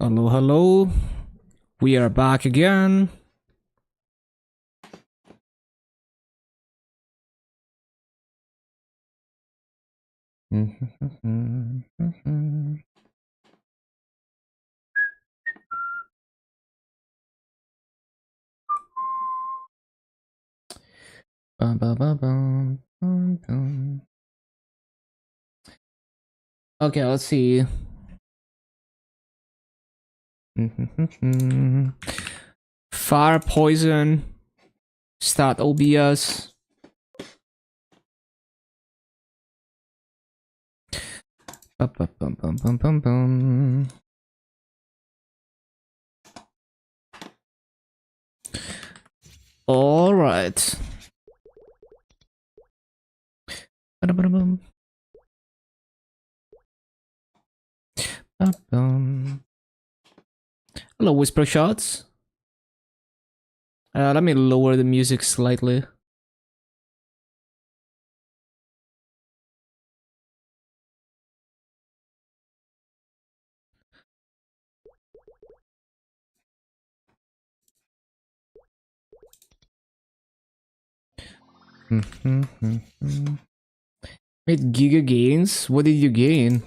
Hello, hello. We are back again. Okay, let's see. Fire poison. Start OBS. All right. Hello, whisper shots. Let me lower the music slightly. Made giga gains? What did you gain?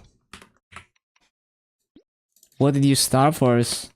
What did you start first?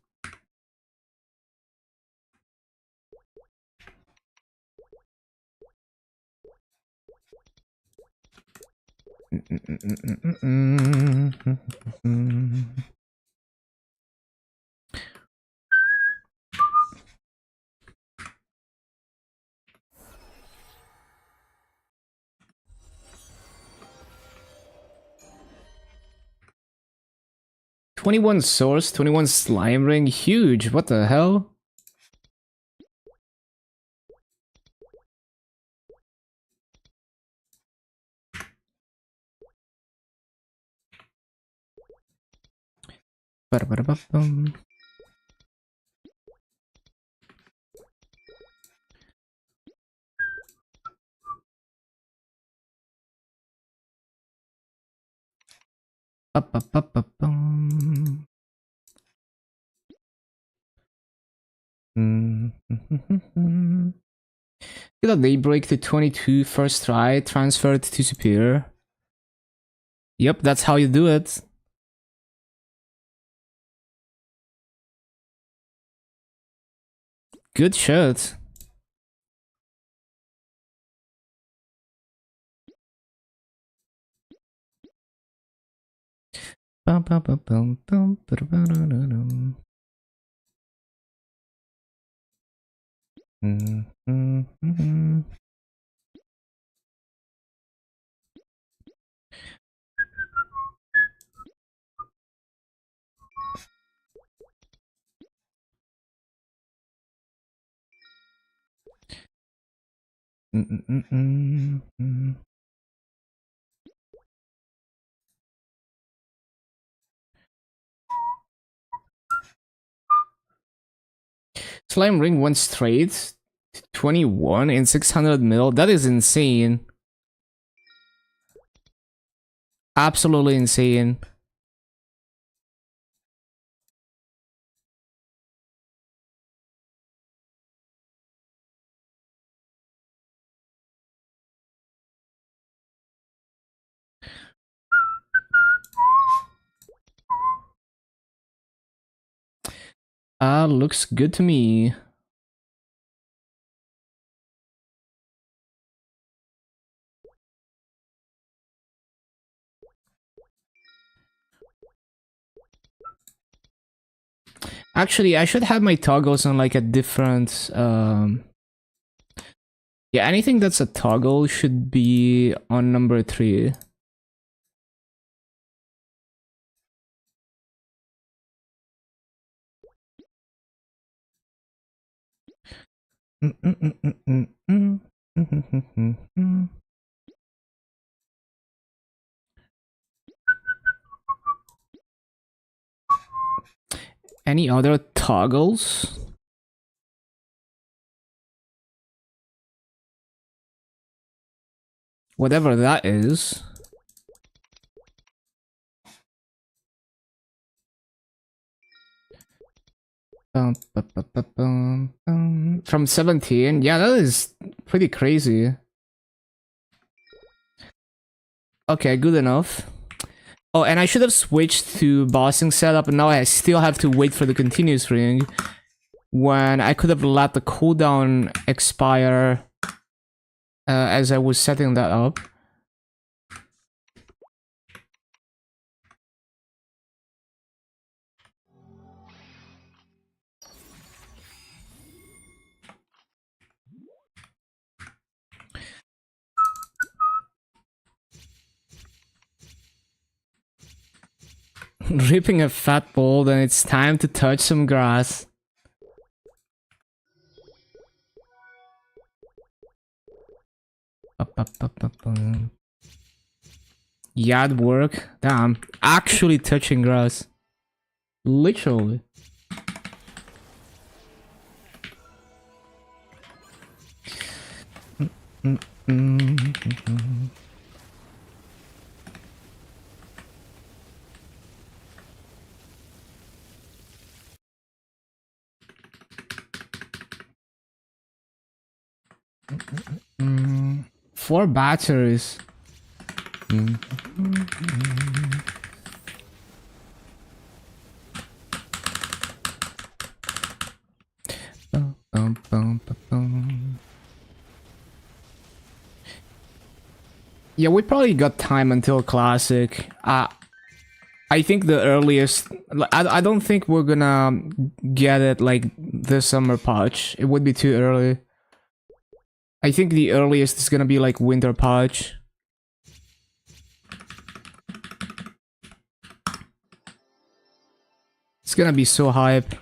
$21 source, 21 slime ring, huge. What the hell? Ba-da-ba-da-ba-bum. Ba-ba-ba-ba-bum. Get a daybreak to 22 first try, transferred to superior. Yep, that's how you do it. Good shit. Ba-ba-ba-bum-bum, ba-da-ba-da-da-dum. Slime ring went straight to 21 in 600 mil. That is insane. Absolutely insane. Looks good to me. Actually, I should have my toggles on like a different yeah, anything that's a toggle should be on number 3. Any other toggles? Whatever that is. From 17? Yeah, that is pretty crazy. Okay, good enough. Oh, and I should have switched to bossing setup, and now I still have to wait for the continuous ring, when I could have let the cooldown expire as I was setting that up. Ripping a fat ball, then it's time to touch some grass. Yard work? Damn. Actually touching grass. Literally. Four batteries. Yeah, we probably got time until classic. I think the earliest... I don't think we're gonna get it like this summer patch. It would be too early. I think the earliest is gonna be like winter patch. It's gonna be so hype.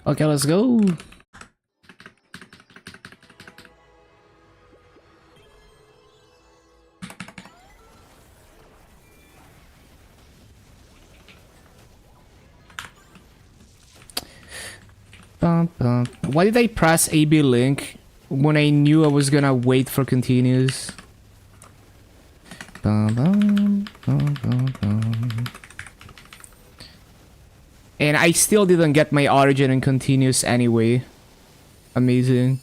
Okay, let's go. Why did I press AB link when I knew I was gonna wait for continues? And I still didn't get my origin and continuous anyway. Amazing.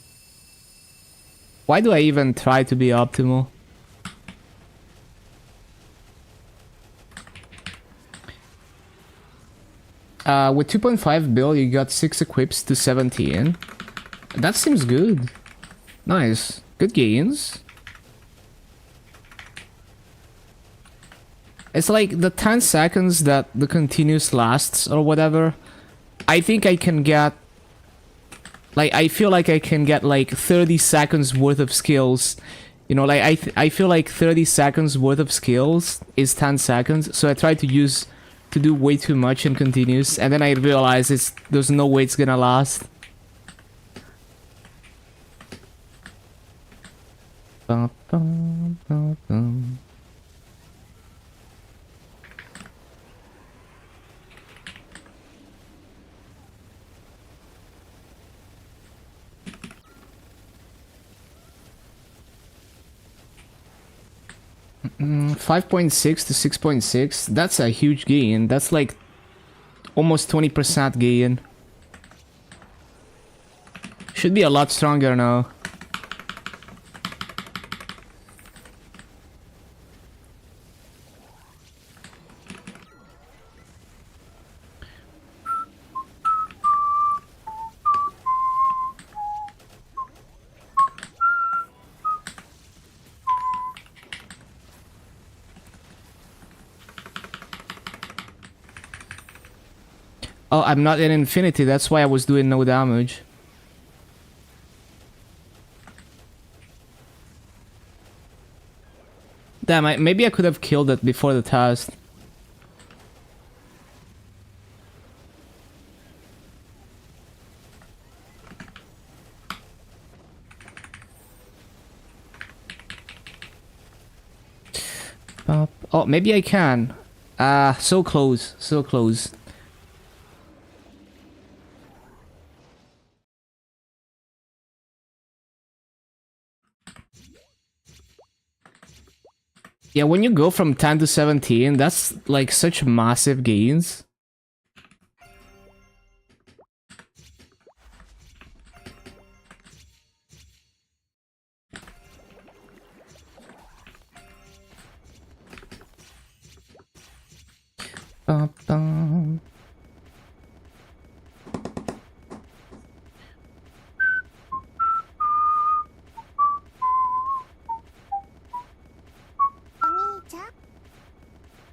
Why do I even try to be optimal? With 2.5 bill, you got 6 equips to 17. That seems good. Nice. Good gains. It's like the 10 seconds that the continuous lasts or whatever. I think I can get... Like, I feel like I can get like 30 seconds worth of skills. You know, like I feel like 30 seconds worth of skills is 10 seconds. So I try to do way too much in continuous, and then I realize there's no way it's gonna last. Bum, bum, bum, bum. Mm, 5.6 to 6.6. That's a huge gain. That's like almost 20% gain. Should be a lot stronger now. Oh, I'm not in infinity, that's why I was doing no damage. Damn, maybe I could have killed it before the test. Oh, maybe I can. So close, so close. Yeah, when you go from 10 to 17, that's like such massive gains. Bum.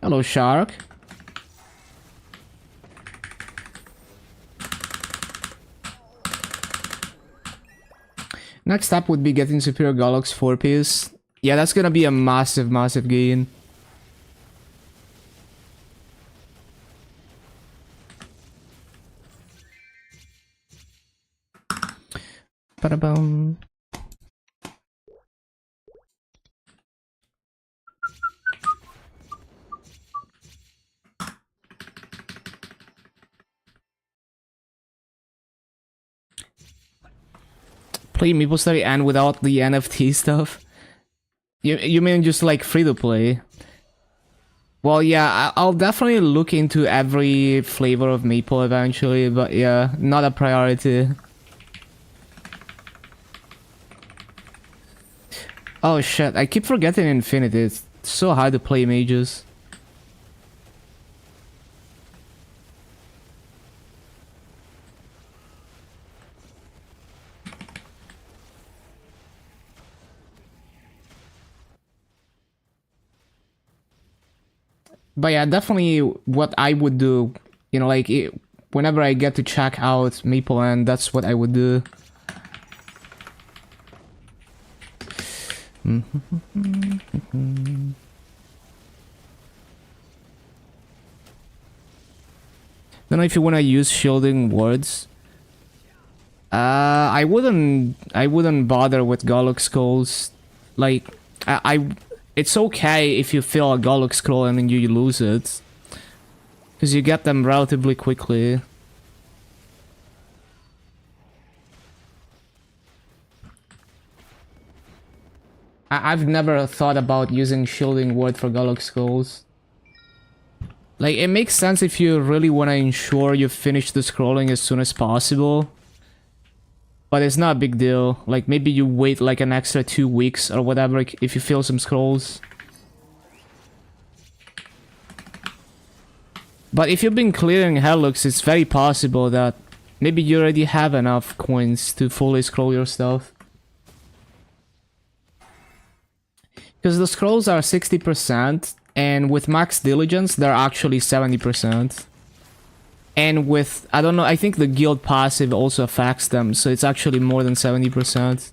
Hello, shark. Next up would be getting Superior Galax 4-piece. Yeah, that's gonna be a massive, massive gain. Ba-da-bum. Play MapleStory and without the NFT stuff? You mean just like free to play? Well, yeah, I'll definitely look into every flavor of Maple eventually, but yeah, not a priority. Oh shit, I keep forgetting Infinity. It's so hard to play mages. But yeah, definitely what I would do, you know, like whenever I get to check out Maple Land, that's what I would do. Don't know if you want to use shielding wards. I wouldn't bother with Golok Skulls. Like, it's okay if you fill a Golok Scroll and then you lose it. Because you get them relatively quickly. I've never thought about using shielding ward for Golok Skulls. Like, it makes sense if you really want to ensure you finish the scrolling as soon as possible. But it's not a big deal. Like, maybe you wait like an extra 2 weeks or whatever if you fill some scrolls. But if you've been clearing Helix, it's very possible that maybe you already have enough coins to fully scroll your stuff. Because the scrolls are 60%, and with max diligence, they're actually 70%. And with, I don't know, I think the guild passive also affects them, so it's actually more than 70%.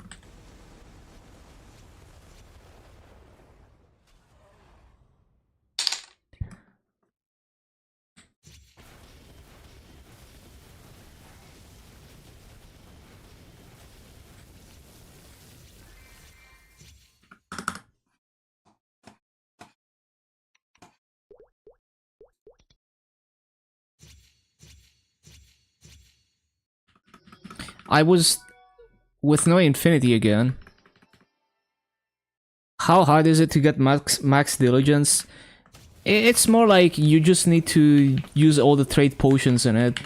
I was with no infinity again. How hard is it to get max diligence? It's more like you just need to use all the trade potions in it.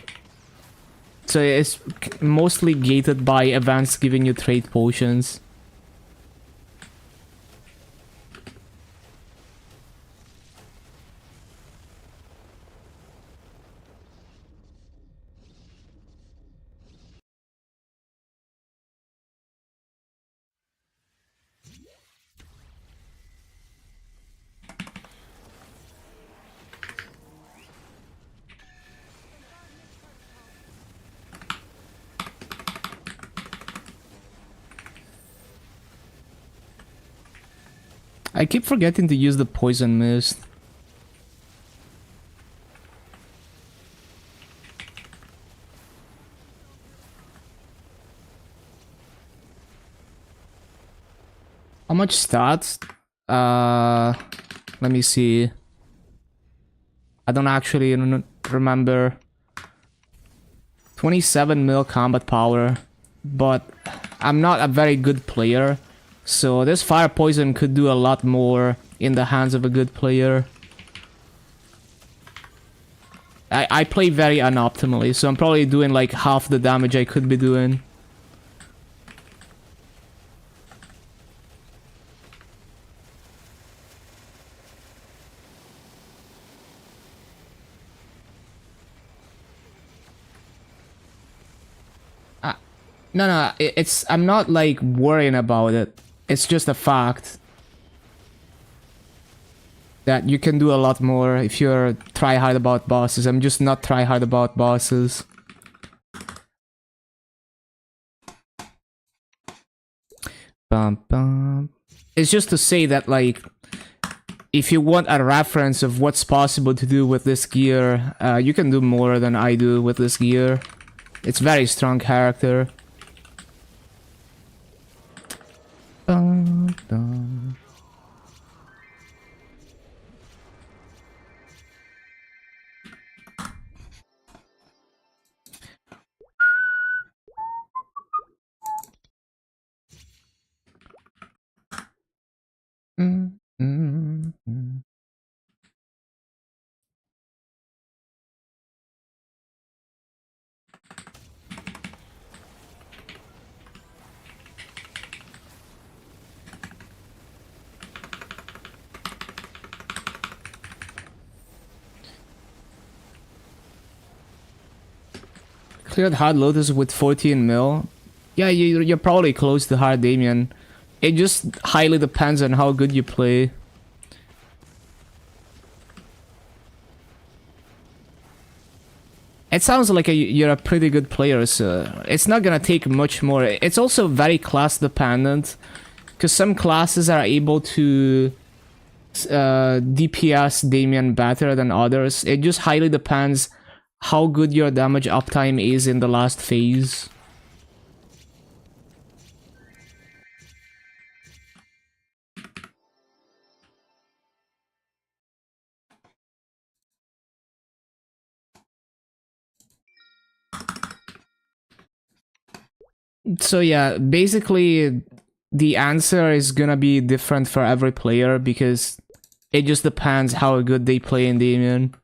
So it's mostly gated by events giving you trade potions. I keep forgetting to use the poison mist. How much stats? Let me see. I don't actually remember. 27 mil combat power, but I'm not a very good player, so this fire poison could do a lot more in the hands of a good player. I play very unoptimally, so I'm probably doing like half the damage I could be doing. No, it's I'm not like worrying about it. It's just a fact that you can do a lot more if you're try hard about bosses. I'm just not try hard about bosses. Bum, bum. It's just to say that like if you want a reference of what's possible to do with this gear, you can do more than I do with this gear. It's very strong character. Bum, bum. Mm, mm, mm. Cleared Hard Lotus with 14 mil. Yeah, you're probably close to Hard Damien. It just highly depends on how good you play. It sounds like you're a pretty good player, so it's not gonna take much more. It's also very class dependent, because some classes are able to DPS Damien better than others. It just highly depends how good your damage uptime is in the last phase. So yeah, basically the answer is gonna be different for every player because it just depends how good they play in Damien.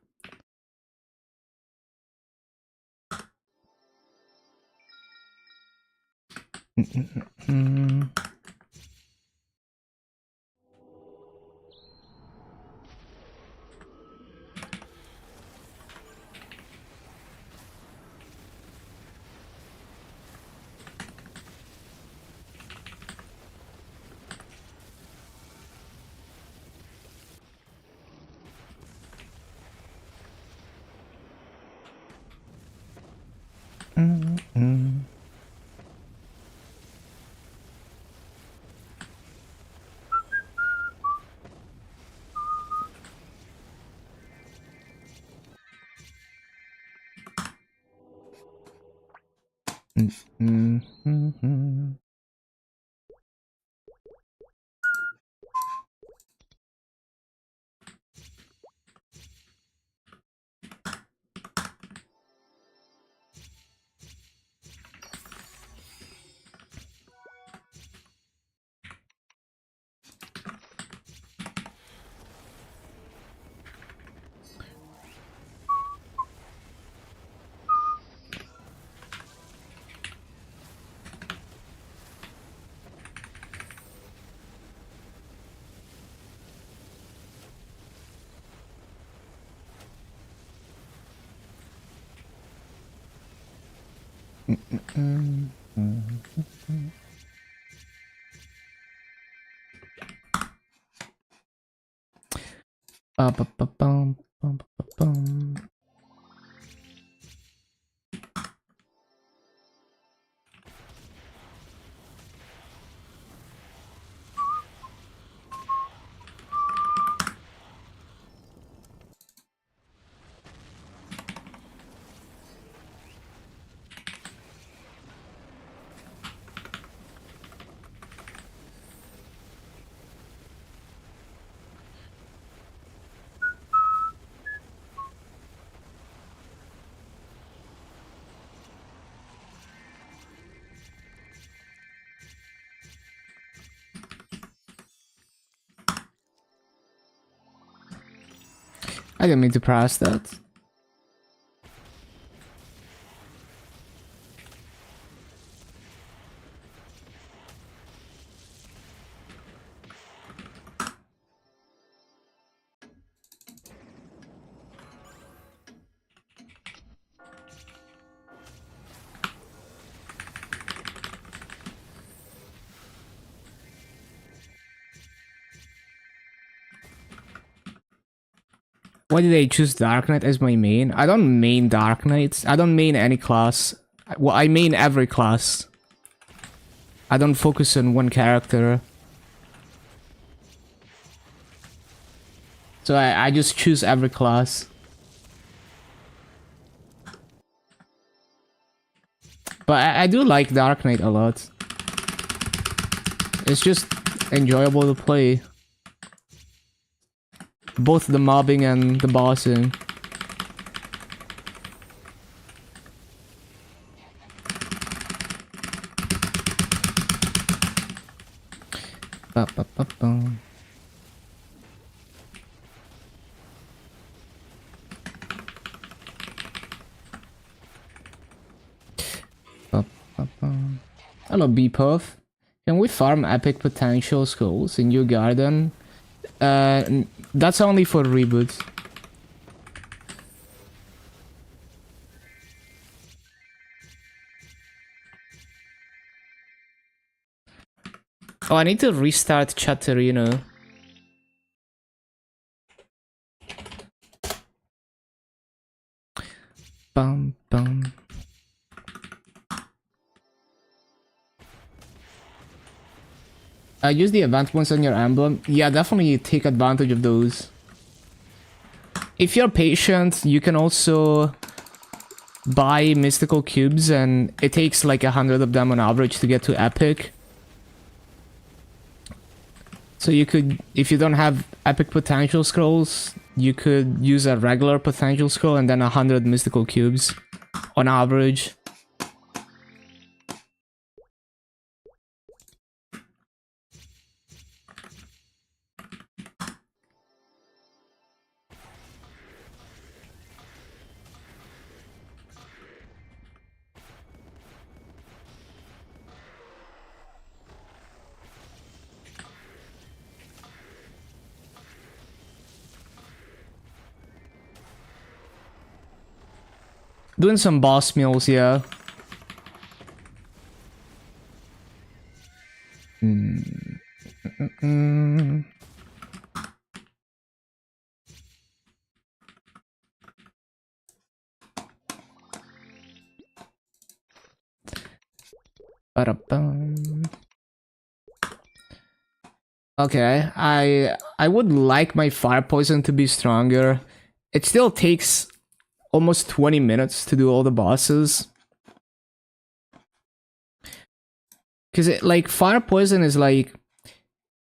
Ba-ba-ba-bum. I didn't mean to press that. Why did I choose Dark Knight as my main? I don't main Dark Knights. I don't main any class. Well, I main every class. I don't focus on one character. So I just choose every class. But I do like Dark Knight a lot. It's just enjoyable to play. Both the mobbing and the bossing. Ba, ba, ba, ba. Ba, ba, ba. Hello, Beepuff. Can we farm epic potential skulls in your garden? That's only for reboots. Oh, I need to restart Chatterino. Bum bum. Use the event ones on your emblem. Yeah, definitely take advantage of those. If you're patient, you can also buy mystical cubes, and it takes like 100 of them on average to get to epic. So you could, if you don't have epic potential scrolls, you could use a regular potential scroll and then 100 mystical cubes on average. Doing some boss meals, yeah. Ba-da-bum. Okay, I would like my fire poison to be stronger. It still takes almost 20 minutes to do all the bosses. Because like fire poison is like,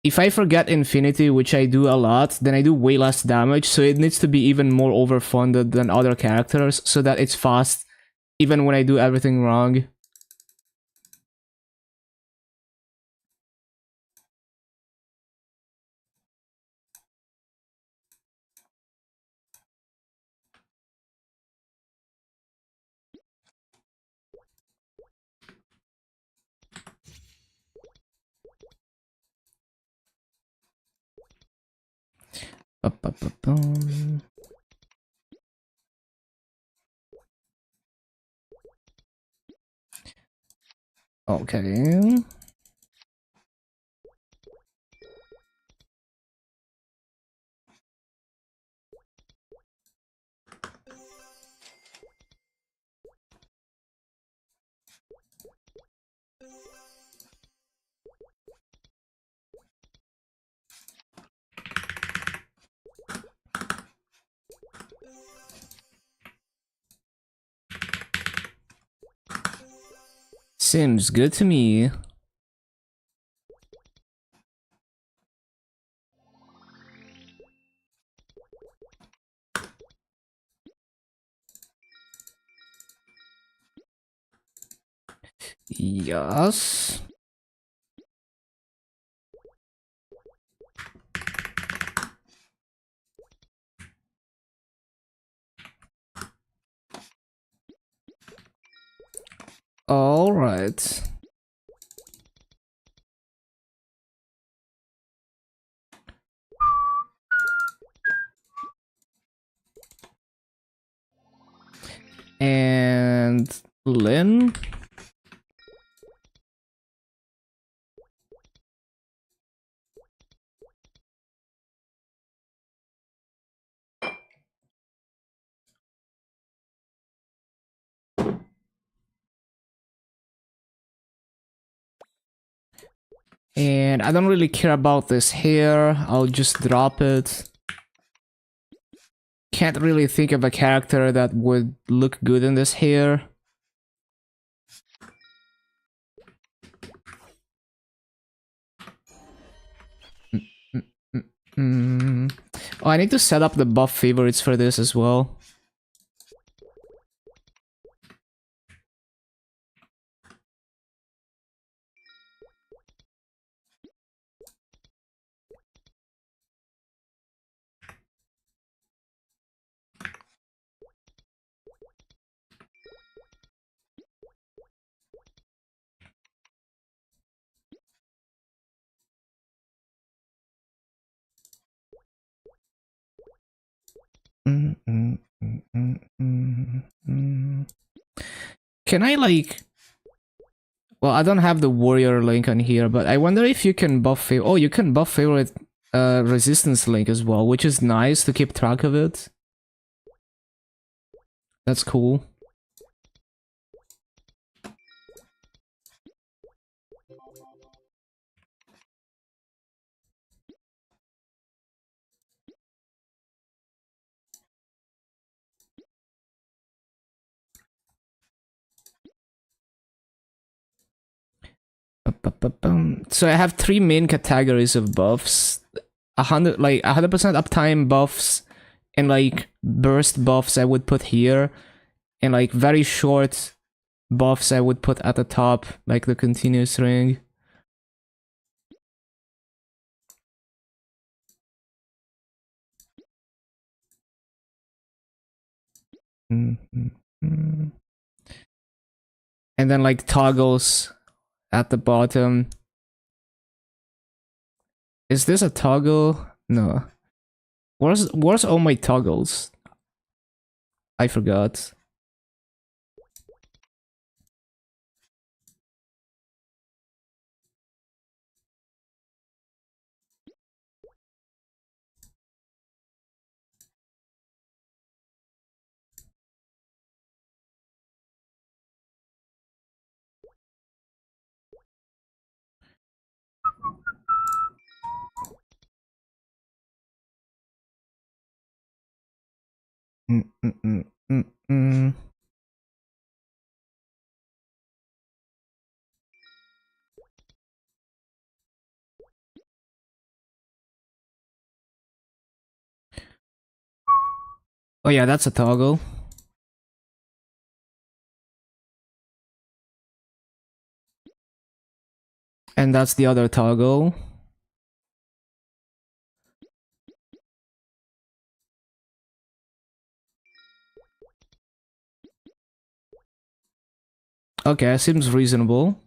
if I forget infinity, which I do a lot, then I do way less damage, so it needs to be even more overfunded than other characters so that it's fast even when I do everything wrong. Ba-ba-ba-bum. Okay. Seems good to me. Yes. All right. And Lynn. And I don't really care about this hair. I'll just drop it. Can't really think of a character that would look good in this hair. Oh, I need to set up the buff favorites for this as well. Can I like... Well, I don't have the warrior link on here, but I wonder if you can buff... Oh, you can buff favorite resistance link as well, which is nice to keep track of it. That's cool. So I have three main categories of buffs. 100% uptime buffs and like burst buffs I would put here, and like very short buffs I would put at the top, like the continuous ring. And then like toggles at the bottom. Is this a toggle? No. Where's all my toggles? I forgot. Oh yeah, that's a toggle. And that's the other toggle. Okay, seems reasonable.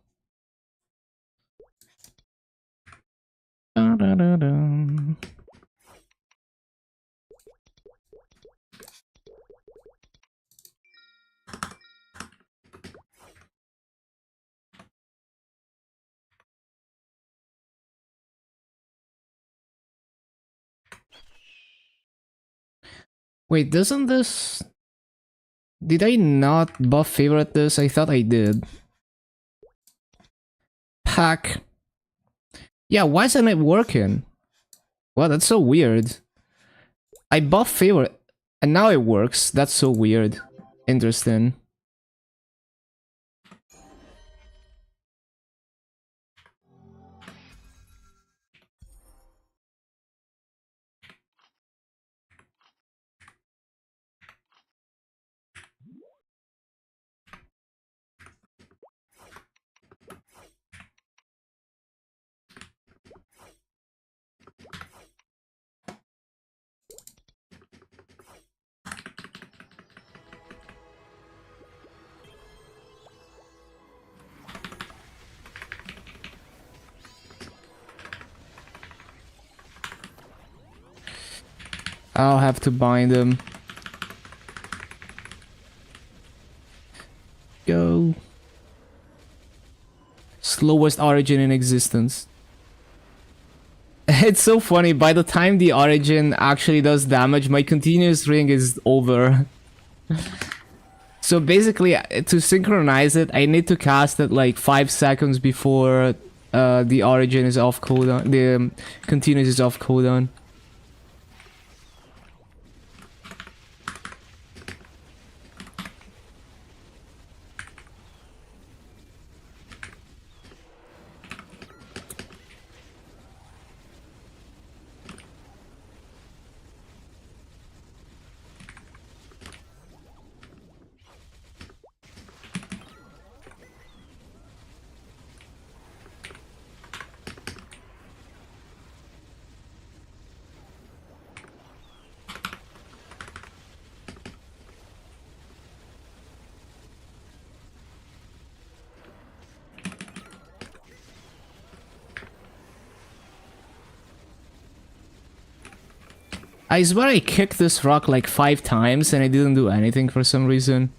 Wait, doesn't this... Did I not buff favorite this? I thought I did. Pack. Yeah, why isn't it working? Wow, that's so weird. I buff favorite and now it works. That's so weird. Interesting. I'll have to bind them. Go. Slowest origin in existence. It's so funny, by the time the origin actually does damage, my continuous ring is over. So basically, to synchronize it, I need to cast it like 5 seconds before the origin is off cooldown, the continuous is off cooldown. I swear I kicked this rock like 5 times and I didn't do anything for some reason.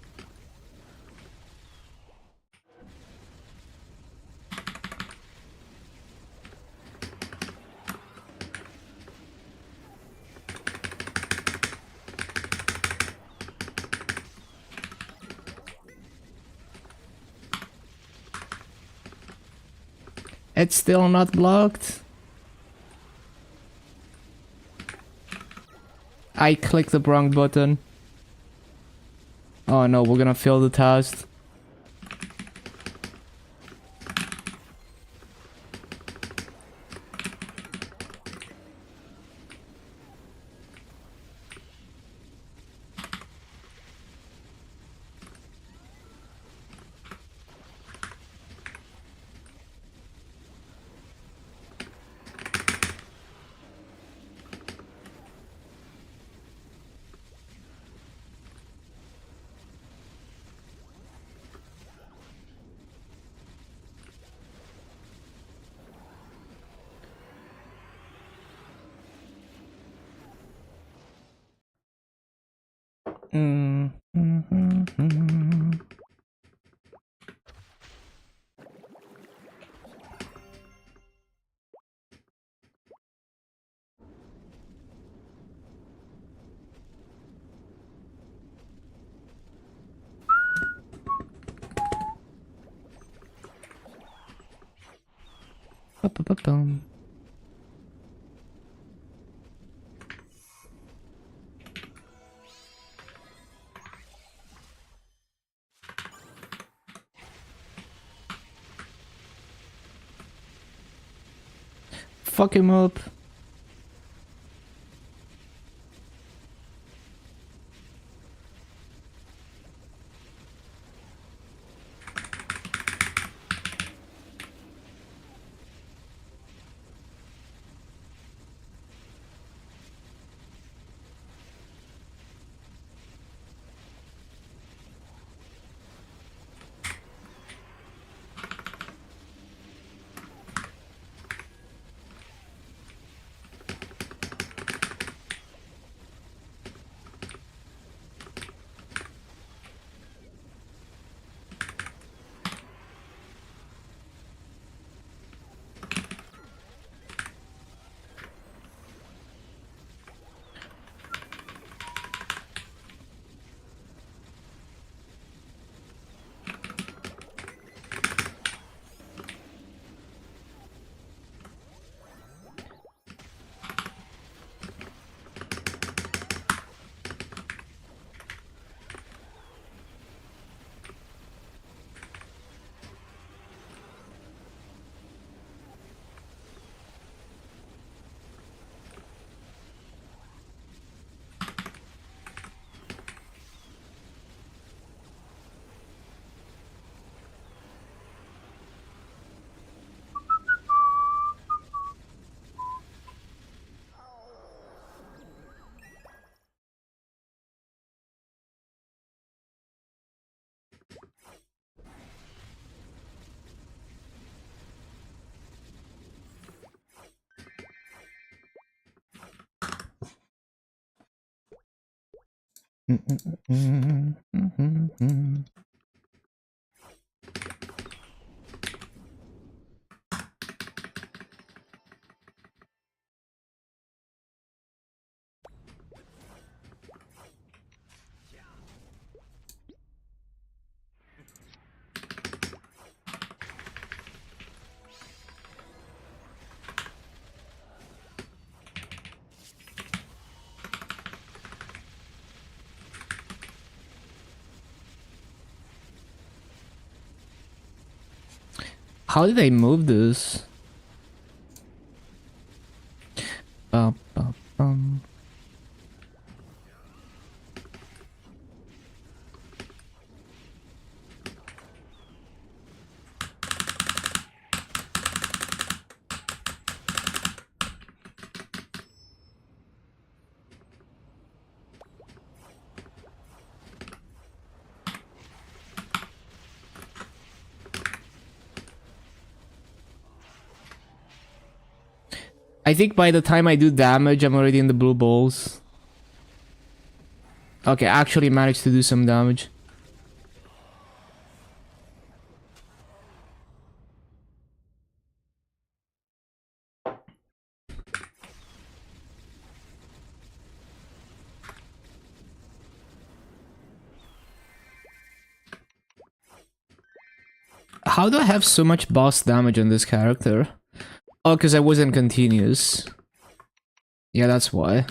It's still not blocked. I clicked the wrong button. Oh no, we're gonna fail the task. Ba-ba-ba-bum. Fuck him up. How did I move this? Bum. I think by the time I do damage, I'm already in the blue balls. Okay, I actually managed to do some damage. How do I have so much boss damage on this character? Oh, because I wasn't continuous. Yeah, that's why.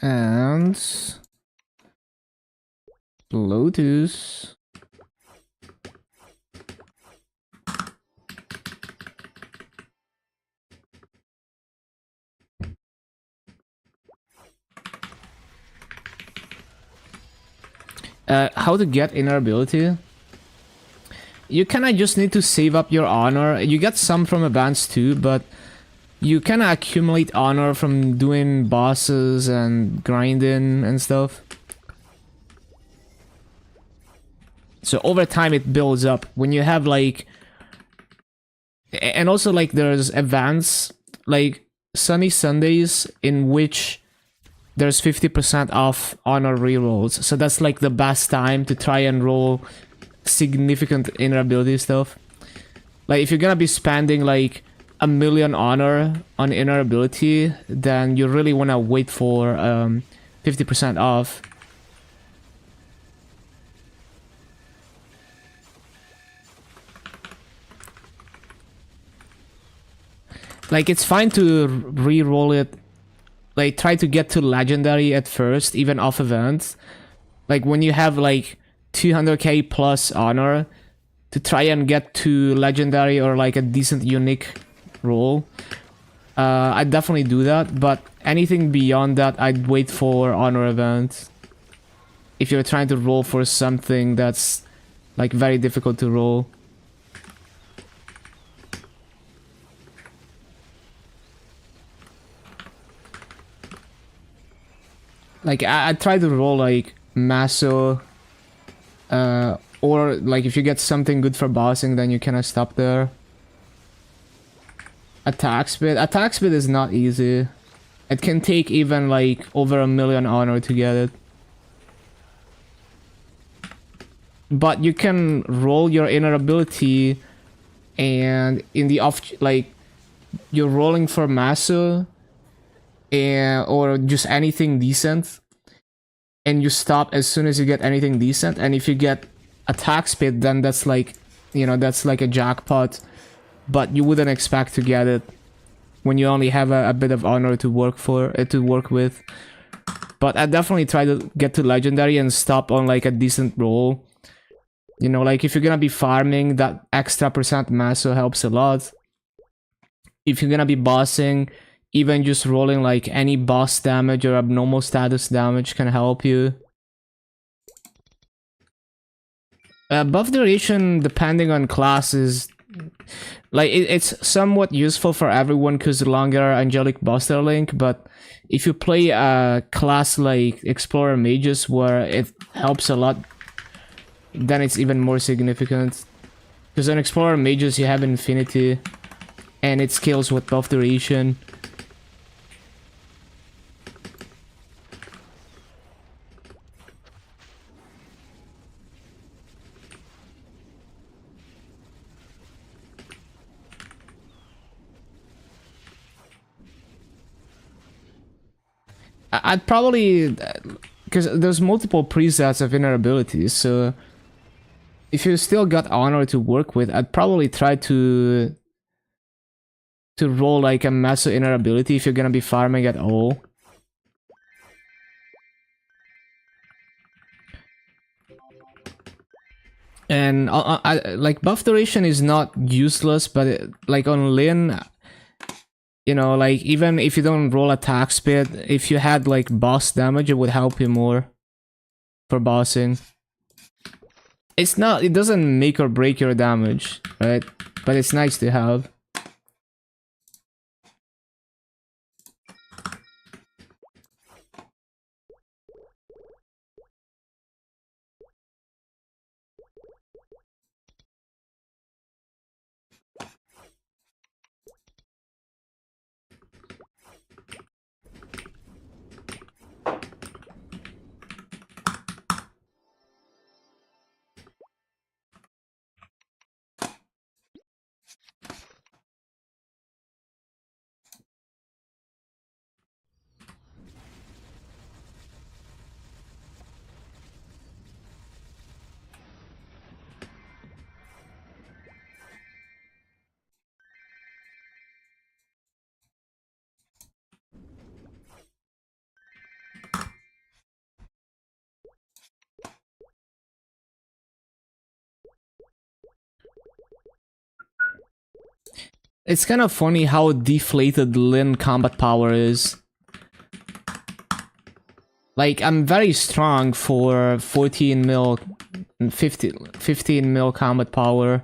And Lotus. How to get inner ability? You kinda just need to save up your honor. You get some from advance too, but you kinda accumulate honor from doing bosses and grinding and stuff. So over time it builds up. When you have like... And also like there's events, like Sunny Sundays, in which there's 50% off honor rerolls. So that's like the best time to try and roll significant inner ability stuff. Like if you're gonna be spending like 1,000,000 honor on inner ability, then you really wanna wait for 50% off. Like it's fine to re-roll it, like try to get to legendary at first, even off events. Like when you have like 200k plus honor, to try and get to legendary or like a decent unique roll. I'd definitely do that, but anything beyond that, I'd wait for honor events. If you're trying to roll for something that's like very difficult to roll. Like I try to roll like Maso, or like if you get something good for bossing, then you kinda stop there. Attack speed is not easy. It can take even like over 1,000,000 honor to get it. But you can roll your inner ability, and in the off, like you're rolling for Maso, or just anything decent, and you stop as soon as you get anything decent. And if you get attack speed, then that's like, you know, that's like a jackpot, but you wouldn't expect to get it when you only have a bit of honor to work with. But I definitely try to get to legendary and stop on like a decent roll. You know, like if you're gonna be farming, that extra percent maso helps a lot. If you're gonna be bossing, even just rolling like any boss damage or abnormal status damage can help you. Buff duration, depending on classes, like it's somewhat useful for everyone because longer angelic buster link, but if you play a class like Explorer Mages where it helps a lot, then it's even more significant. Because on Explorer Mages you have Infinity, and it scales with buff duration. I'd probably, because there's multiple presets of inner abilities, so if you still got honor to work with, I'd probably try to roll like a massive inner ability if you're gonna be farming at all. And like buff duration is not useless, but like on Lin, you know, like even if you don't roll attack speed, if you had like boss damage, it would help you more for bossing. It's not, it doesn't make or break your damage, right? But it's nice to have. It's kind of funny how deflated Lin combat power is. Like, I'm very strong for 14 mil and 15 mil combat power.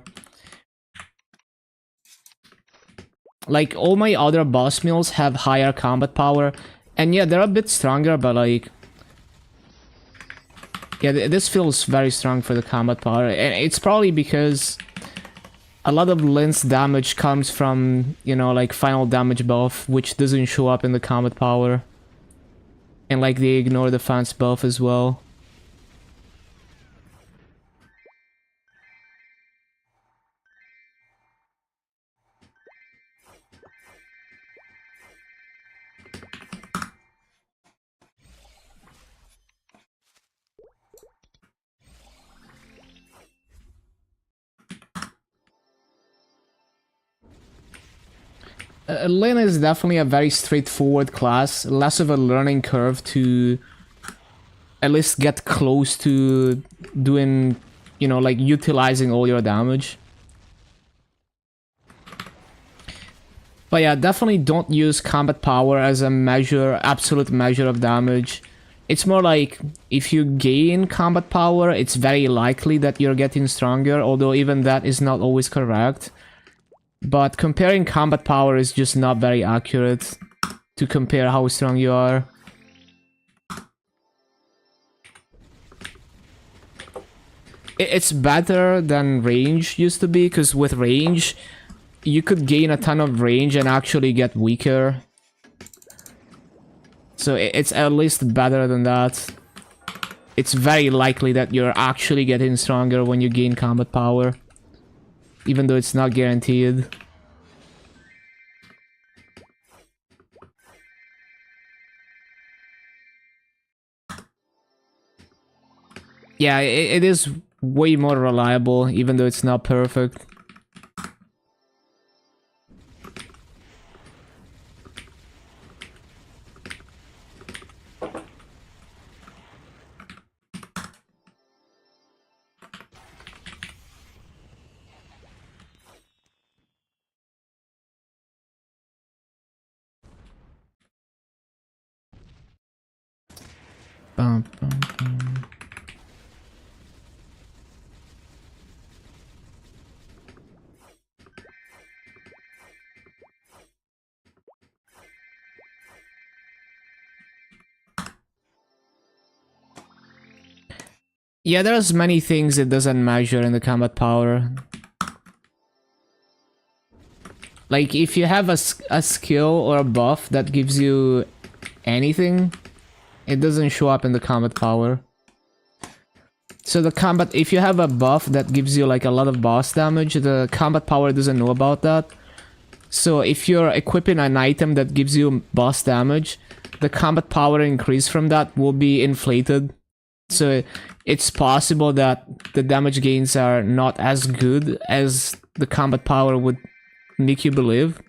Like, all my other boss mills have higher combat power. And yeah, they're a bit stronger, but like... yeah, this feels very strong for the combat power. And it's probably because a lot of Lin's damage comes from, you know, like final damage buff, which doesn't show up in the combat power. And like they ignore the defense buff as well. Lin is definitely a very straightforward class, less of a learning curve to at least get close to doing, you know, like utilizing all your damage. But yeah, definitely don't use combat power as a measure, absolute measure of damage. It's more like, if you gain combat power, it's very likely that you're getting stronger, although even that is not always correct. But comparing combat power is just not very accurate to compare how strong you are. It's better than range used to be, because with range, you could gain a ton of range and actually get weaker. So it's at least better than that. It's very likely that you're actually getting stronger when you gain combat power, even though it's not guaranteed. Yeah, it is way more reliable, even though it's not perfect. Bum, bum, bum. Yeah, there's many things it doesn't measure in the combat power. Like, if you have a skill or a buff that gives you anything, it doesn't show up in the combat power. So the combat, if you have a buff that gives you like a lot of boss damage, the combat power doesn't know about that. So if you're equipping an item that gives you boss damage, the combat power increase from that will be inflated. So it's possible that the damage gains are not as good as the combat power would make you believe,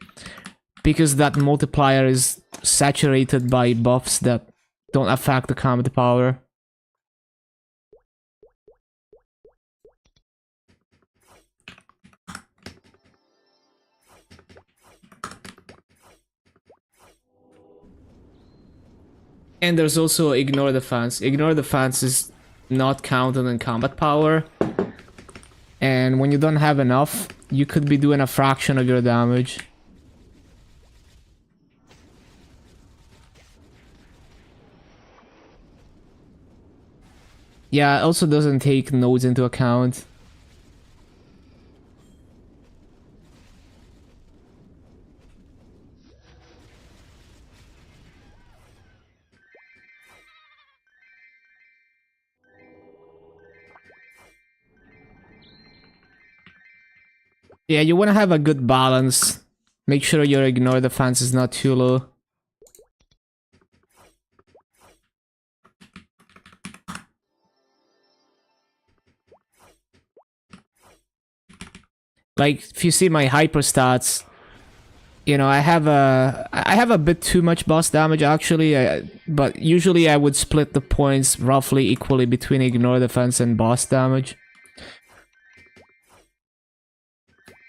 because that multiplier is saturated by buffs that don't affect the combat power. And there's also ignore defense. Ignore defense is not counted in combat power. And when you don't have enough, you could be doing a fraction of your damage. Yeah, it also doesn't take nodes into account. Yeah, you want to have a good balance. Make sure your ignore defense is not too low. Like, if you see my hyper stats, you know, I have a bit too much boss damage actually, but usually I would split the points roughly equally between ignore defense and boss damage.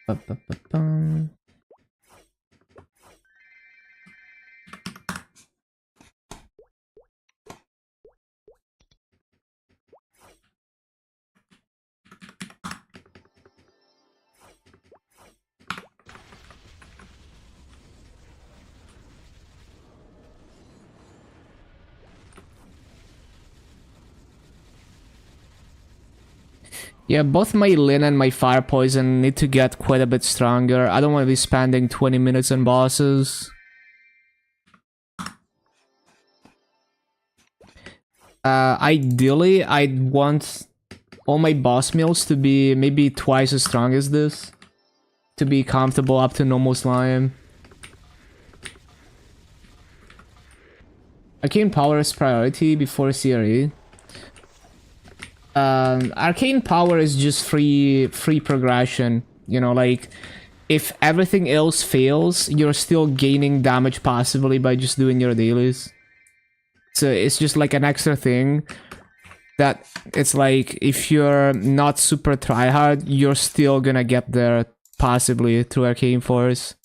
Ba-ba-ba-bum. Yeah, both my Lin and my Fire Poison need to get quite a bit stronger. I don't want to be spending 20 minutes on bosses. Ideally, I'd want all my boss meals to be maybe twice as strong as this, to be comfortable up to normal slime. Arcane Power is priority before CRE. Arcane Power is just free progression. You know, like, if everything else fails, you're still gaining damage passively by just doing your dailies. So it's just like an extra thing that it's like, if you're not super tryhard, you're still gonna get there passively through Arcane Force.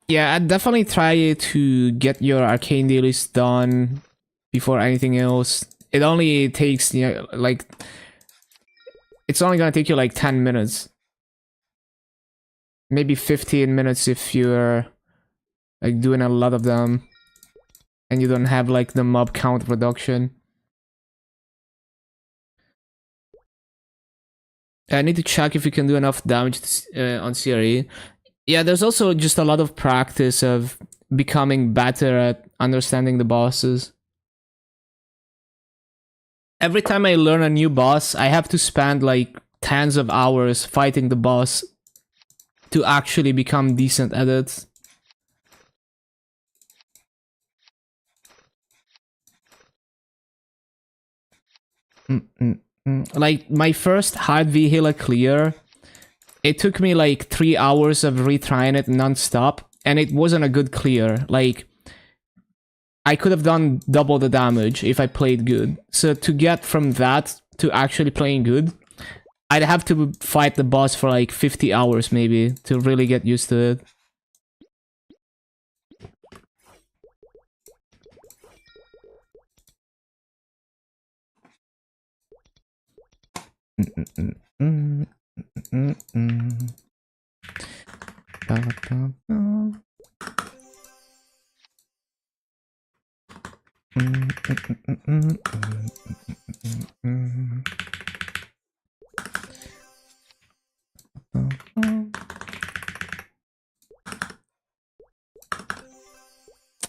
Yeah, I'd definitely try to get your arcane dailies done before anything else. It only takes, you know, like, it's only gonna take you like 10 minutes. Maybe 15 minutes if you're like doing a lot of them and you don't have like the mob count reduction. I need to check if you can do enough damage on CRE. Yeah, there's also just a lot of practice of becoming better at understanding the bosses. Every time I learn a new boss, I have to spend like tens of hours fighting the boss to actually become decent at it. Like my first hard vehicle clear, it took me like 3 hours of retrying it non-stop, and it wasn't a good clear. Like, I could have done double the damage if I played good. So to get from that to actually playing good, I'd have to fight the boss for like 50 hours maybe to really get used to it.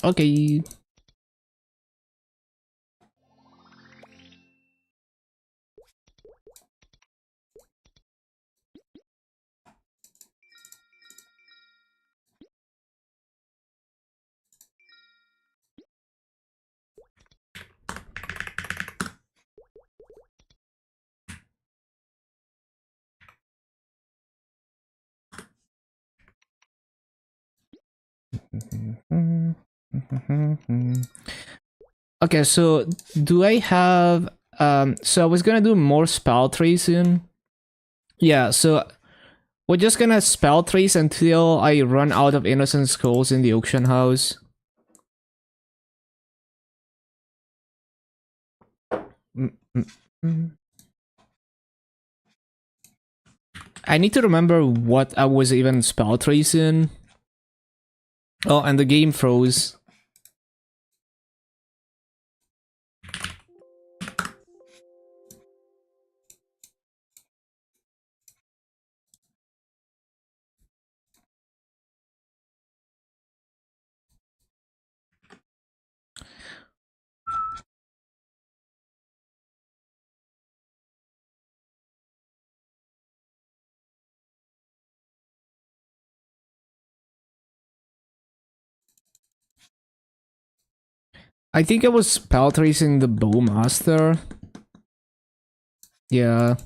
Okay. Okay, so do I have so I was gonna do more spell tracing. Yeah, so we're just gonna spell trace until I run out of innocent skulls in the auction house. I need to remember what I was even spell tracing. Oh, and the game froze. I think I was spell tracing the Bowmaster. Yeah.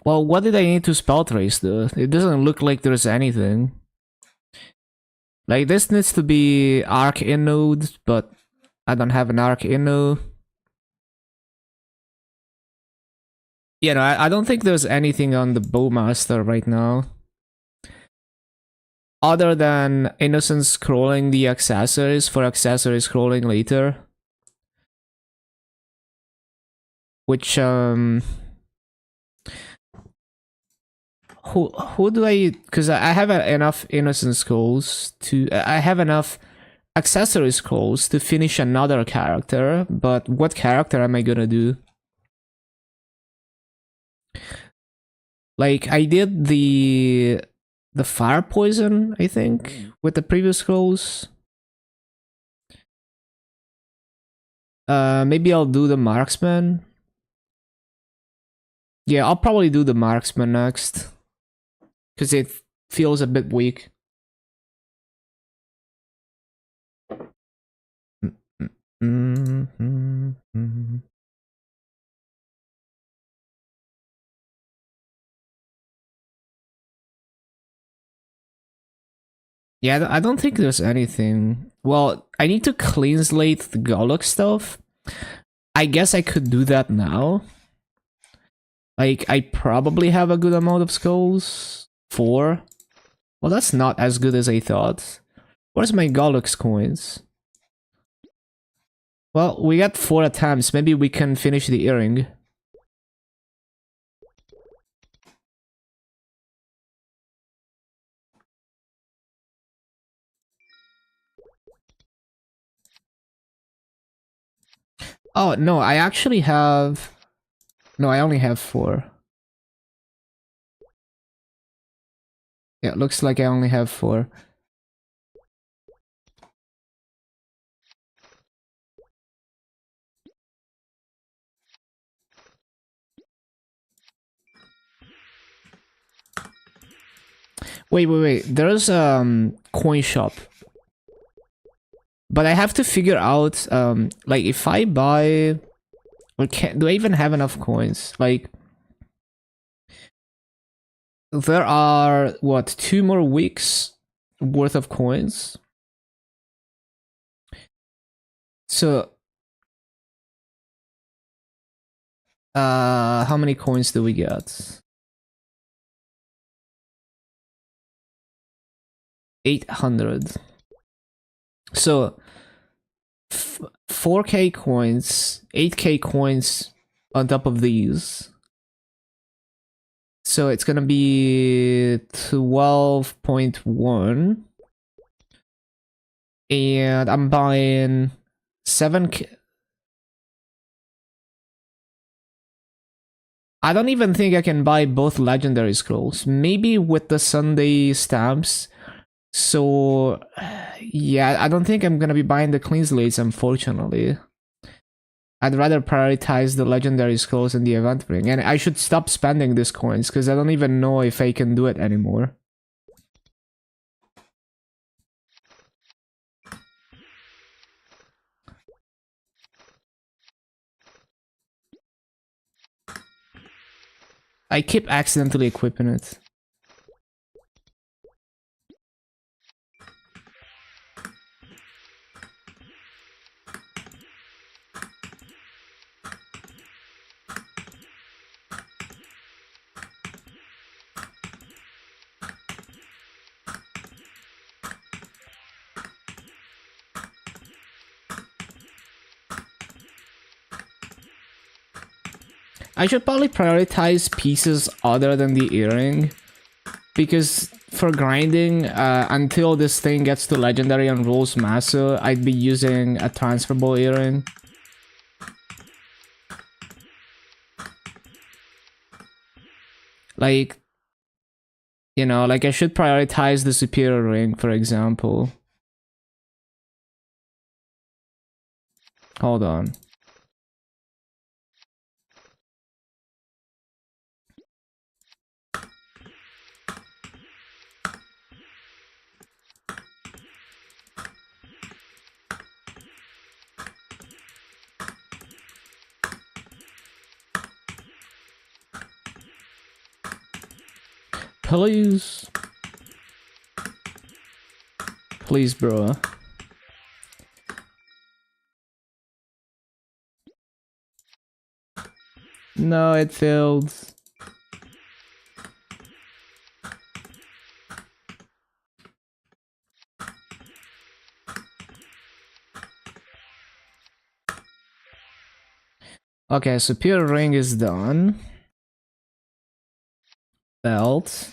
Well, what did I need to spell trace though? It doesn't look like there's anything. Like, this needs to be arc in node, but I don't have an arc in node. Yeah, no, I don't think there's anything on the Bowmaster right now. Other than innocent scrolling the accessories for accessory scrolling later. Which, who do I... Because I have enough innocent scrolls to... I have enough accessory scrolls to finish another character, but what character am I gonna do? Like, I did the fire poison, I think, with the previous scrolls. Maybe I'll do the marksman. Yeah, I'll probably do the marksman next. Because it feels a bit weak. Yeah, I don't think there's anything. Well, I need to clean slate the Golok stuff. I guess I could do that now. Like, I probably have a good amount of skulls. 4. Well, that's not as good as I thought. Where's my Golux coins? Well, we got 4 attempts. Maybe we can finish the earring. Oh, no, I actually have... No, I only have 4. Yeah, it looks like I only have 4. Wait. There's coin shop. But I have to figure out like if I buy or do I even have enough coins? Like there are what 2 more weeks worth of coins. So how many coins do we get? 800. So 4k coins, 8k coins on top of these. So it's gonna be 12.1. And I'm buying 7k. I don't even think I can buy both legendary scrolls. Maybe with the Sunday stamps. So, yeah, I don't think I'm gonna be buying the clean slates, unfortunately. I'd rather prioritize the legendary scrolls in the event ring. And I should stop spending these coins, because I don't even know if I can do it anymore. I keep accidentally equipping it. I should probably prioritize pieces other than the earring. Because for grinding, until this thing gets to legendary and rolls Massa, I'd be using a transferable earring. Like, you know, like I should prioritize the superior ring, for example. Hold on. Please. Please, bro. No, it failed. Okay, superior ring is done. Belt.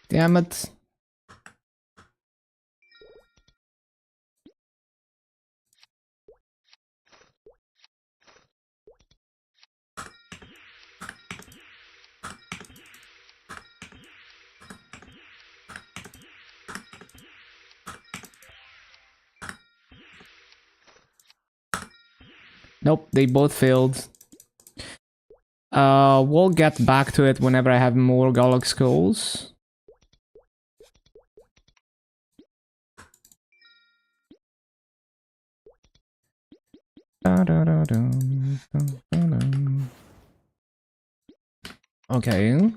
Damn it. Nope, they both failed. We'll get back to it whenever I have more Golok skulls. Okay.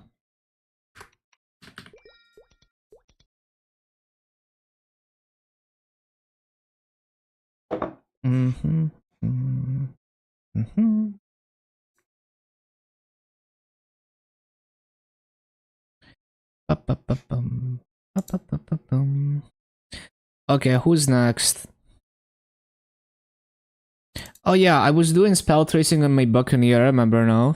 Okay, who's next? Oh yeah, I was doing spell tracing on my Buccaneer, remember now?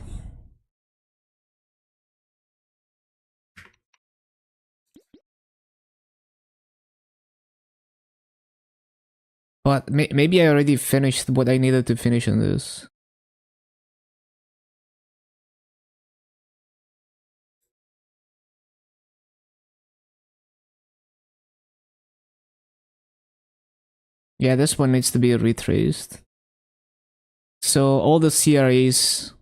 But maybe I already finished what I needed to finish on this. Yeah, this one needs to be retraced. So all the CRAs.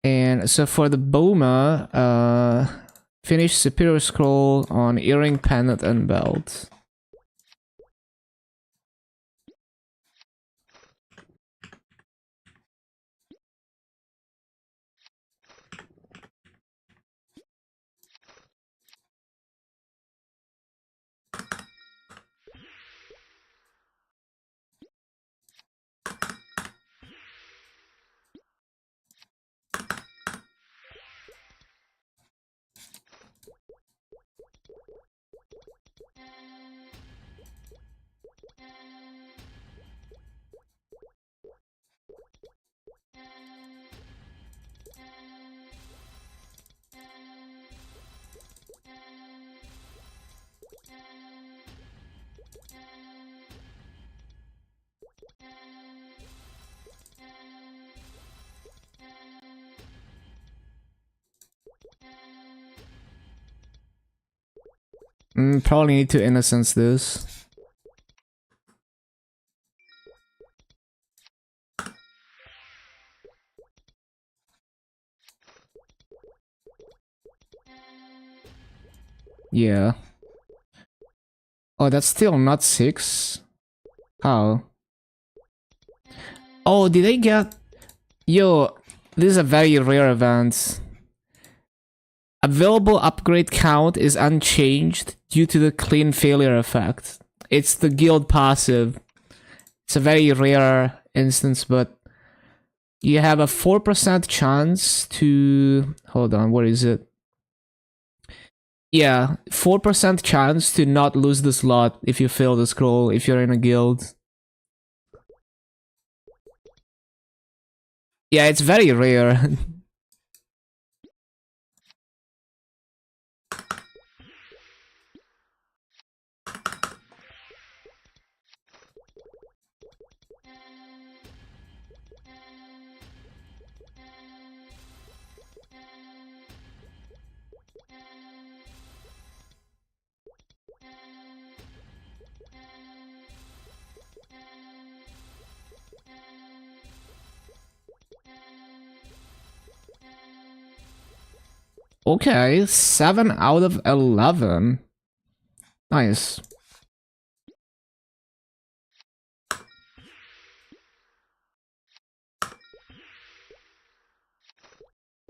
And so for the Boma, finish Superior Scroll on Earring, Pendant, and Belt. Probably need to innocence this. Yeah. Oh, that's still not 6? How? Oh, did I get... Yo, this is a very rare event. Available upgrade count is unchanged due to the clean failure effect. It's the guild passive. It's a very rare instance, but you have a 4% chance to... Hold on, where is it? Yeah, 4% chance to not lose the slot if you fail the scroll, if you're in a guild. Yeah, it's very rare. Okay, 7 out of 11. Nice.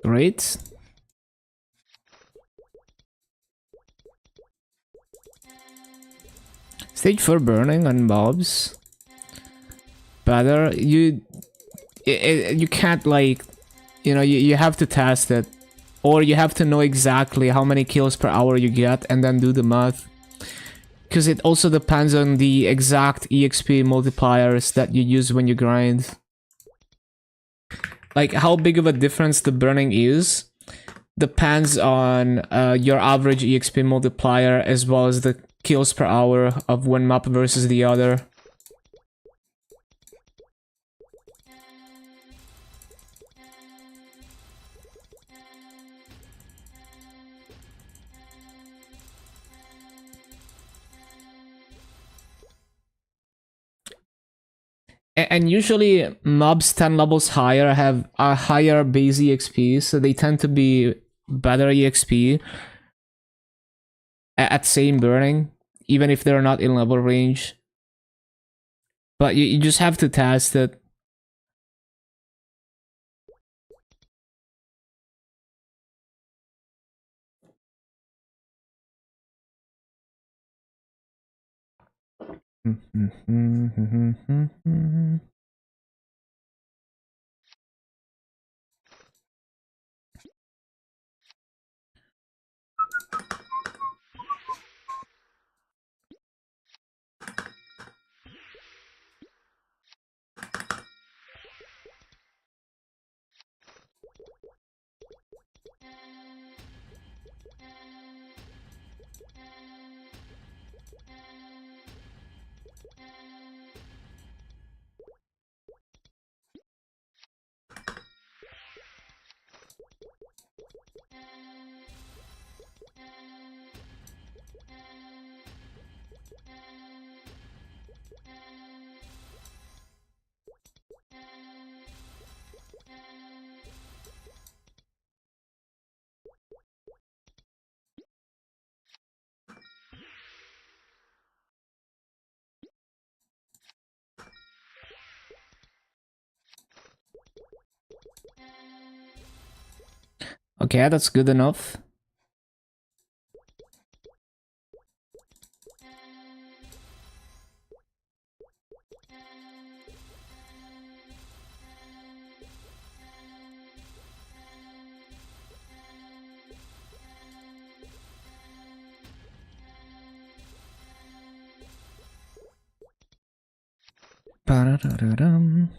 Great. Stage 4 burning on mobs. Better. You can't, like, you know, you have to test it. Or you have to know exactly how many kills per hour you get and then do the math. Because it also depends on the exact EXP multipliers that you use when you grind. Like, how big of a difference the burning is depends on your average EXP multiplier as well as the kills per hour of one map versus the other. And usually mobs 10 levels higher have a higher base EXP, so they tend to be better EXP at same burning, even if they're not in level range. But you just have to test it. Okay, that's good enough. Ba-da-da-da-dum.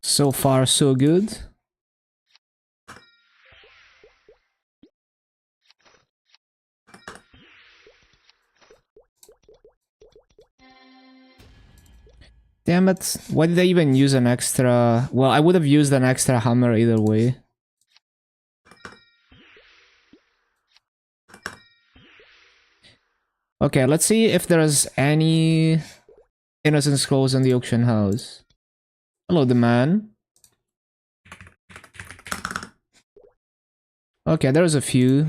So far, so good. Damn it. Why did I even use an extra... Well, I would have used an extra hammer either way. Okay, let's see if there's any innocent scrolls in the auction house. Hello, the man. Okay, there's a few.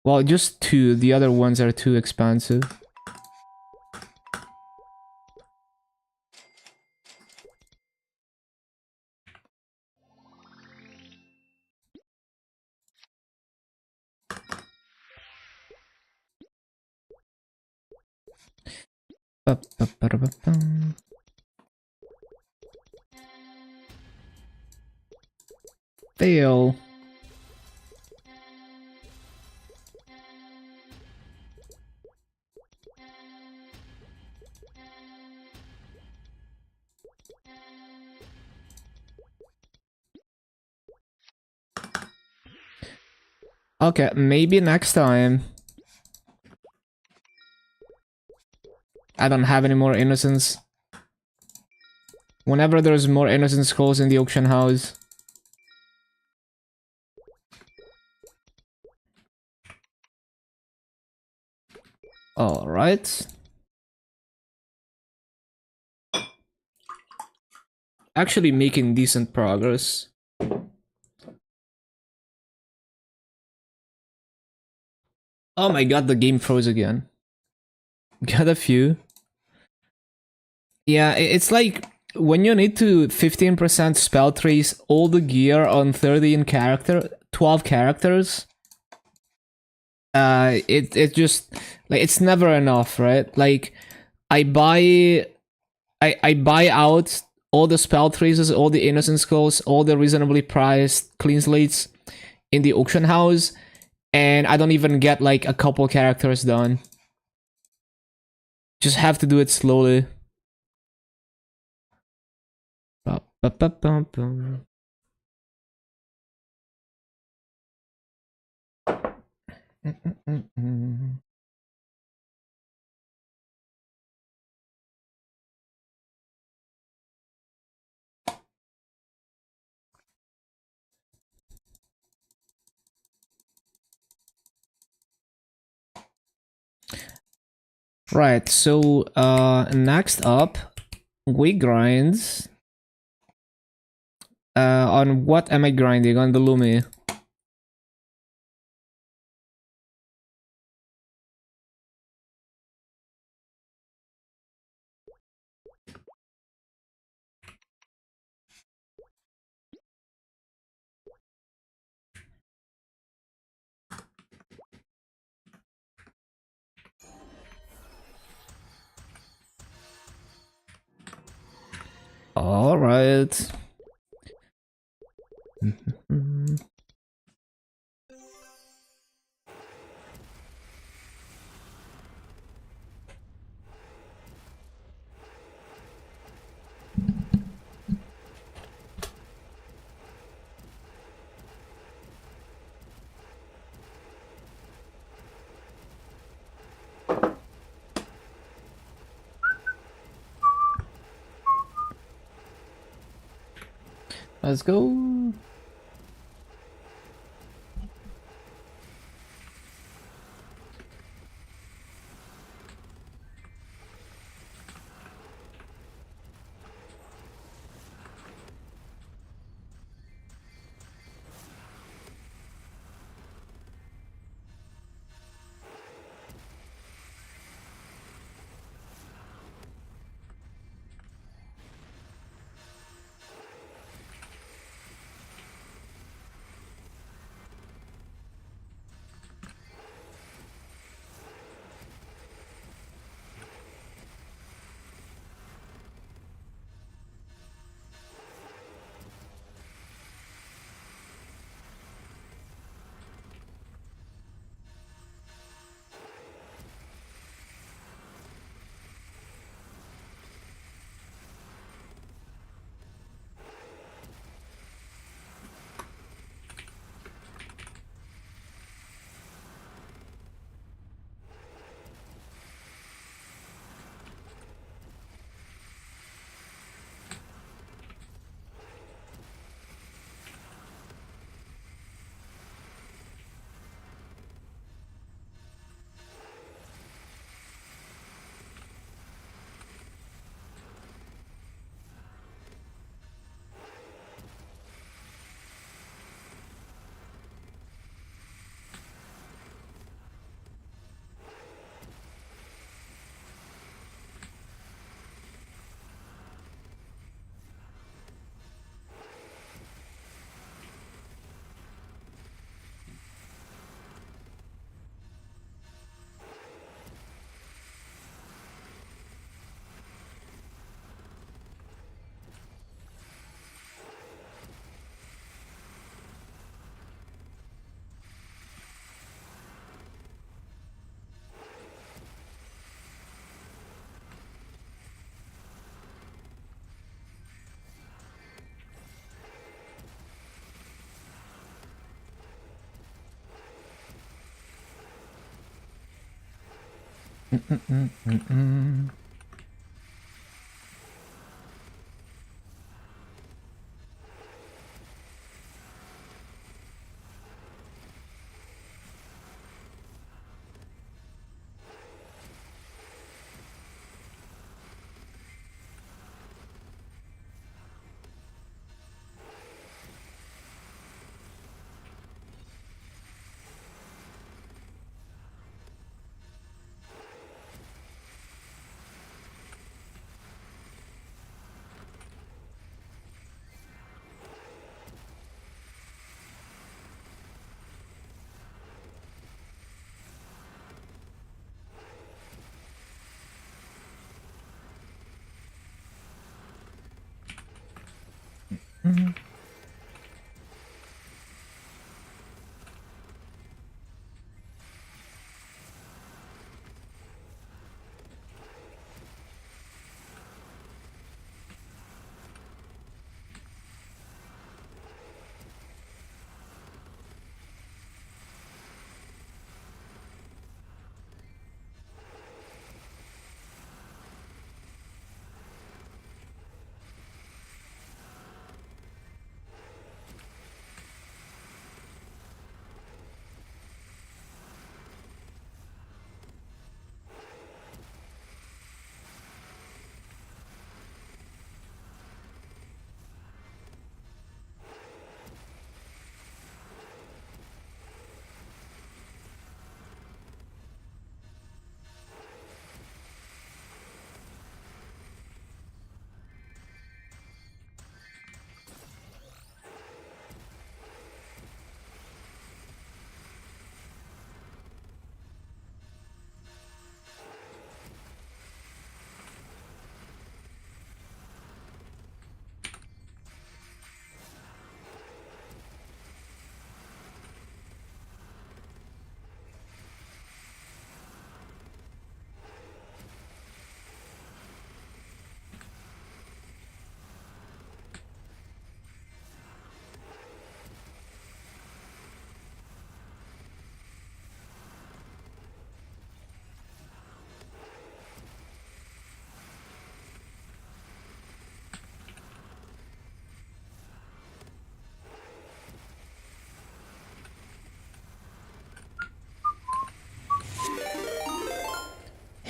Well, just two. The other ones are too expensive. Ba-ba-ba-da-ba-bum. Fail. Okay, maybe next time. I don't have any more innocents. Whenever there's more innocent scrolls in the auction house. All right. Actually making decent progress. Oh my god, the game froze again. Got a few. Yeah, it's like when you need to 15% spell trace all the gear on 12 characters, it just like it's never enough, right? Like I buy I buy out all the spell traces, all the innocent skulls, all the reasonably priced clean slates in the auction house, and I don't even get like a couple characters done. Just have to do it slowly. Ba-ba-ba-bum-bum. Mm-mm-mm-mm. Right, so next up, we grind. On what am I grinding? On the Lumi. Alright. Let's go.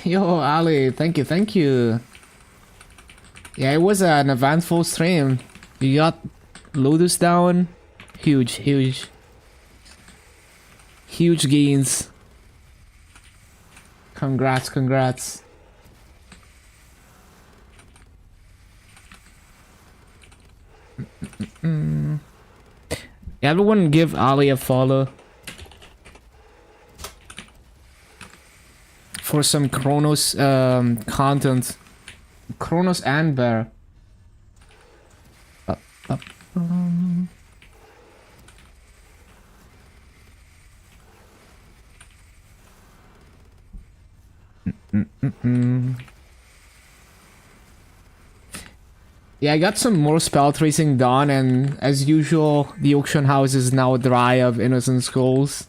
Yo, Ali, thank you, thank you. Yeah, it was an eventful stream. You got Lotus down. Huge, huge. Huge gains. Congrats, congrats. Everyone give Ali a follow. For some Chronos content. Chronos and Bear. Yeah, I got some more spell tracing done, and as usual, the auction house is now dry of innocent skulls.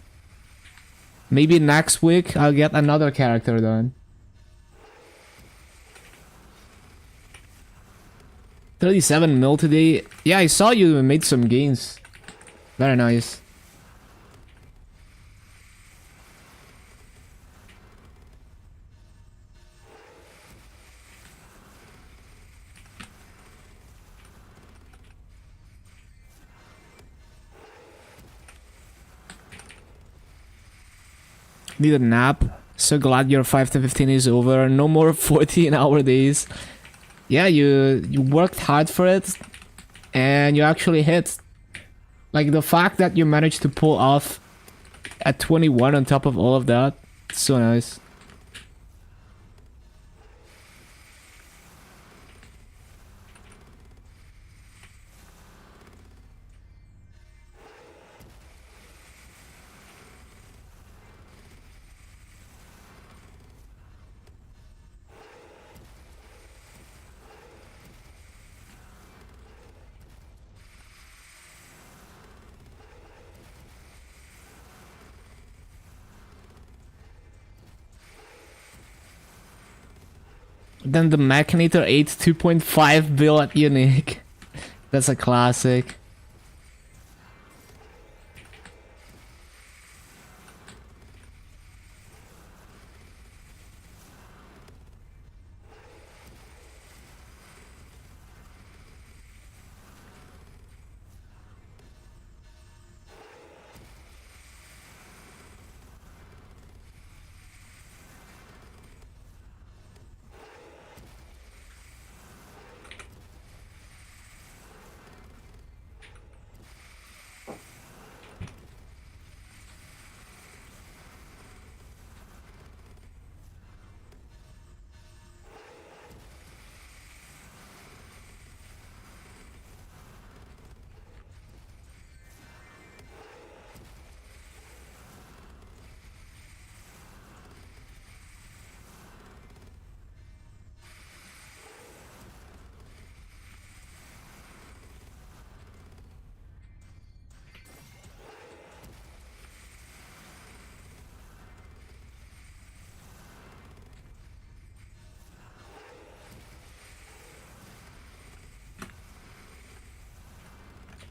Maybe next week I'll get another character done. 37 mil today. Yeah, I saw you made some gains. Very nice. Need a nap. So glad your 5 to 15 is over. No more 14-hour days. Yeah, you worked hard for it, and you actually hit. Like, the fact that you managed to pull off at 21 on top of all of that, so nice. Then the Machinator ate 2.5 bill at Unique. That's a classic.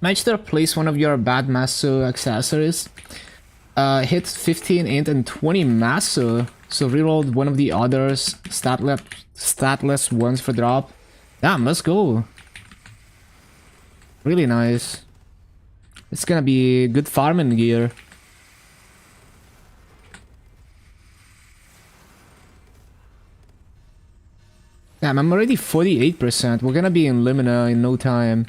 MapleStory, place one of your bad masso accessories. Hit 15 int and 20 masso. So reroll one of the others statless ones for drop. Damn, let's go. Really nice. It's gonna be good farming gear. Damn, I'm already 48%. We're gonna be in Limina in no time.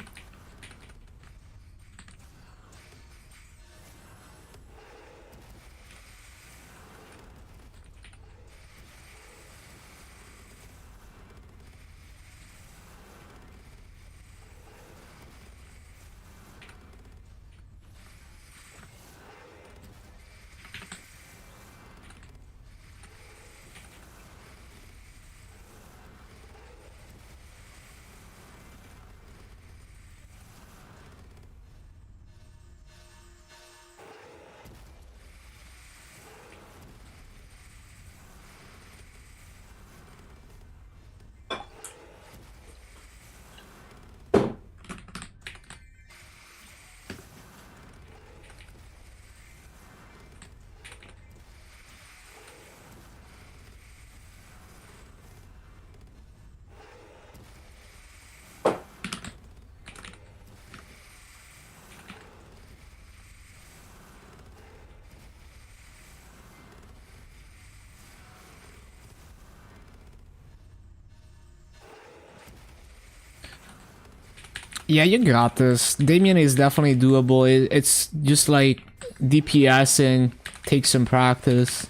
Yeah, you got this. Damien is definitely doable. It's just like DPSing, takes some practice.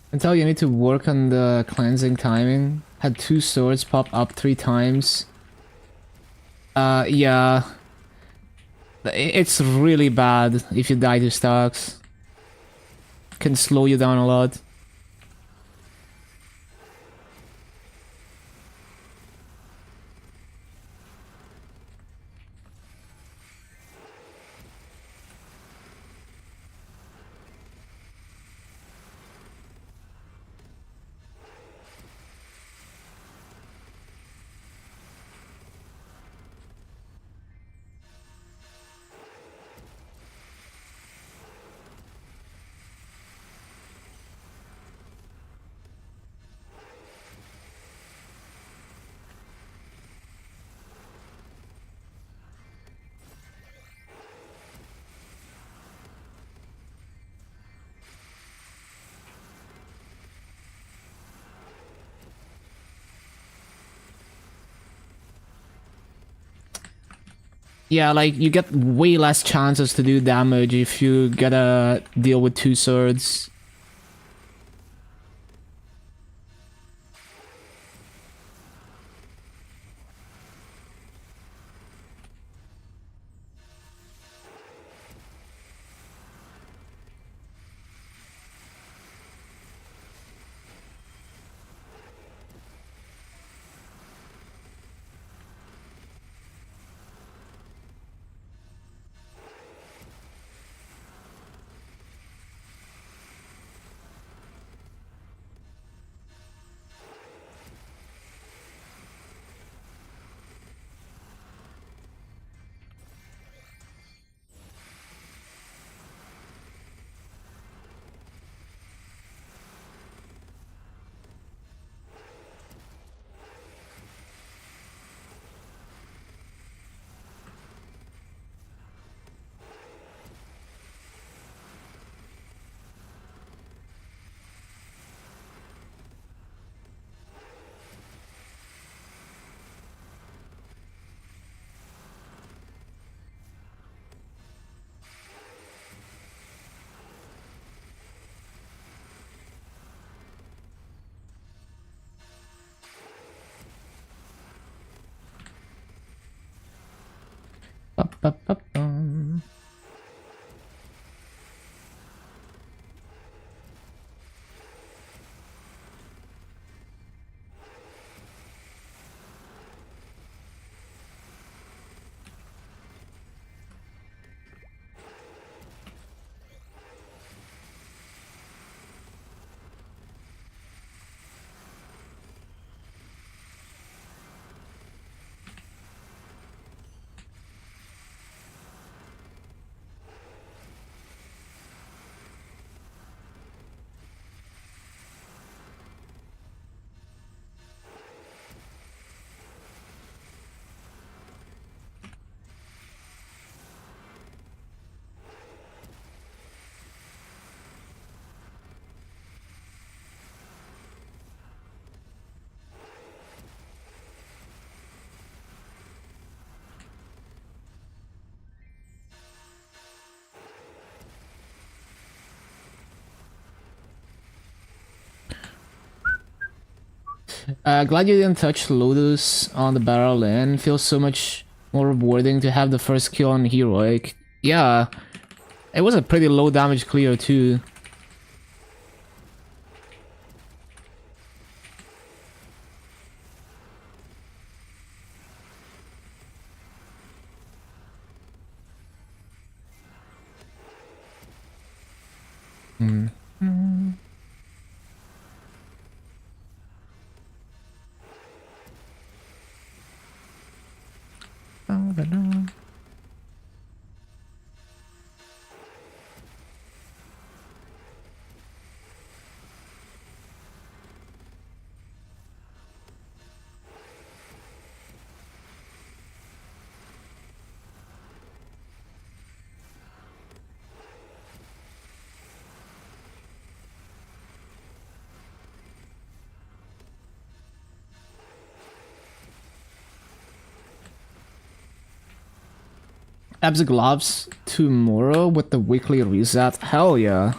Until you need to work on the cleansing timing. Had 2 swords pop up 3 times. Yeah. It's really bad if you die to stocks. Can slow you down a lot. Yeah, like, you get way less chances to do damage if you gotta deal with 2 swords. Ba-ba-ba-bum. Glad you didn't touch Lotus on the barrel end. Feels so much more rewarding to have the first kill on Heroic. Yeah, it was a pretty low damage clear too. Hmm. Abs gloves tomorrow with the weekly reset. Hell yeah.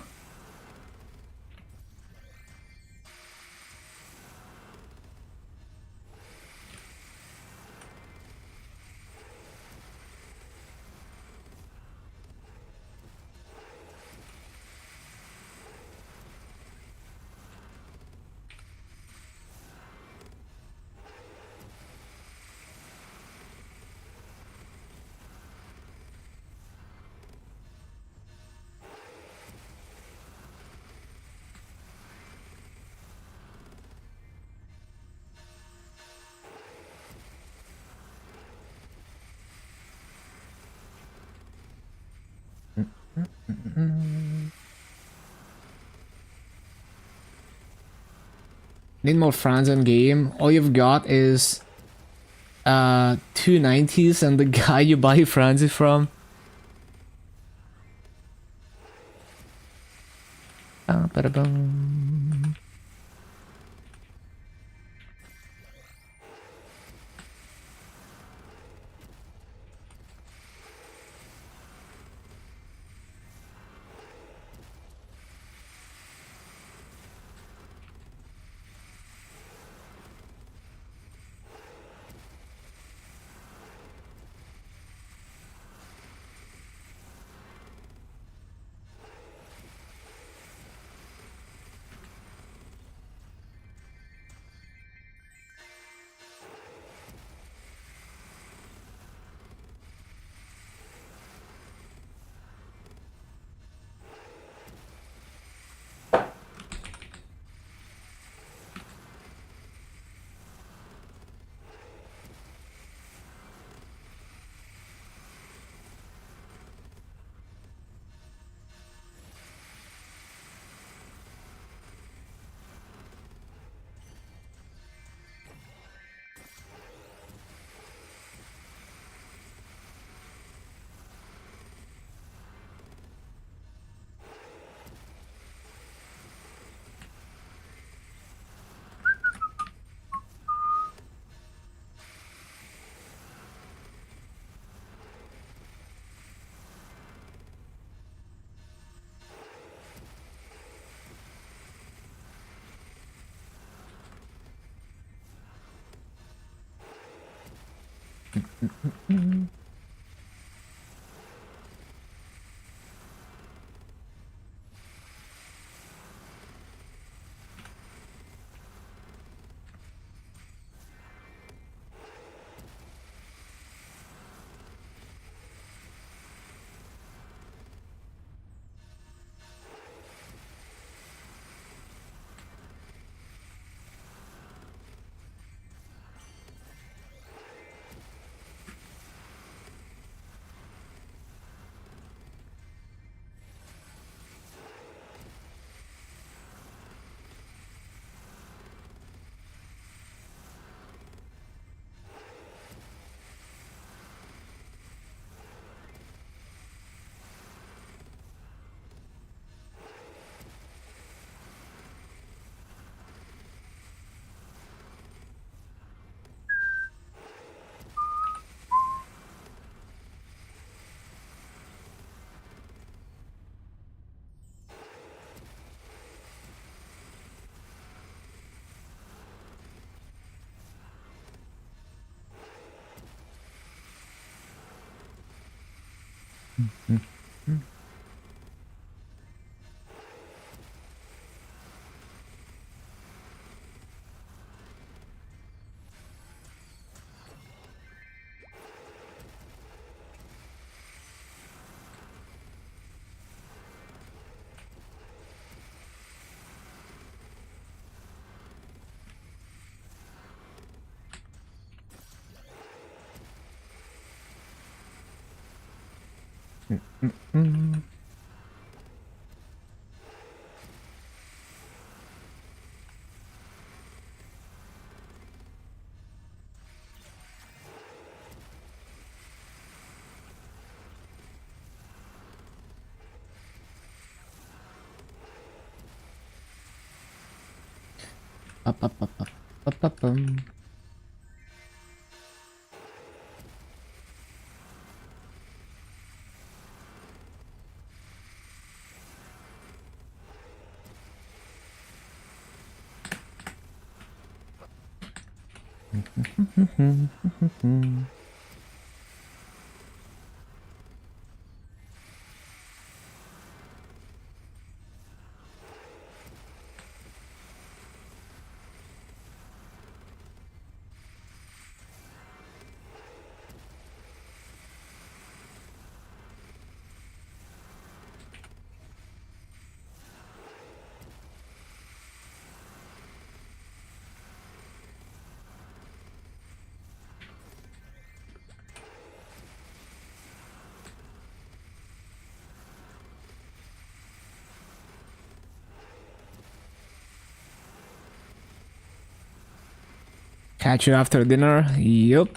Need more friends in game. All you've got is 290s and the guy you buy Franzi from. Ba-da-bum. Up, up, up, up, up, up, Catch you after dinner. Yup.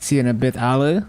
See you in a bit, Ali.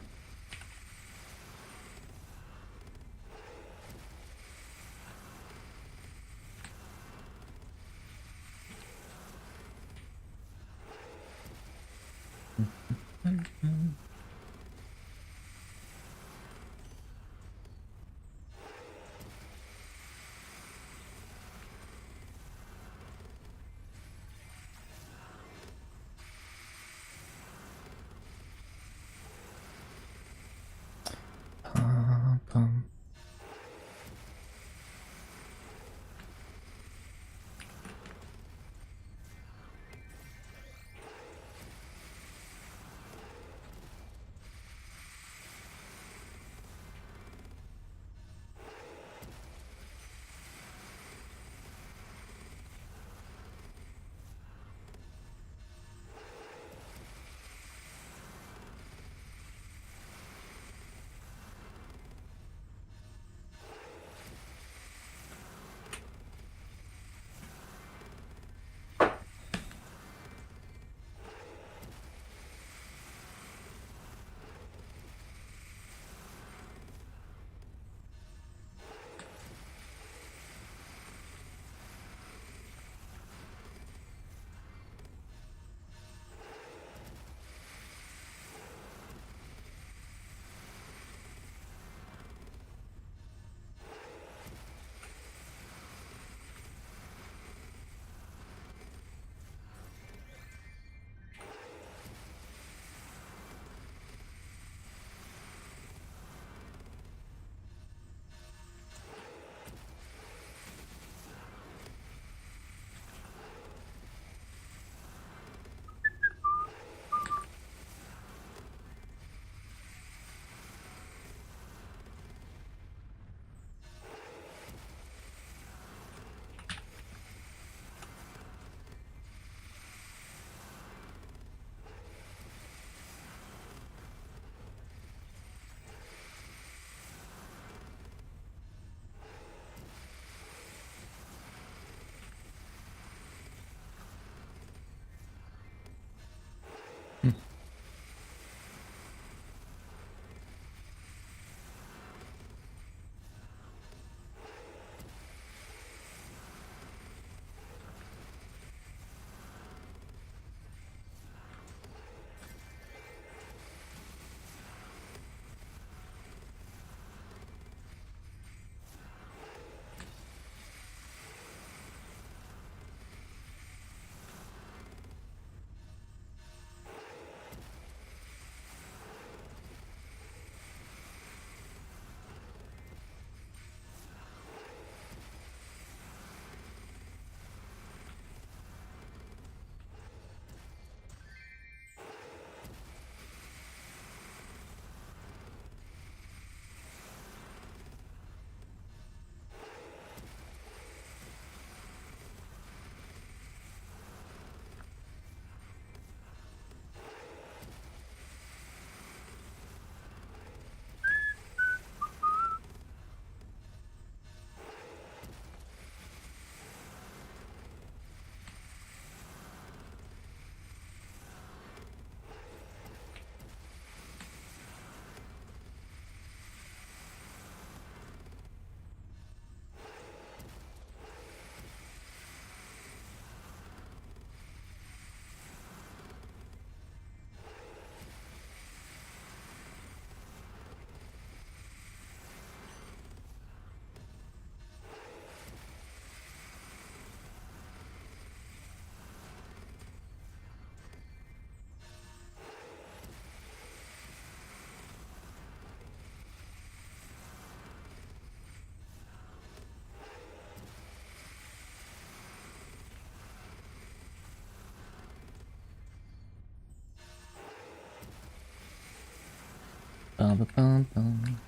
Bum, bum, bum, bum.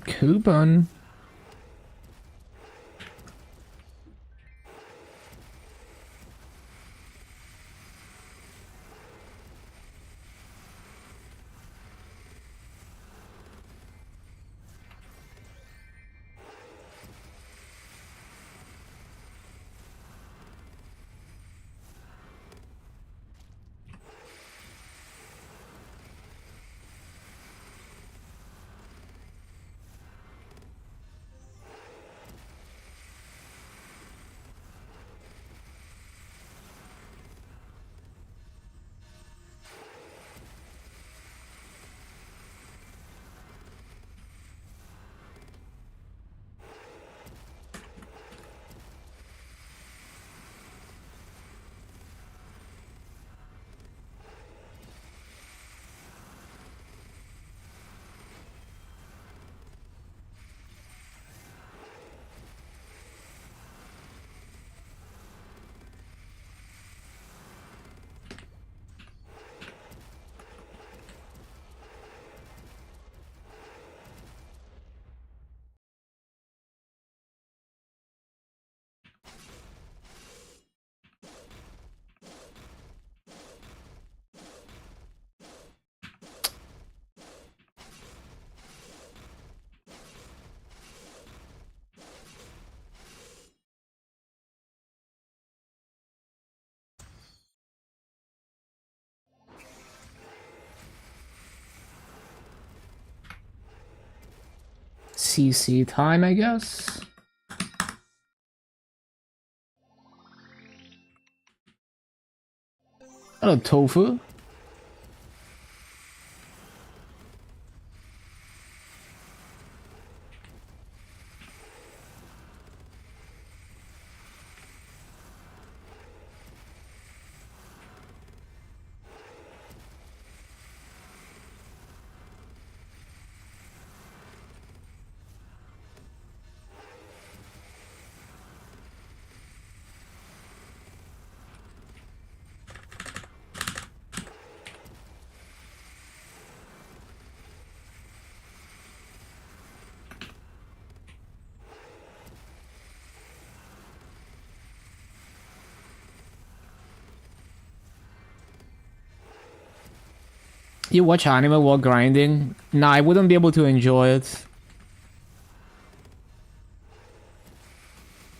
Coupon. CC time, I guess. Hello, Tofu. You watch anime while grinding? Nah, I wouldn't be able to enjoy it.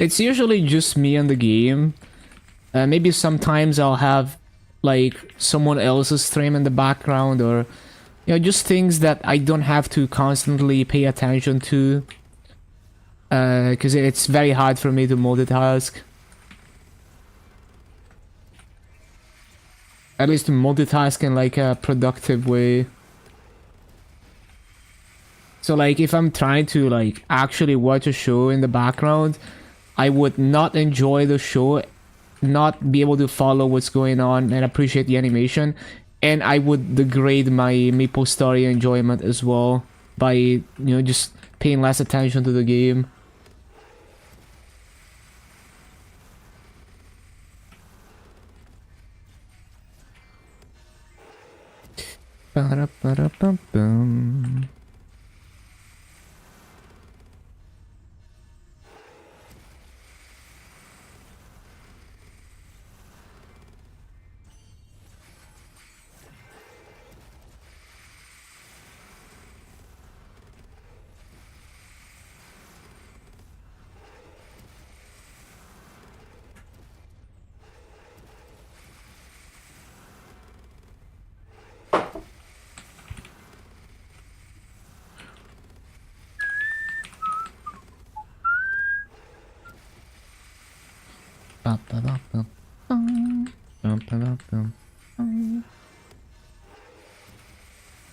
It's usually just me and the game. Maybe sometimes I'll have like someone else's stream in the background, or just things that I don't have to constantly pay attention to. Because it's very hard for me to multitask. At least to multitask in like a productive way. So like if I'm trying to like actually watch a show in the background, I would not enjoy the show, not be able to follow what's going on and appreciate the animation, and I would degrade my MapleStory enjoyment as well by just paying less attention to the game. Ba-da-ba-da-bum-bum.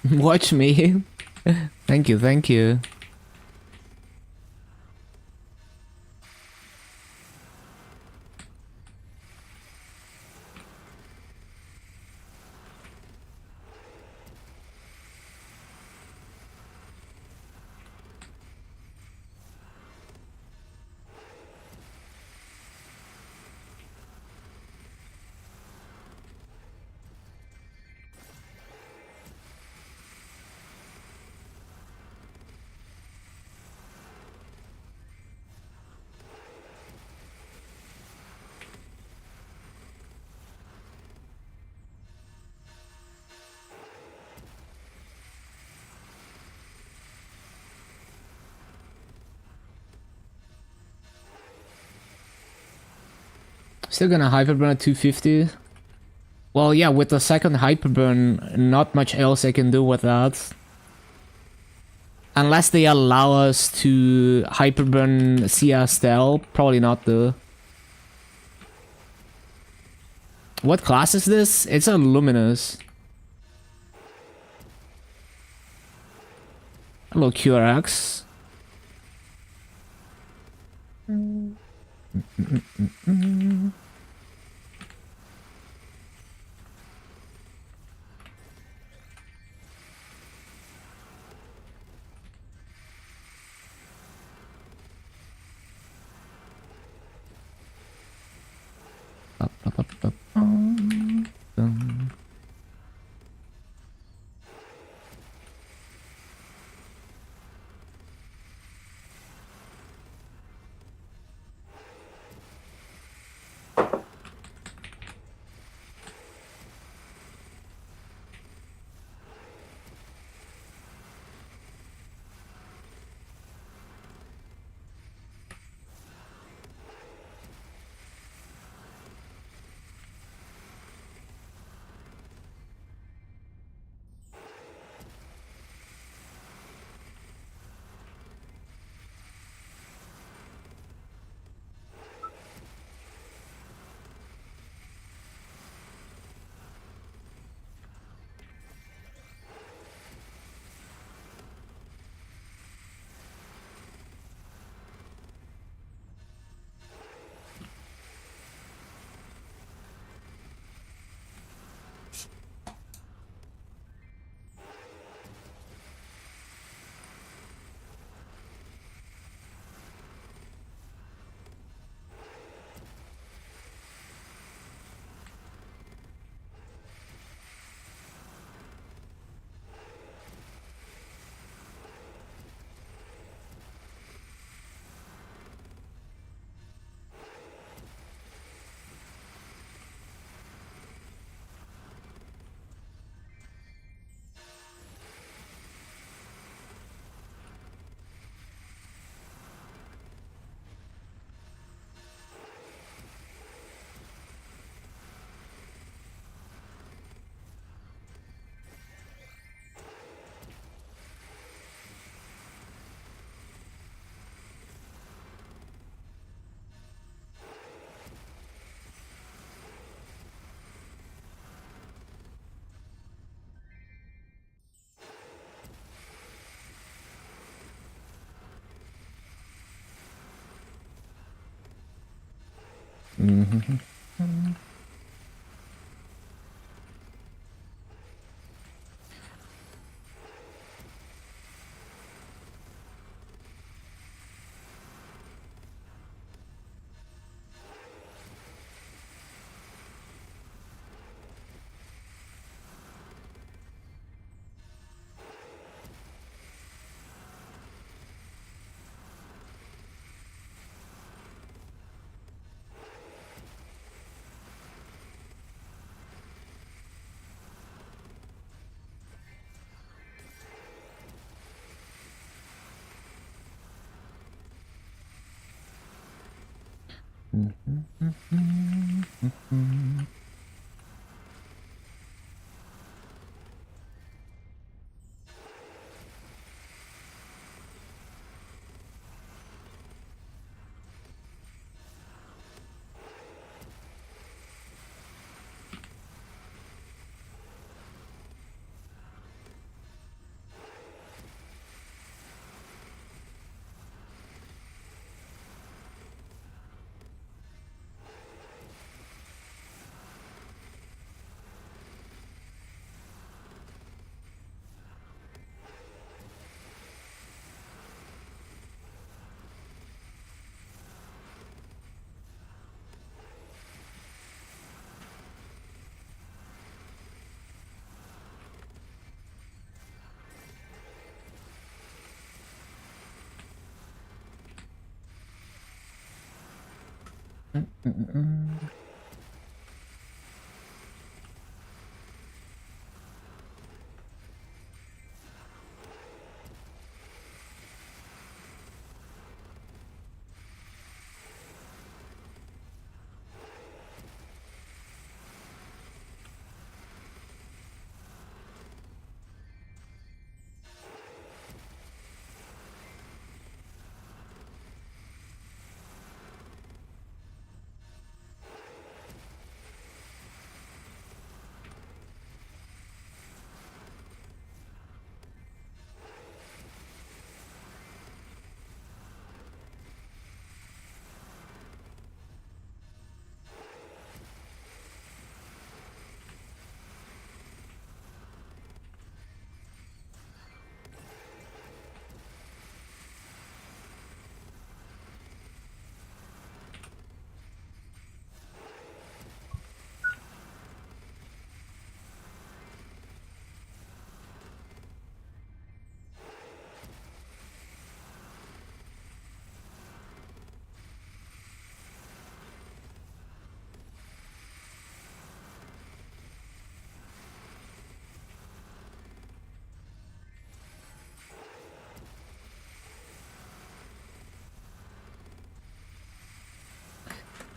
Watch me. Thank you, thank you. Still gonna hyperburn at 250. Well, yeah, with the second hyperburn, not much else I can do with that. Unless they allow us to hyperburn CSTL, probably not though. What class is this? It's a Luminous. Hello, QRX. Mm-hmm.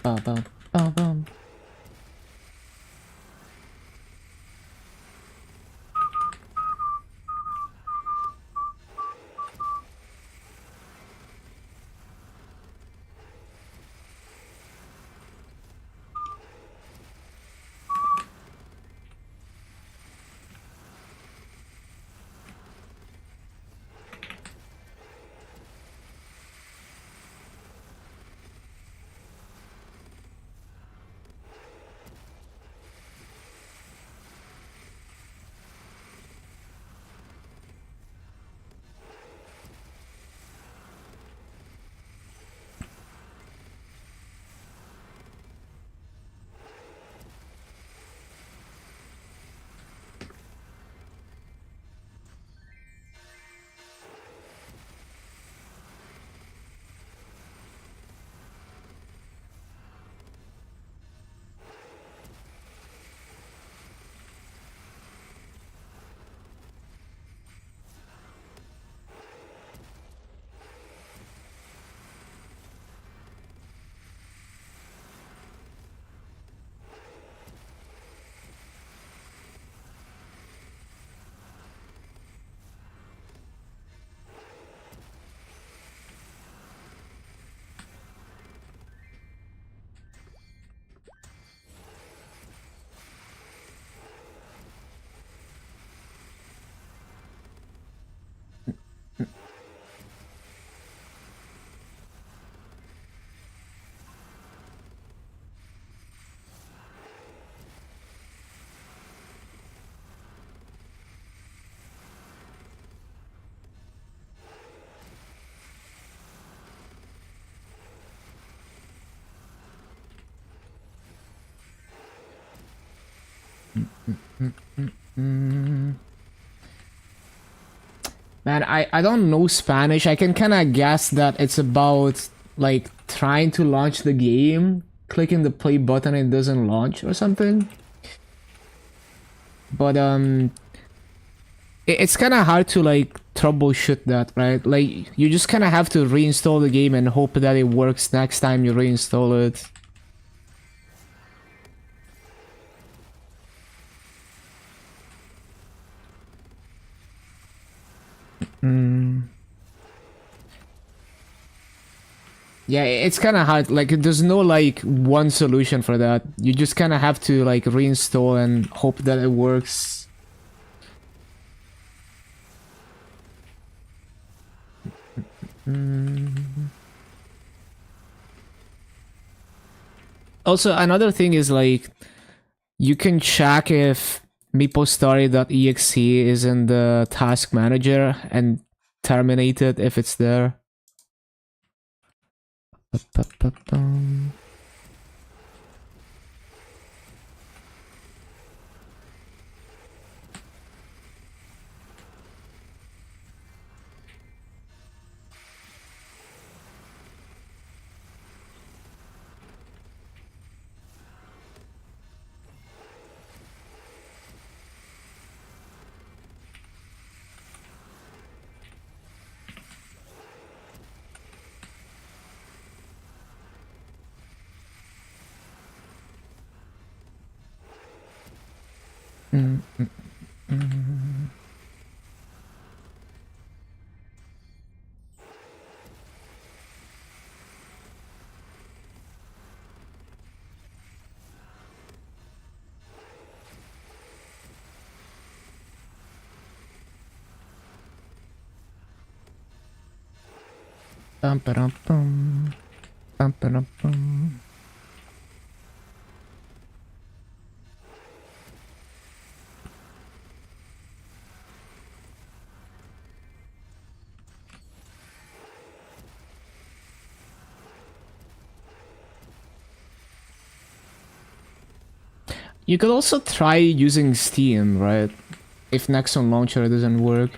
Bum, bum, bum, bum. Man, I don't know Spanish. I can kind of guess that it's about like trying to launch the game, clicking the play button and it doesn't launch or something. But it's kind of hard to like troubleshoot that, right? Like you just kind of have to reinstall the game and hope that it works next time you reinstall it. Yeah, it's kind of hard. Like, there's no like one solution for that. You just kind of have to like reinstall and hope that it works. Also, another thing is like you can check if MapleStory.exe is in the task manager and terminate it if it's there. Ba-ba-ba-bum. Bum-ba-dum-bum. Bum-ba-dum-bum. You could also try using Steam, right? If Nexon Launcher doesn't work.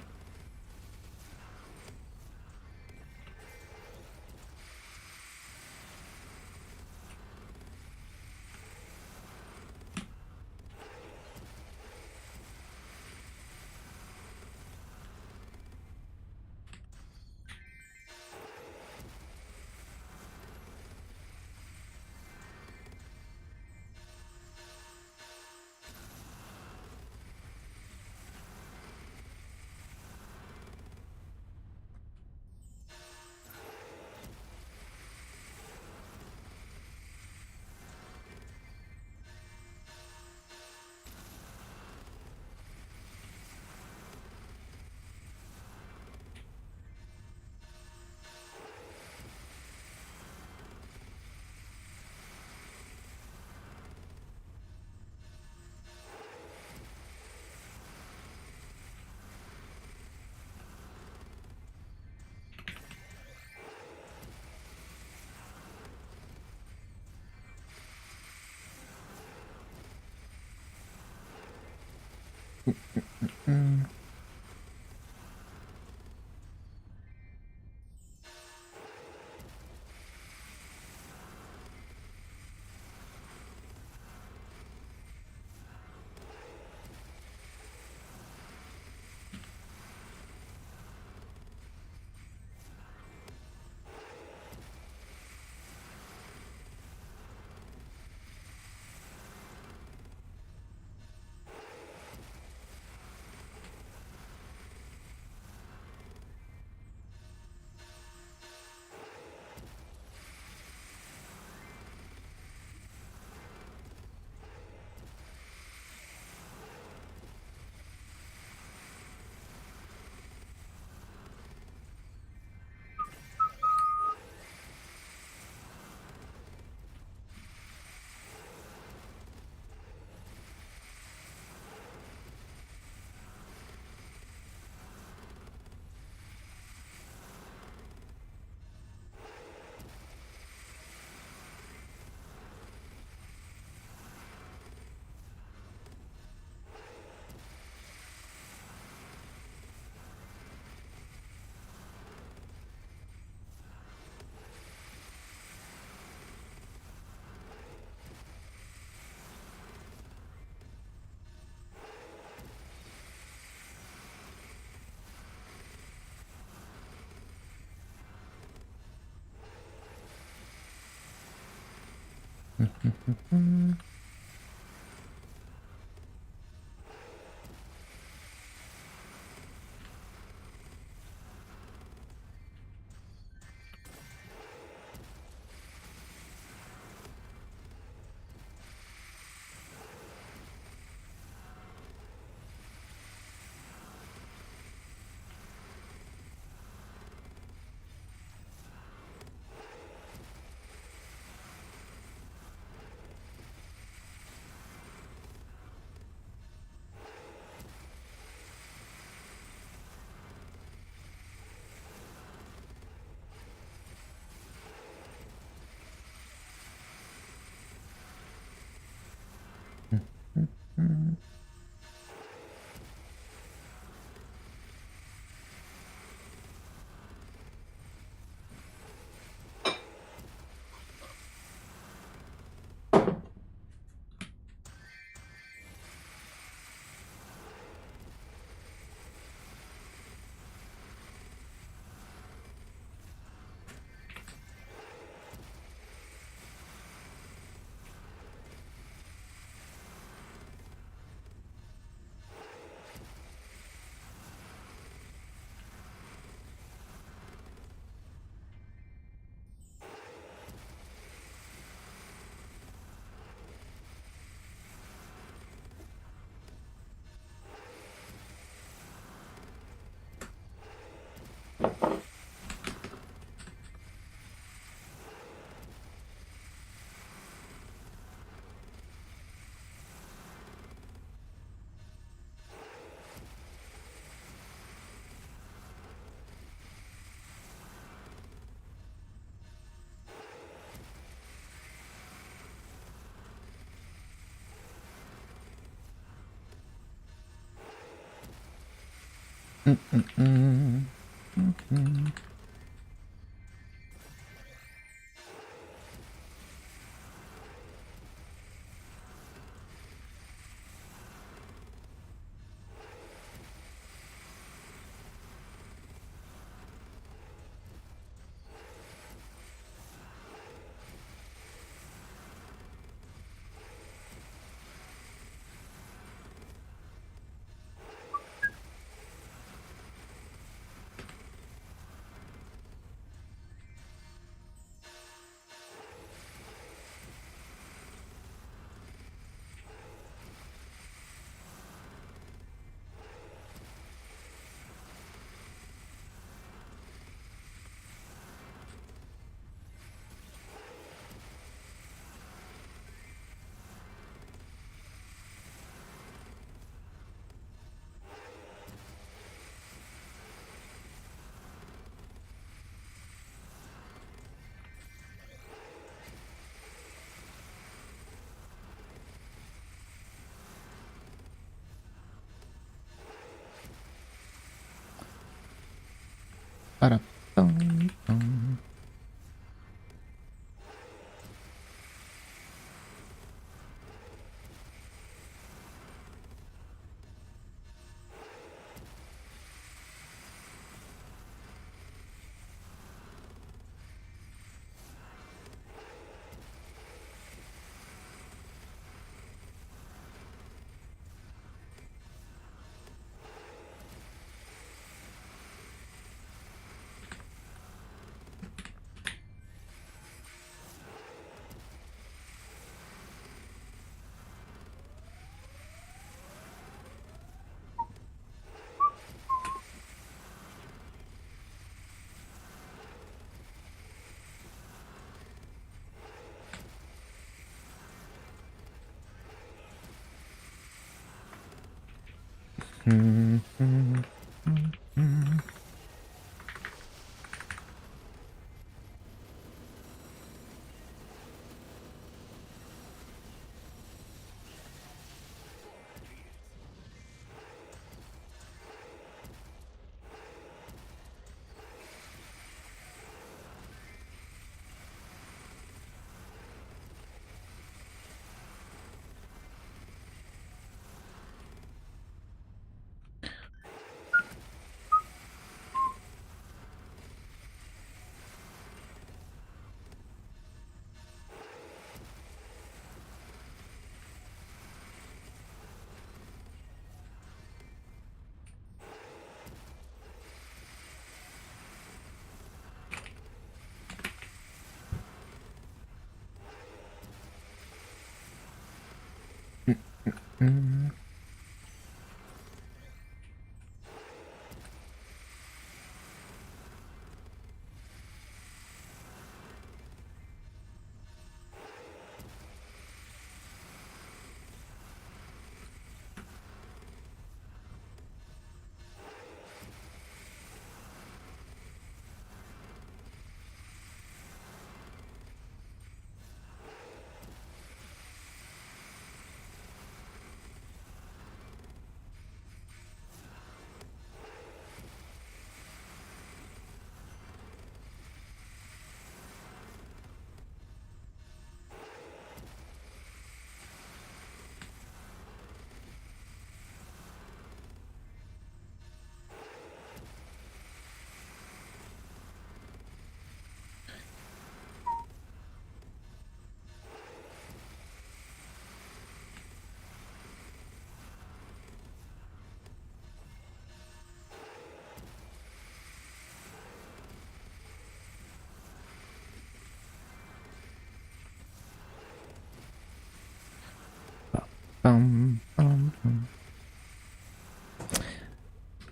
Ba-da-bum-bum.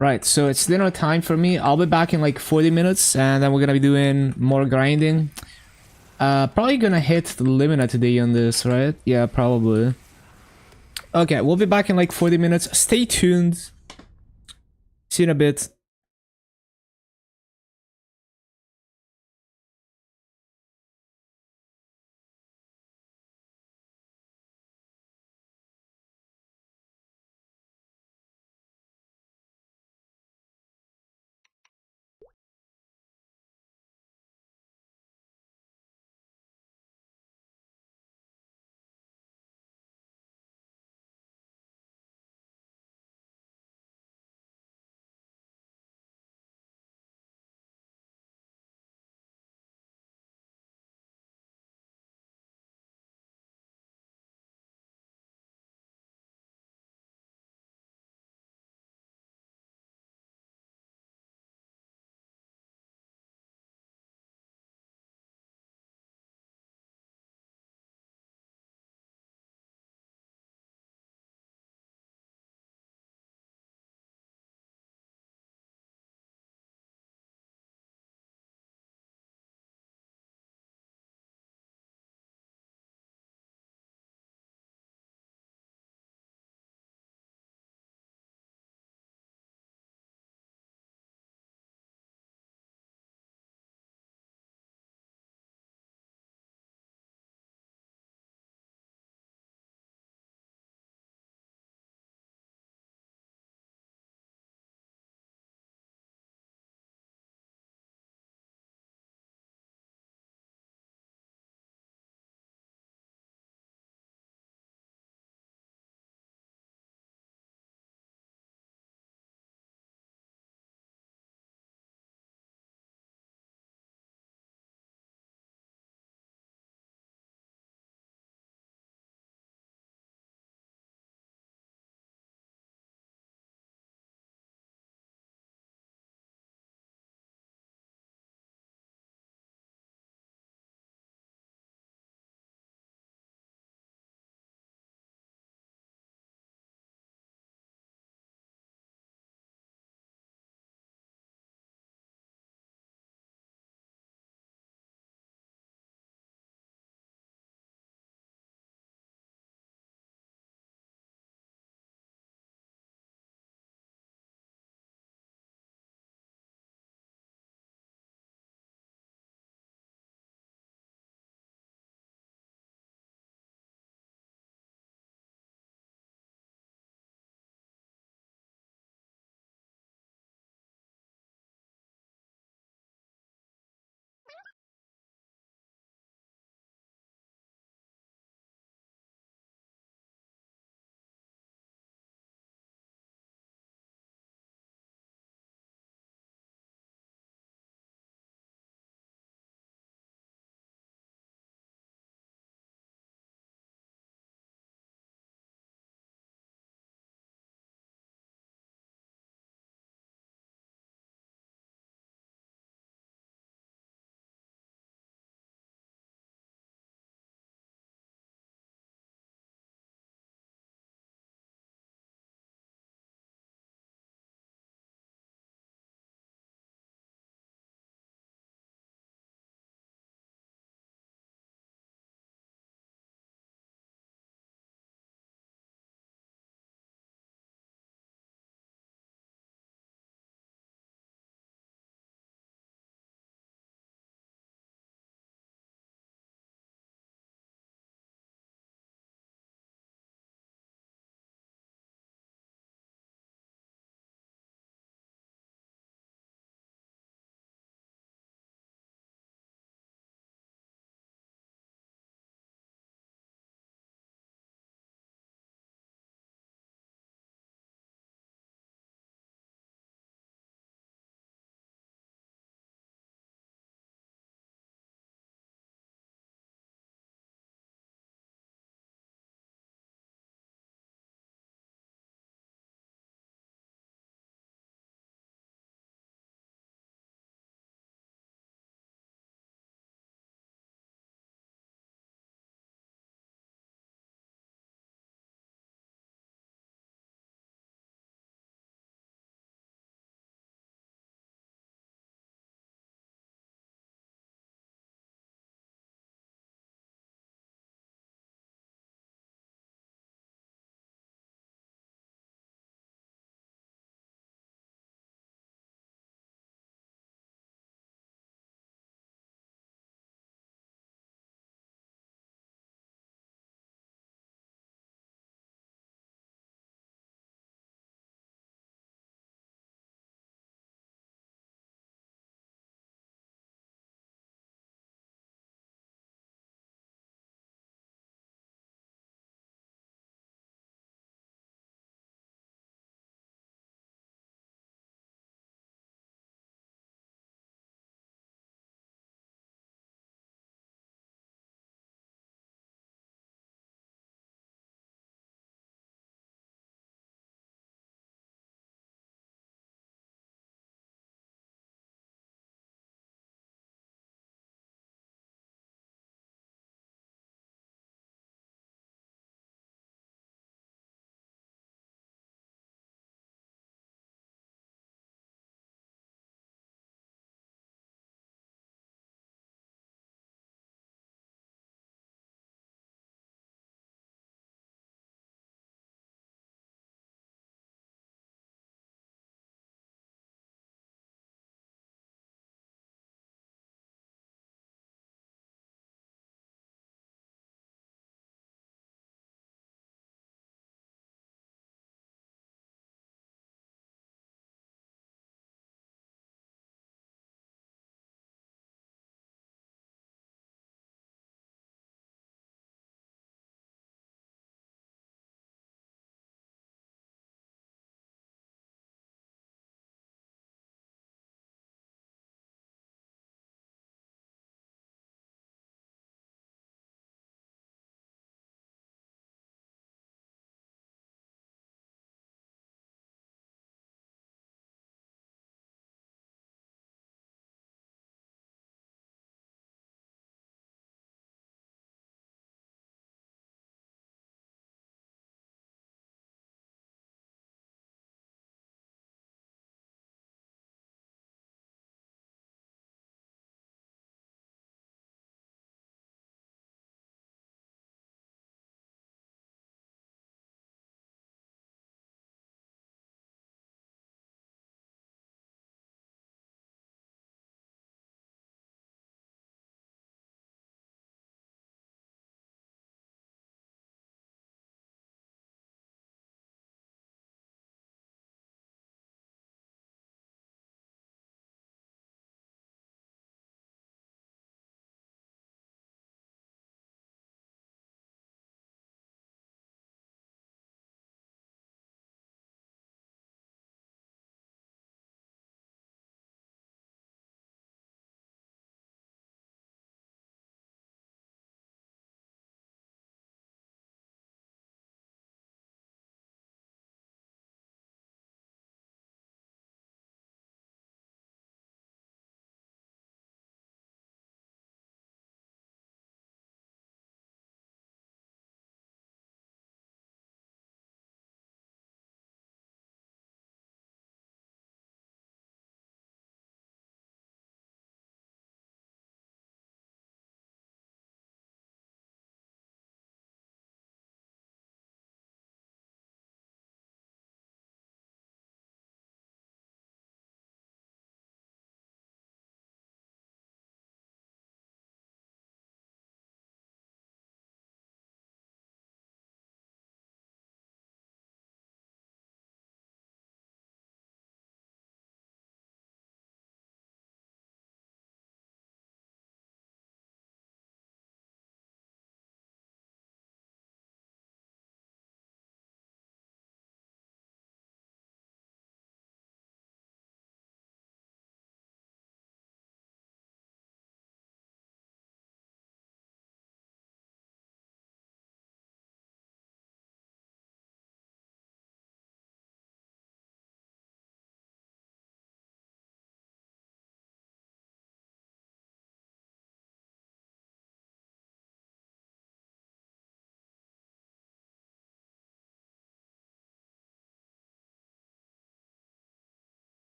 Right, so it's dinner time for me. I'll be back in like 40 minutes, and then we're gonna be doing more grinding. Probably gonna hit the limit today on this, right? Yeah, probably. Okay, we'll be back in like 40 minutes. Stay tuned. See you in a bit.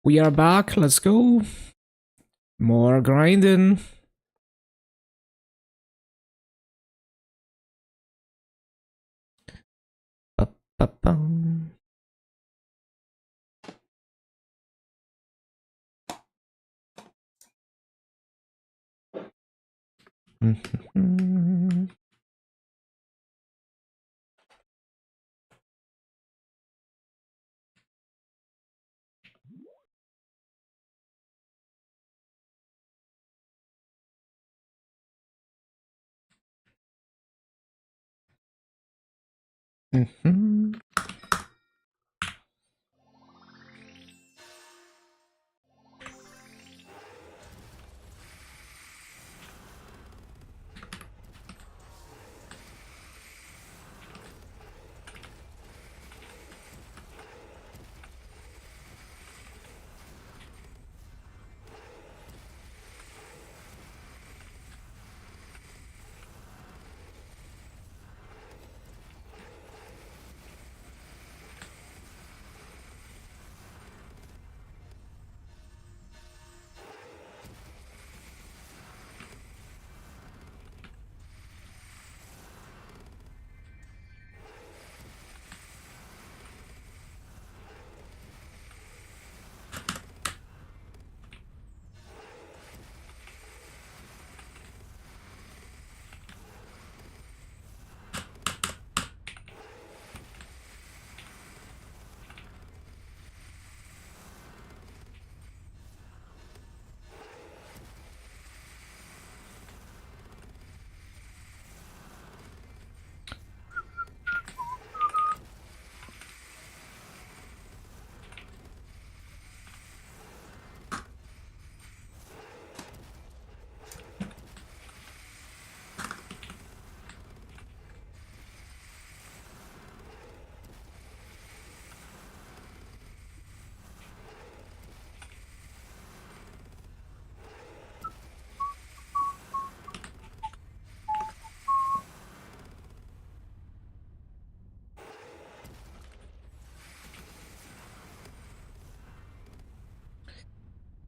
We are back. Let's go. More grinding. Ba-ba-bum. Mhm. Mhm.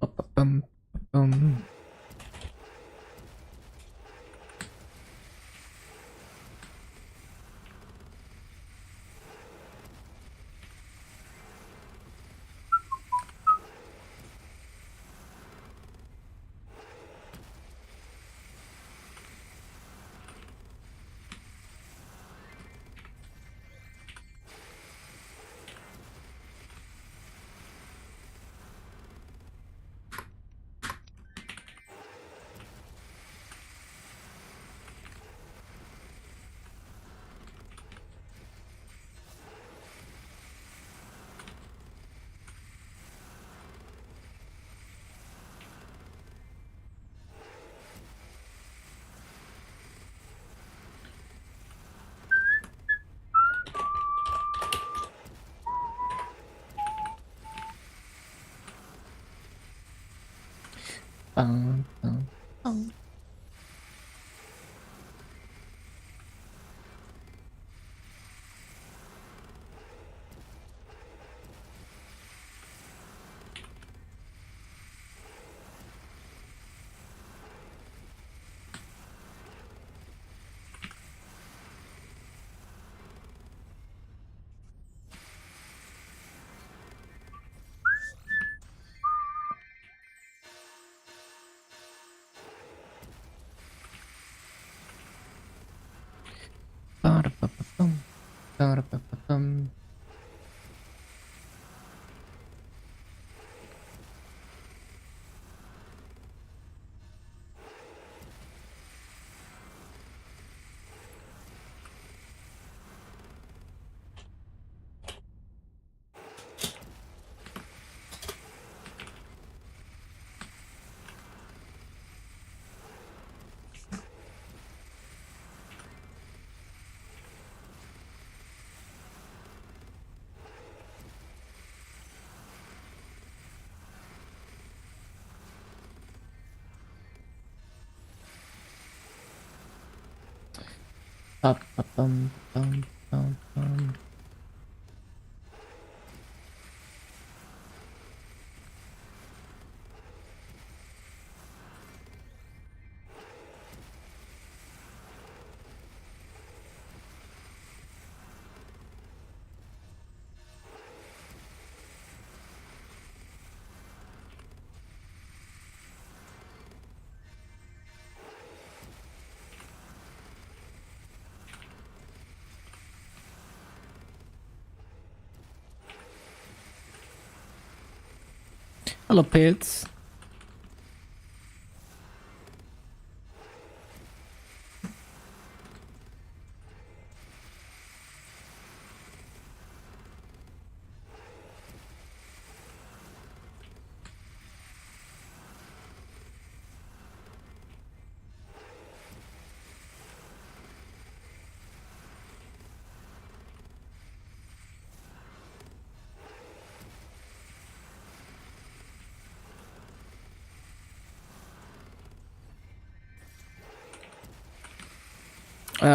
Ba-ba-bum. Bum, bum, bum. Ba-da-ba-ba-bum. Ba-da-ba-ba-bum. Ba-ba-bum, bum, bum, bum. Hello, Pits.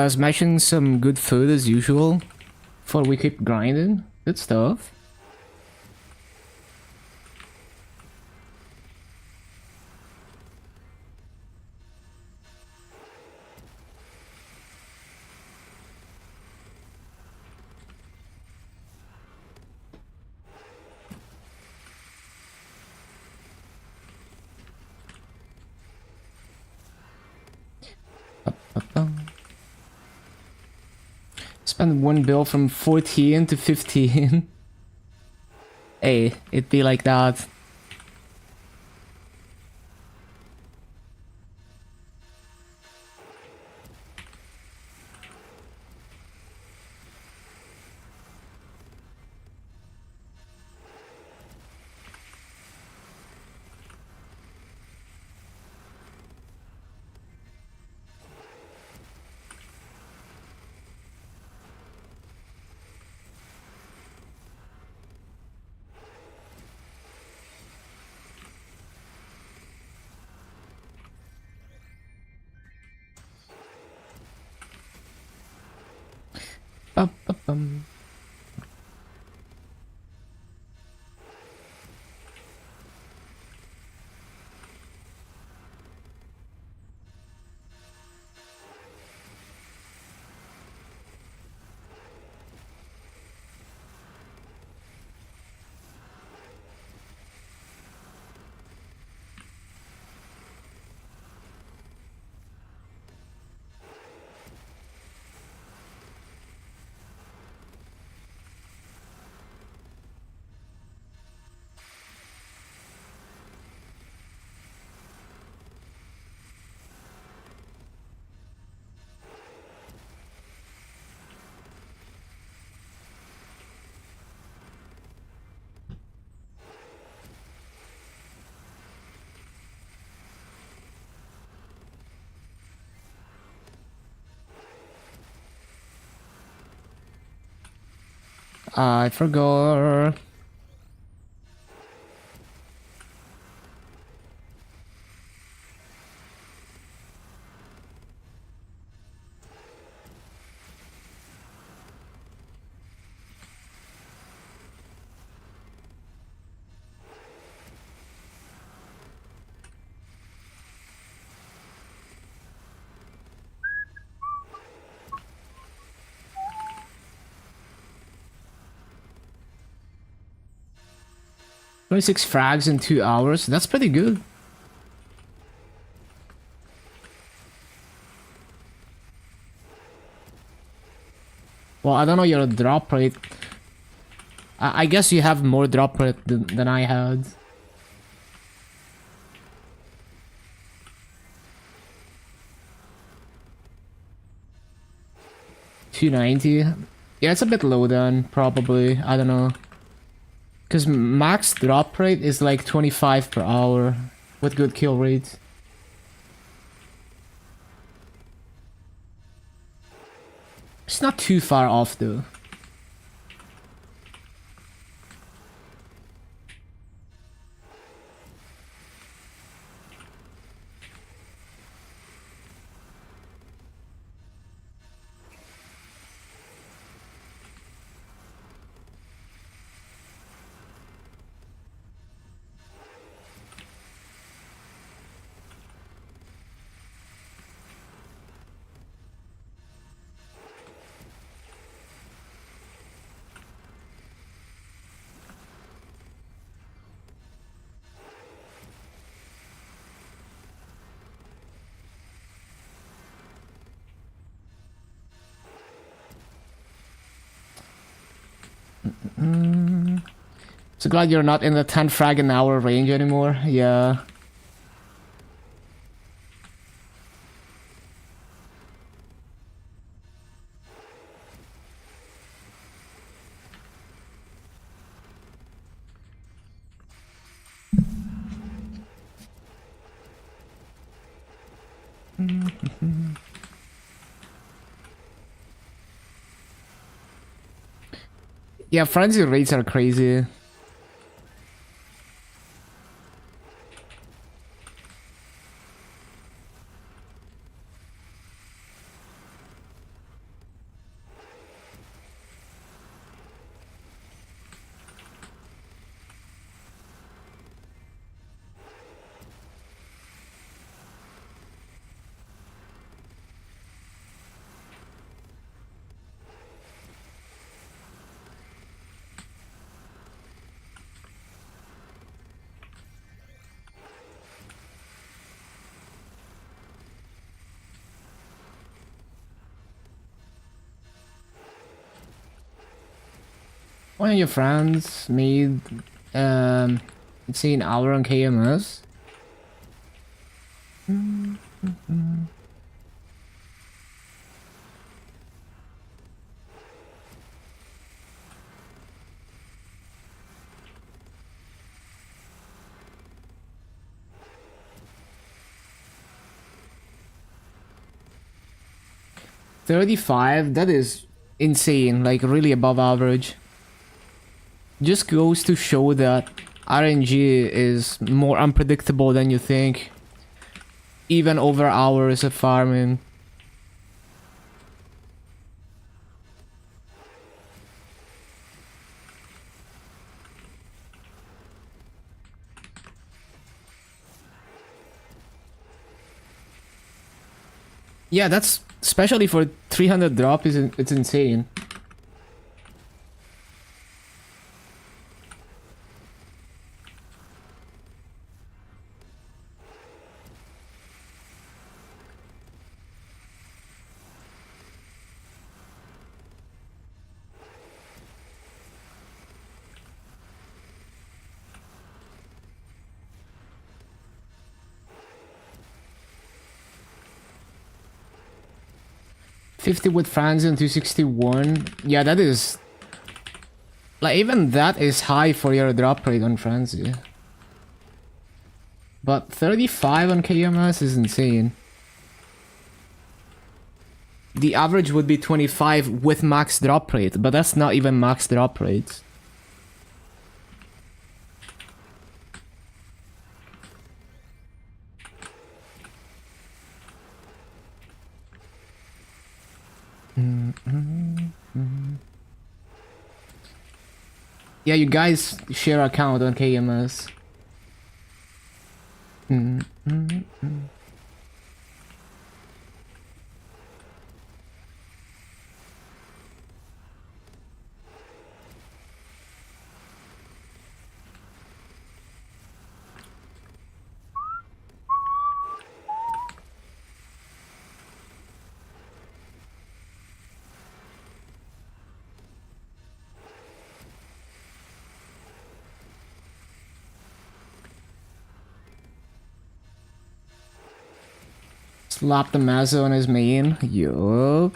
Smashing some good food as usual. Before we keep grinding. Good stuff. Spend one bill from 14 to 15. Hey, it'd be like that. Bum. I forgot. "26 frags in 2 hours. That's pretty good. Well, I don't know your drop rate. I guess you have more drop rate than I had. $290. Yeah, it's a bit low then, probably. I don't know. Because max drop rate is like 25 per hour with good kill rate. It's not too far off though. So glad you're not in the 10 frag an hour range anymore. Yeah. Yeah, frenzy rates are crazy. One of your friends made, let's say an hour on KMS. 35, that is insane, like really above average. Just goes to show that RNG is more unpredictable than you think. Even over hours of farming. Yeah, that's especially for 300 drop it's insane. $50 with fans and 261. Yeah, that is... Like, even that is high for your drop rate on Frenzy. But 35 on KMS is insane. The average would be 25 with max drop rate, but that's not even max drop rates. Yeah, you guys share account on KMS. Slap the Mazza on his main. Yup.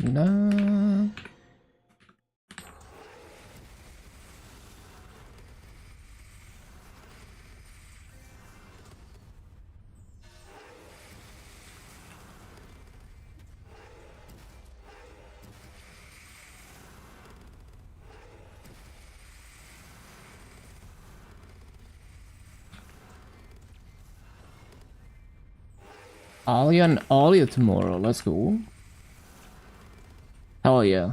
No. Alia and Alia tomorrow. Let's go. Hell yeah.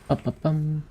Ba-ba-bum.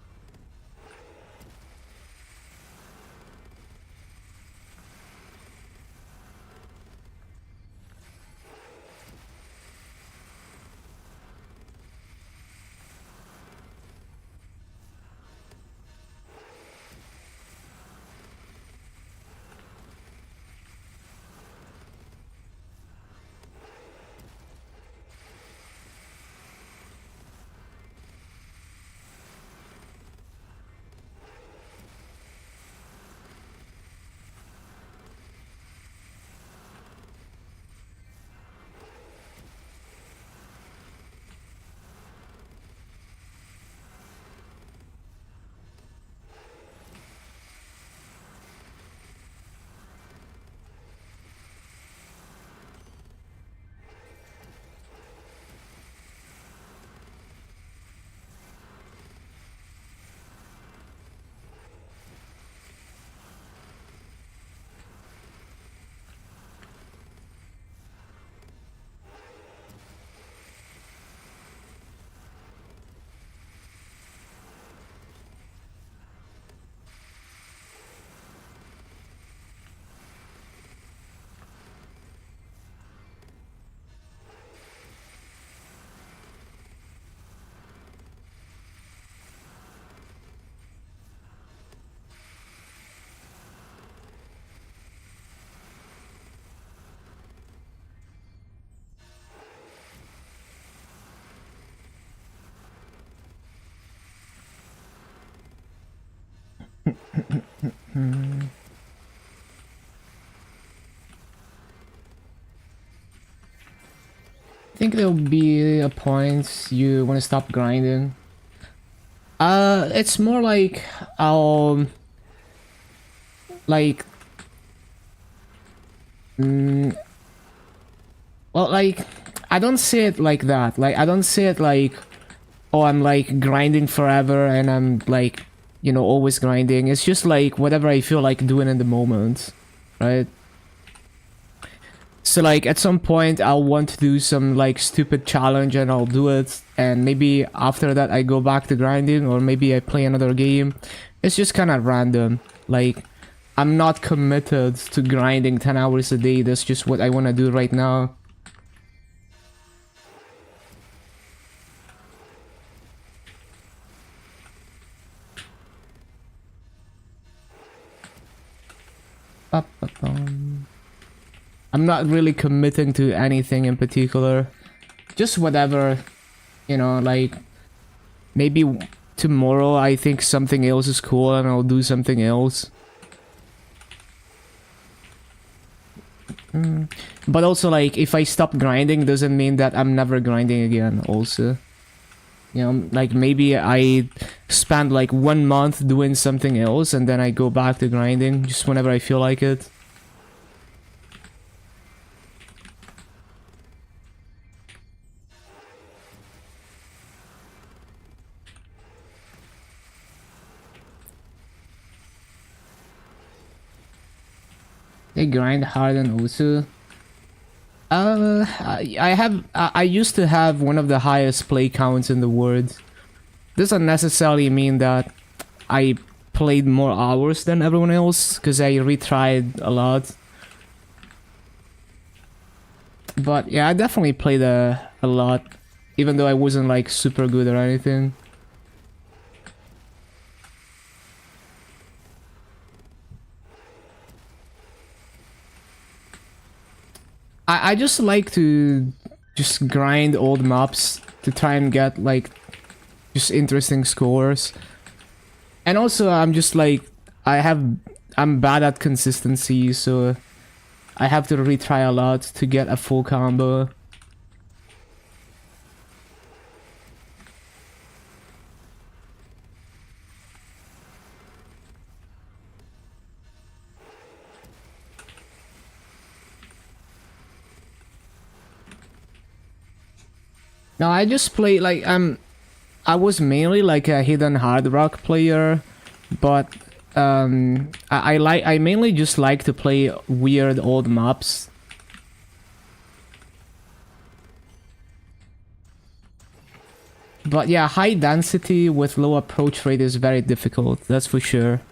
I think there'll be a point you want to stop grinding. It's more like I'll like well, like I don't see it like that. Like I don't see it like, oh, I'm like grinding forever and I'm like, you know, always grinding. It's just like whatever I feel like doing in the moment, right? So like at some point I'll want to do some like stupid challenge and I'll do it, and maybe after that I go back to grinding, or maybe I play another game. It's just kind of random. Like I'm not committed to grinding 10 hours a day. That's just what I want to do right now. Ba-ba-bum. I'm not really committing to anything in particular. Just whatever, you know, like maybe tomorrow I think something else is cool and I'll do something else. But also like if I stop grinding doesn't mean that I'm never grinding again also. You know, like maybe I spend like 1 month doing something else and then I go back to grinding just whenever I feel like it. They grind hard and also. I used to have one of the highest play counts in the world. Doesn't necessarily mean that I played more hours than everyone else, because I retried a lot. But yeah, I definitely played a lot, even though I wasn't like super good or anything. I just like to just grind old maps to try and get like just interesting scores. And also I'm just like I'm bad at consistency, so I have to retry a lot to get a full combo. No, I just play like I was mainly like a hidden hard rock player, but I mainly just like to play weird old maps. But yeah, high density with low approach rate is very difficult, that's for sure.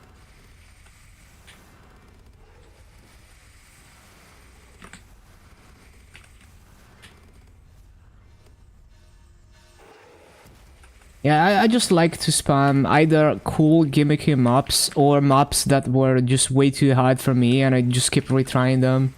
Yeah, I just like to spam either cool gimmicky maps or maps that were just way too hard for me and I just keep retrying them.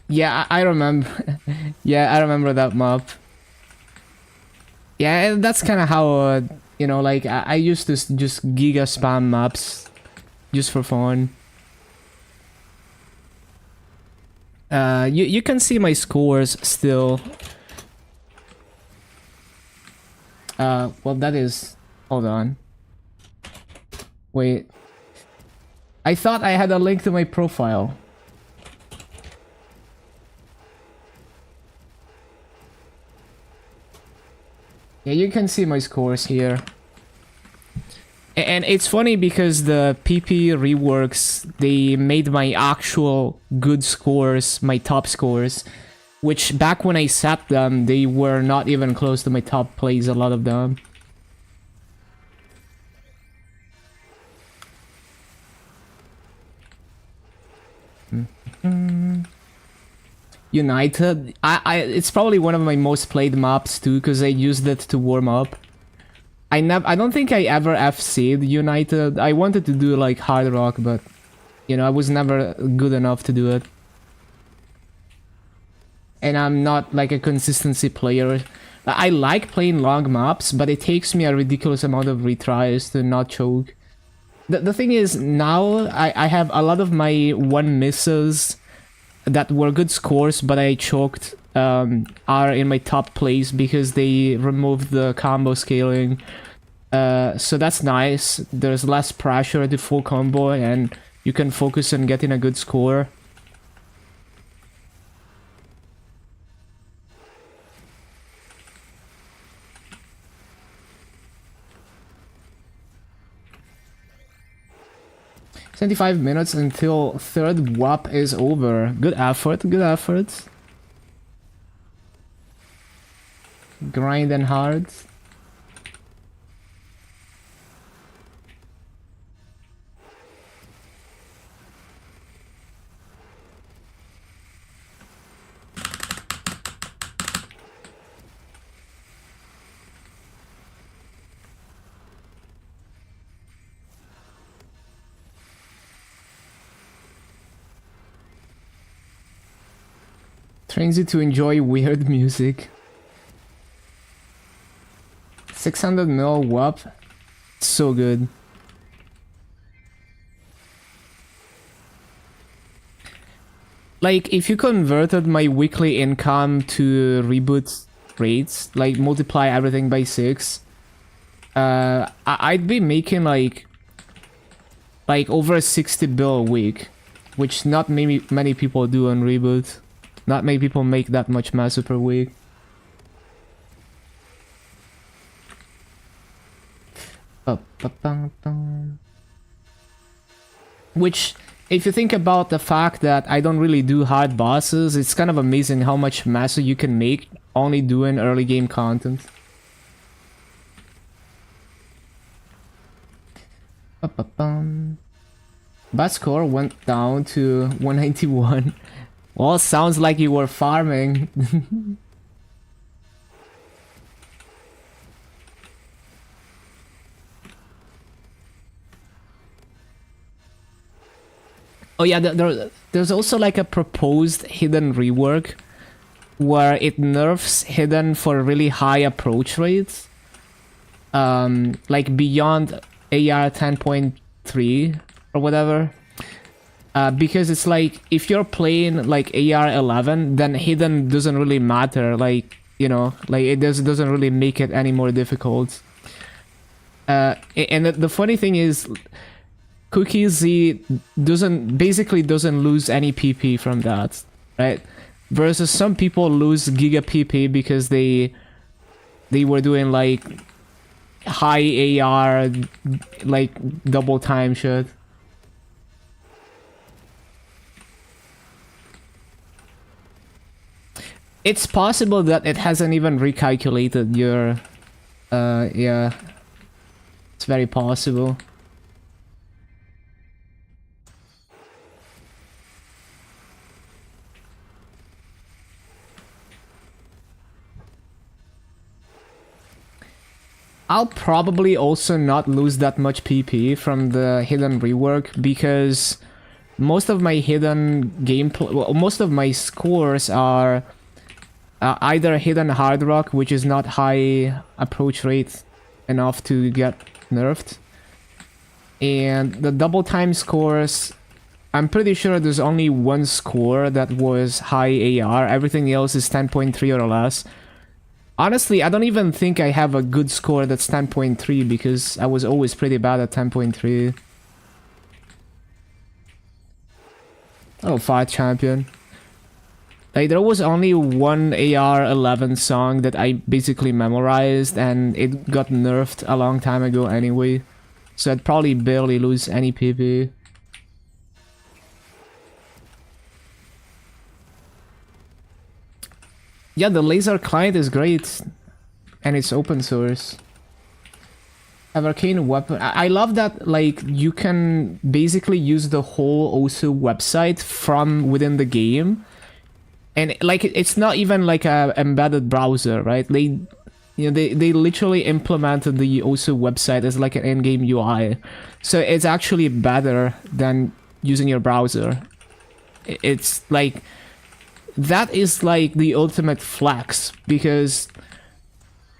Yeah, I remember. Yeah, I remember that map. Yeah, that's kind of how, you know, like, I used to just giga spam maps just for fun. You can see my scores still. Well, that is... Hold on. Wait. I thought I had a link to my profile. Yeah, you can see my scores here. And it's funny because the PP reworks, they made my actual good scores my top scores. Which, back when I set them, they were not even close to my top plays, a lot of them. United, it's probably one of my most played maps too, because I used it to warm up. I don't think I ever FC'd United. I wanted to do like hard rock, but you know, I was never good enough to do it. And I'm not like a consistency player. I like playing long maps, but it takes me a ridiculous amount of retries to not choke. The thing is, now I have a lot of my one misses that were good scores, but I choked, are in my top plays because they removed the combo scaling. So that's nice. There's less pressure to full combo and you can focus on getting a good score. "75 minutes until third WAP is over. Good effort, good effort. Grinding hard." Trains you to enjoy weird music. 600 mil WAP. So good. Like, if you converted my weekly income to reboot rates, like multiply everything by 6, I'd be making like over 60 bill a week, which not many people do on reboot. Not many people make that much masu per week. Which, if you think about the fact that I don't really do hard bosses, it's kind of amazing how much masu you can make only doing early game content. Bat score went down to 191. Well, sounds like you were farming. Oh yeah, there's also like a proposed hidden rework where it nerfs hidden for really high approach rates. Like beyond AR 10.3 or whatever. Because it's like, if you're playing like AR 11, then hidden doesn't really matter. Like, you know, like it doesn't really make it any more difficult. And the funny thing is, Cookie Z basically doesn't lose any PP from that, right? Versus some people lose Giga PP because they were doing like high AR, like double time shit. It's possible that it hasn't even recalculated your... yeah. It's very possible. I'll probably also not lose that much PP from the hidden rework because most of my hidden gameplay... Well, most of my scores are... either hidden hard rock, which is not high approach rate enough to get nerfed, and the double time scores, I'm pretty sure there's only one score that was high AR. Everything else is 10.3 or less. Honestly, I don't even think I have a good score that's 10.3 because I was always pretty bad at 10.3. Oh, fight champion. Like, there was only one AR 11 song that I basically memorized, and it got nerfed a long time ago anyway. So I'd probably barely lose any PP. Yeah, the laser client is great. And it's open source. Have arcane weapon. I love that, like, you can basically use the whole OSU website from within the game. And like, it's not even like a embedded browser, right? You know, they literally implemented the OSU website as like an in-game UI. So it's actually better than using your browser. It's like, that is like the ultimate flex, because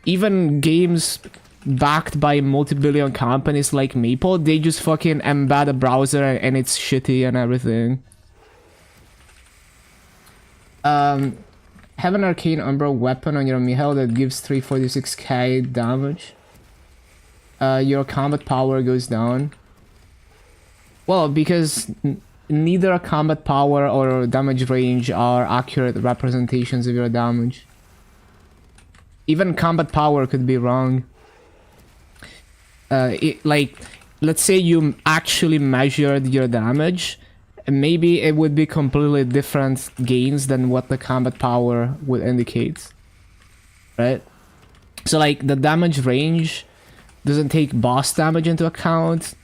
even games backed by multi-billion companies like Maple, they just fucking embed a browser and it's shitty and everything. Have an arcane umbra weapon on your Mihail that gives 346k damage. Your combat power goes down. Well, because neither combat power or damage range are accurate representations of your damage. Even combat power could be wrong. Like, let's say you actually measured your damage, maybe it would be completely different gains than what the combat power would indicate, right? So like the damage range doesn't take boss damage into account.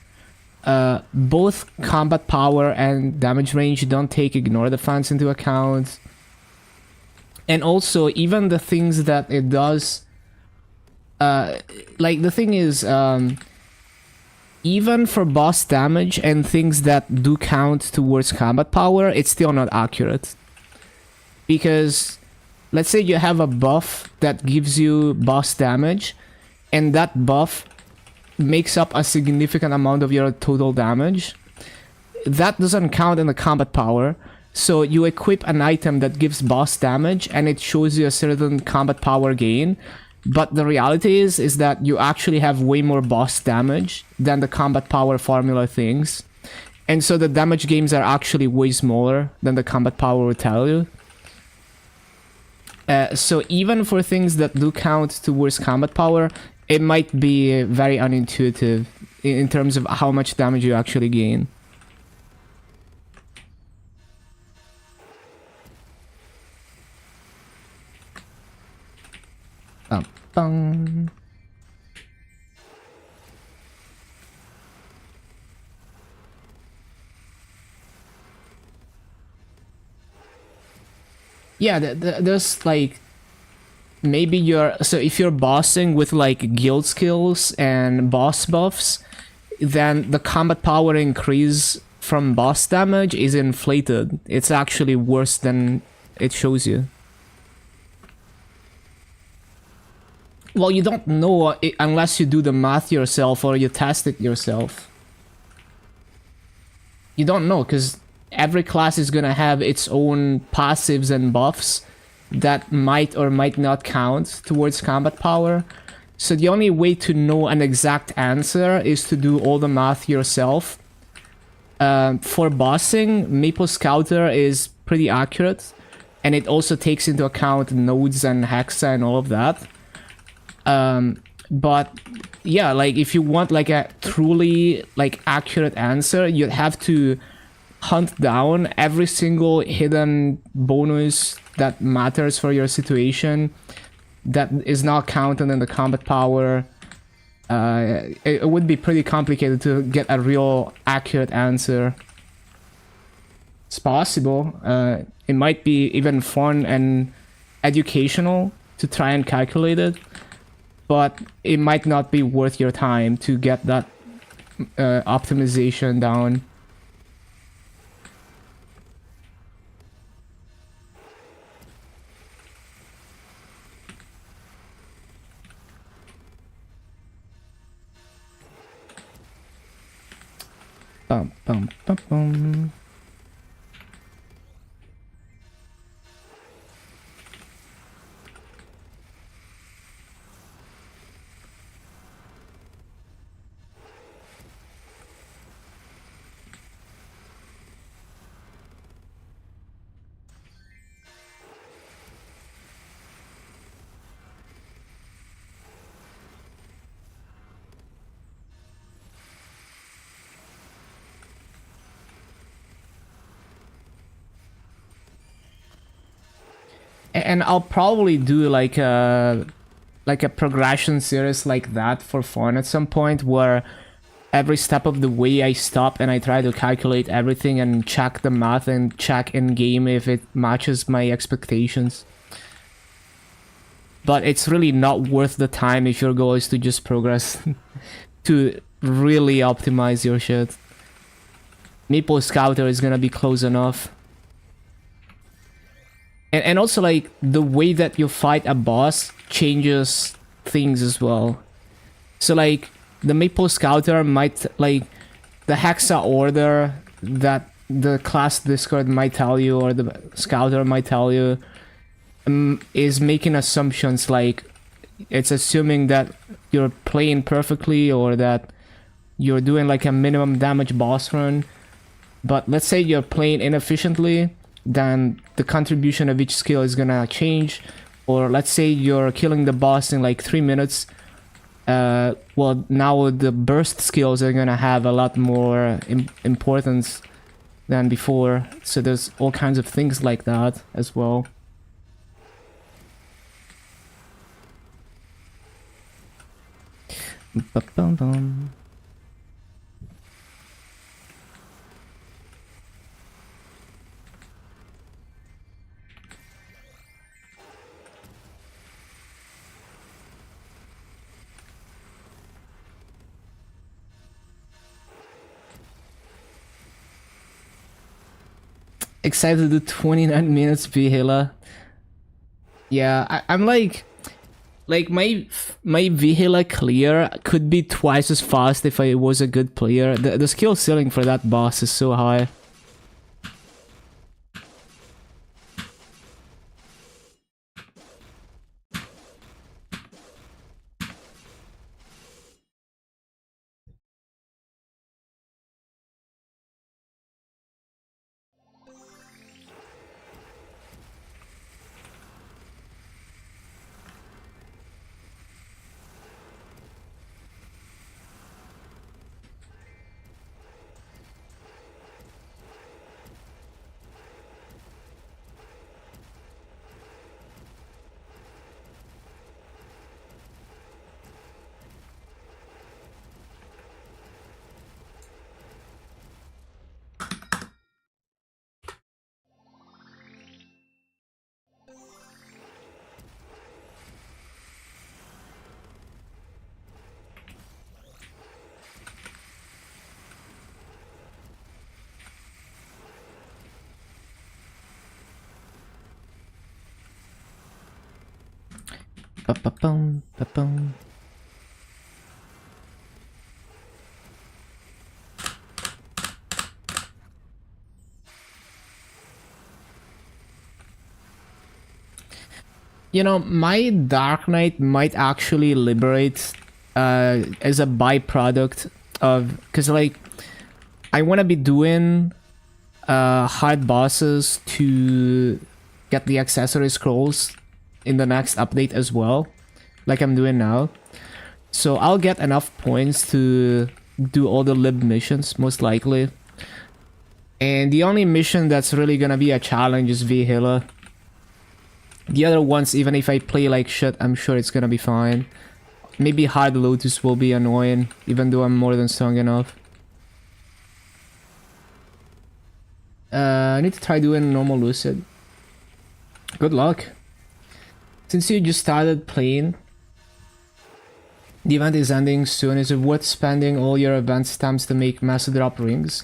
Both combat power and damage range don't take ignore defense into account. And also, even the things that it does, like the thing is, even for boss damage and things that do count towards combat power, it's still not accurate. Because let's say you have a buff that gives you boss damage, and that buff makes up a significant amount of your total damage. That doesn't count in the combat power. So you equip an item that gives boss damage and it shows you a certain combat power gain. But the reality is that you actually have way more boss damage than the combat power formula things. And so the damage gains are actually way smaller than the combat power will tell you. So even for things that do count towards combat power, it might be very unintuitive in terms of how much damage you actually gain. Bum. Yeah, there's like, maybe so if you're bossing with like guild skills and boss buffs, then the combat power increase from boss damage is inflated. It's actually worse than it shows you. Well, you don't know unless you do the math yourself or you test it yourself. You don't know, because every class is gonna have its own passives and buffs that might or might not count towards combat power. So the only way to know an exact answer is to do all the math yourself. For bossing, Maple Scouter is pretty accurate, and it also takes into account nodes and hexa and all of that. But yeah, like if you want like a truly like accurate answer, you'd have to hunt down every single hidden bonus that matters for your situation that is not counted in the combat power. It would be pretty complicated to get a real accurate answer. It's possible. It might be even fun and educational to try and calculate it, but it might not be worth your time to get that optimization down. Bum, bum, bum, bum. And I'll probably do like a progression series like that for fun at some point, where every step of the way I stop and I try to calculate everything and check the math and check in game if it matches my expectations. but it's really not worth the time if your goal is to just progress to really optimize your shit. Maple Scouter is gonna be close enough. And also, like, the way that you fight a boss changes things as well. So, like, the Maple Scouter might, like, the Hexa order that the class Discord might tell you, or the Scouter might tell you, is making assumptions, like, it's assuming that you're playing perfectly, or that you're doing, like, a minimum damage boss run. But let's say you're playing inefficiently, then the contribution of each skill is gonna change. Or let's say you're killing the boss in like 3 minutes. Well, now the burst skills are gonna have a lot more importance than before. So there's all kinds of things like that as well. Ba-bum-bum. Excited to do 29 minutes Vihila. Yeah, I'm like my Vihila clear could be twice as fast if I was a good player. The skill ceiling for that boss is so high. Ba-ba-bum, ba-bum. You know, my Dark Knight might actually liberate as a byproduct of... Because, like, I want to be doing hard bosses to get the accessory scrolls in the next update as well, like I'm doing now. So I'll get enough points to do all the lib missions, most likely. And the only mission that's really gonna be a challenge is Vihila. The other ones, even if I play like shit, I'm sure it's gonna be fine. Maybe Hard Lotus will be annoying, even though I'm more than strong enough. I need to try doing normal Lucid. Good luck. Since you just started playing, the event is ending soon. Is it worth spending all your event stamps to make Master Drop rings?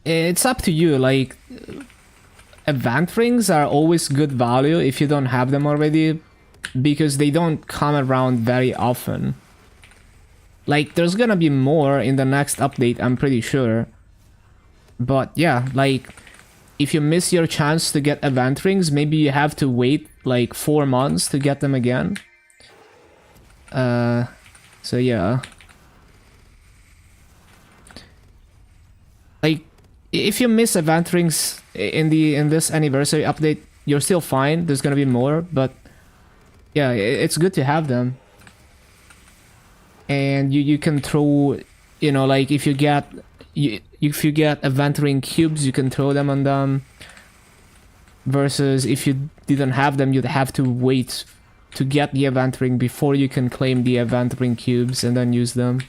It's up to you. Like, event rings are always good value if you don't have them already, because they don't come around very often. Like, there's gonna be more in the next update, I'm pretty sure. But yeah, like, if you miss your chance to get event rings, maybe you have to wait like 4 months to get them again. So yeah. Like, if you miss event rings in this anniversary update, you're still fine. There's gonna be more, but yeah, it's good to have them. And you can throw, you know, like, if you get event ring cubes, you can throw them on them. Versus if you didn't have them, you'd have to wait to get the event ring before you can claim the event ring cubes and then use them.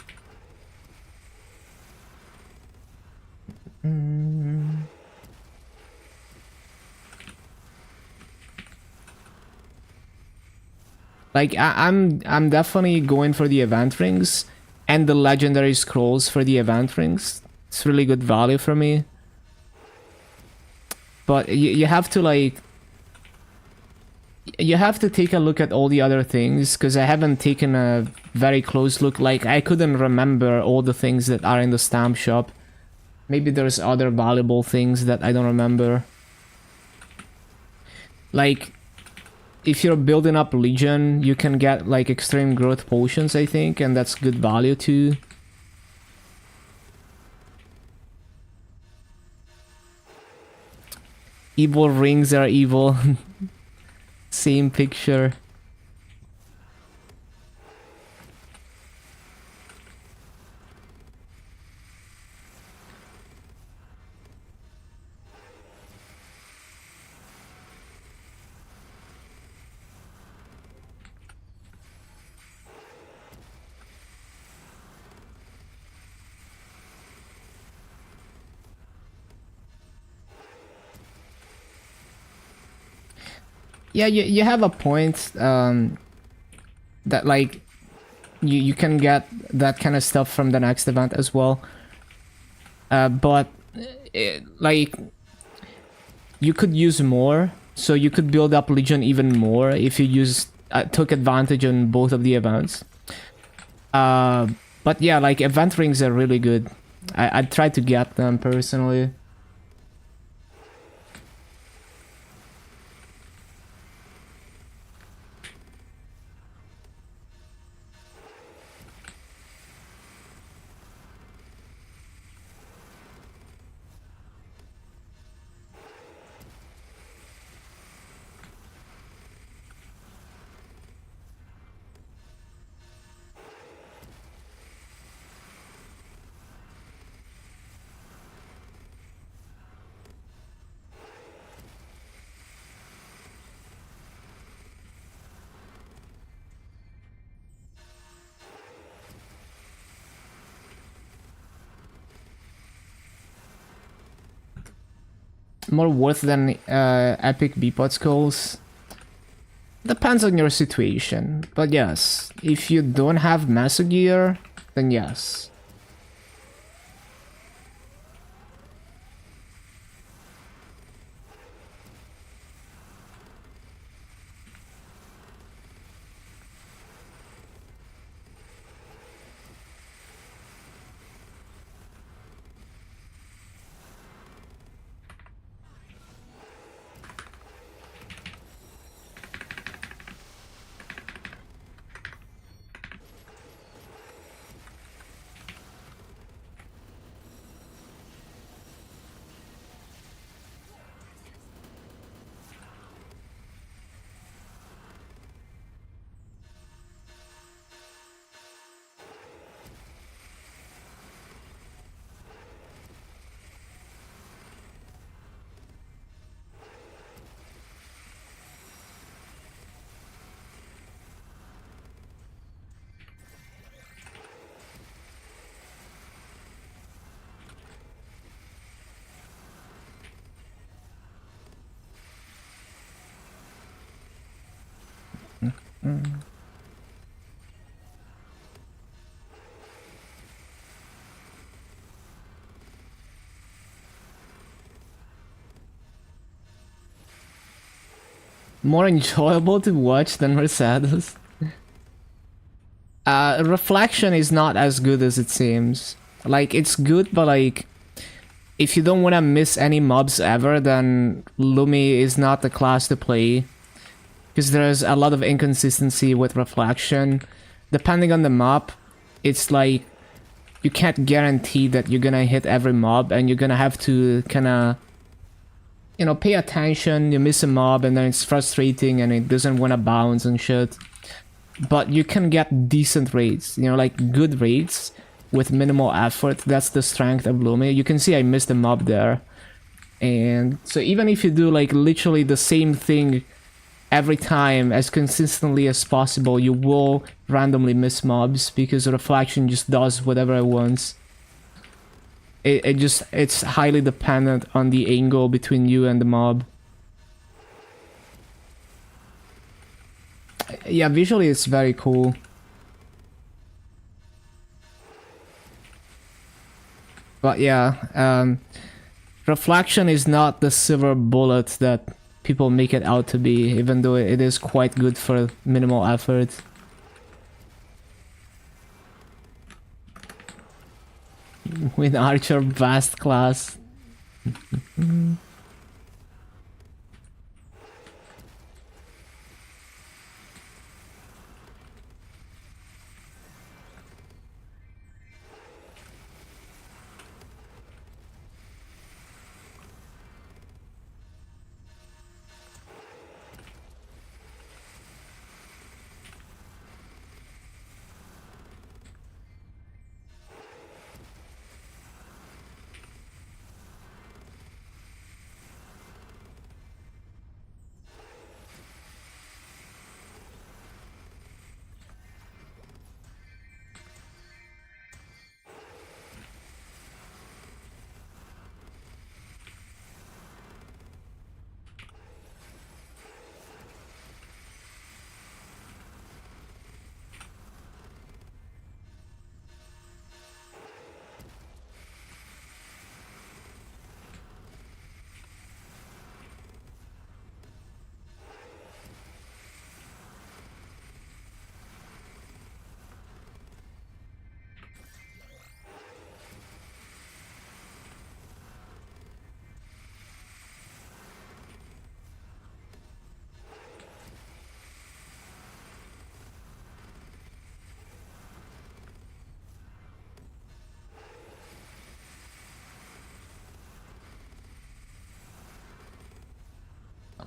Like I'm definitely going for the event rings and the legendary scrolls for the event rings. It's really good value for me. But you have to like you have to take a look at all the other things because I haven't taken a very close look. Like I couldn't remember all the things that are in the stamp shop. Maybe there's other valuable things that I don't remember. Like if you're building up Legion, you can get like extreme growth potions, I think, and that's good value too. Evil rings are evil. Same picture. Yeah, you have a point that like you can get that kind of stuff from the next event as well. But like you could use more, so you could build up Legion even more if you took advantage on both of the events. But yeah, like event rings are really good. I'd try to get them personally. More worth than epic B-Pod skulls? Depends on your situation, but yes, if you don't have Meso gear, then yes. More enjoyable to watch than Mercedes. Reflection is not as good as it seems. Like, it's good, but like, if you don't want to miss any mobs ever, then Lumi is not the class to play. Because there's a lot of inconsistency with Reflection. Depending on the map, it's like, you can't guarantee that you're gonna hit every mob, and you're gonna have to kinda, you know, pay attention. You miss a mob, and then it's frustrating, and it doesn't wanna bounce and shit. But you can get decent raids, you know, like good raids with minimal effort. That's the strength of Lumi. You can see I missed a mob there. And so even if you do like literally the same thing every time as consistently as possible, you will randomly miss mobs because Reflection just does whatever it wants. It's highly dependent on the angle between you and the mob. Yeah, visually it's very cool. But yeah, reflection is not the silver bullet that people make it out to be, even though it is quite good for minimal effort. With Archer Vast class.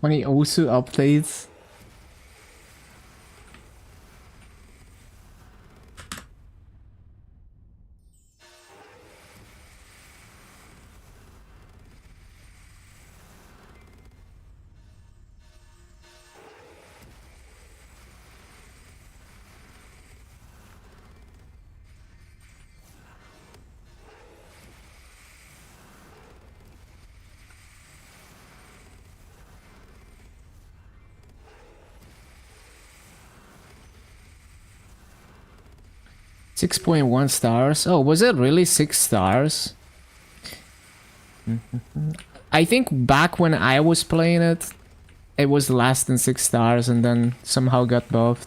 20 Osu updates. $6.1. Oh, was it really 6 stars? I think back when I was playing it, it was less than 6 stars and then somehow got buffed.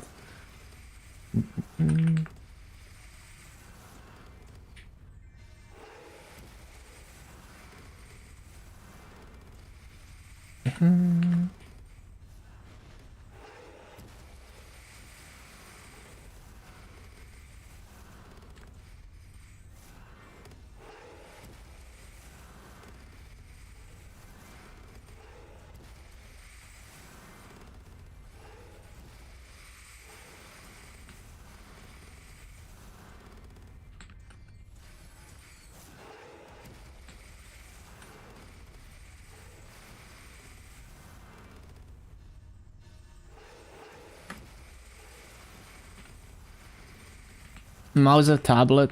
Mouse or tablet?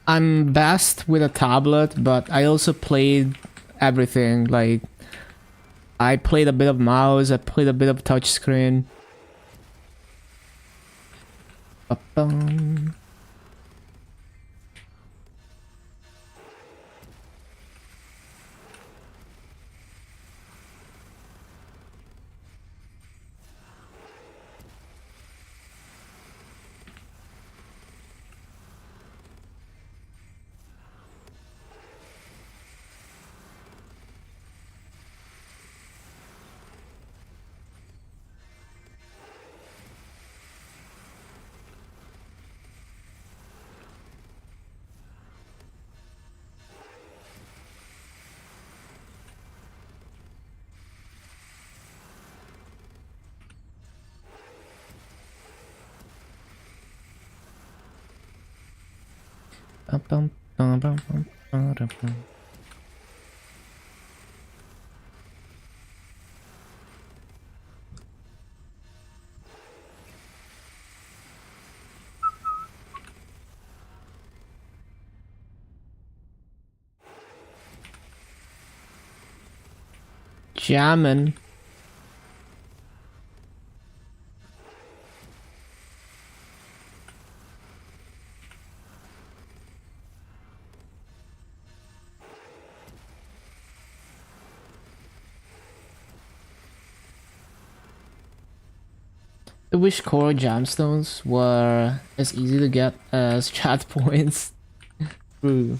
I'm best with a tablet, but I also played everything. Like, I played a bit of mouse, I played a bit of touchscreen. Ba-bum. Bum, bum, bum, bum, bum, bum, bum. Jammin'. I wish core gemstones were as easy to get as chat points. True.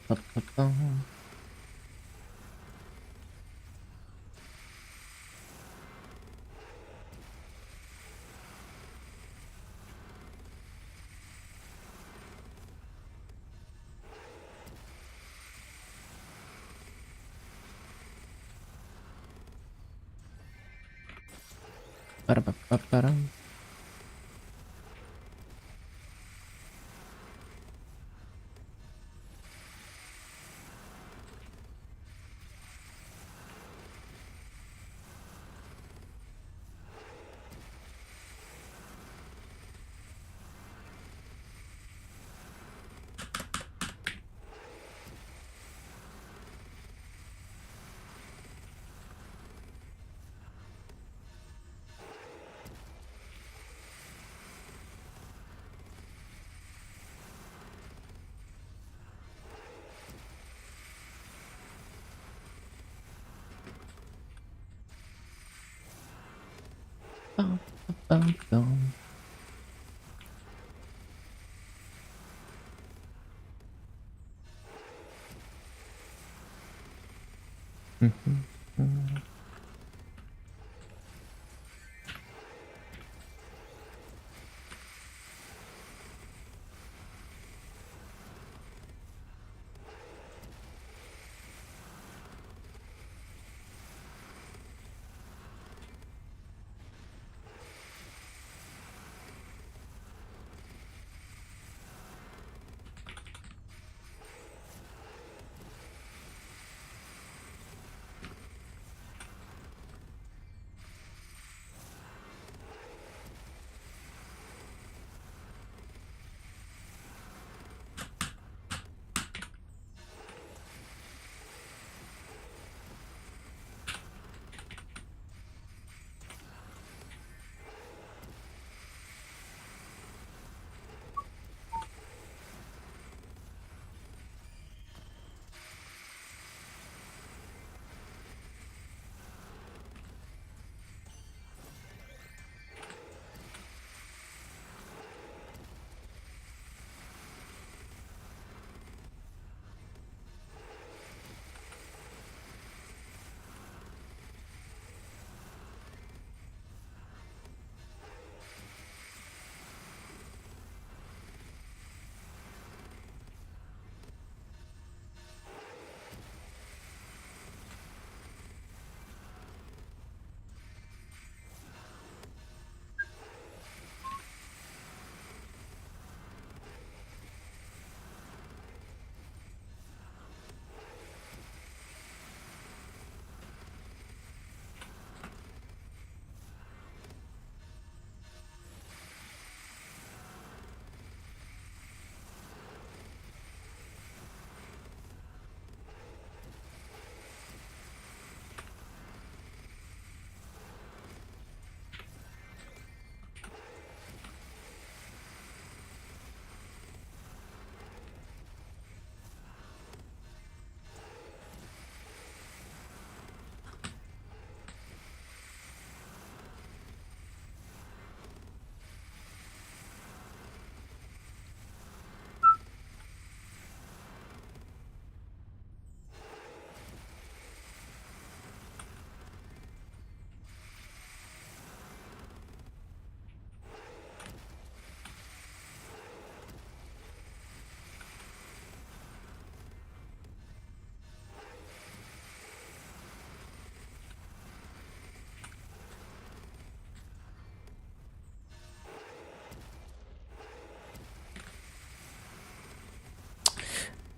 Ba-ba-bum. Ba-da-ba-ba-ba-dum. Bum-ba-bum-bum. Mhm.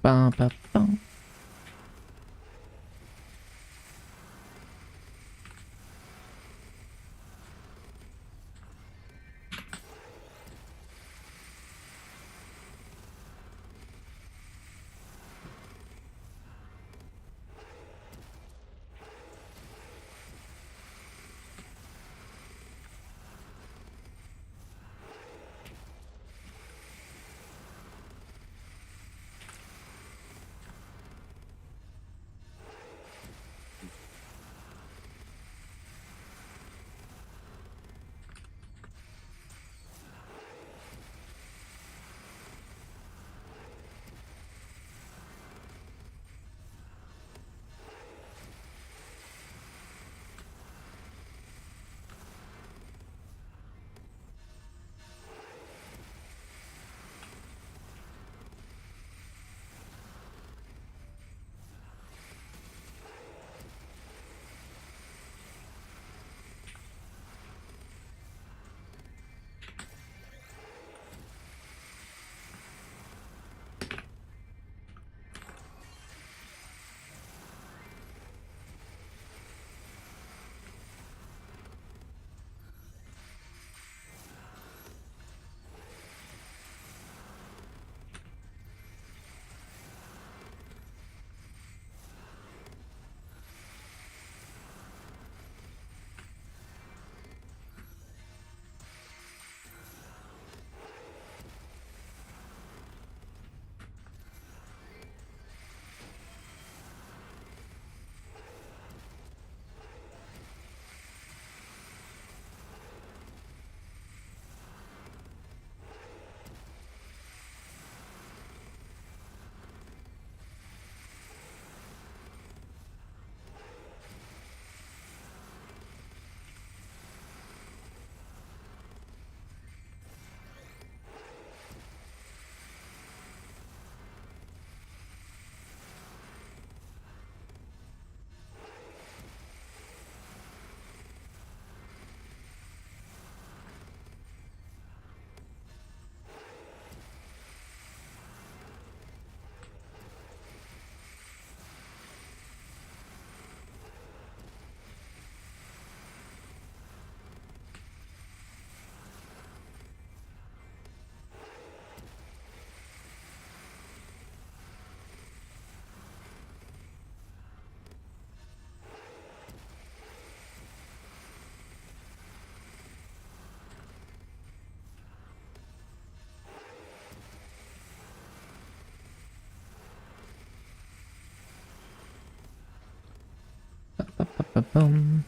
Ba-ba-bum. bum.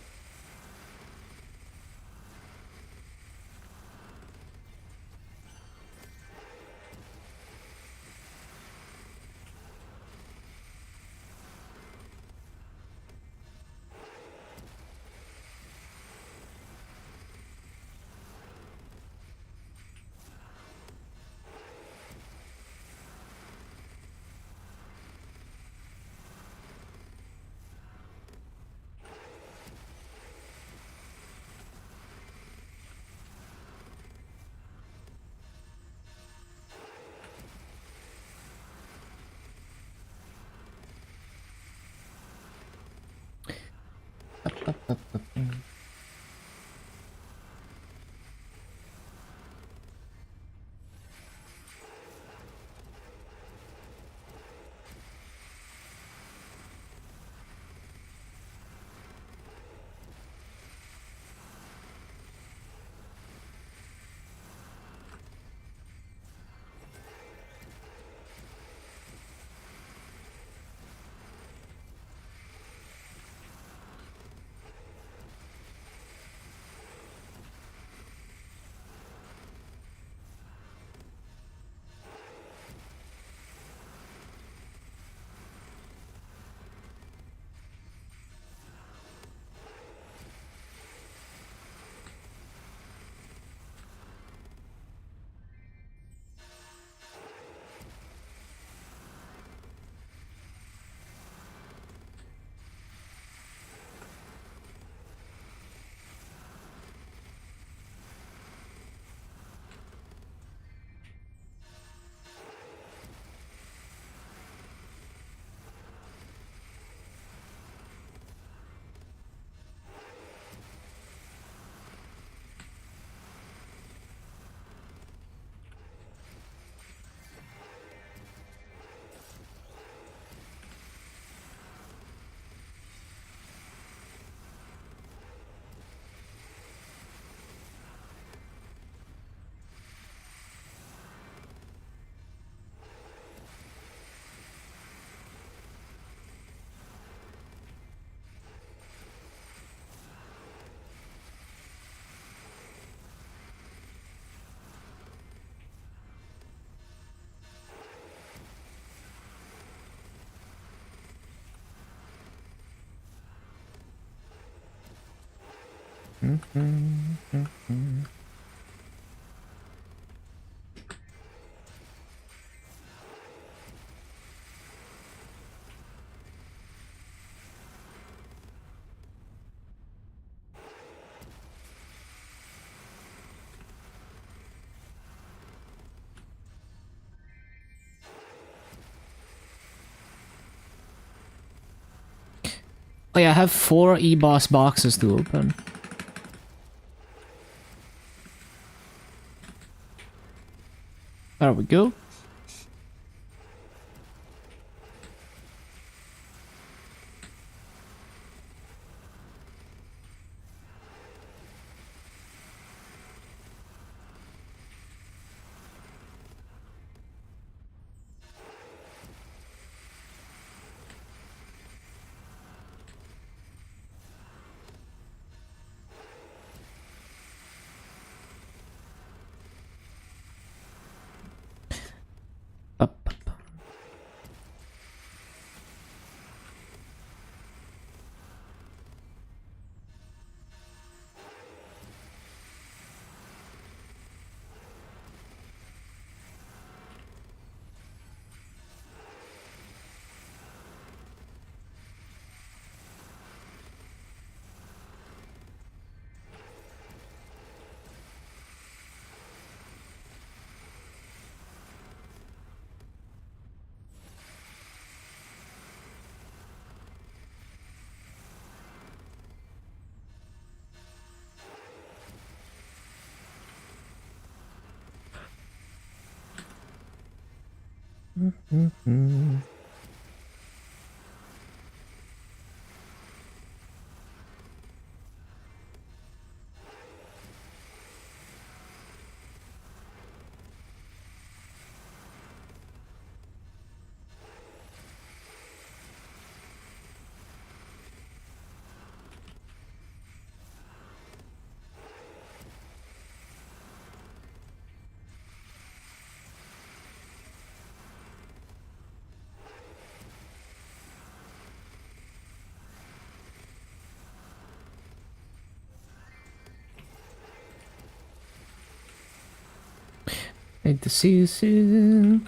Oh yeah, I have 4 E-Boss boxes to open. There we go. Up. Hate to see you soon.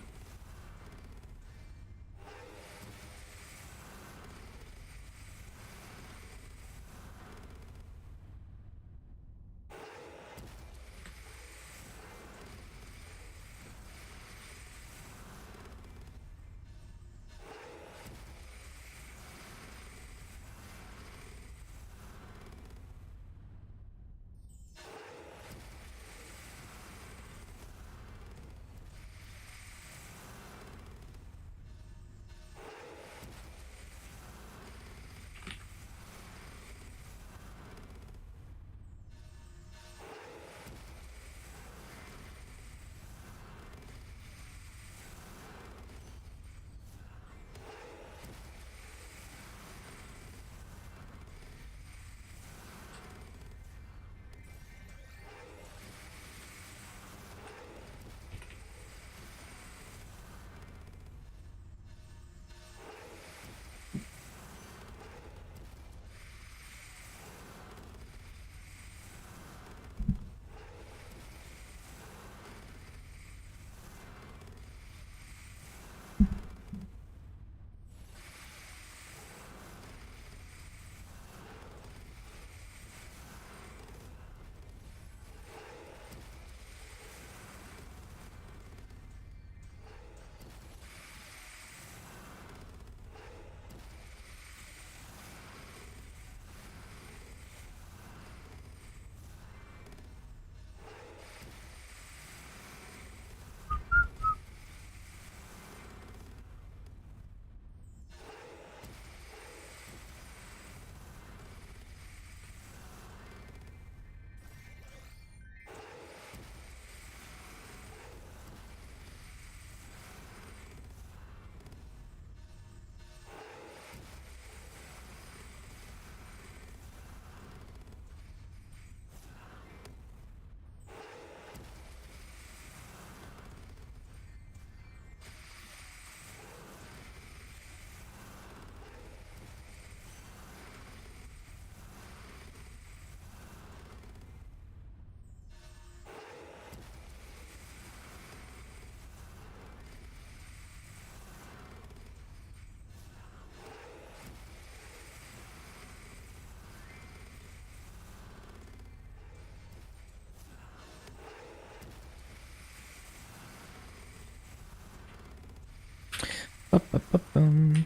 Ba-ba-ba-bum.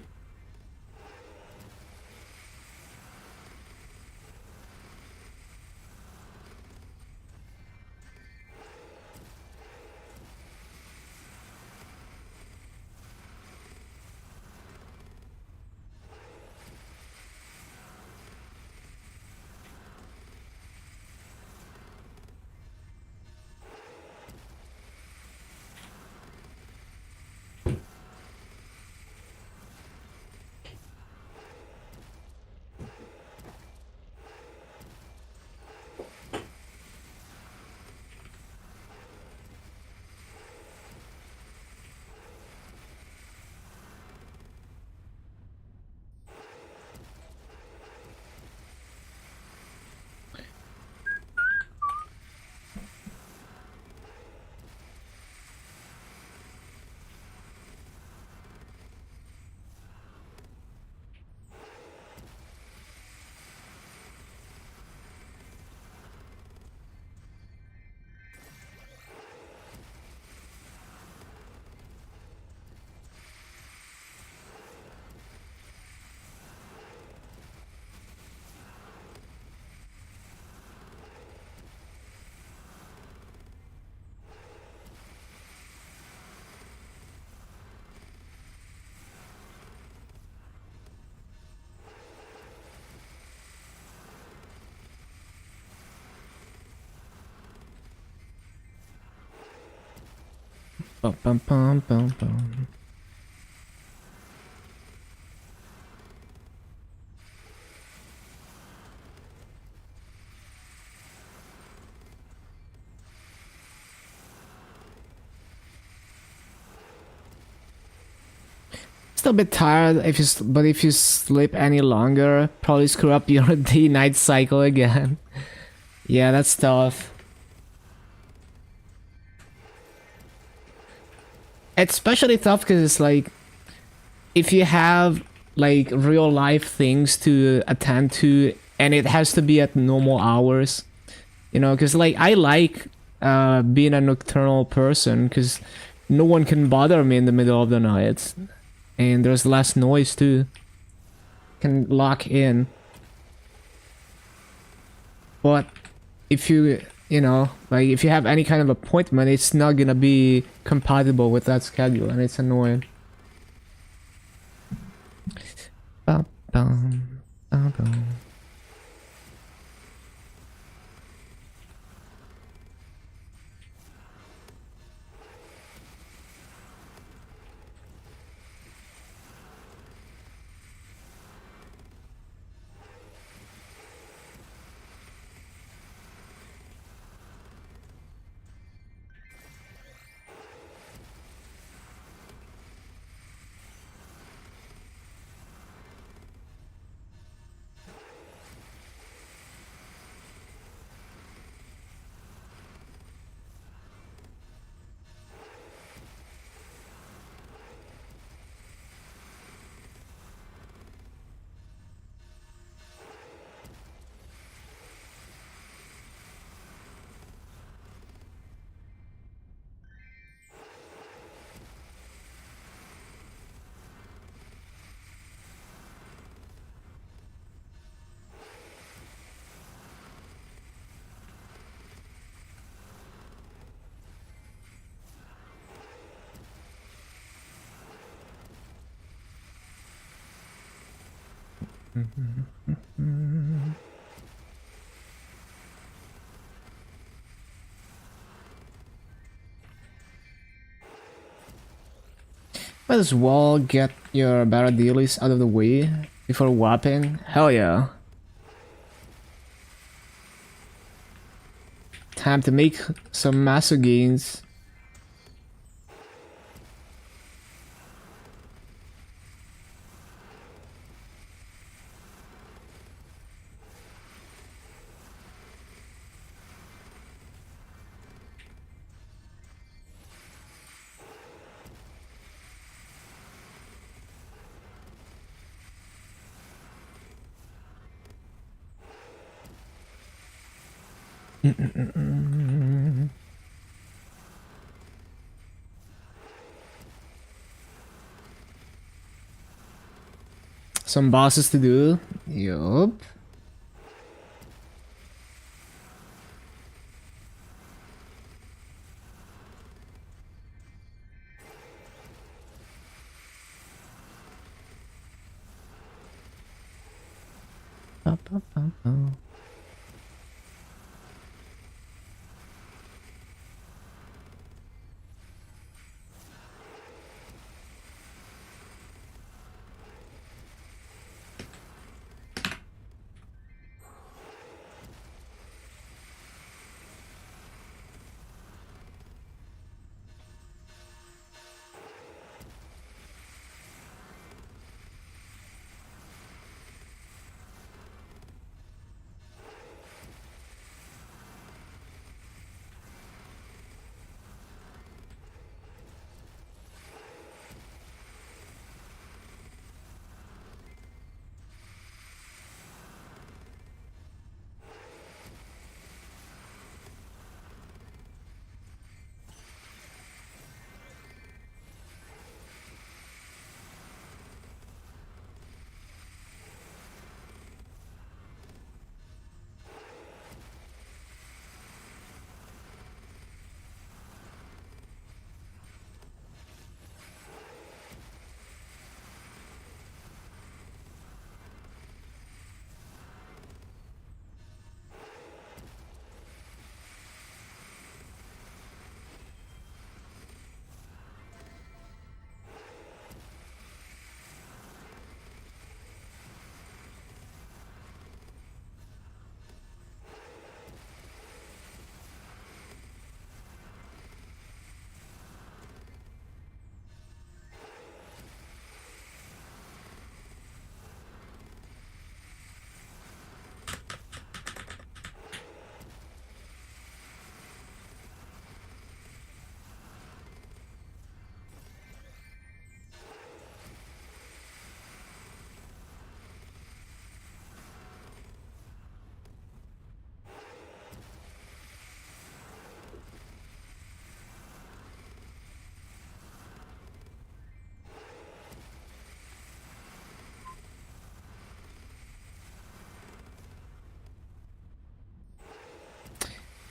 Bum, bum, bum, bum, bum. Still a bit tired if but if you sleep any longer, probably screw up your day-night cycle again. Yeah, that's tough. It's especially tough because it's like if you have like real life things to attend to and it has to be at normal hours, you know, because like I like being a nocturnal person because no one can bother me in the middle of the night and there's less noise too. Can lock in. But if you know, like if you have any kind of appointment, it's not gonna be compatible with that schedule and it's annoying. Bum, bum, bum, bum. Might as well get your Baradilis out of the way before whopping. Hell yeah. Time to make some massive gains. Some bosses to do. Yup.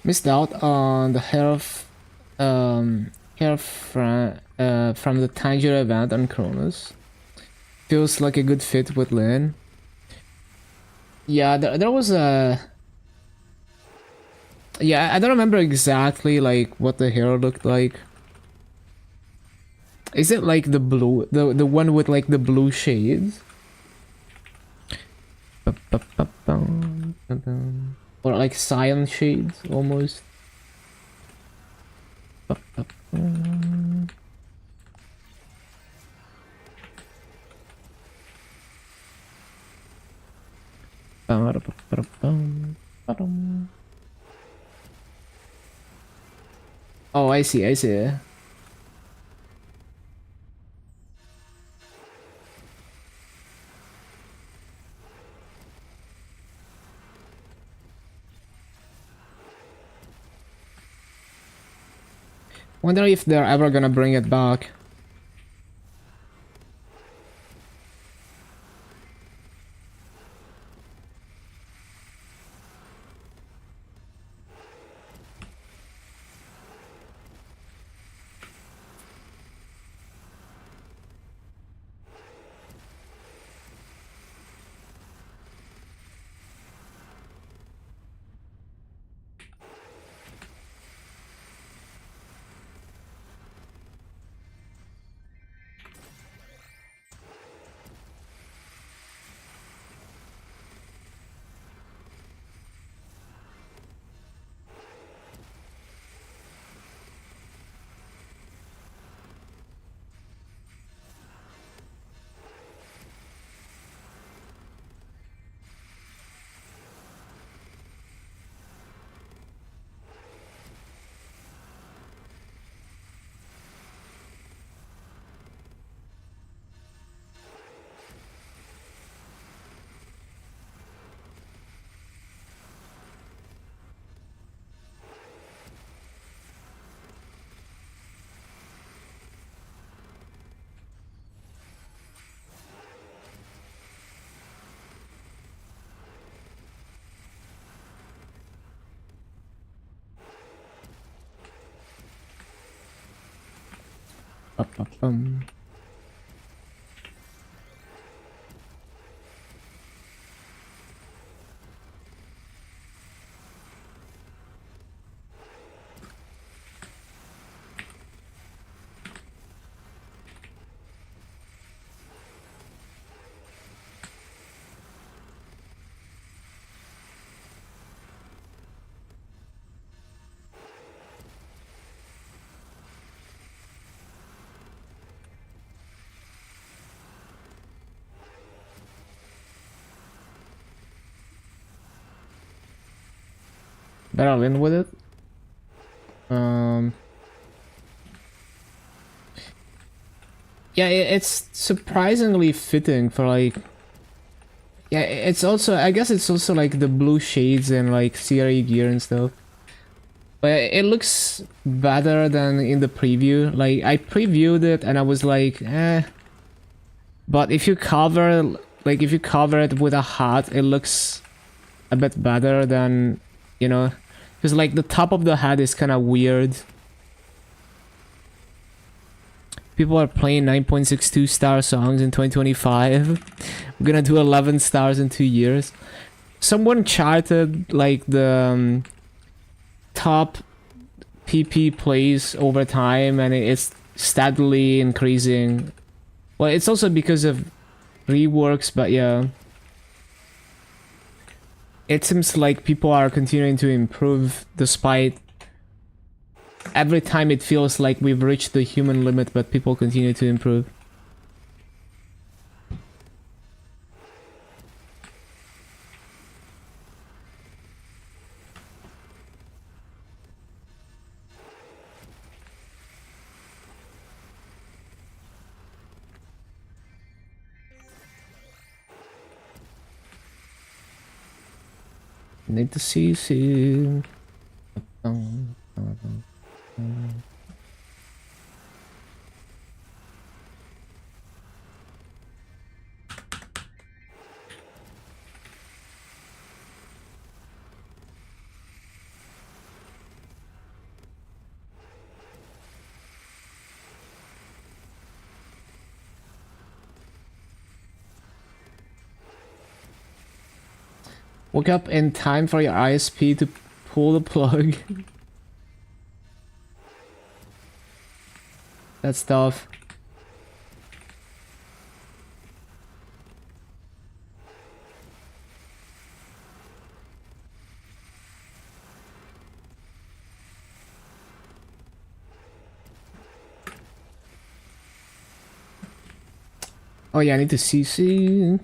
Missed out on the hair from the Tanjiro event on Cronus. Feels like a good fit with Lin. Yeah, there was a... Yeah, I don't remember exactly like what the hair looked like. Is it like the blue, the one with like the blue shades? Or like cyan shades almost. Oh, I see, I see. Wonder if they're ever gonna bring it back. Ba-ba-bum. Better win with it. Yeah, it's surprisingly fitting for like... Yeah, it's also... I guess it's also like the blue shades and like CRE gear and stuff. But it looks better than in the preview. Like, I previewed it and I was like, eh. But if you cover... Like, if you cover it with a hat, it looks a bit better than, you know... Because like the top of the hat is kind of weird. People are playing 9.62 star songs in 2025. We're gonna do 11 stars in 2 years. Someone charted like the top PP plays over time, and it's steadily increasing. Well, it's also because of reworks, but yeah. It seems like people are continuing to improve despite every time it feels like we've reached the human limit, but people continue to improve. Need to see you soon. Woke up in time for your ISP to pull the plug. That's tough. Oh yeah, I need to CC.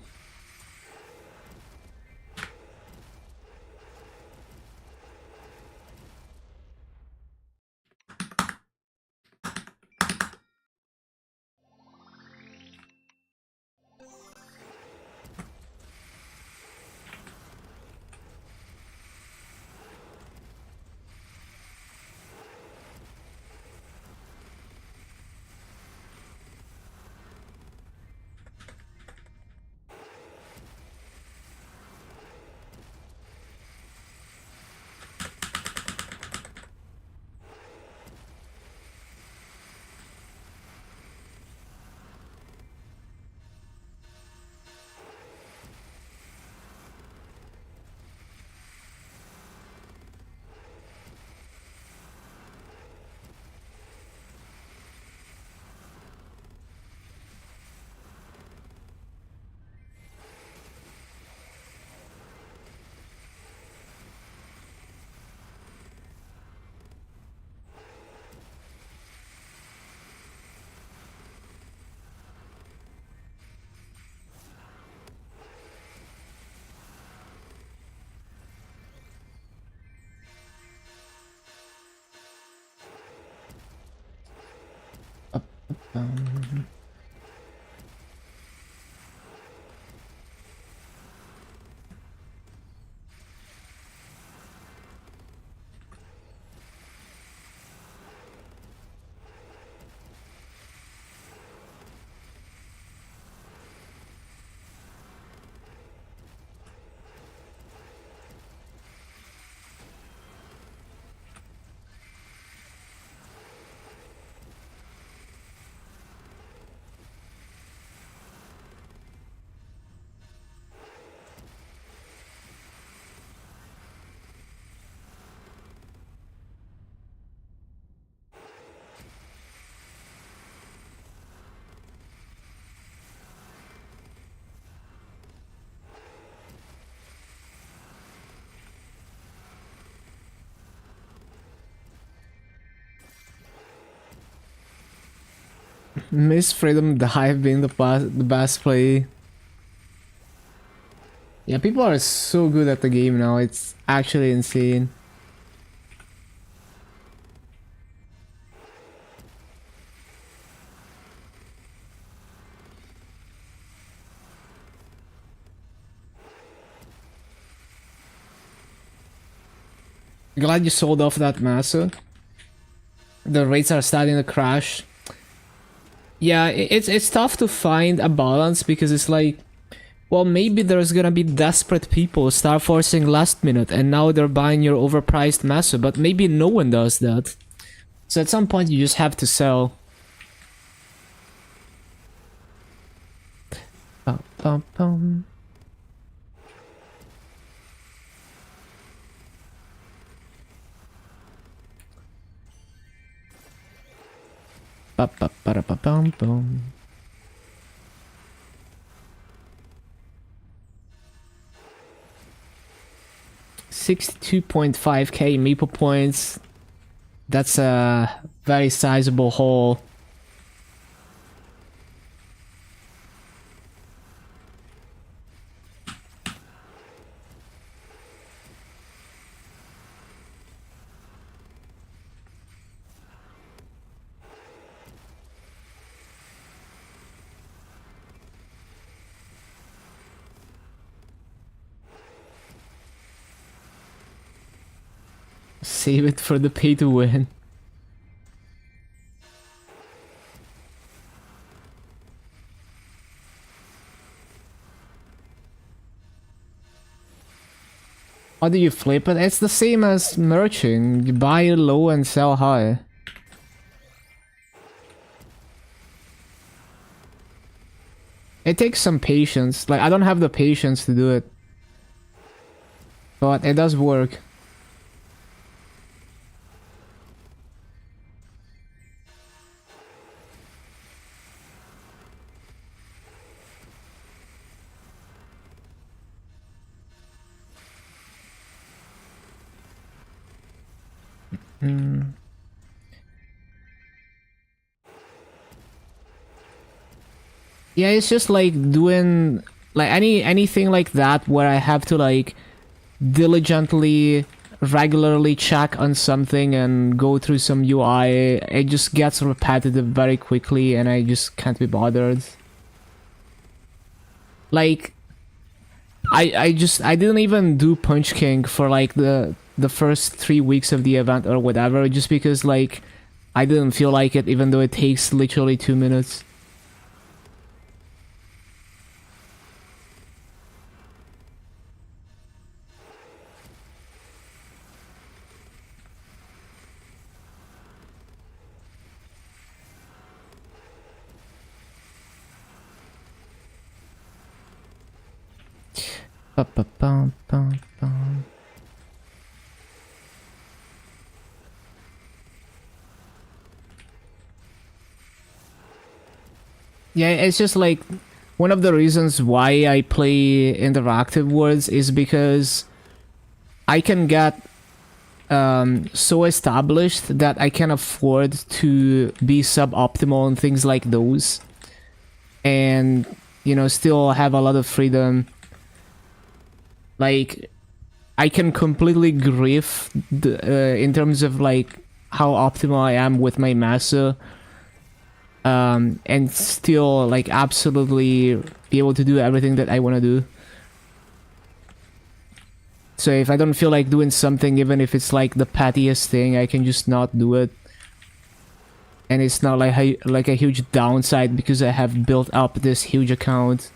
Um, 'Miss Freedom Dive being the best play. Yeah, people are so good at the game now, it's actually insane. Glad you sold off that Massa. The rates are starting to crash. Yeah, it's tough to find a balance because it's like, well, maybe there's gonna be desperate people start forcing last minute and now they're buying your overpriced Massa, but maybe no one does that. So at some point you just have to sell. Bum, bum, bum. Ba, ba, ba, da, ba, bum, bum. $62.5k Maple points. That's a very sizable haul. Save it for the pay to win. How do you flip it? It's the same as merching. You buy low and sell high. It takes some patience. Like, I don't have the patience to do it. But it does work. Yeah, it's just like doing like anything like that where I have to like diligently regularly check on something and go through some UI. It just gets repetitive very quickly and I just can't be bothered. Like I didn't even do Punch King for like the first 3 weeks of the event or whatever, just because like I didn't feel like it, even though it takes literally 2 minutes. Ba-ba-bum-bum-bum. Yeah, it's just like one of the reasons why I play interactive worlds is because I can get so established that I can afford to be suboptimal and things like those, and you know, still have a lot of freedom. Like I can completely grief in terms of like how optimal I am with my master, and still like absolutely be able to do everything that I want to do. So if I don't feel like doing something, even if it's like the pettiest thing, I can just not do it. And it's not like a huge downside because I have built up this huge account.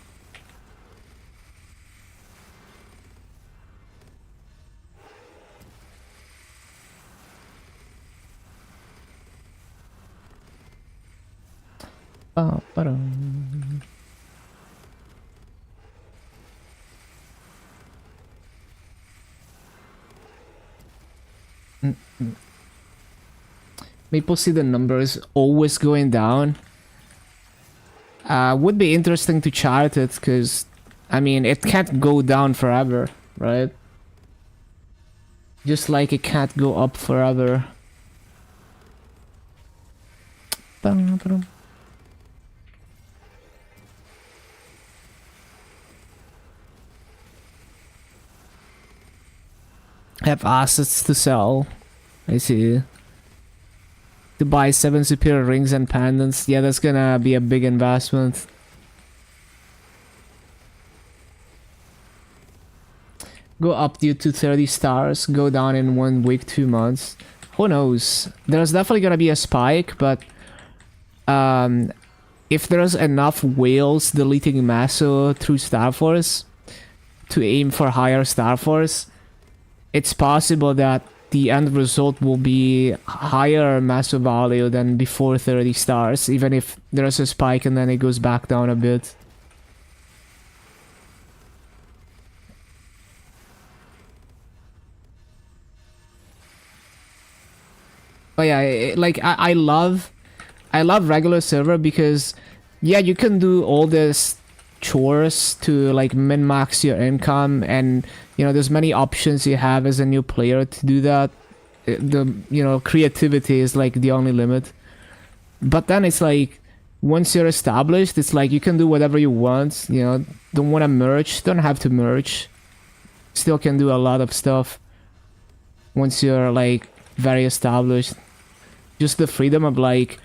Ba-ba-dum. Maple see the numbers always going down. Would be interesting to chart it, because I mean it can't go down forever, right? Just like it can't go up forever. Ba-ba-dum. Have assets to sell. I see. To buy 7 superior rings and pendants. Yeah, that's gonna be a big investment. Go up due to 30 stars. Go down in 1 week, 2 months. Who knows? There's definitely gonna be a spike, but if there's enough whales deleting Maso through Star Force to aim for higher Star Force, it's possible that the end result will be higher massive value than before 30 stars, even if there's a spike and then it goes back down a bit. But yeah, like I love regular server because yeah, you can do all this chores to like min-max your income, and you know there's many options you have as a new player to do that. Creativity is like the only limit. But then it's like once you're established, it's like you can do whatever you want. You know, don't want to merge, don't have to merge. Still can do a lot of stuff once you're like very established. Just the freedom of like,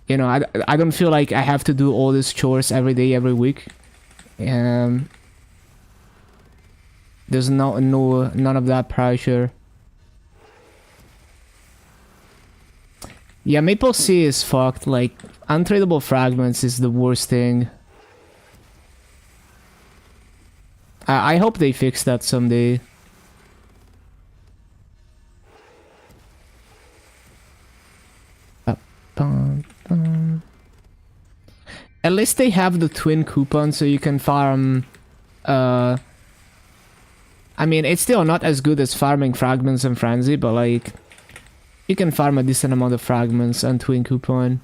you know, I don't feel like I have to do all these chores every day, every week. There's none of that pressure. Yeah, Maple Sea is fucked. Like, untradeable fragments is the worst thing. I hope they fix that someday. At least they have the twin coupon so you can farm I mean, it's still not as good as farming fragments and frenzy, but like, you can farm a decent amount of fragments and twin coupon.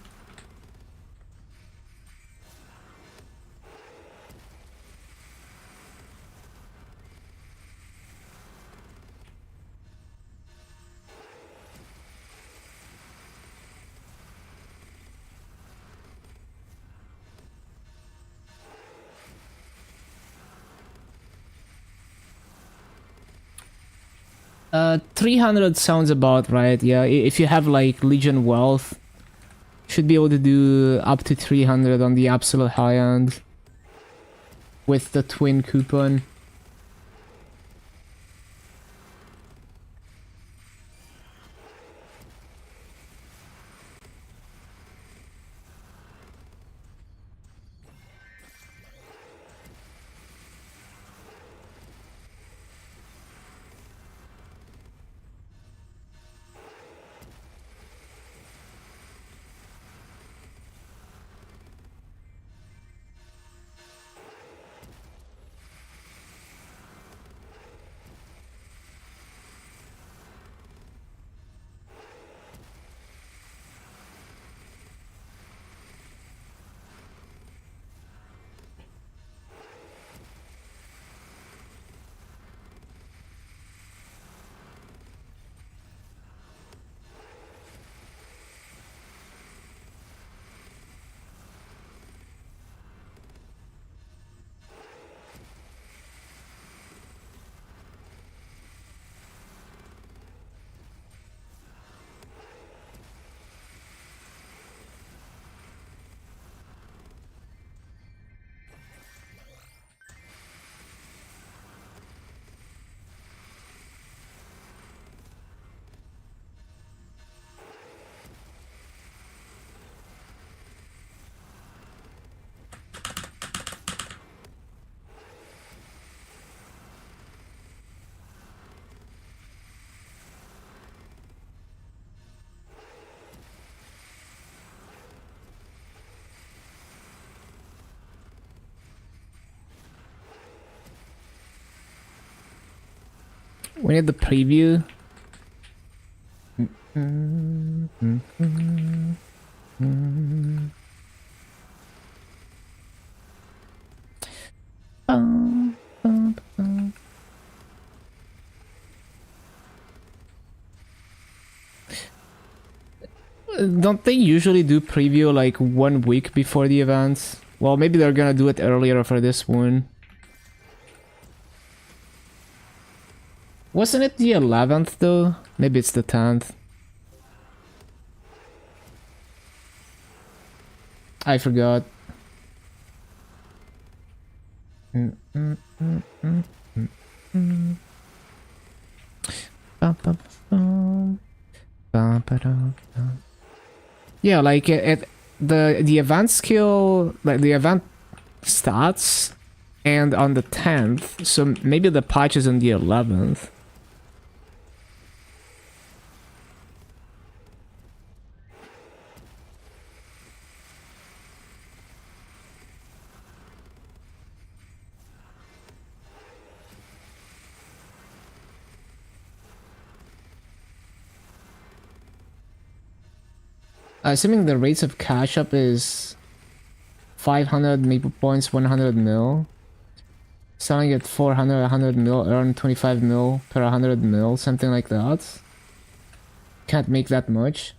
Uh, 300 sounds about right, yeah. If you have like Legion Wealth, should be able to do up to 300 on the absolute high end with the twin coupon. We need the preview. Don't they usually do preview like 1 week before the event? Well, maybe they're gonna do it earlier for this one. Wasn't it the 11th though? Maybe it's the 10th. I forgot. Yeah, like the event skill, like the event stats, and on the 10th. So maybe the patch is on the 11th. Assuming the rates of cash up is 500 maple points, 100 mil. Selling at 400, 100 mil, earn 25 mil per 100 mil, something like that. Can't make that much.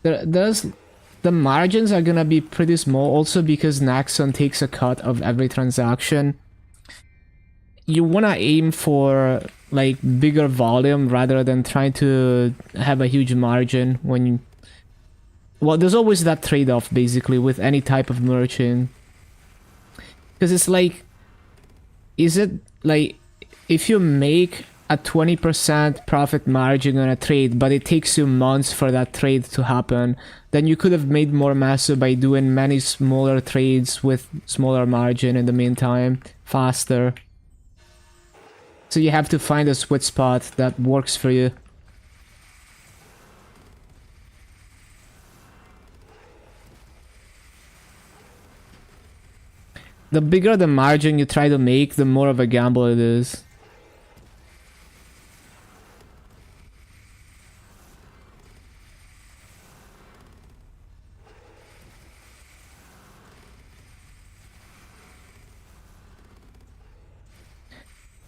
The margins are gonna be pretty small also because Naxxon takes a cut of every transaction. You wanna aim for like bigger volume rather than trying to have a huge margin when you... Well, there's always that trade-off basically with any type of merchant. Because it's like, is it like, if you make a 20% profit margin on a trade, but it takes you months for that trade to happen, then you could have made more massive by doing many smaller trades with smaller margin in the meantime, faster. So you have to find a sweet spot that works for you. The bigger the margin you try to make, the more of a gamble it is.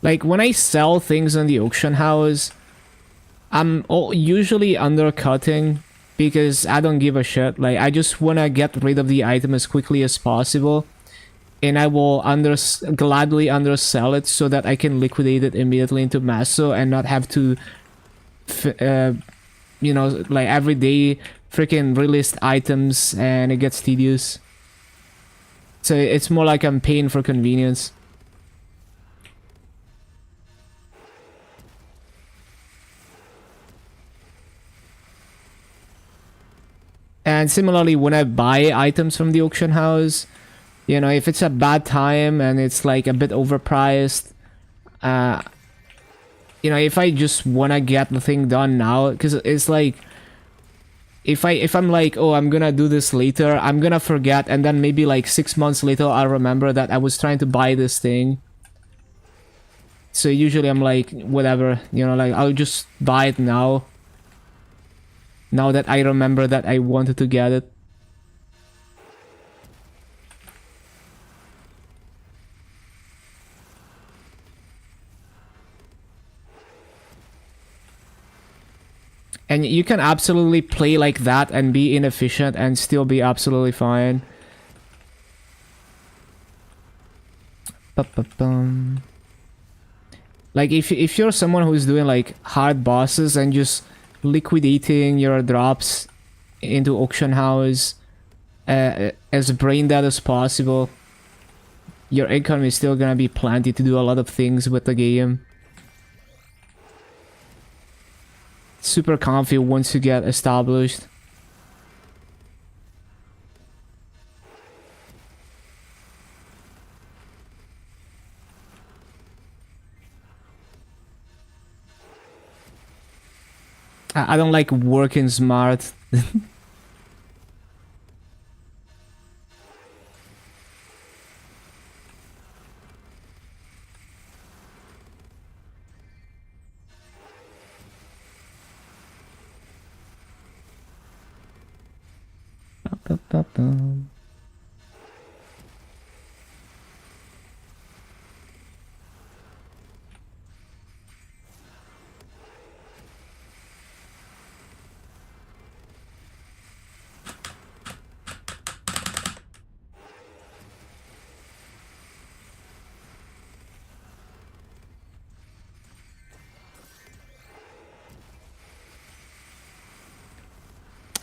Like when I sell things on the auction house, usually undercutting because I don't give a shit. Like I just want to get rid of the item as quickly as possible, and I will gladly undersell it so that I can liquidate it immediately into Maso and not have to you know, like every day freaking relist items, and it gets tedious. So it's more like I'm paying for convenience. And similarly, when I buy items from the auction house, you know, if it's a bad time and it's like a bit overpriced, you know, if I just wanna get the thing done now, because it's like, if I'm like, oh, I'm gonna do this later, I'm gonna forget, and then maybe like 6 months later I'll remember that I was trying to buy this thing. So usually I'm like, whatever, you know, like I'll just buy it now. Now that I remember that I wanted to get it. And you can absolutely play like that and be inefficient and still be absolutely fine. Ba-ba-bum. Like if you're someone who's doing like hard bosses and just liquidating your drops into auction house as brain dead as possible, your income is still gonna be plenty to do a lot of things with the game. Super comfy once you get established. I don't like working smart.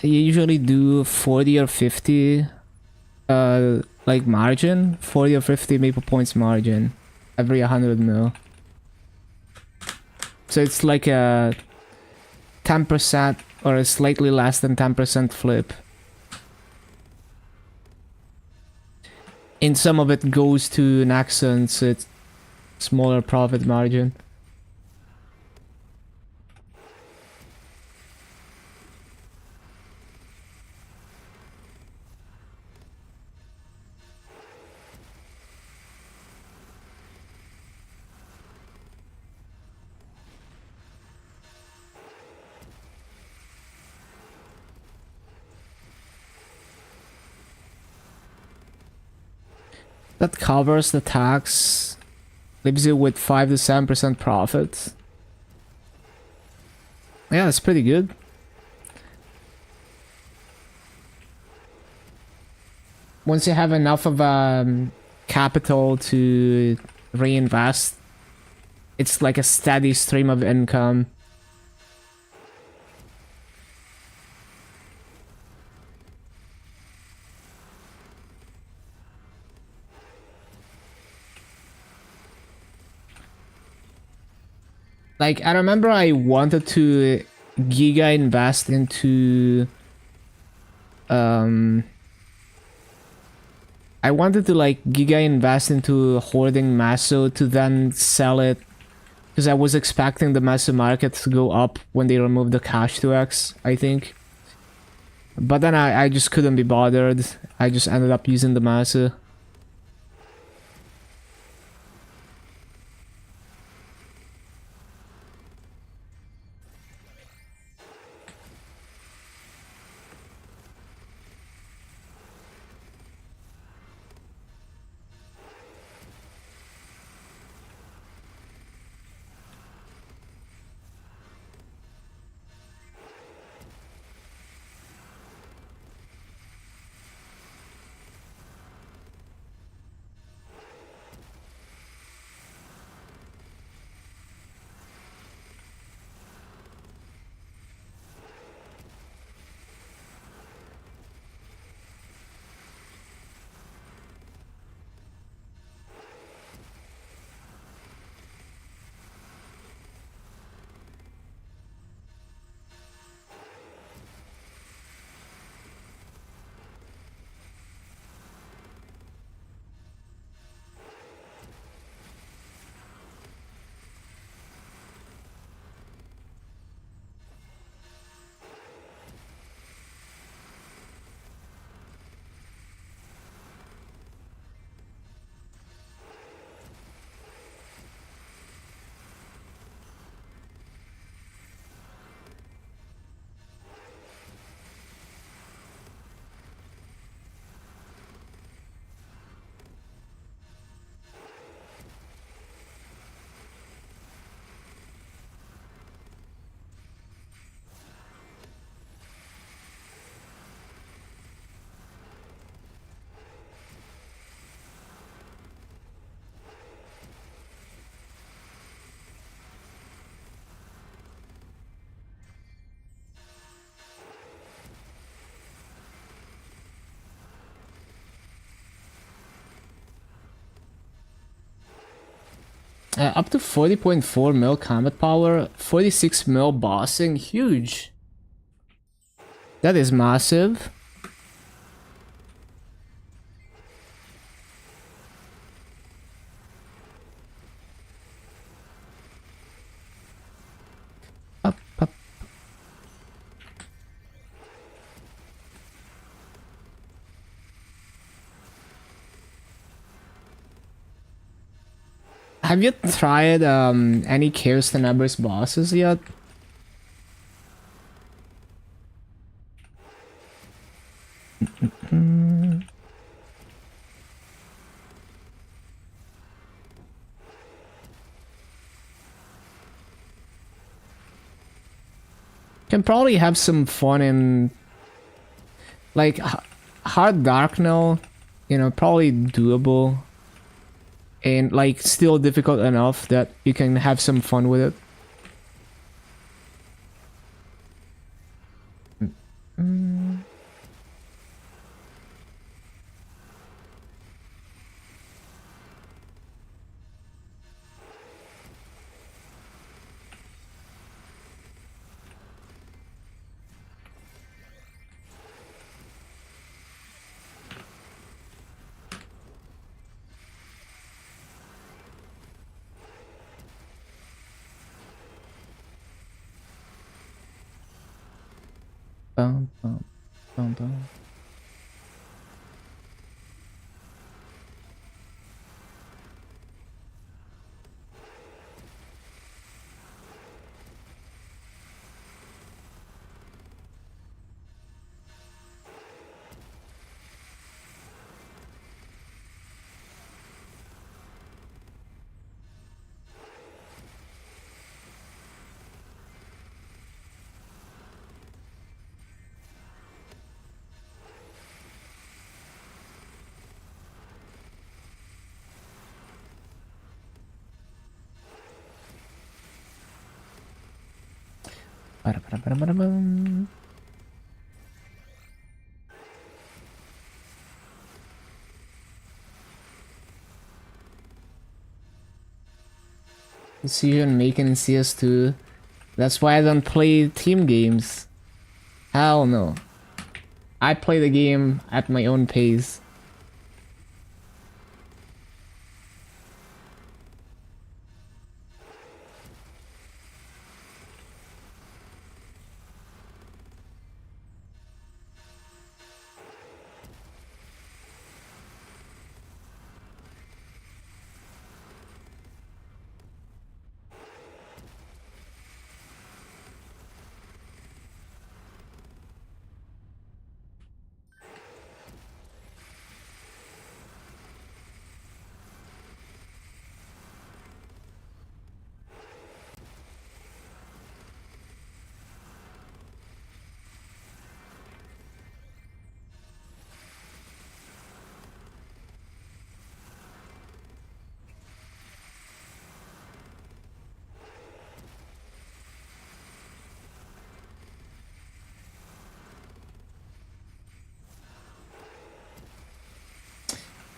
You usually do 40 or 50 like margin, 40 or 50 maple points margin every 100 mil. So it's like a 10% or a slightly less than 10% flip. And some of it goes to Nexon, so it's smaller profit margin. That covers the tax, leaves you with 5 to 7% profit. Yeah, that's pretty good. Once you have enough of capital to reinvest, it's like a steady stream of income. Like, I remember I wanted to giga invest into I wanted to like giga invest into hoarding Maso to then sell it, because I was expecting the Maso market to go up when they removed the cash 2x, I think. But then I just couldn't be bothered. I just ended up using the Maso. Up to 40.4 mil combat power, 46 mil bossing, huge. That is massive. Up. Have you tried any Chaos Tenebris bosses yet? Can probably have some fun in like hard dark now, you know, probably doable and like still difficult enough that you can have some fun with it. Bum, bum, bum, bum. Ba-da-ba-da-ba-da-ba-dum. Decision making in CS2. That's why I don't play team games. Hell no. I play the game at my own pace.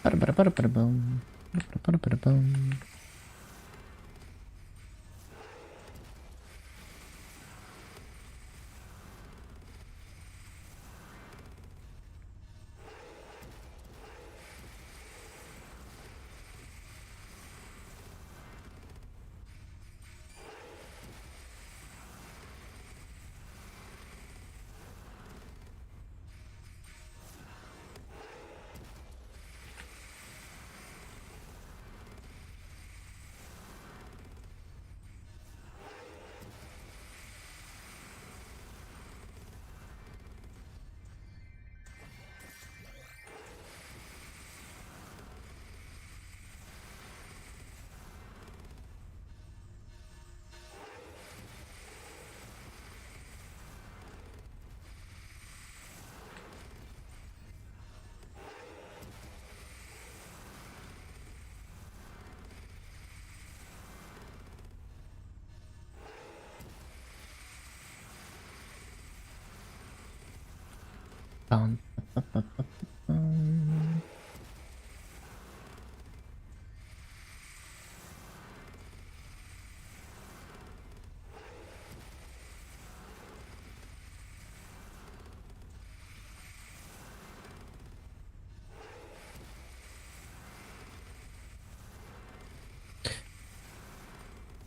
Ba-da-ba-da-ba-da-bum. Ba-da-ba-da-ba-da-bum. Bum, ba-ba-ba-ba-bum.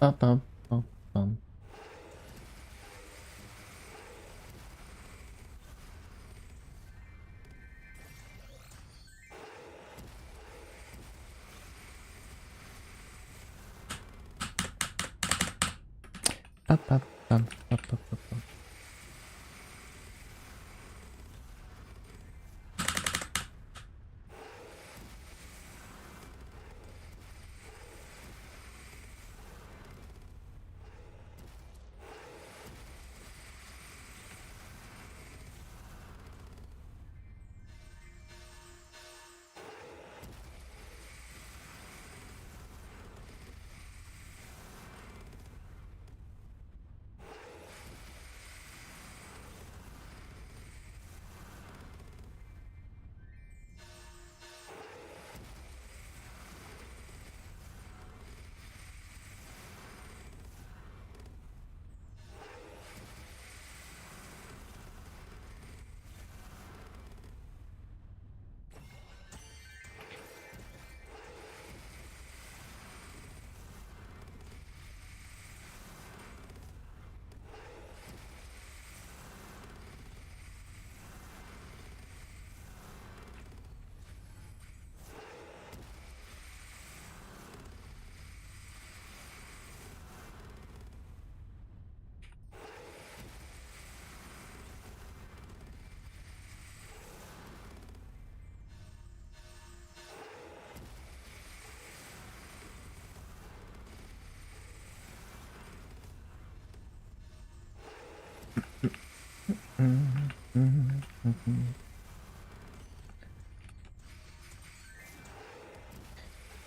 Bum, bum, bum, bum. Bum, bum, bum, bum, bum, bum, bum.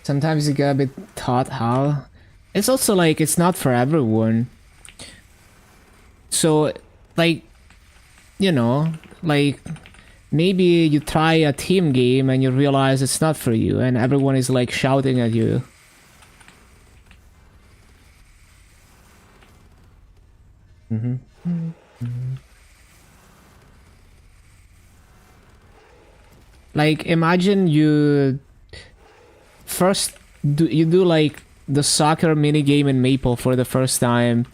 Sometimes you get a bit taught how. It's also like it's not for everyone. So, like, you know, like maybe you try a team game and you realize it's not for you, and everyone is like shouting at you. Like, imagine you first do like the soccer mini game in Maple for the first time,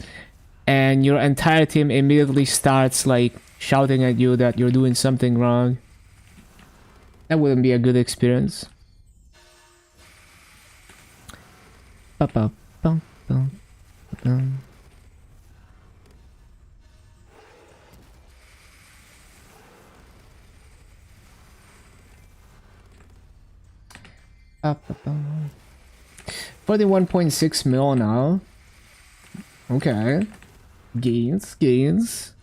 and your entire team immediately starts like shouting at you that you're doing something wrong. That wouldn't be a good experience. Ba-ba-bum-bum-bum. Ba-ba-bum. 41.6 mil now. Okay. Gains.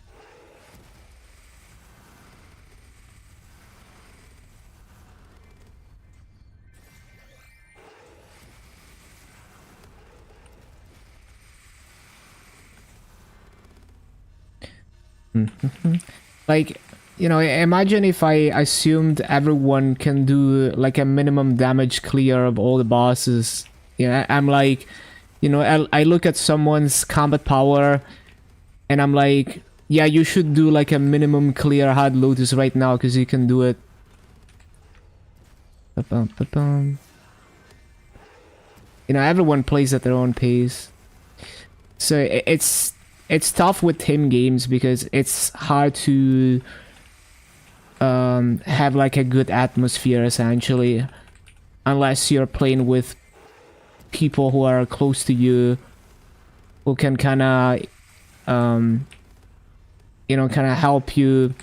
Like, you know, imagine if I assumed everyone can do like a minimum damage clear of all the bosses. Yeah, I'm like, you know, I look at someone's combat power and I'm like, yeah, you should do like a minimum clear hard Lotus right now because you can do it. Ba-bum, ba-bum. You know, everyone plays at their own pace. So it's tough with team games because it's hard to have like a good atmosphere essentially, unless you're playing with people who are close to you, who can kind of you know, kind of help you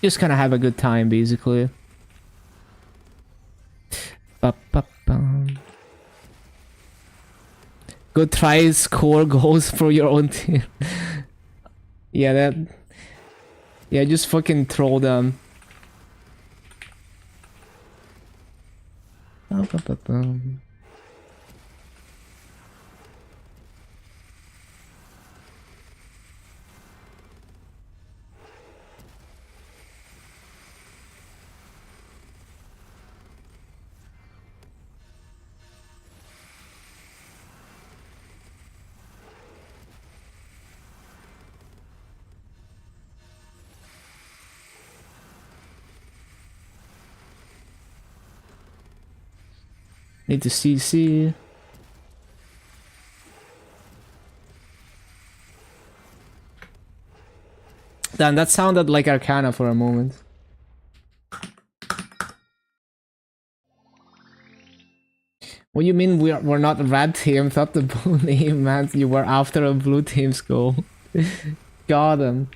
just kind of have a good time basically. Ba-ba-bum. Go try score goals for your own team. Yeah, just fucking troll them. Ba-ba-ba-bum. Need to CC. Damn, that sounded like Arcana for a moment. What do you mean we're not red team? Thought the blue name meant you were after a blue team's goal. Got him.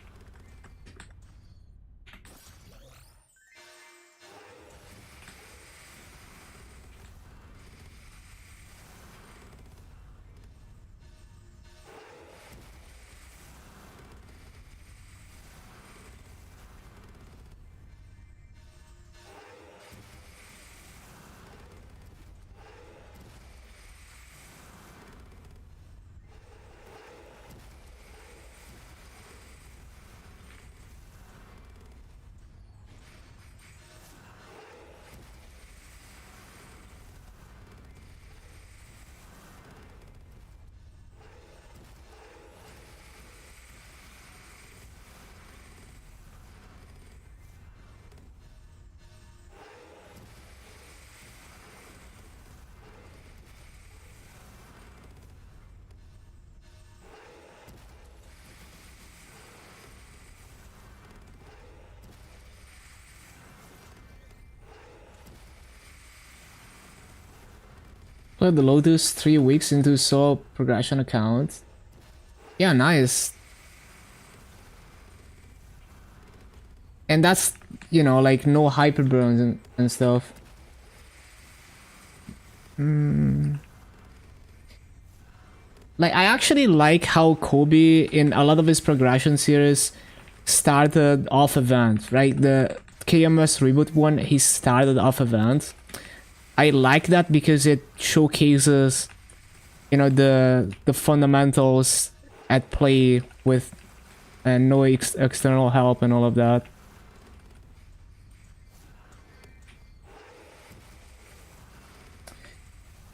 Played the Lotus 3 weeks into solo progression account. Yeah, nice. And that's, you know, like no hyperburns and stuff. Like, I actually like how Kobe, in a lot of his progression series, started off event, right? The KMS reboot one, he started off event. I like that because it showcases, you know, the fundamentals at play with no external help and all of that.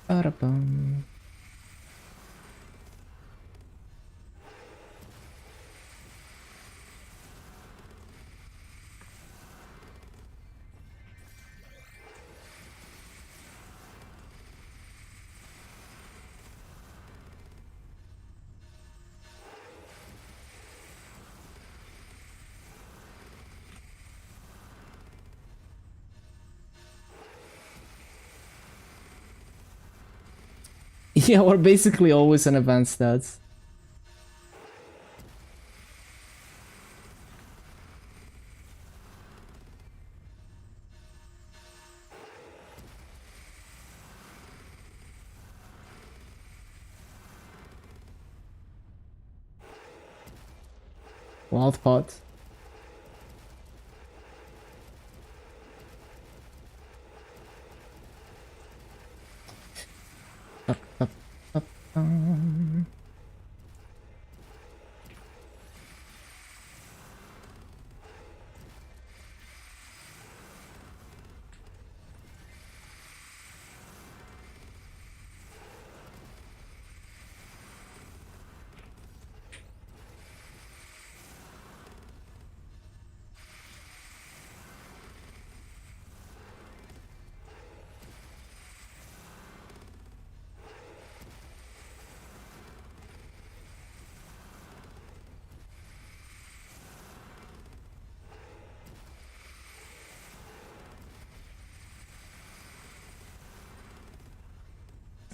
Ba-da-bum. Yeah, we're basically always on event stats. Wild pot.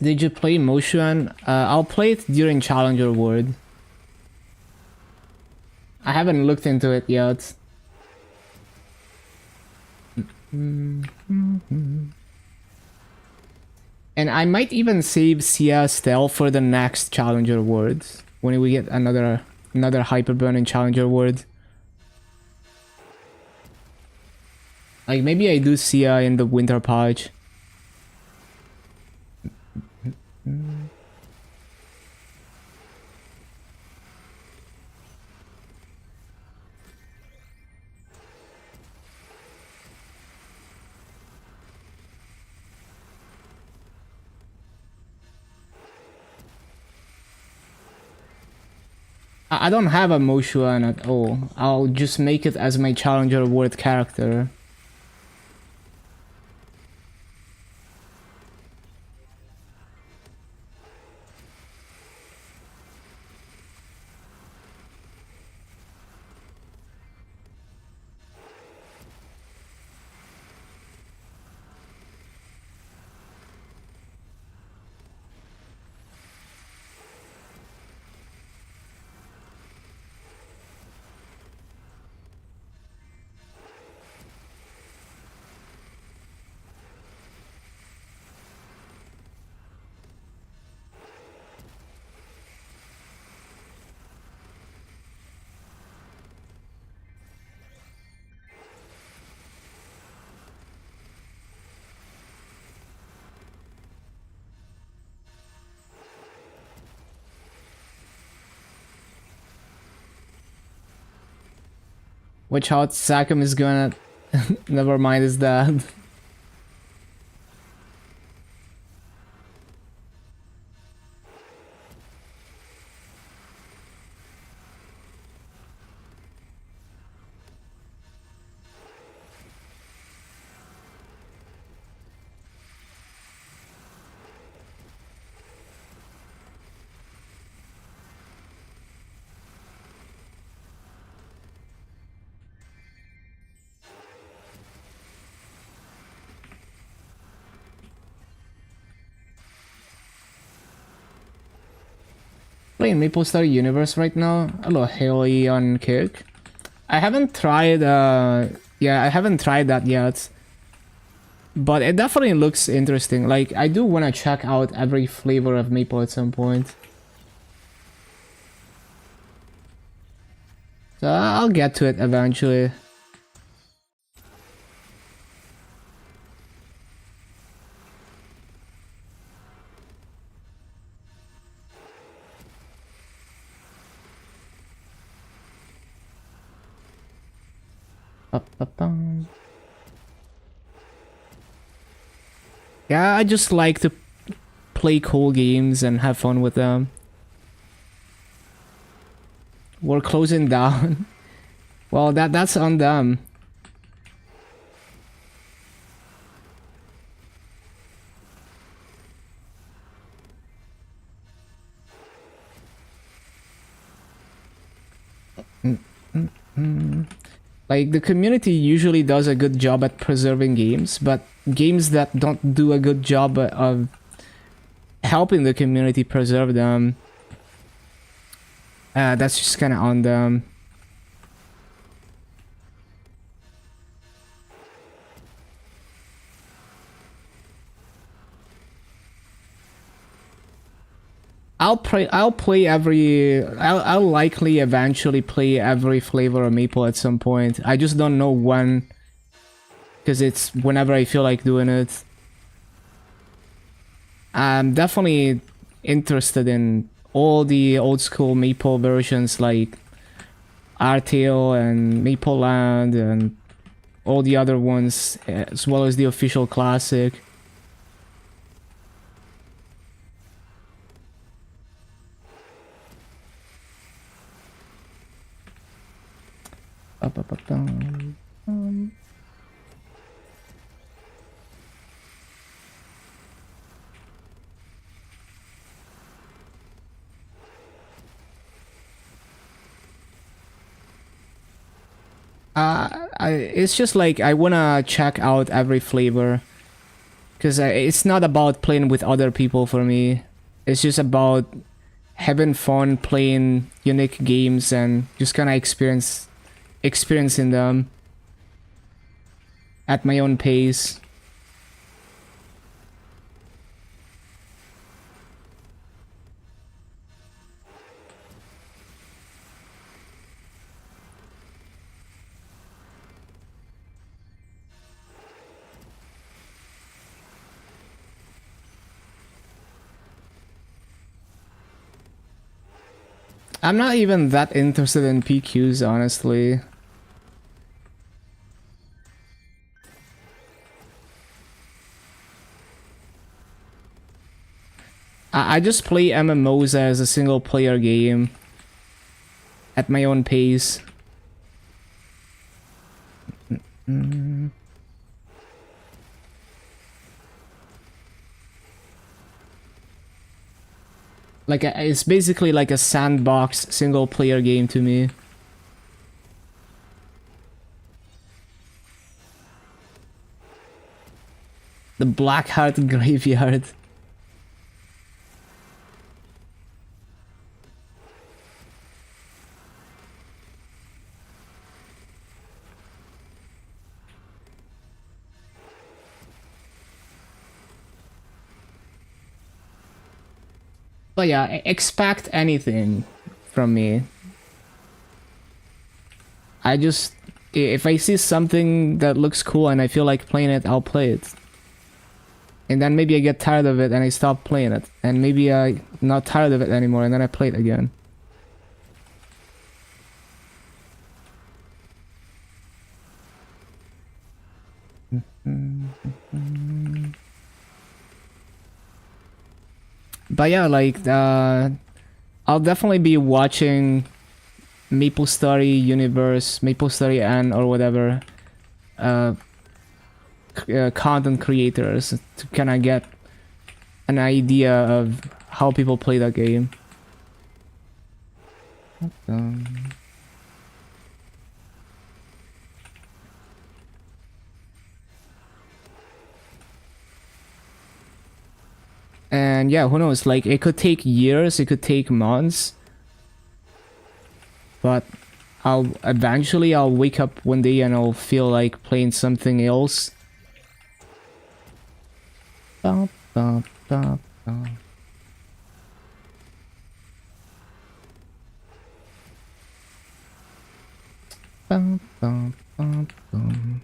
Did you play Motion? I'll play it during Challenger World. I haven't looked into it yet. And I might even save Sia Stell for the next Challenger World. When we get another Hyperburn in Challenger World. Like, maybe I do Sia in the Winter Patch. I don't have a Moshuan at all. I'll just make it as my Challenger World character. Watch out, Sakum is gonna... Never mind, is that. Playing MapleStory Universe right now. Hello, Haley on Kick. I haven't tried, yeah, I haven't tried that yet. But it definitely looks interesting. Like, I do want to check out every flavor of Maple at some point. So I'll get to it eventually. Yeah, I just like to play cool games and have fun with them. We're closing down. Well, that's on them. Like, the community usually does a good job at preserving games, but games that don't do a good job of helping the community preserve them, that's just kind of on them. I'll likely eventually play every flavor of Maple at some point. I just don't know when, because it's whenever I feel like doing it. I'm definitely interested in all the old school Maple versions like Artale and Maple Land and all the other ones, as well as the official classic. It's just like I wanna check out every flavor, because it's not about playing with other people for me. It's just about having fun playing unique games and just kind of experiencing them at my own pace. I'm not even that interested in PQs, honestly. I just play MMOs as a single player game at my own pace. Like, it's basically like a sandbox single player game to me. The Blackheart Graveyard. But yeah, expect anything from me. I just... If I see something that looks cool and I feel like playing it, I'll play it. And then maybe I get tired of it and I stop playing it. And maybe I'm not tired of it anymore and then I play it again. But yeah, like I'll definitely be watching MapleStory Universe, MapleStory N or whatever uh, content creators to kind of get an idea of how people play that game. And yeah, who knows? Like it could take years, it could take months, but I'll wake up one day and I'll feel like playing something else. Ba, ba, ba, ba. Bum, bum, bum, bum.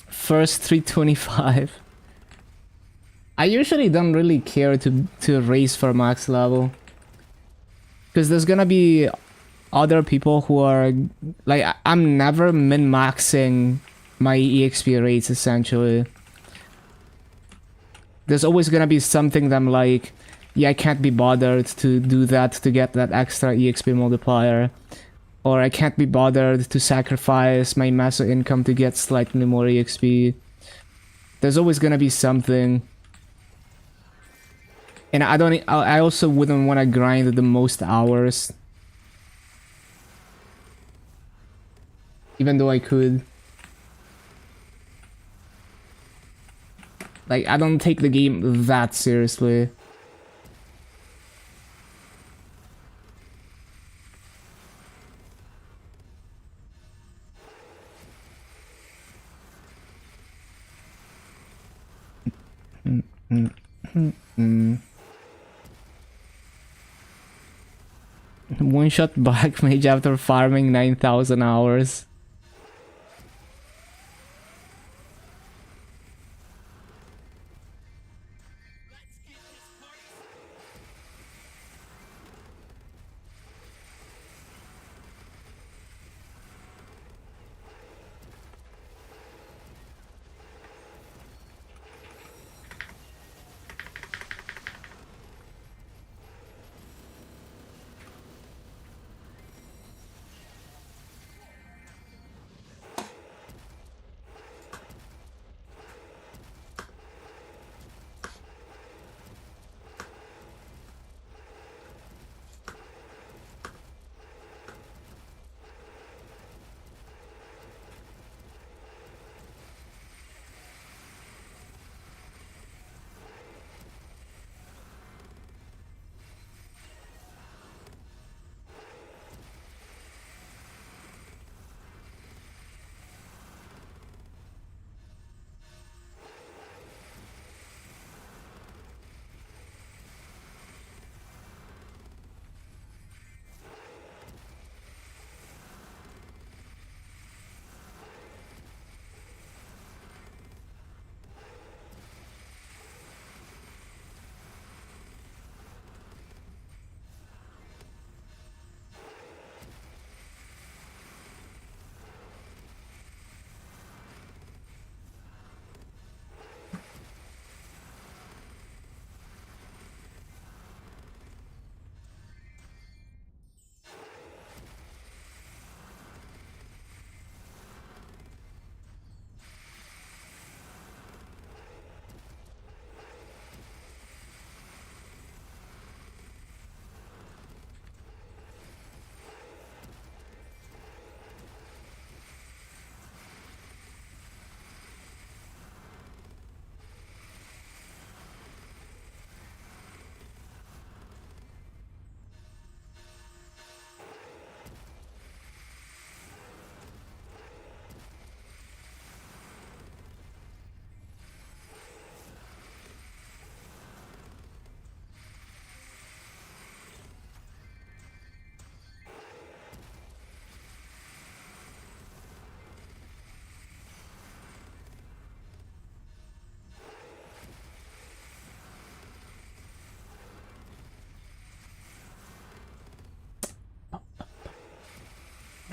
First 325. I usually don't really care to race for max level, because there's gonna be other people who are like I'm never min-maxing my EXP rates essentially. There's always gonna be something that I'm like, yeah, I can't be bothered to do that to get that extra EXP multiplier. Or I can't be bothered to sacrifice my massive income to get slightly more EXP. There's always gonna be something. And I also wouldn't want to grind the most hours. Even though I could. Like, I don't take the game that seriously. One shot back mage after farming 9,000 hours.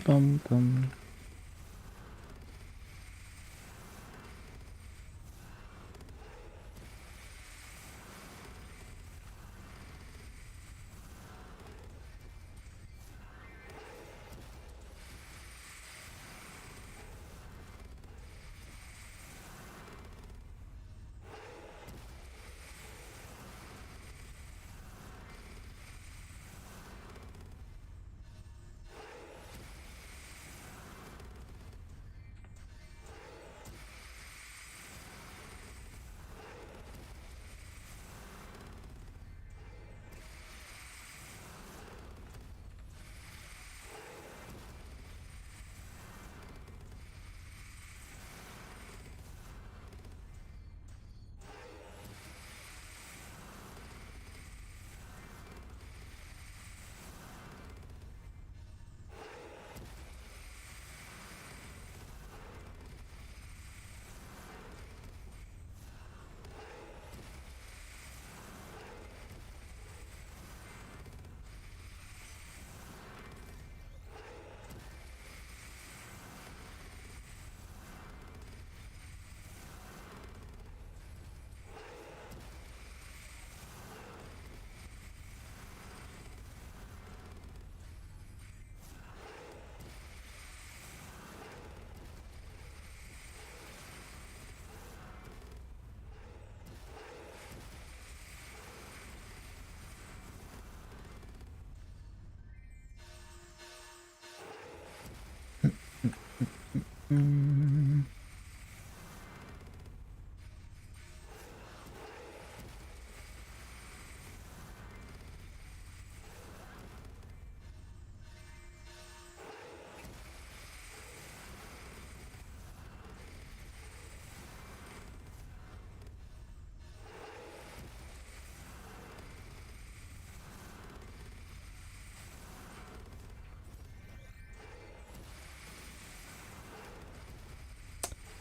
bum bum.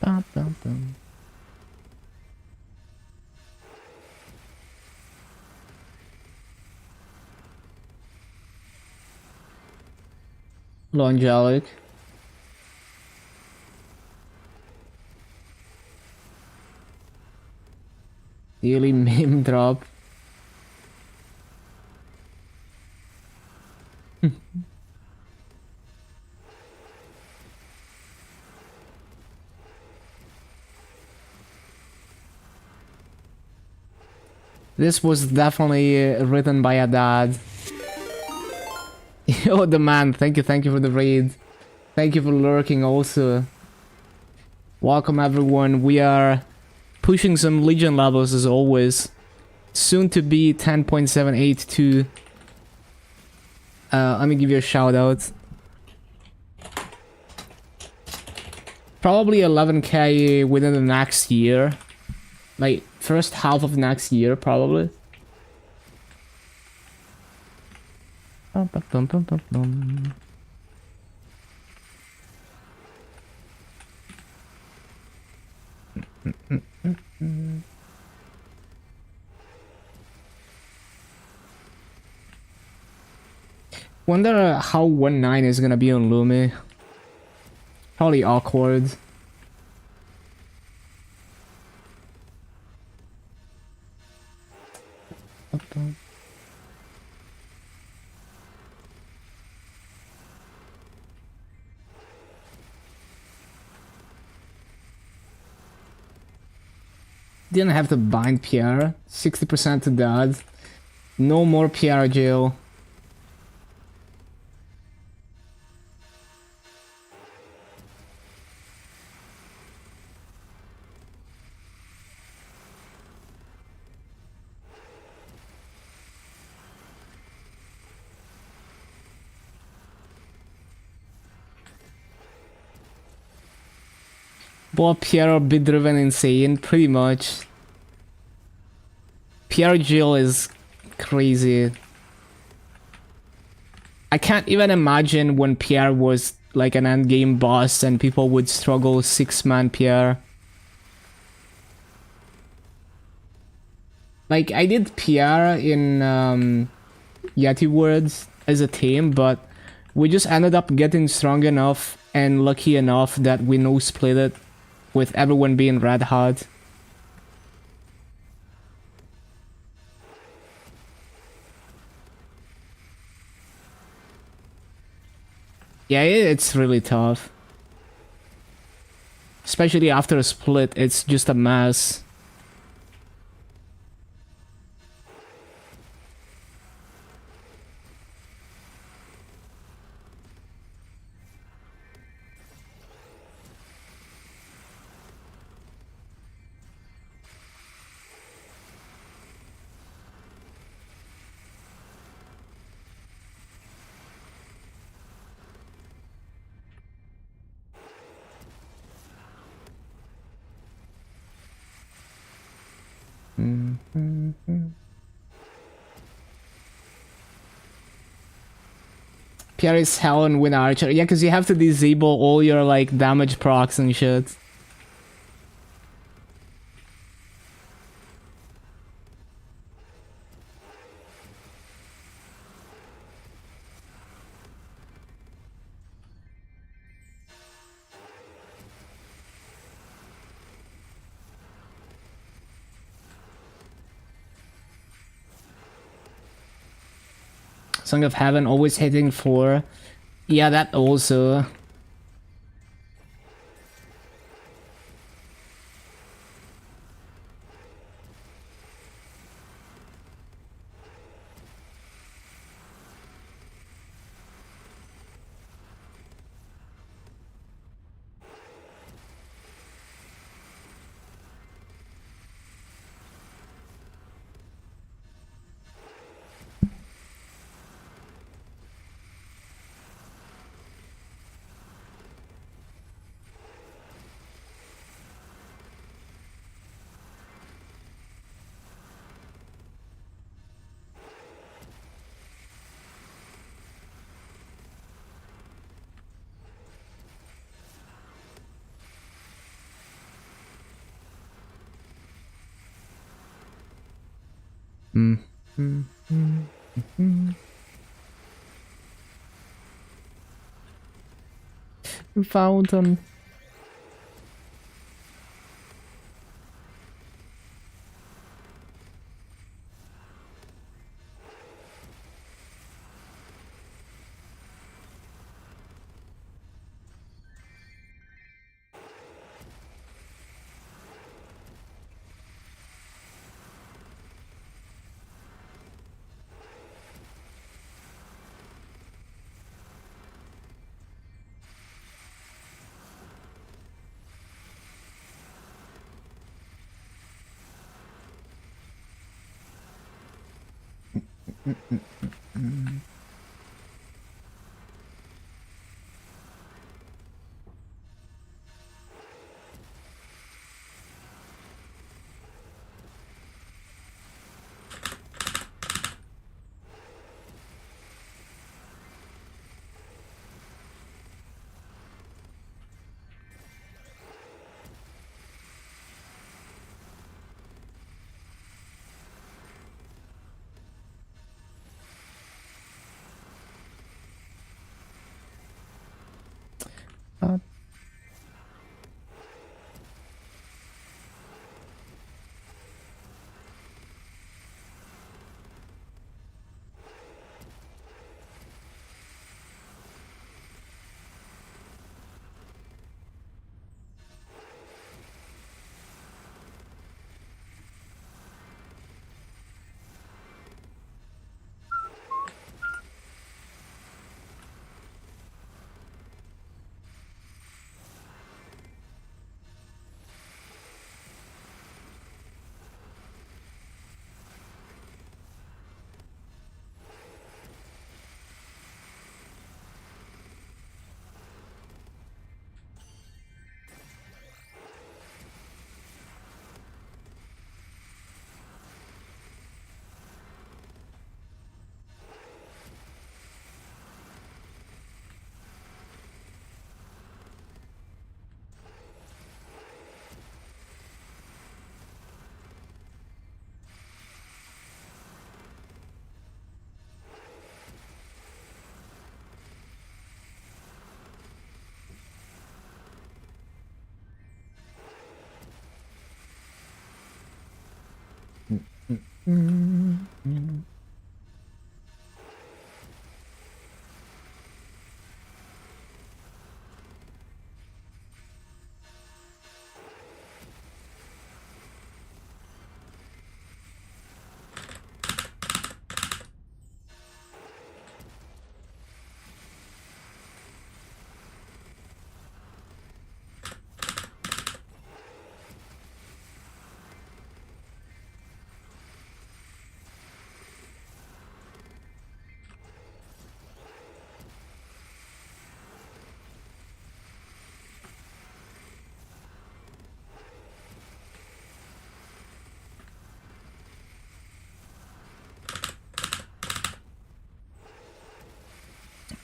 Bum bum bum. Hello, Angelic. Daily meme drop. This was definitely written by a dad. Oh, the man. Thank you for the raid. Thank you for lurking also. Welcome everyone. We are pushing some Legion levels as always. Soon to be 10.782. Let me give you a shout out. Probably 11k within the next year. Like, first half of next year, probably. Bum, bum, bum, bum, bum, bum. Wonder how 1.9 is gonna be on Lumi. Probably awkward. Didn't have to bind PR. 60% to dad. No more PR jail. Both PR are bit driven insane, pretty much. PR jail is crazy. I can't even imagine when PR was like an endgame boss and people would struggle 6-man PR. Like, I did PR in Yeti Words as a team, but We just ended up getting strong enough and lucky enough that we no split it with everyone being red hot. Yeah, it's really tough. Especially after a split, it's just a mess. Pierre is hell and win archer. Yeah, because you have to disable all your like damage procs and shit. Song of Heaven always hitting 4. Yeah, that also. Fountain.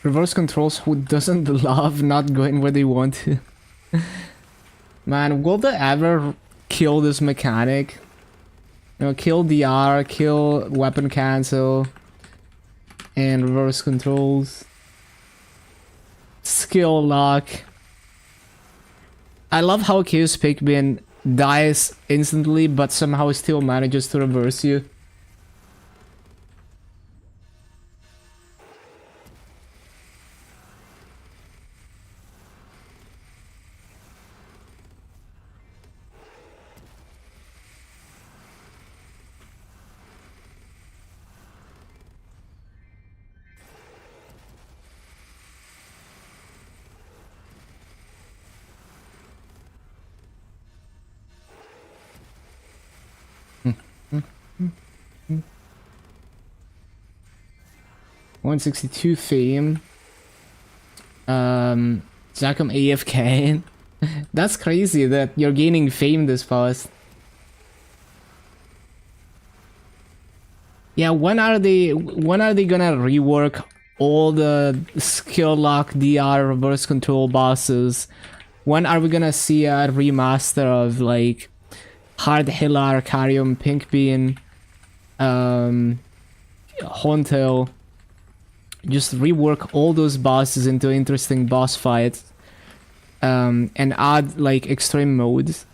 Reverse controls who doesn't love not going where they want to. Man, will they ever kill this mechanic? You know, kill DR, kill weapon cancel, and reverse controls. Skill lock. I love how Chaos Pikmin dies instantly, but somehow still manages to reverse you. Mm. 162 fame. Zachem AFK. That's crazy that you're gaining fame this fast. Yeah, when are they gonna rework all the skill lock DR reverse control bosses? When are we gonna see a remaster of like Hard Hillar, Carium, Pinkbean, Hontail? Just rework all those bosses into interesting boss fights, and add like extreme modes.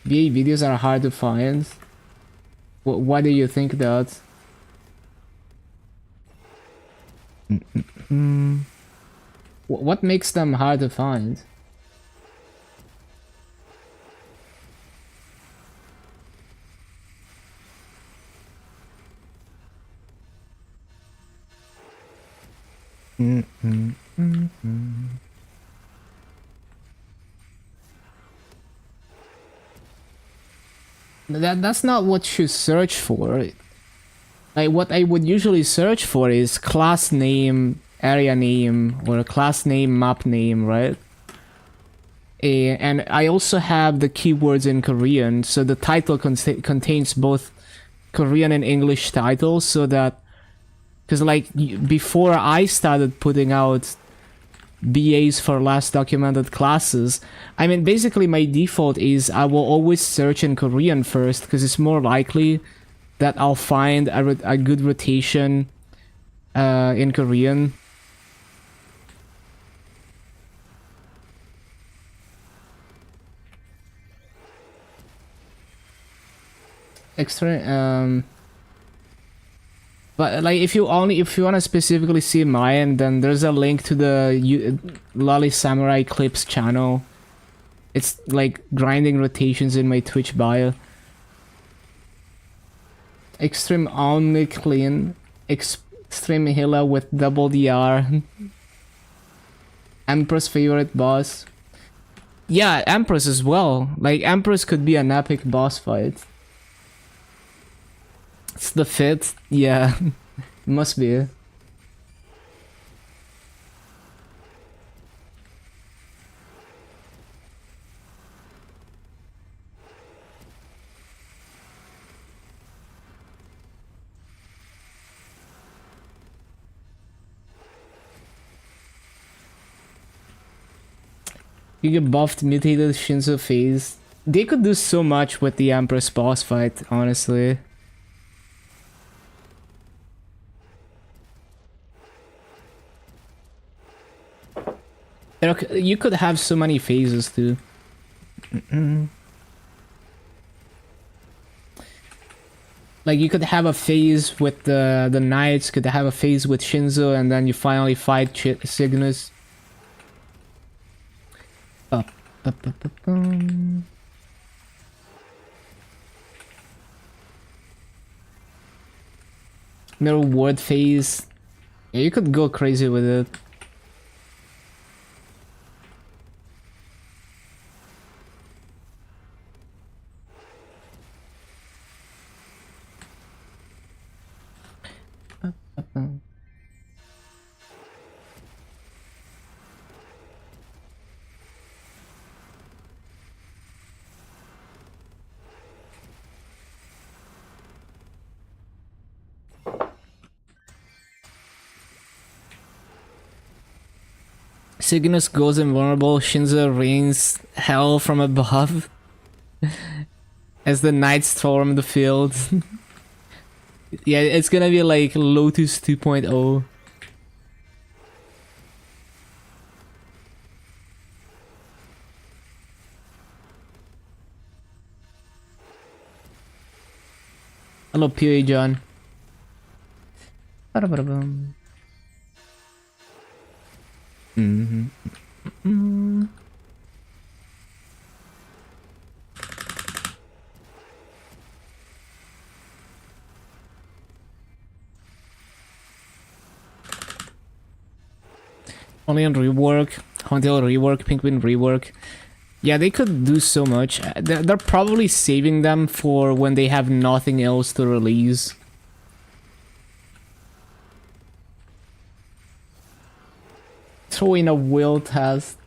VA videos are hard to find. Why do you think that? What makes them hard to find? That's not what you search for. Like what I would usually search for is class name, area name, or class name, map name, right? And I also have the keywords in Korean, so the title contains both Korean and English titles, so that because like before I started putting out BAs for last documented classes, I mean basically my default is I will always search in Korean first because it's more likely that I'll find a good rotation in Korean. Extra but like if you want to specifically see mine, then there's a link to the Lolly Samurai Clips channel. It's like grinding rotations in my Twitch bio. Extreme only clean, extreme healer with double DR. Empress favorite boss. Yeah, Empress as well. Like Empress could be an epic boss fight. It's the fit, yeah. Must be. You get buffed, mutated Shinzo phase. They could do so much with the Empress boss fight, honestly. You could have so many phases too. Like you could have a phase with the knights, could have a phase with Shinzo, and then you finally fight Cygnus. Up, up, up, up, Mirror ward phase. Yeah, you could go crazy with it. Cygnus goes invulnerable, Shinzo rains hell from above as the knights storm the field. Yeah, it's gonna be like Lotus 2.0. Hello, PA John. Only on rework, Haunted rework, Penguin rework. Yeah, they could do so much. They're probably saving them for when they have nothing else to release. Throw in a will test.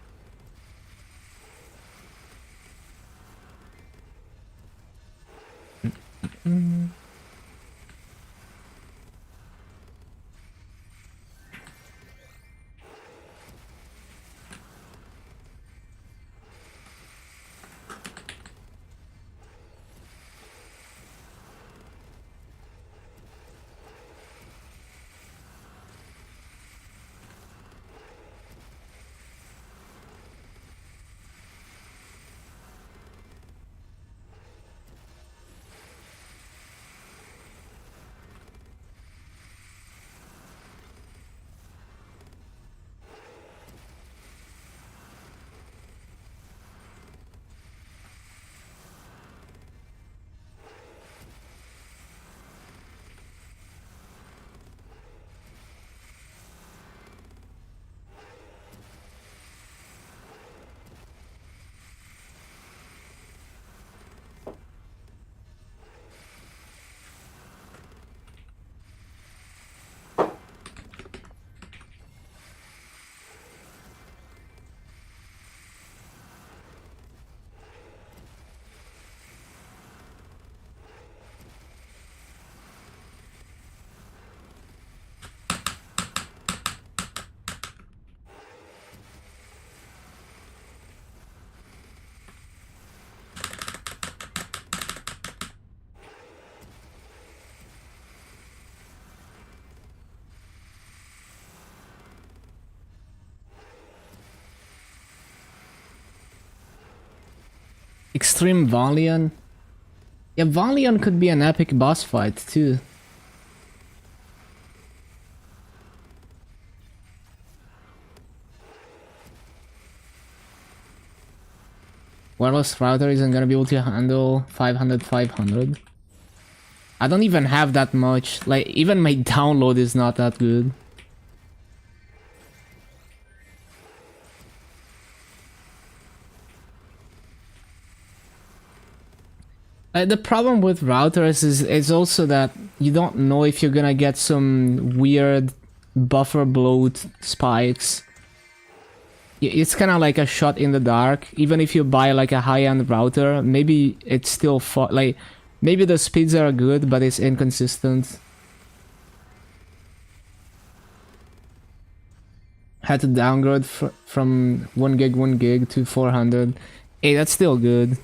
Extreme Valiant. Yeah, Valiant could be an epic boss fight too. Wireless router isn't gonna be able to handle 500. I don't even have that much. Like, even my download is not that good. The problem with routers is also that you don't know if you're gonna get some weird buffer bloat spikes. It's kind of like a shot in the dark. Even if you buy like a high-end router, maybe it's still like maybe the speeds are good, but it's inconsistent. Had to downgrade from 1 gig to 400. Hey, that's still good.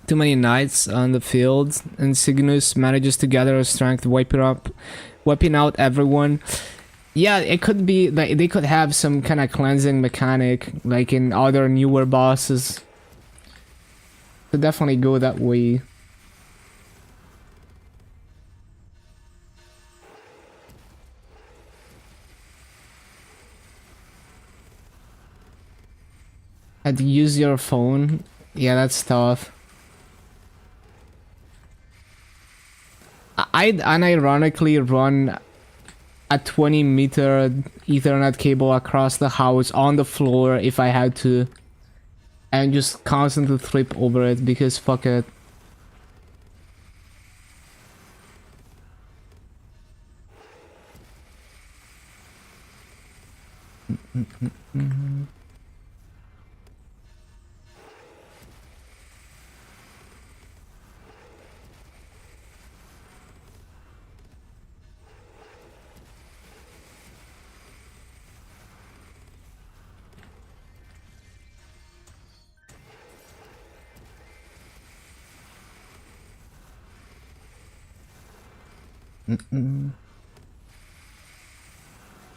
Too many knights on the field, and Cygnus manages to gather her strength, wiping out everyone. Yeah, it could be like they could have some kind of cleansing mechanic, like in other newer bosses. Could definitely go that way. Had to use your phone. Yeah, that's tough. I'd unironically run a 20-meter Ethernet cable across the house on the floor if I had to. And just constantly trip over it because fuck it.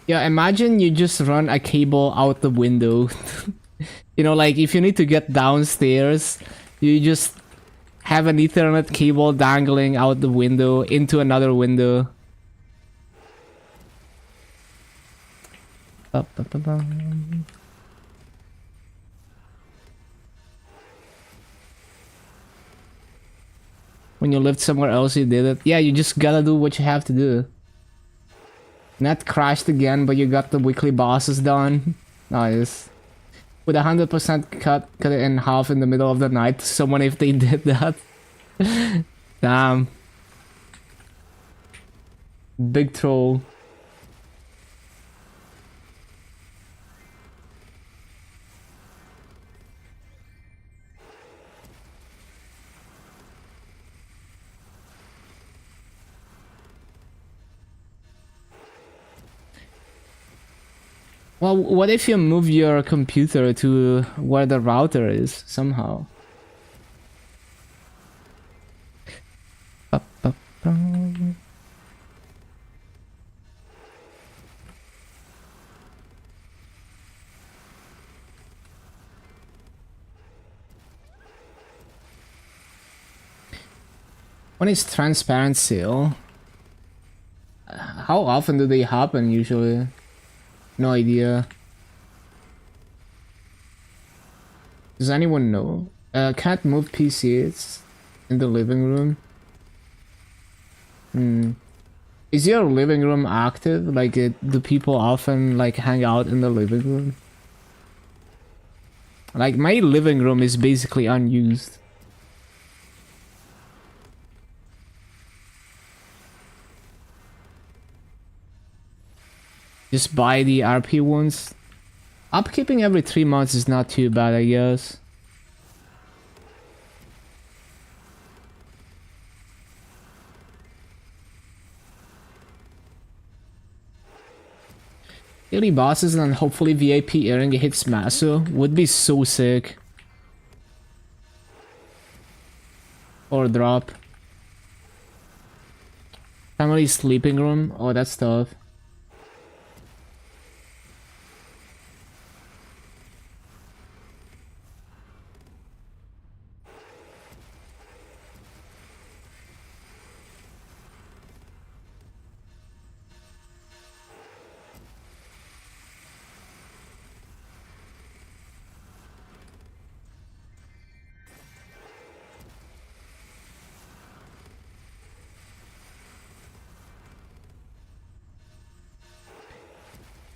Yeah, imagine you just run a cable out the window. You know, like if you need to get downstairs, you just have an Ethernet cable dangling out the window into another window. When you lived somewhere else, you did it. Yeah, you just gotta do what you have to do. Net crashed again, but you got the weekly bosses done. Nice. With 100% cut it in half in the middle of the night. Someone if they did that. Damn. Big troll. Well, what if you move your computer to where the router is somehow? When is transparent sale? How often do they happen usually? No idea. Does anyone know? Can't move PCs in the living room. Is your living room active? Like, do people often like hang out in the living room? Like, my living room is basically unused. Just buy the RP ones. Upkeeping every 3 months is not too bad, I guess. Daily bosses and hopefully VIP earning hits Maso would be so sick. Or drop. Family sleeping room. Oh, that's tough.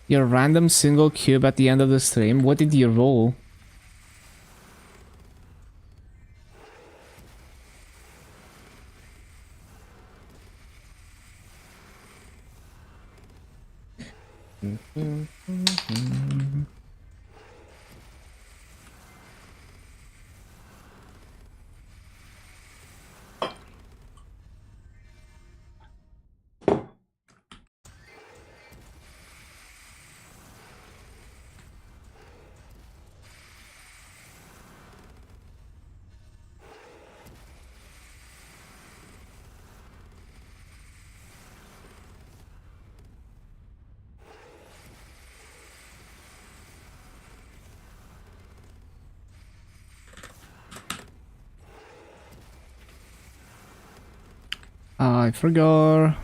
Your random single cube at the end of the stream. What did you roll? I forgot.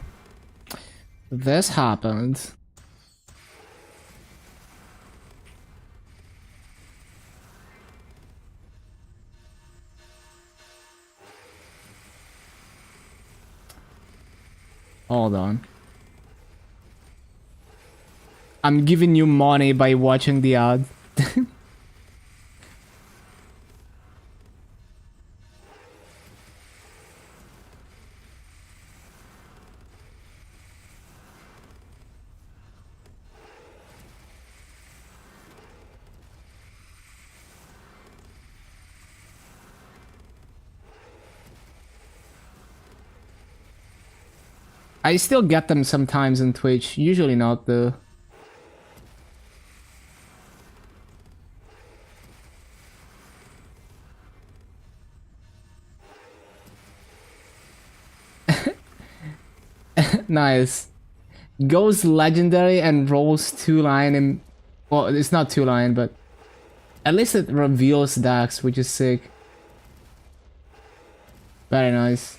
This happened. Hold on. I'm giving you money by watching the ad. I still get them sometimes on Twitch, usually not though. Nice. Goes legendary and rolls 2 line and... Well, it's not 2 line, but... At least it reveals Dax, which is sick. Very nice.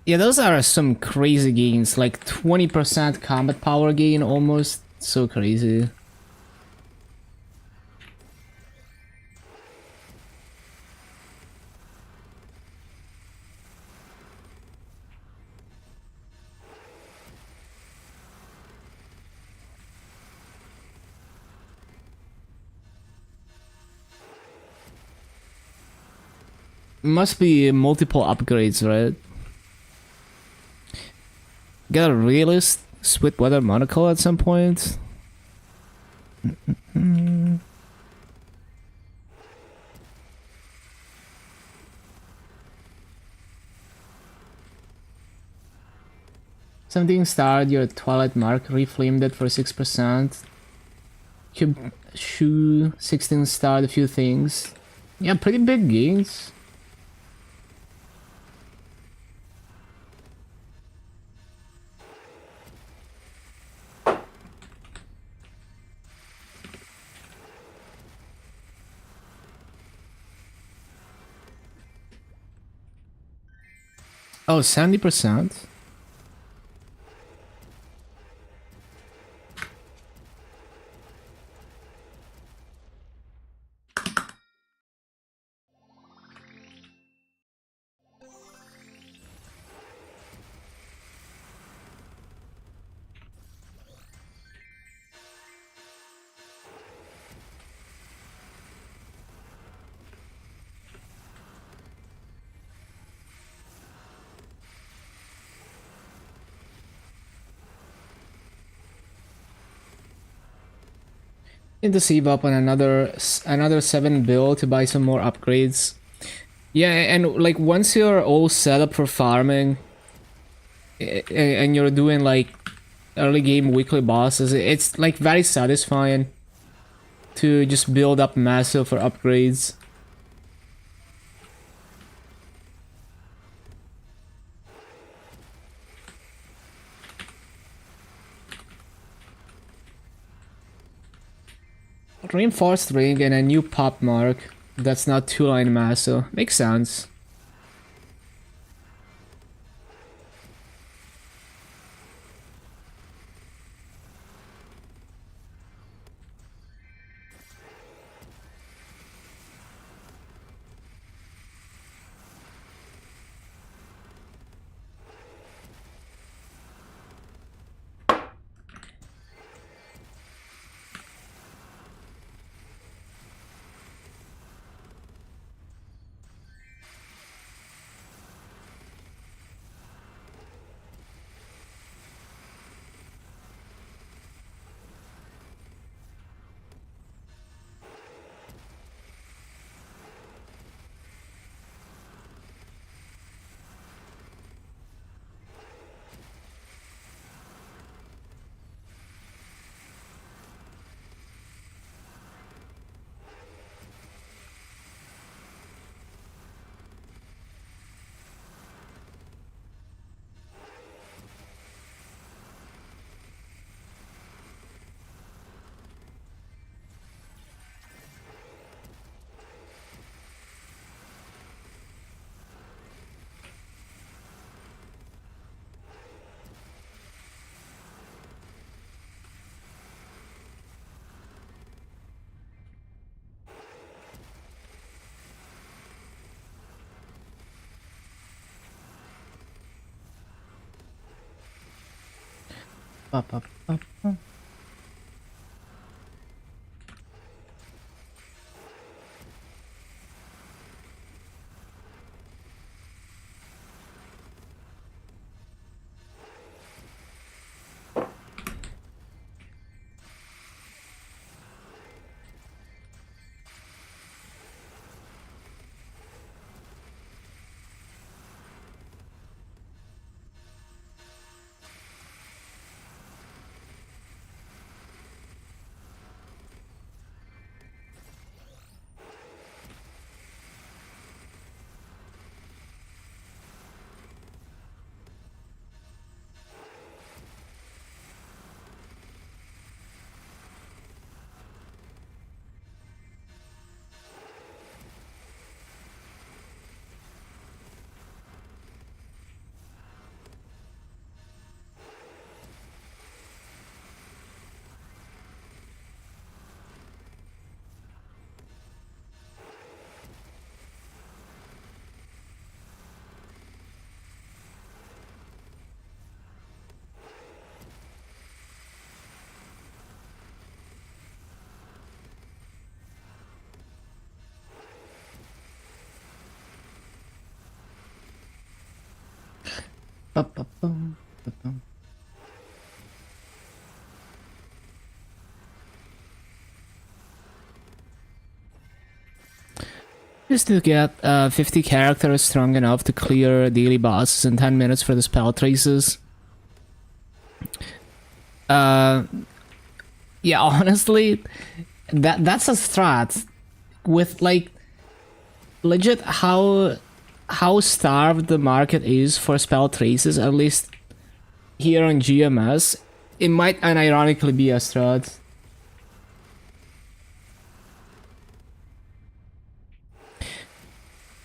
Yeah, those are some crazy gains, like 20% combat power gain almost. So crazy. Must be multiple upgrades, right? Get a realist sweet weather monocle at some point. Something starred your Twilight Mark, reflamed it for 6%. Cube Shoe 16 starred a few things. Yeah, pretty big gains. Oh, 70%? Need to save up on another 7 bill to buy some more upgrades. Yeah, and like once you're all set up for farming, and you're doing like early game weekly bosses, it's like very satisfying to just build up massive for upgrades. Reinforced ring and a new pop mark. That's not 2-line masso. Makes sense. Up, up, up, up. Ba-ba-bum, ba-bum. Just to get 50 characters strong enough to clear daily bosses in 10 minutes for the spell traces. Yeah, honestly, that's a strat. With like legit how starved the market is for spell traces, at least here on GMS, it might unironically be a strat.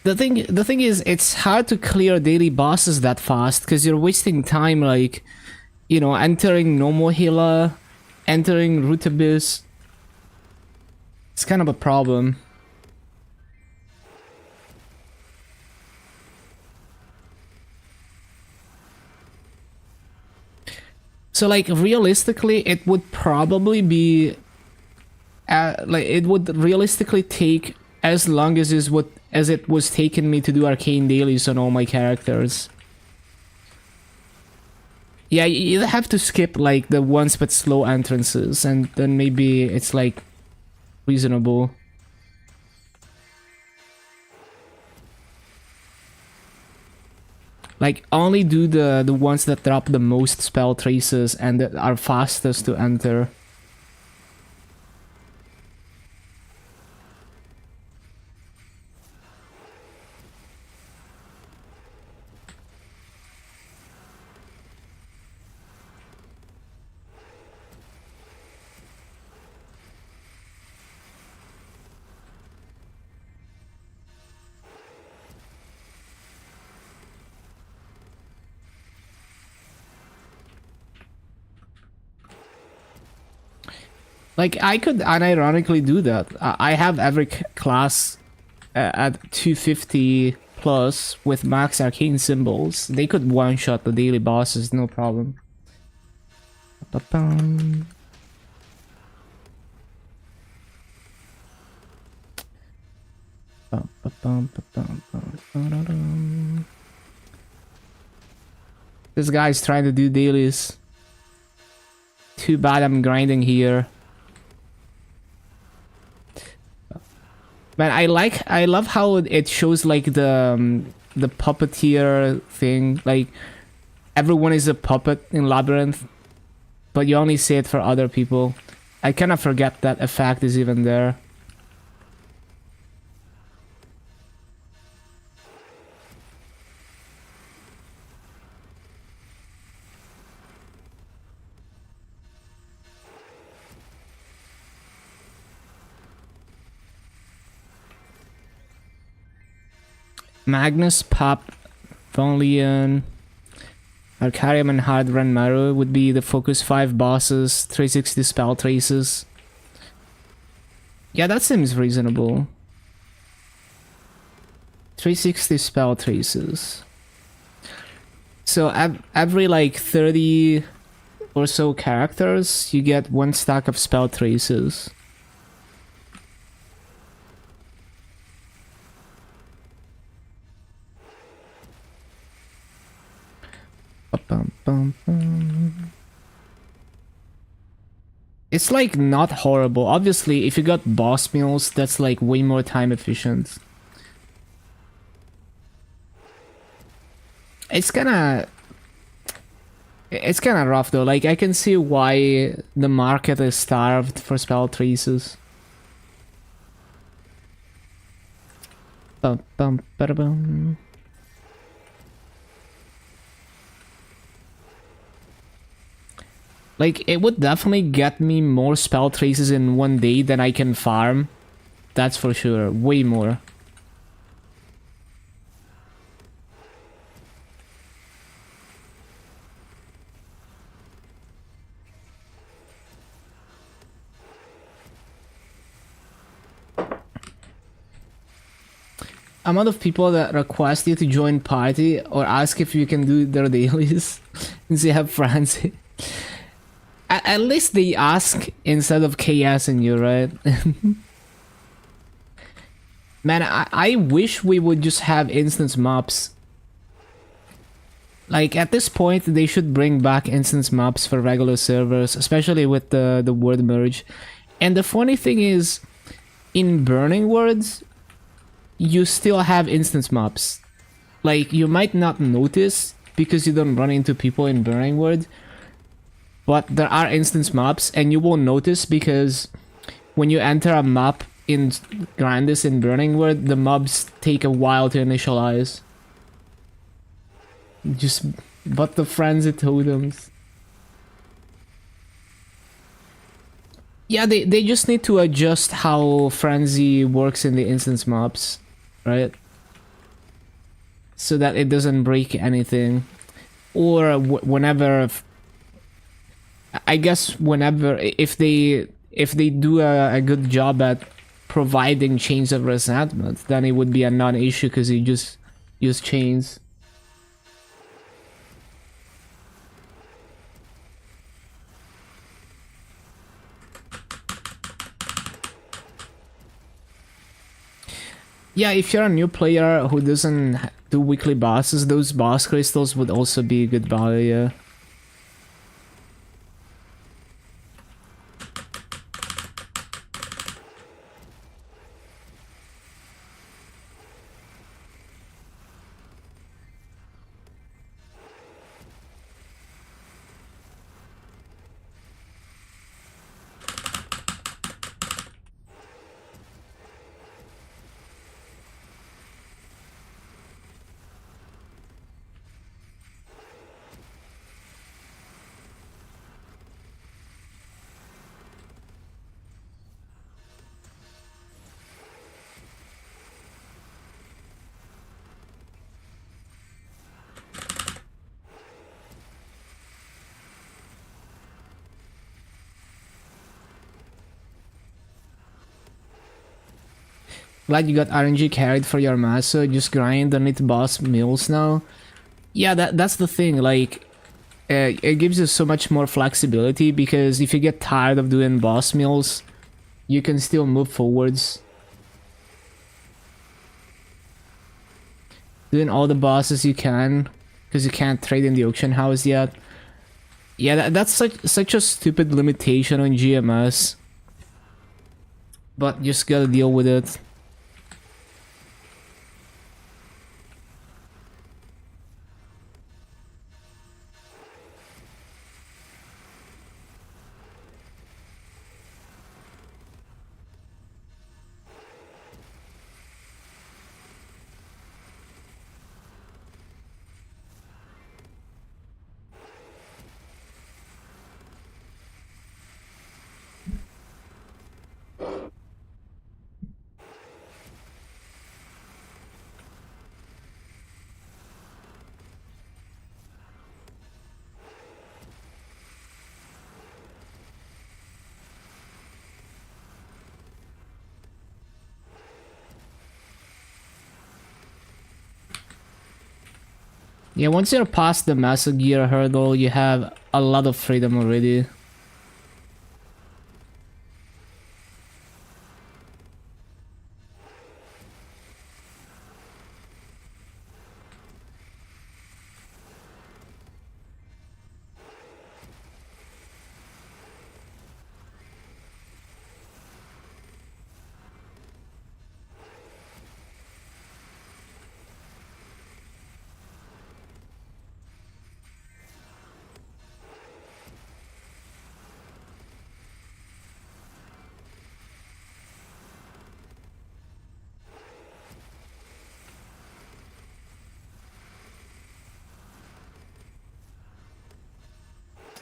The thing is, it's hard to clear daily bosses that fast because you're wasting time, like, you know, entering Nomohila, entering Root Abyss. It's kind of a problem. So, like, realistically, it would probably be... like, it would realistically take as long as it was taking me to do arcane dailies on all my characters. Yeah, you have to skip like the ones with slow entrances, and then maybe it's like reasonable. Like, only do the ones that drop the most spell traces and that are fastest to enter. Like, I could unironically do that. I have every class at 250 plus with max arcane symbols. They could one-shot the daily bosses, no problem. Ba-bum. Ba-bum. This guy's trying to do dailies. Too bad I'm grinding here. Man, I love how it shows like the puppeteer thing. Like, everyone is a puppet in Labyrinth, but you only see it for other people. I kind of forget that effect is even there. Magnus, Pop, Von Leon, Arcarium, and Hard Run Maru would be the focus 5 bosses, 360 spell traces. Yeah, that seems reasonable. 360 spell traces. So every like 30 or so characters, you get 1 stack of spell traces. It's like not horrible. Obviously, if you got boss meals, that's like way more time efficient. It's kinda rough though. Like, I can see why the market is starved for spell traces. Bum, bum, ba-da-bum. Like, it would definitely get me more spell traces in one day than I can farm. That's for sure. Way more. Amount of people that request you to join party or ask if you can do their dailies since you have friends. At least they ask instead of KSing you, right? Man, I wish we would just have instance maps. Like, at this point, they should bring back instance maps for regular servers, especially with the word merge. And the funny thing is, in Burning Words, you still have instance maps. Like, you might not notice because you don't run into people in Burning Words, but there are instance maps, and you won't notice because when you enter a map in Grandis in Burning World, the mobs take a while to initialize. Just but the frenzy totems. Yeah, they just need to adjust how frenzy works in the instance maps, right? So that it doesn't break anything, or whenever. I guess whenever, if they do a good job at providing chains of resentment, then it would be a non-issue because you just use chains. Yeah, if you're a new player who doesn't do weekly bosses, those boss crystals would also be good value, yeah. Glad you got RNG carried for your master. Just grind on it boss mills now. Yeah, that's the thing. Like, it gives you so much more flexibility because if you get tired of doing boss mills, you can still move forwards. Doing all the bosses you can because you can't trade in the auction house yet. Yeah, that's such a stupid limitation on GMS. But just gotta deal with it. Yeah, once you're past the master gear hurdle, you have a lot of freedom already.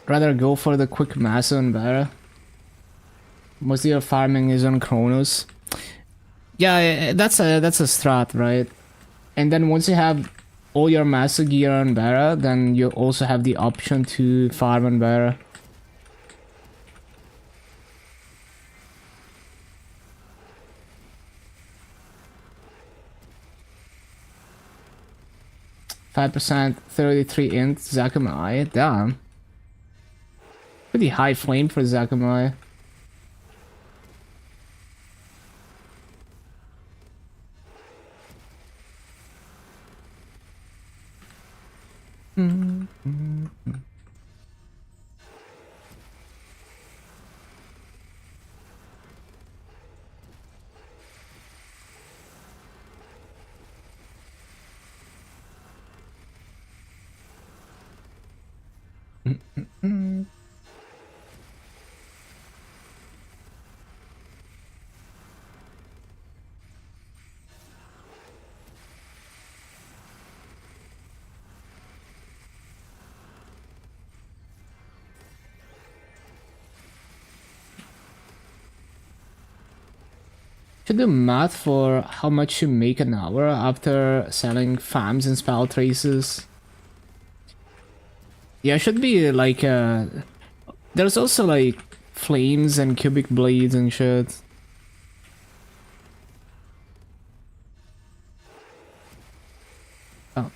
Rather go for the quick master and better. Most of your farming is on Chronos. Yeah, that's a strat, right? And then once you have all your master gear on Barra, then you also have the option to farm on Barra. %, 33 int Zakamai. Damn. Pretty high flame for Zakamai. Should do math for how much you make an hour after selling farms and spell traces. Yeah, it should be like there's also like flames and cubic blades and shit. Oh.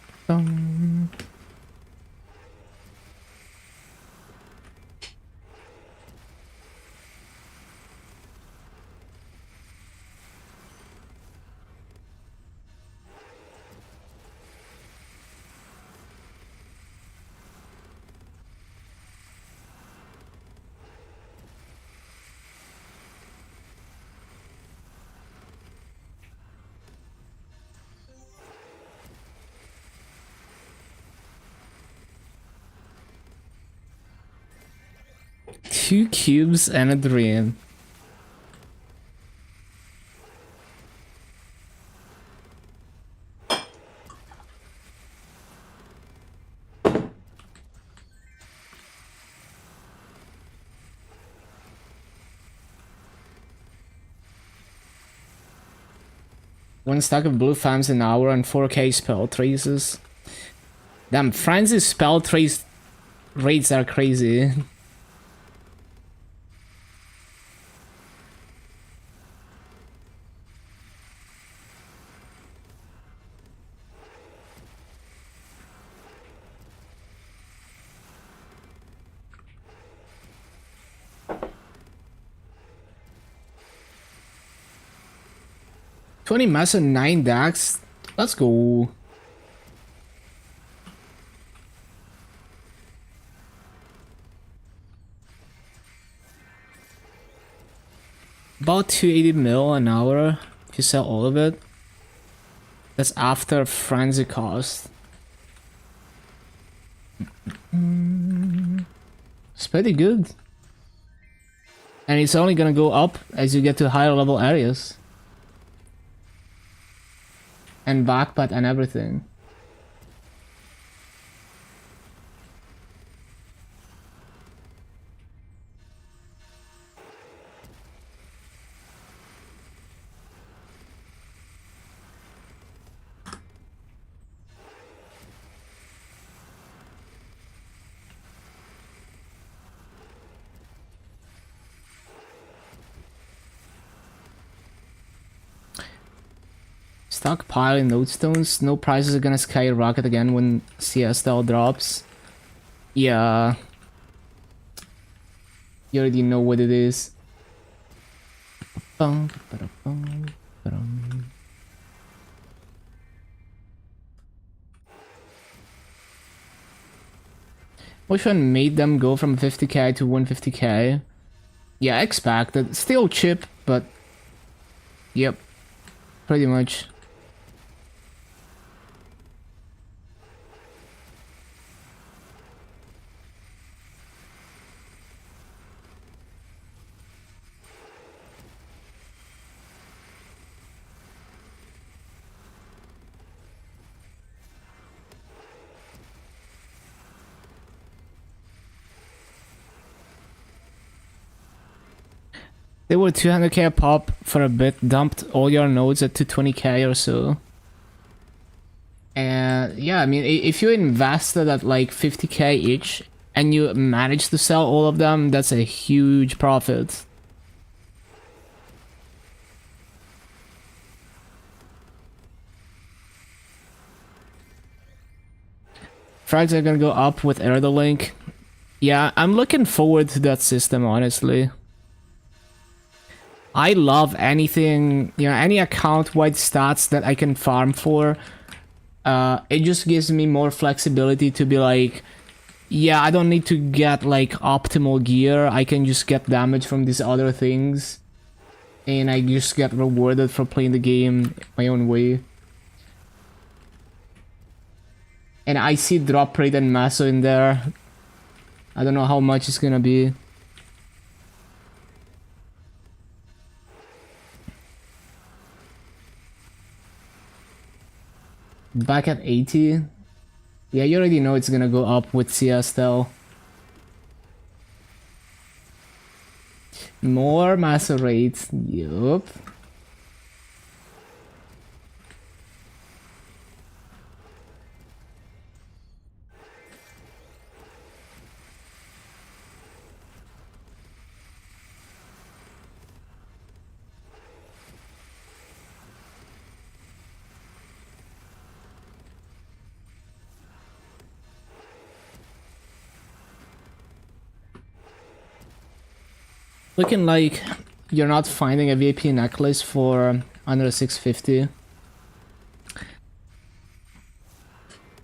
Two cubes and a dream. One stack of blue farms an hour and 4k spell traces. Damn, Francis spell trace rates are crazy. 20 mass and 9 dax. Let's go. About 280 mil an hour if you sell all of it. That's after frenzy cost. It's pretty good. And it's only gonna go up as you get to higher level areas. And backpack and everything. Stockpiling nodestones. No prices are gonna skyrocket again when CS style drops. Yeah. You already know what it is. Which one made them go from 50k to 150k? Yeah, expected. Still cheap, but yep, pretty much. They were 200k a pop for a bit, dumped all your nodes at 220k or so. And yeah, I mean, if you invested at like 50k each and you managed to sell all of them, that's a huge profit. Frags are gonna go up with Erdolink. Yeah, I'm looking forward to that system, honestly. I love anything, you know, any account-wide stats that I can farm for. It just gives me more flexibility to be like, yeah, I don't need to get like optimal gear. I can just get damage from these other things. And I just get rewarded for playing the game my own way. And I see drop rate and Maso in there. I don't know how much it's gonna be. Back at 80. Yeah, you already know it's gonna go up with CS though. More macerate. Yup. Looking like you're not finding a VIP necklace for under 650.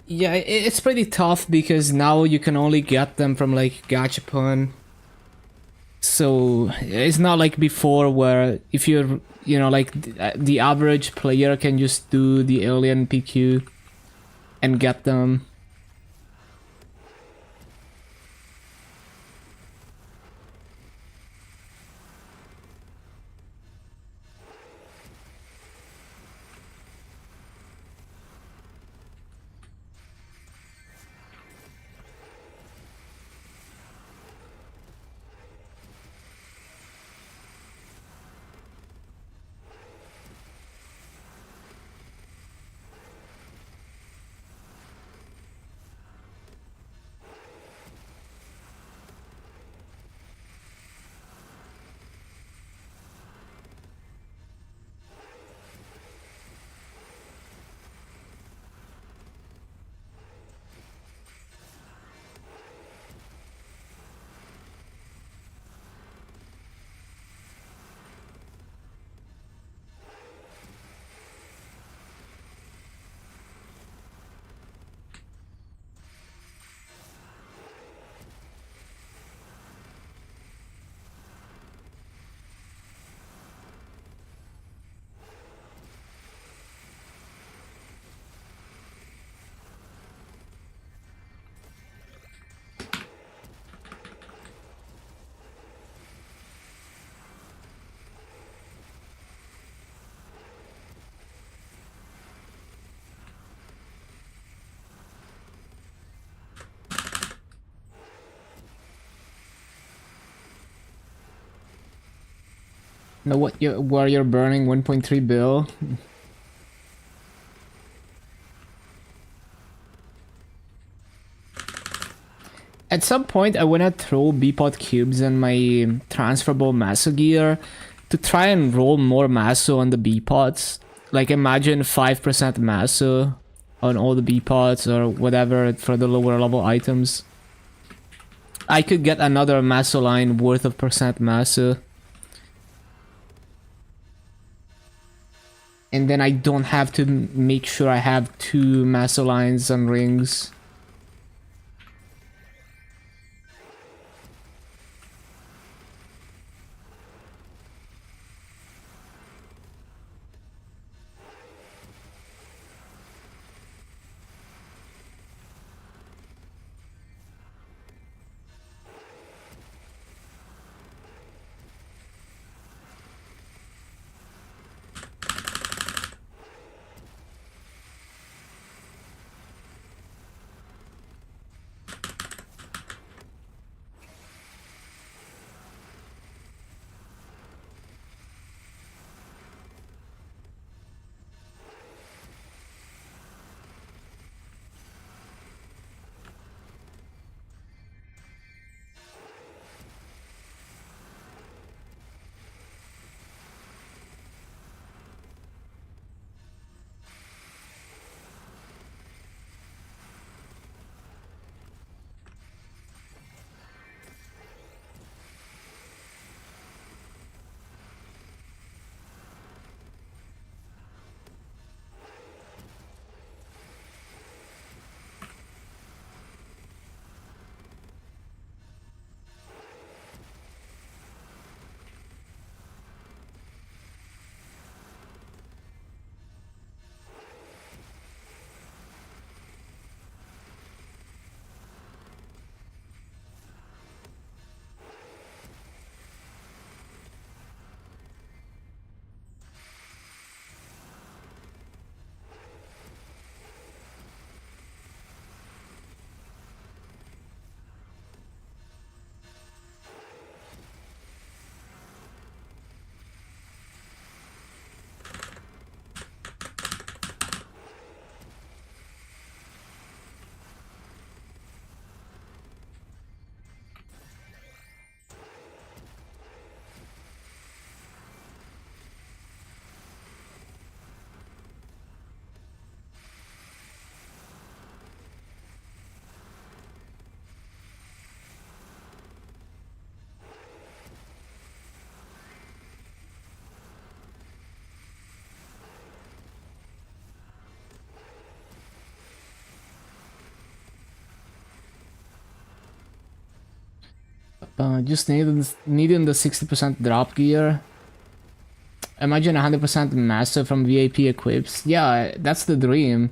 Yeah, it's pretty tough because now you can only get them from like Gachapon. So it's not like before where if you're, you know, like the average player can just do the alien PQ and get them. Know what you where you're burning 1.3 bill? At some point, I wanna throw Bpot cubes in my transferable Maso gear to try and roll more Maso on the Bpots. Like imagine 5% Maso on all the Bpots or whatever for the lower level items. I could get another Maso line worth of percent Maso. And then I don't have to make sure I have 2 Maso lines on rings. Just needing the 60% drop gear. Imagine 100% master from VIP equips. Yeah, that's the dream.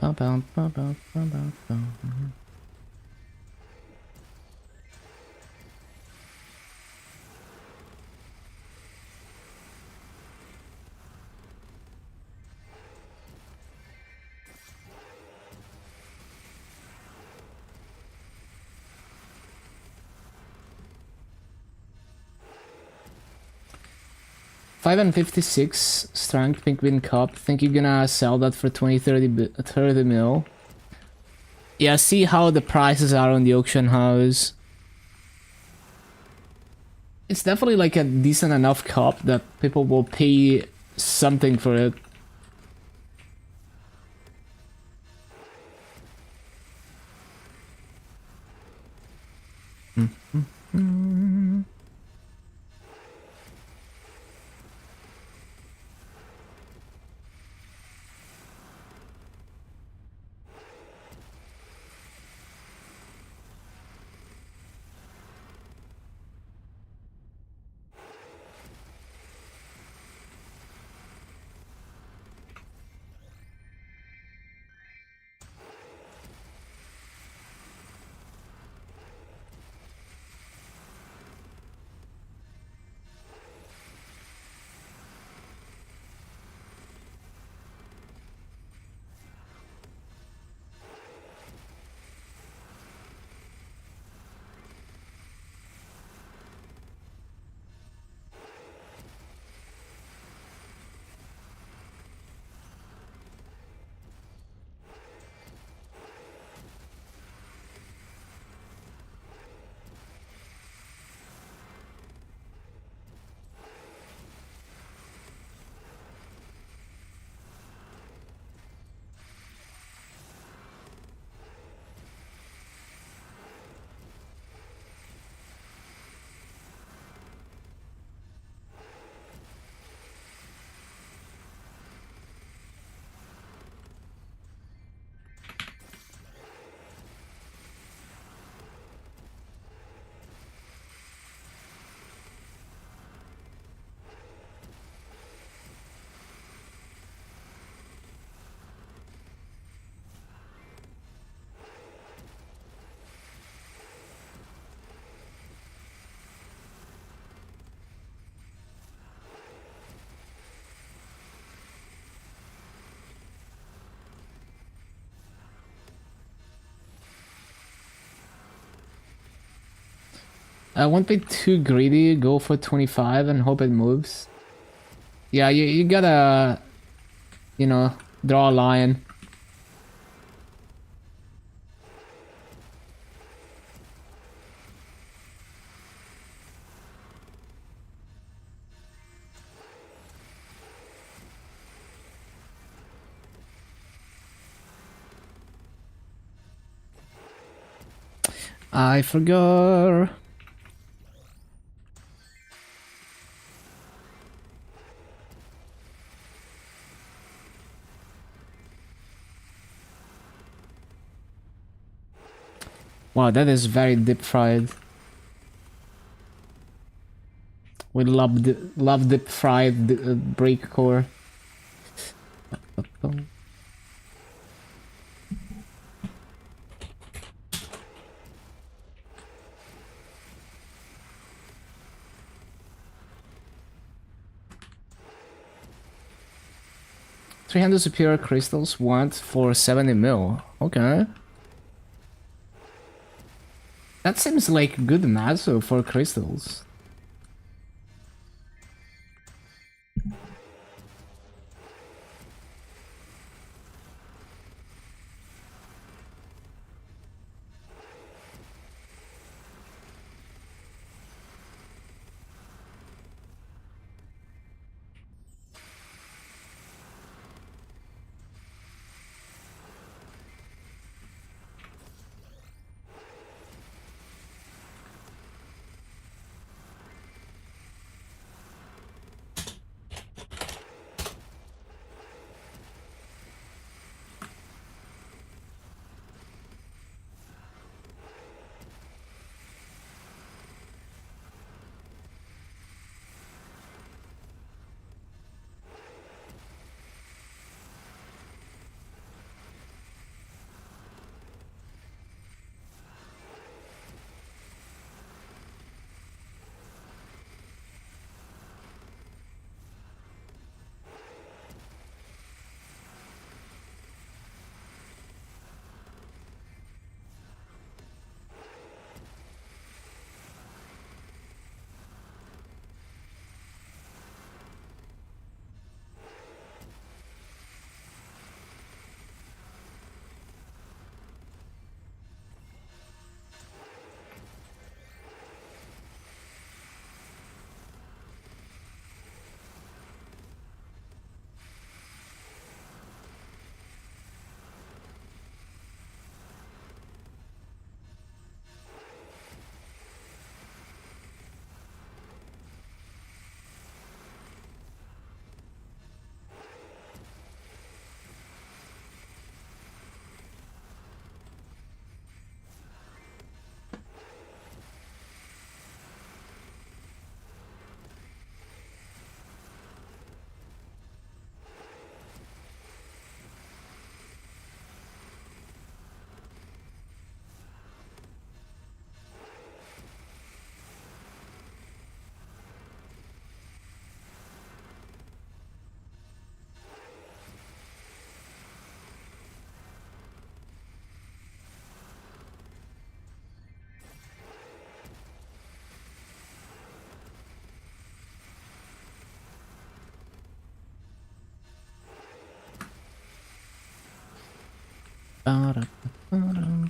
Ba-bum. 556 strength penguin cup. Think you're gonna sell that for 20, 30 mil? Yeah, see how the prices are on the auction house. It's definitely like a decent enough cup that people will pay something for it. I won't be too greedy, go for 25 and hope it moves. Yeah, you gotta, you know, draw a line. I forgot. Wow, that is very deep fried. We love deep fried break core. 300 superior crystals want for 70 mil. Okay. That seems like good mazo for crystals. Ba-da-ba-da.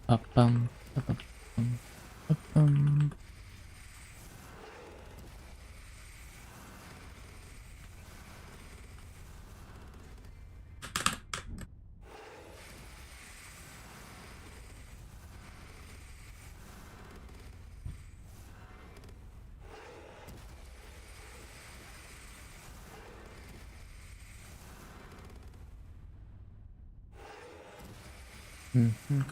Ba-bum, ba-bum, ba-bum. Mhm.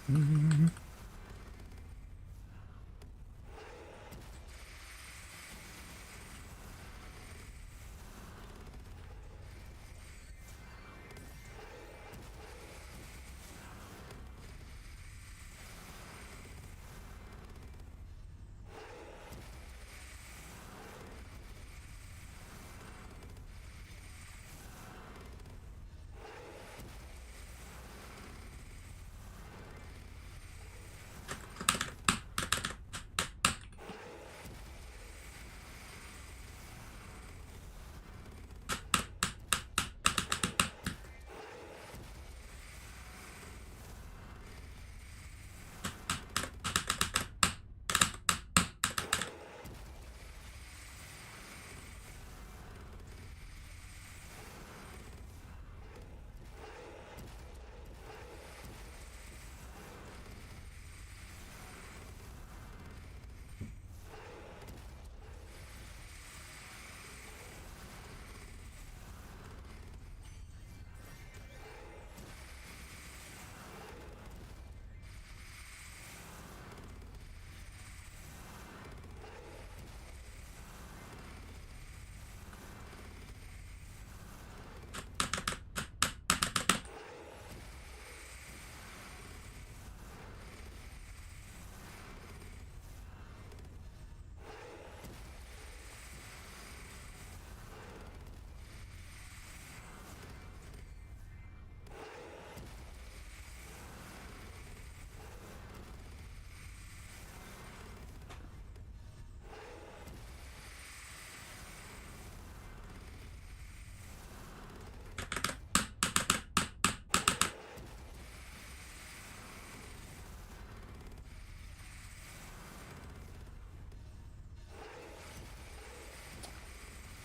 Mhm.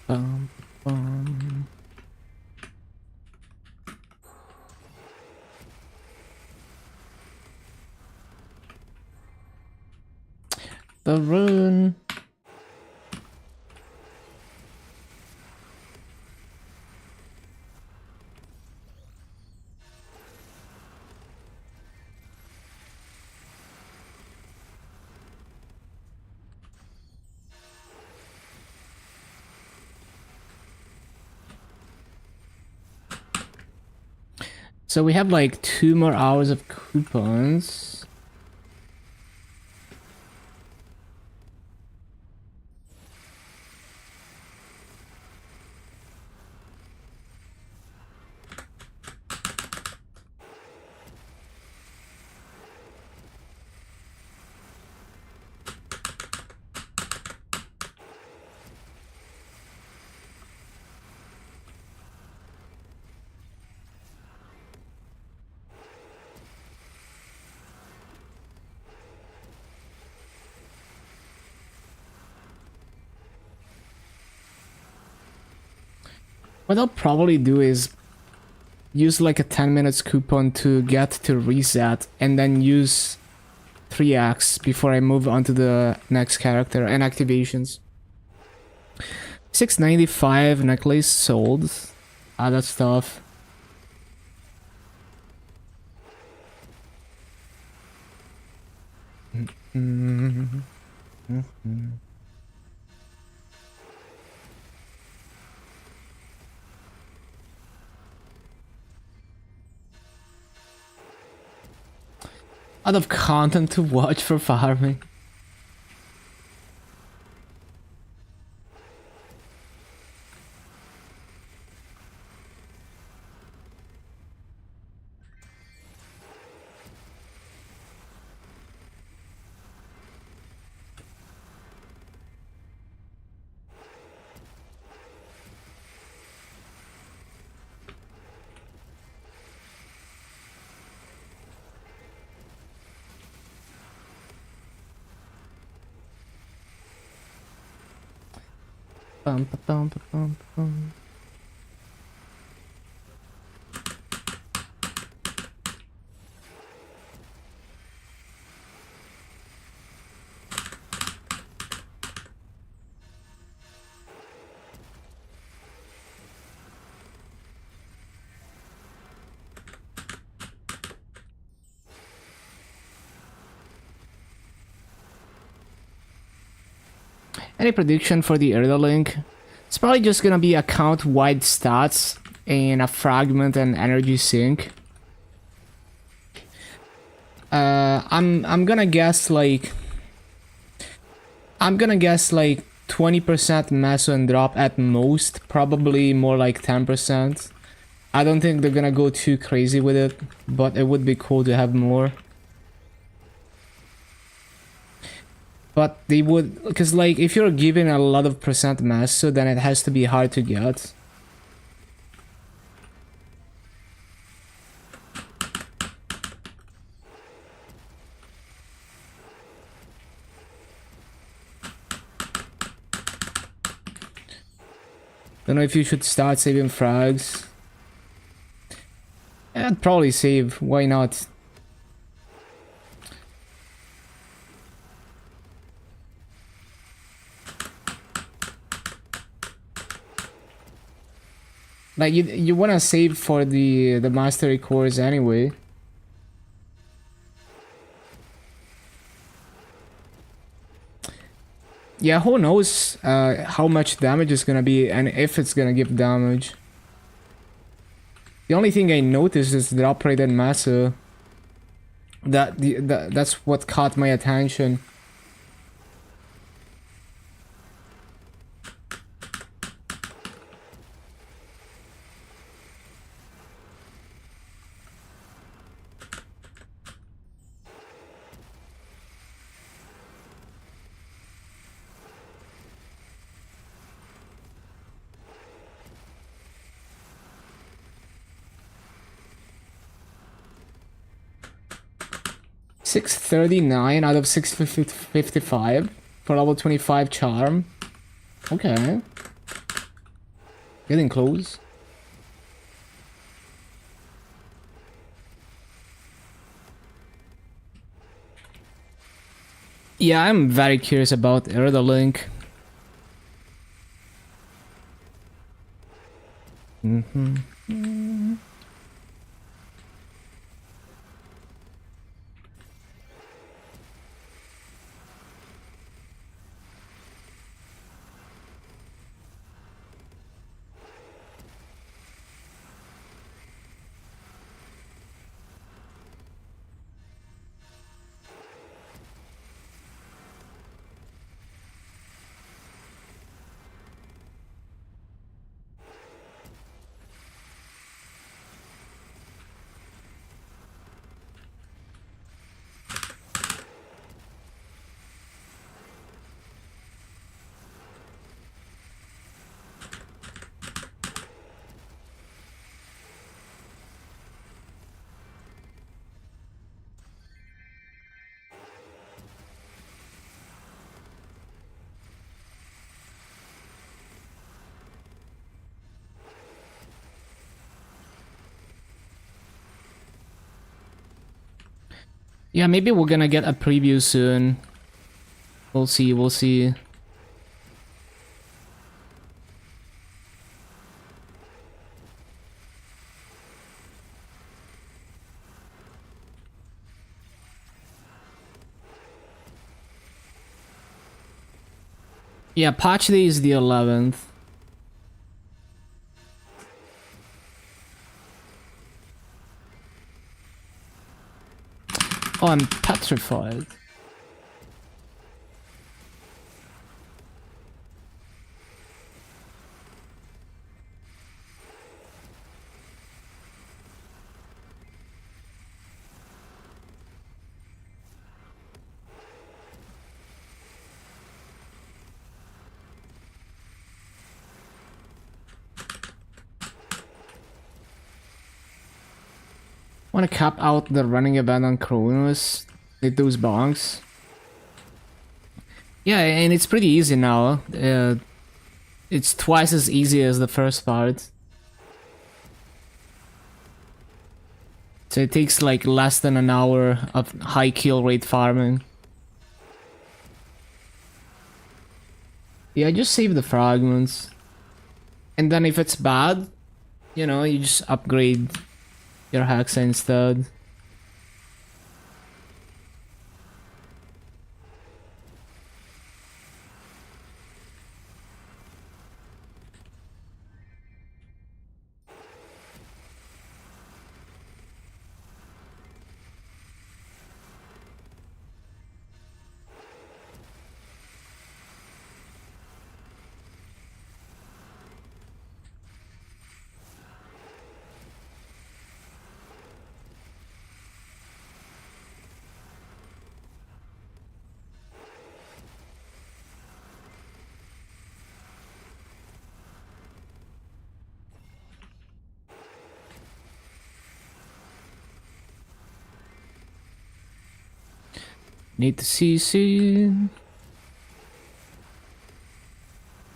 Bum, bum. The rune. So we have like 2 more hours of coupons. What I'll probably do is use like a 10 minutes coupon to get to reset and then use 3x before I move on to the next character and activations. 695 necklace sold. Other stuff. Out of content to watch for farming. Bum, ba, bum, ba, bum, bum. Any prediction for the earlier link? It's probably just gonna be account-wide stats and a fragment and energy sink. I'm gonna guess like 20% meso and drop at most, probably more like 10%. I don't think they're gonna go too crazy with it, but it would be cool to have more. But they would, because like if you're given a lot of percent meso, then it has to be hard to get. Don't know if you should start saving frags. I'd probably save, why not? Like you wanna save for the mastery cores anyway. Yeah, who knows how much damage is gonna be and if it's gonna give damage. The only thing I noticed is the drop rate and massa. That's what caught my attention. $639 out of $655 for level 25 charm. Okay. Getting close. Yeah, I'm very curious about Erda Link. Yeah, maybe we're gonna get a preview soon. We'll see, we'll see. Yeah, patch day is the 11th. Oh, I'm petrified. Want to cap out the running event on Kronos? Hit those bonks. Yeah, and it's pretty easy now. It's twice as easy as the first part. So it takes like less than an hour of high kill rate farming. Yeah, just save the fragments. And then if it's bad, you know, you just upgrade your Hexa instead. Need to see soon.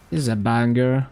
This is a banger.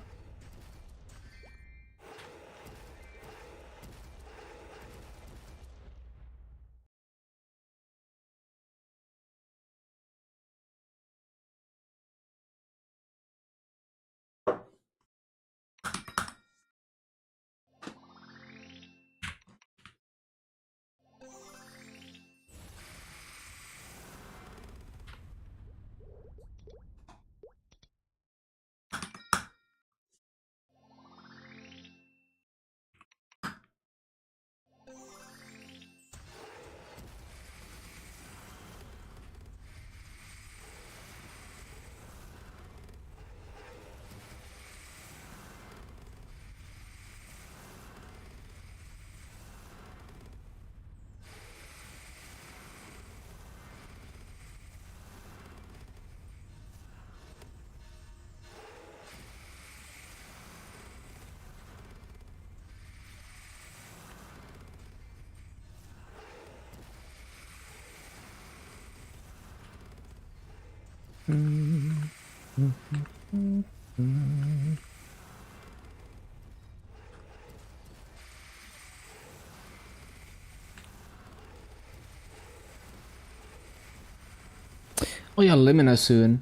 Oh yeah, Limina soon.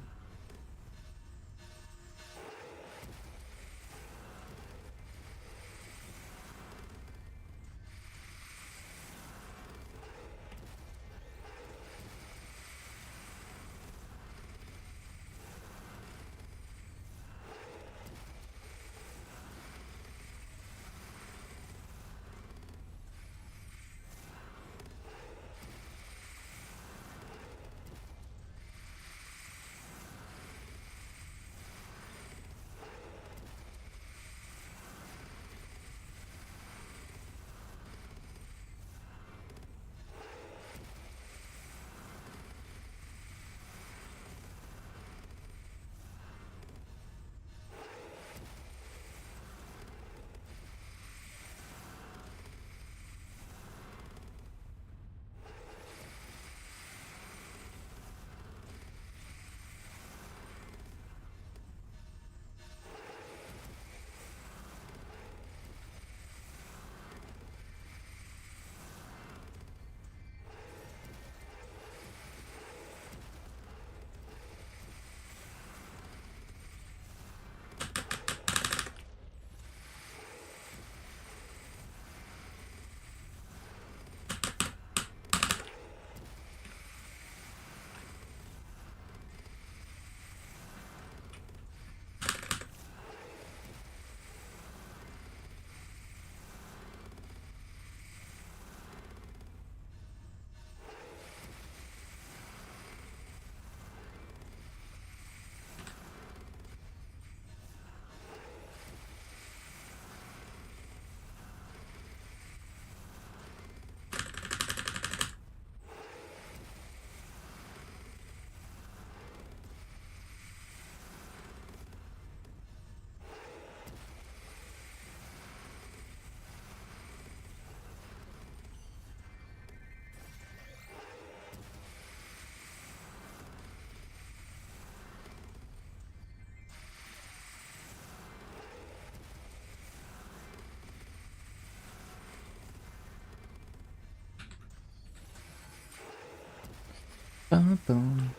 Ba-bum.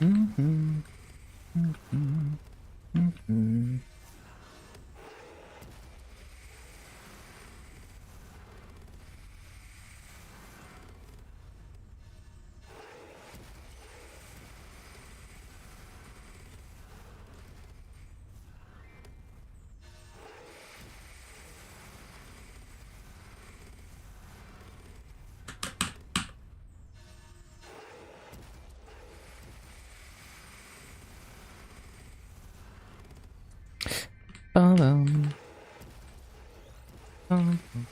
Mhm. Mhm. Mhm. Ba-bum. Ba-bum.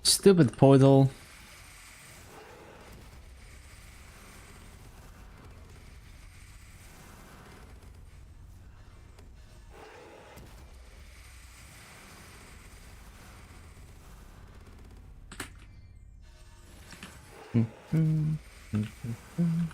Stupid portal. Mhm. Mhm.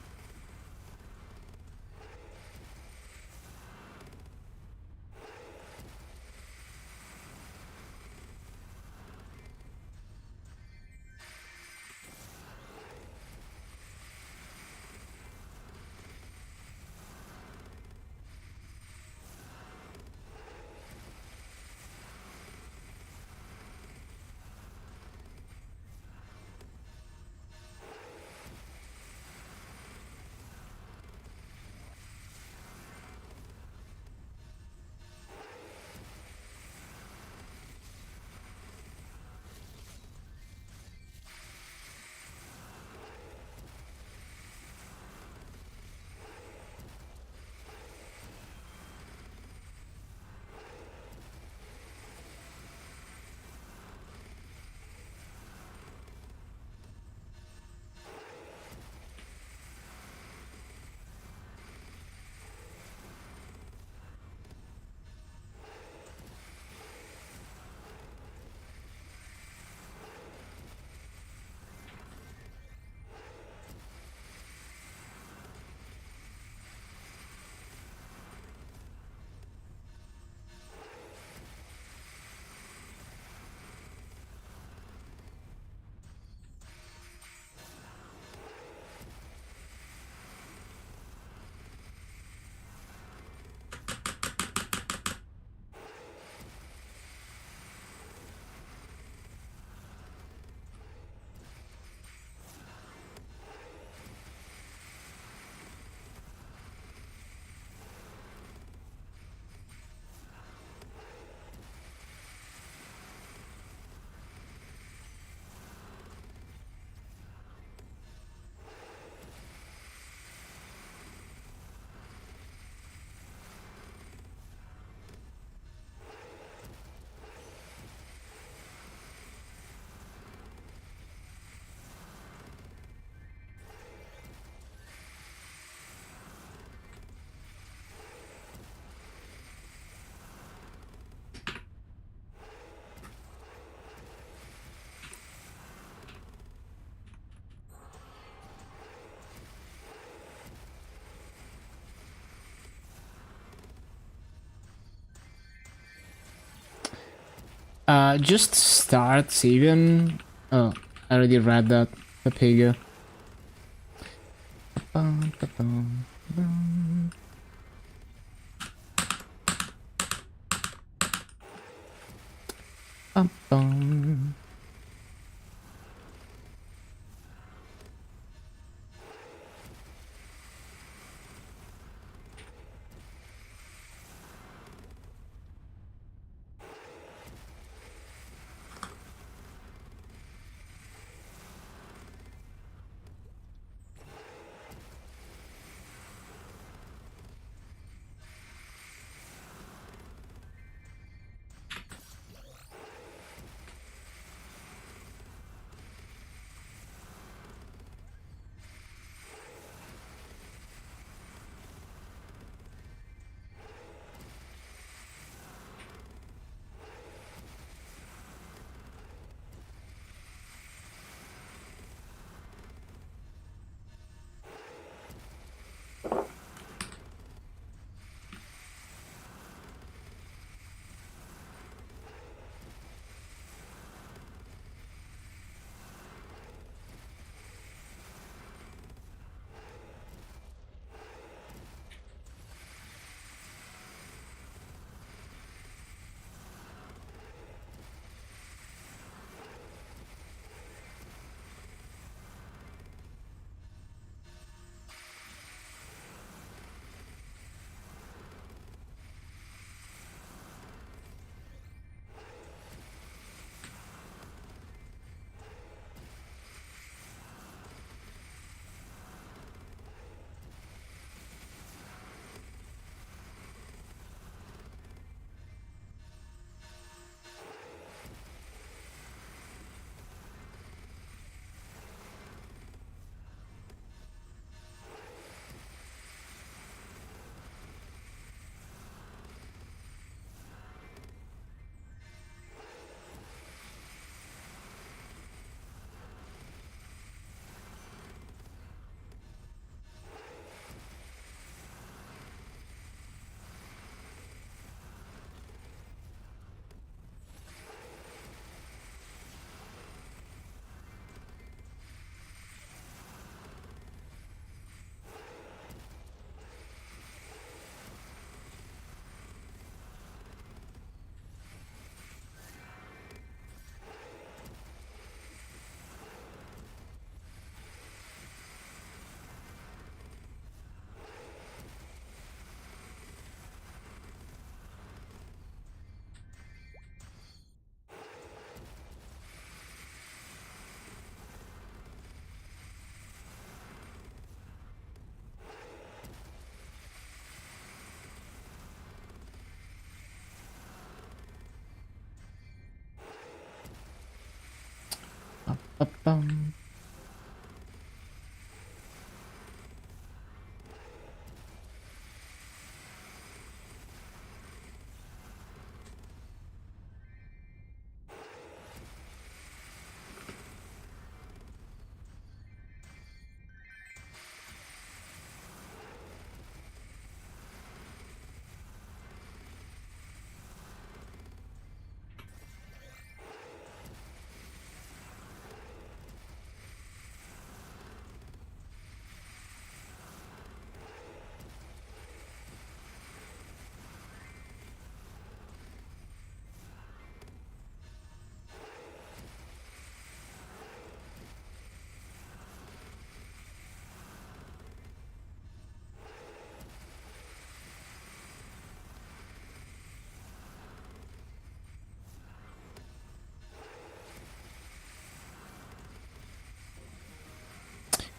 Just start saving. Oh, I already read that. Papiga. Bum, ba-bum, bum. Bum, bum. Ba-bum.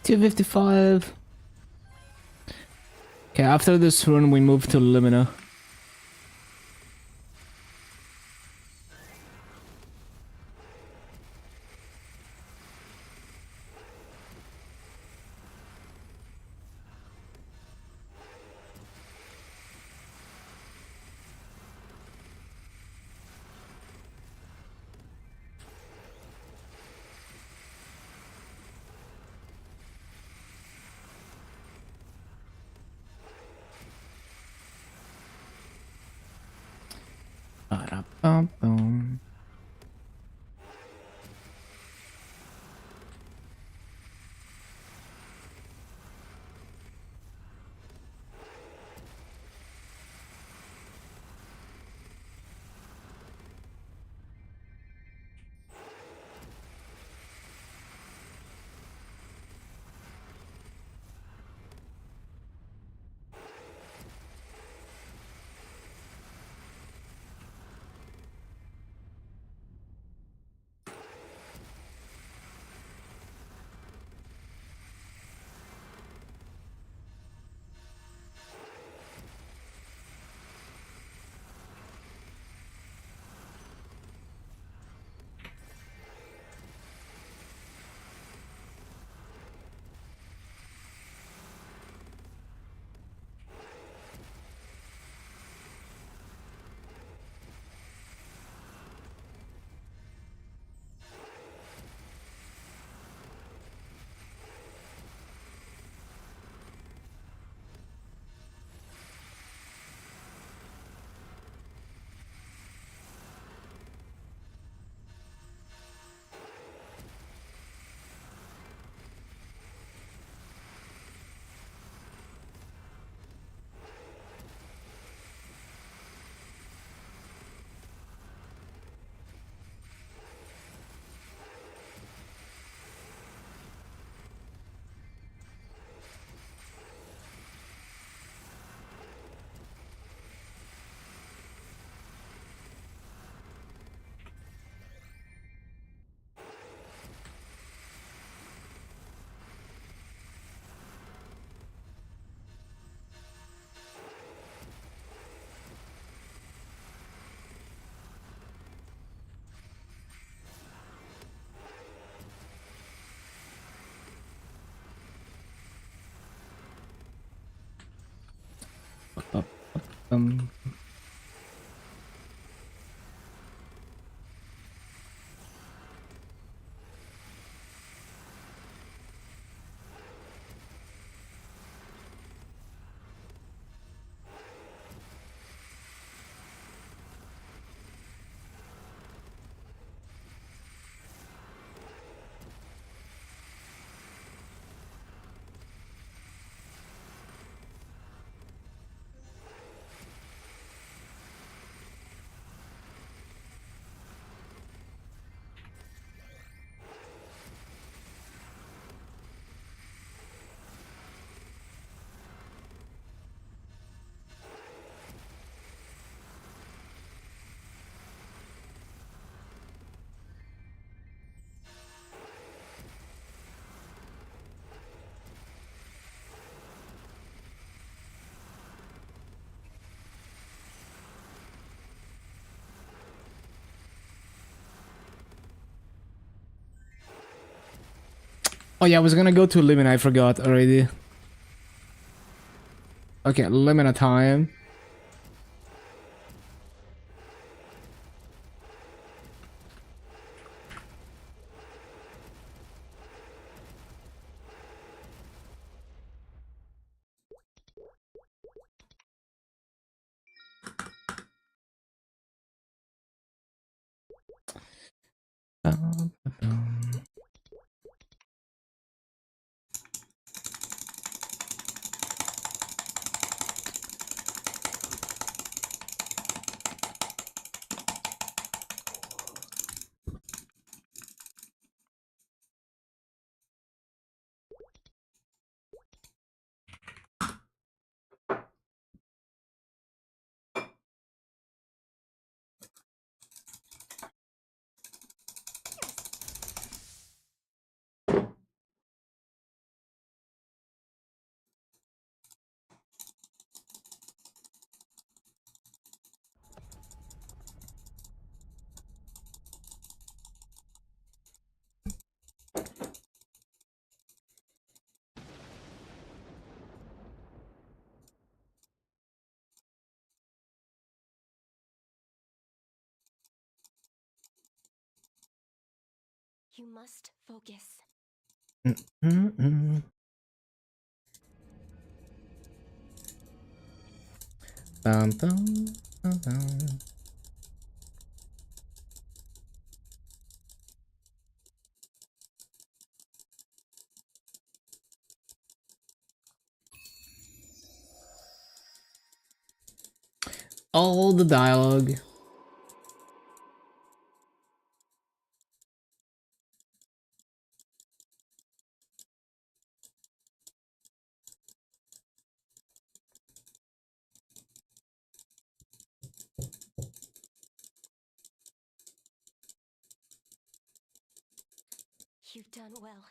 $255. Okay, after this run, we move to Limina. Ba-da-bum-bum. Um, Oh yeah, I was gonna go to Limit, I forgot already. Okay, limit time. You must focus. Mm-mm. Dun, dun, dun, dun. All the dialogue. You've done well.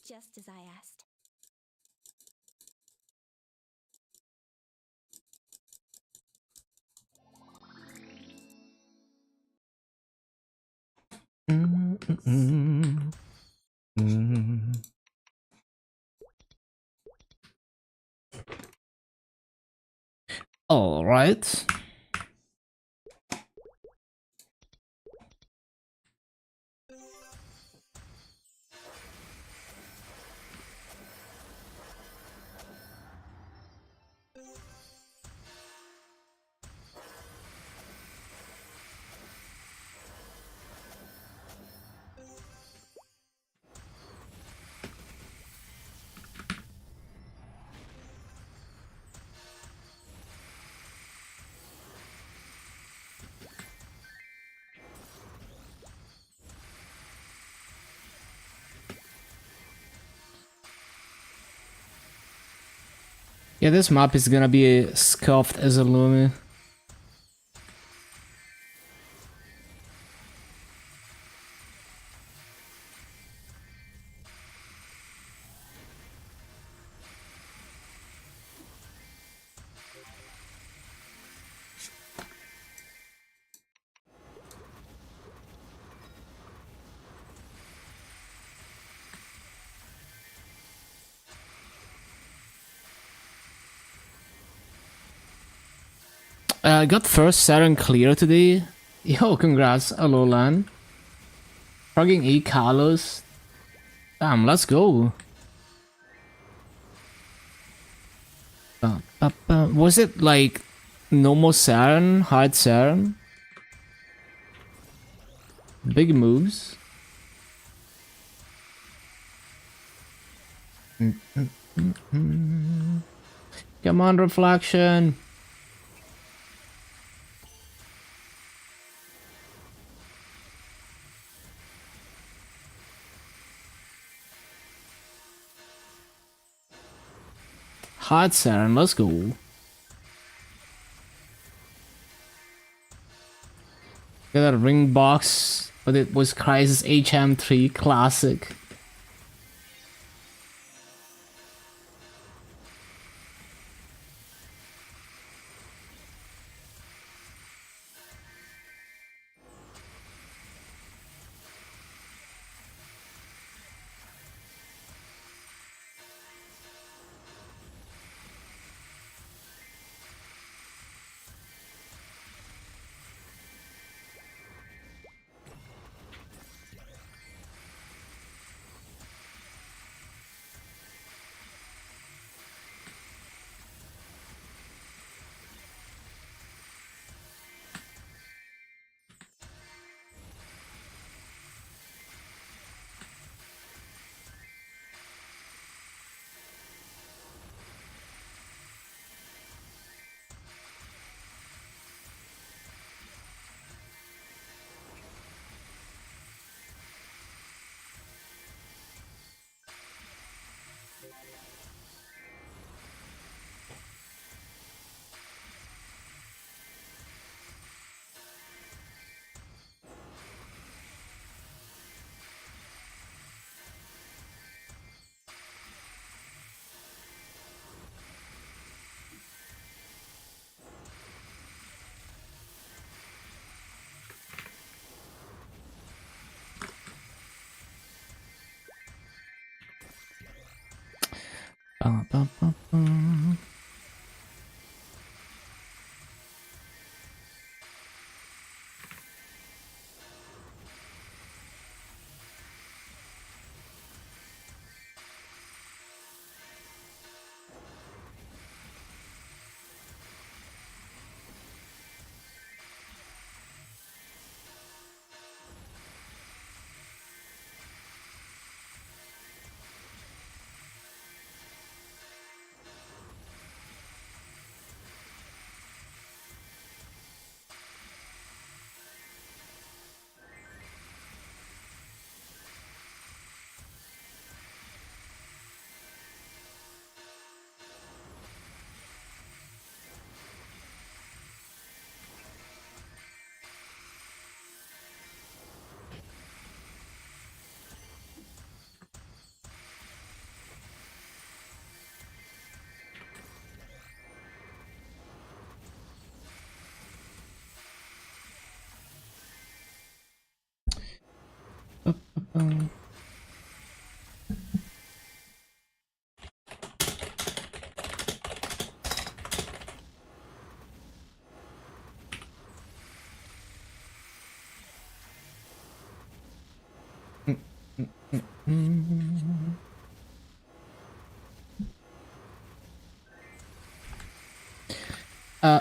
Just as I asked. Mm-mm. Mm. All right. Yeah, this map is gonna be scuffed as a Lumi. I got first Saturn clear today. Yo, congrats, Alolan. Frogging E Carlos. Damn, let's go. Was it like normal Saturn, hard Saturn? Big moves. Come on, reflection. Hard Saturn, let's go. Got a ring box, but it was Crisis HM3 Classic. Ba, ba, ba.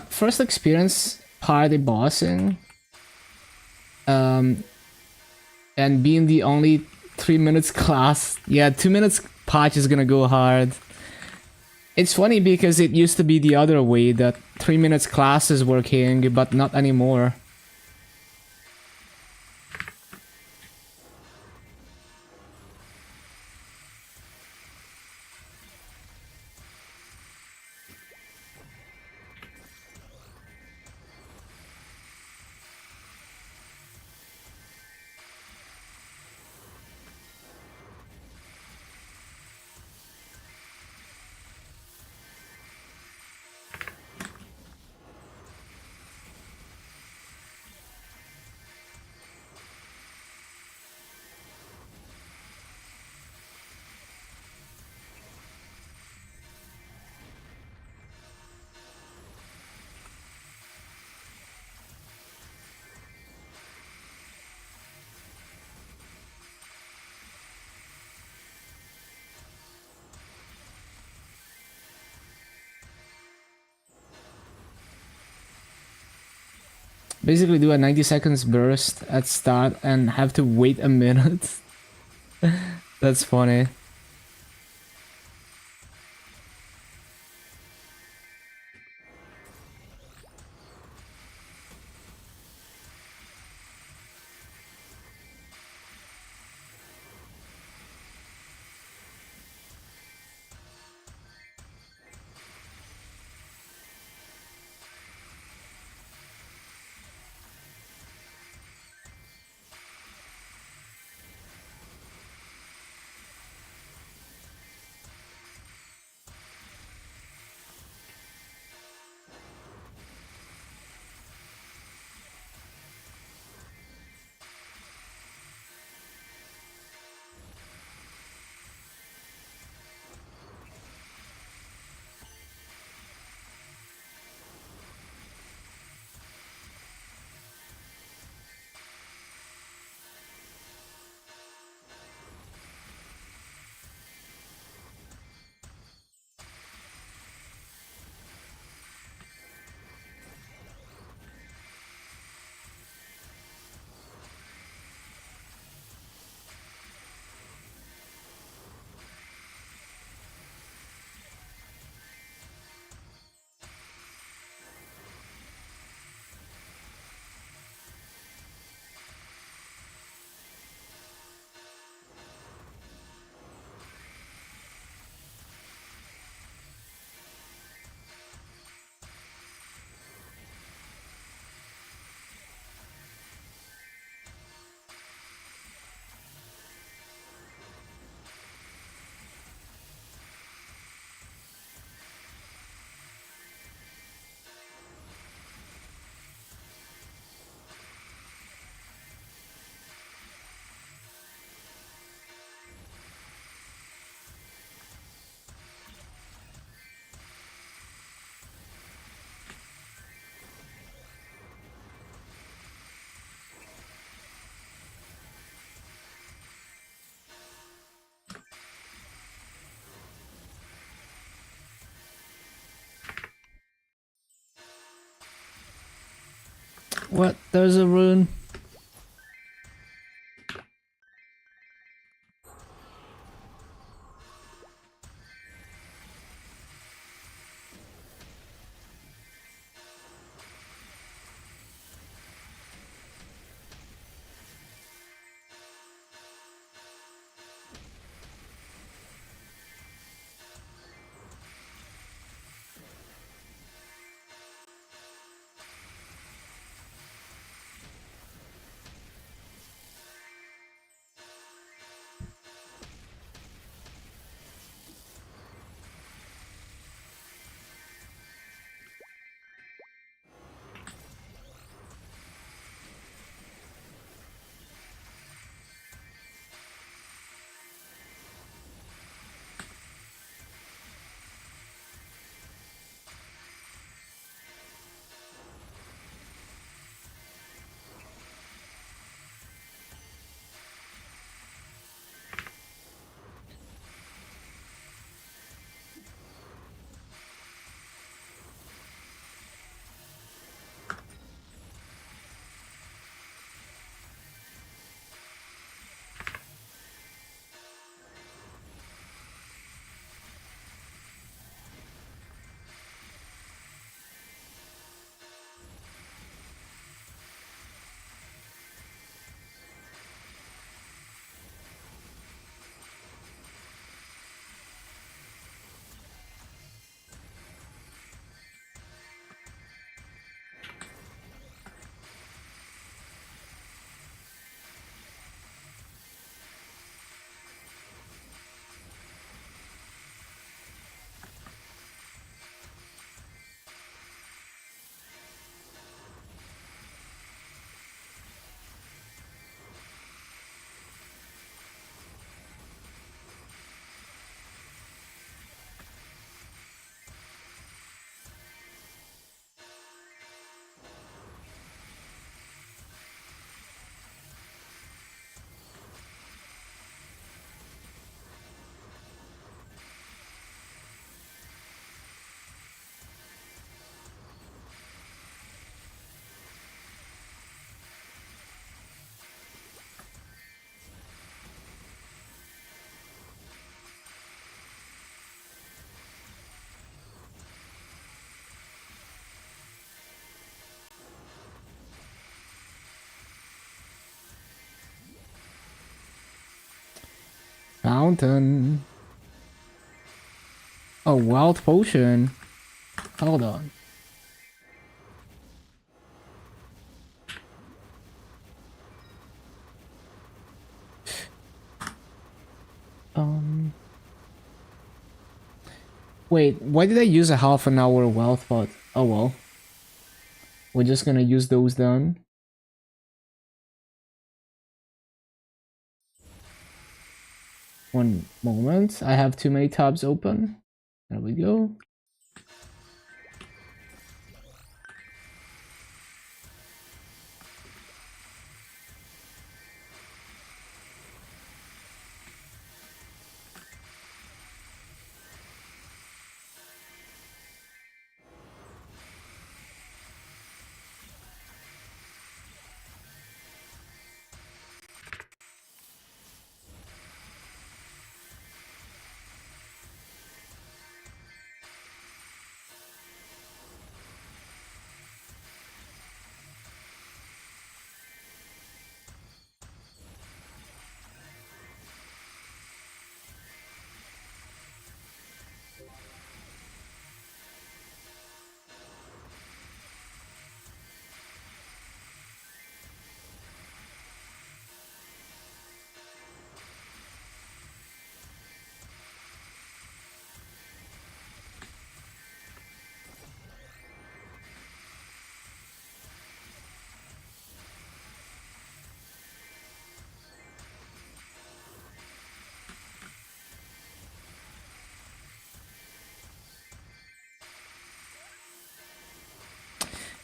First experience party bossing, and being the only 3 minutes class. Yeah, 2 minutes patch is gonna go hard. It's funny because it used to be the other way, that 3 minutes classes were king, but not anymore. Basically do a 90 seconds burst at start and have to wait a minute. That's funny. What? There's a rune. Fountain. Oh, wild potion. Hold on. Wait, why did I use a half an hour wealth pot? Oh well. We're just gonna use those then. One moment. I have too many tabs open. There we go.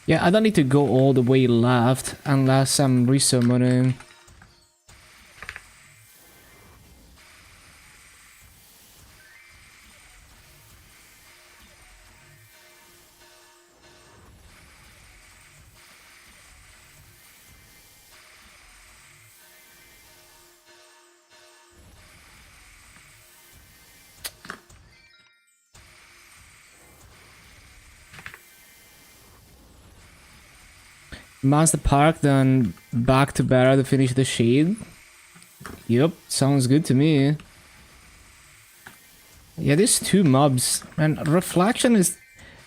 Yeah, I don't need to go all the way left unless I'm resummoning. Monster Park, then back to Barra to finish the shade. Yep, sounds good to me. Yeah, these two mobs and reflection is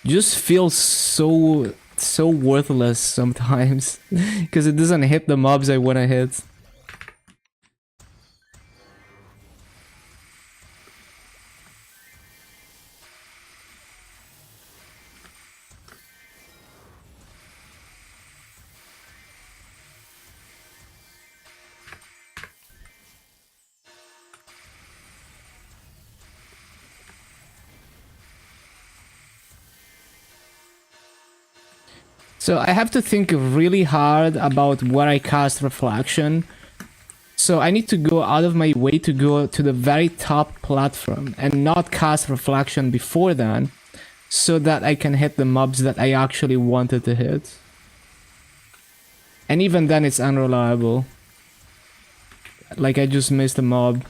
just feels so worthless sometimes because it doesn't hit the mobs I want to hit. So I have to think really hard about where I cast reflection. So I need to go out of my way to go to the very top platform and not cast reflection before then, so that I can hit the mobs that I actually wanted to hit. And even then it's unreliable. Like I just missed a mob.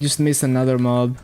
Just missed another mob.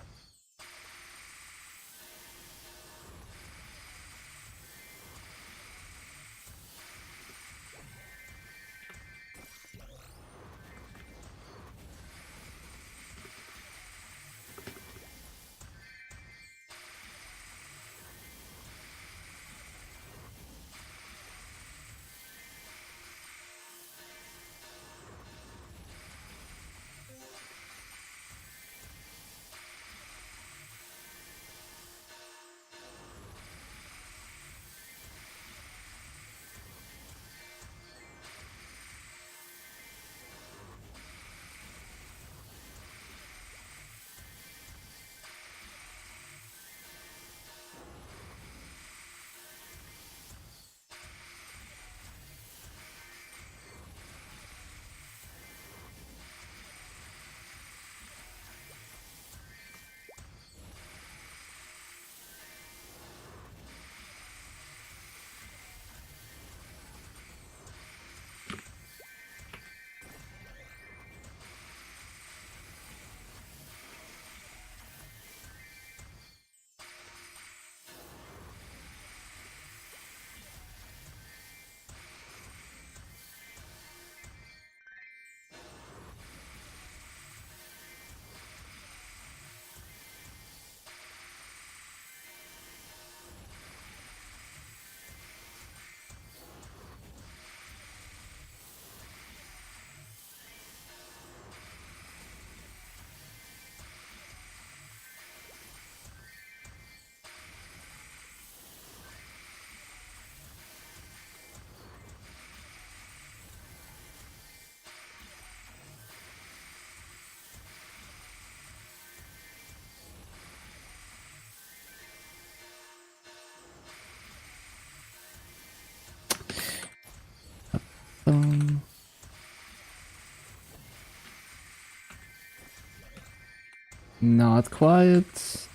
Not quite.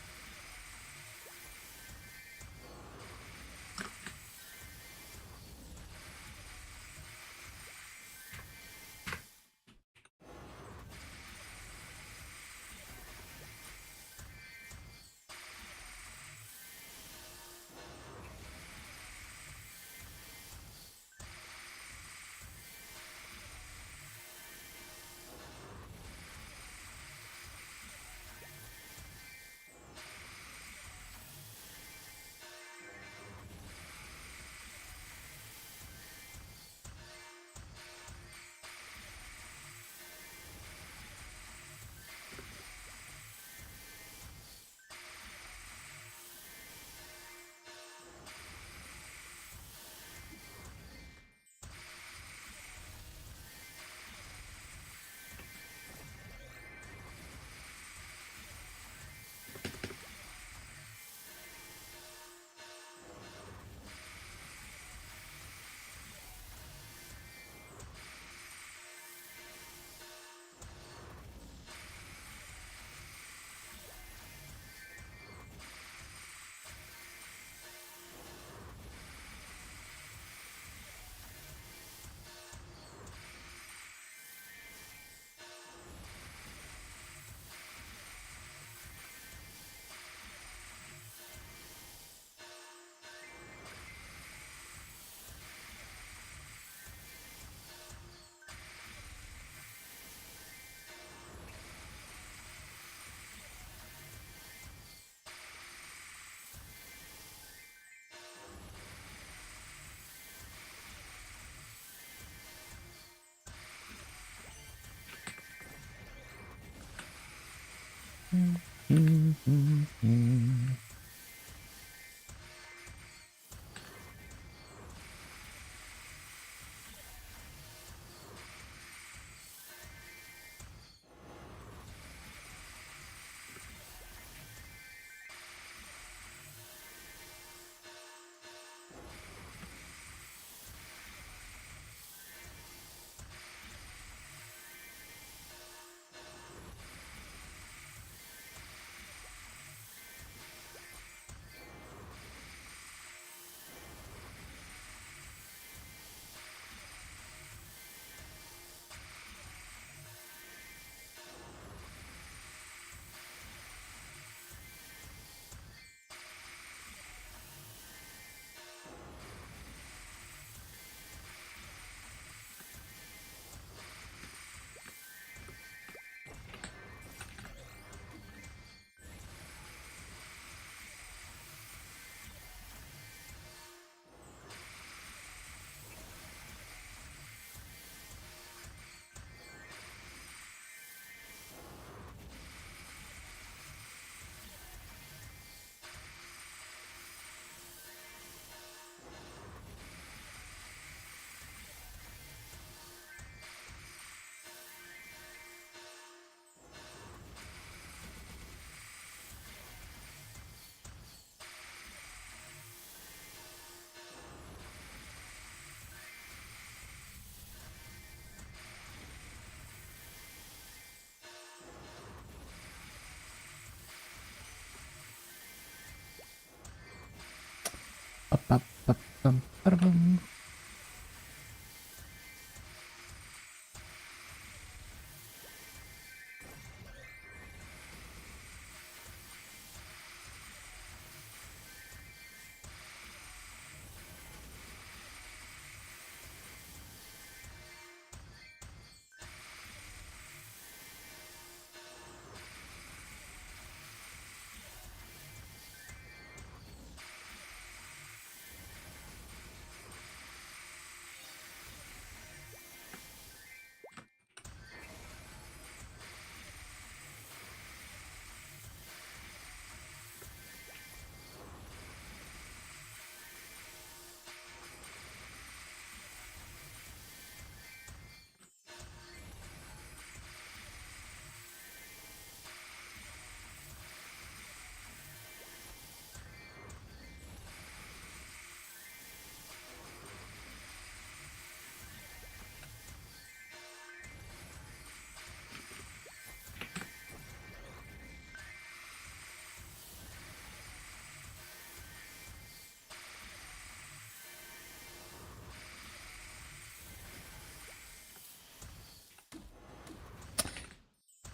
Ba-ba-ba-bum-ba-da-bum.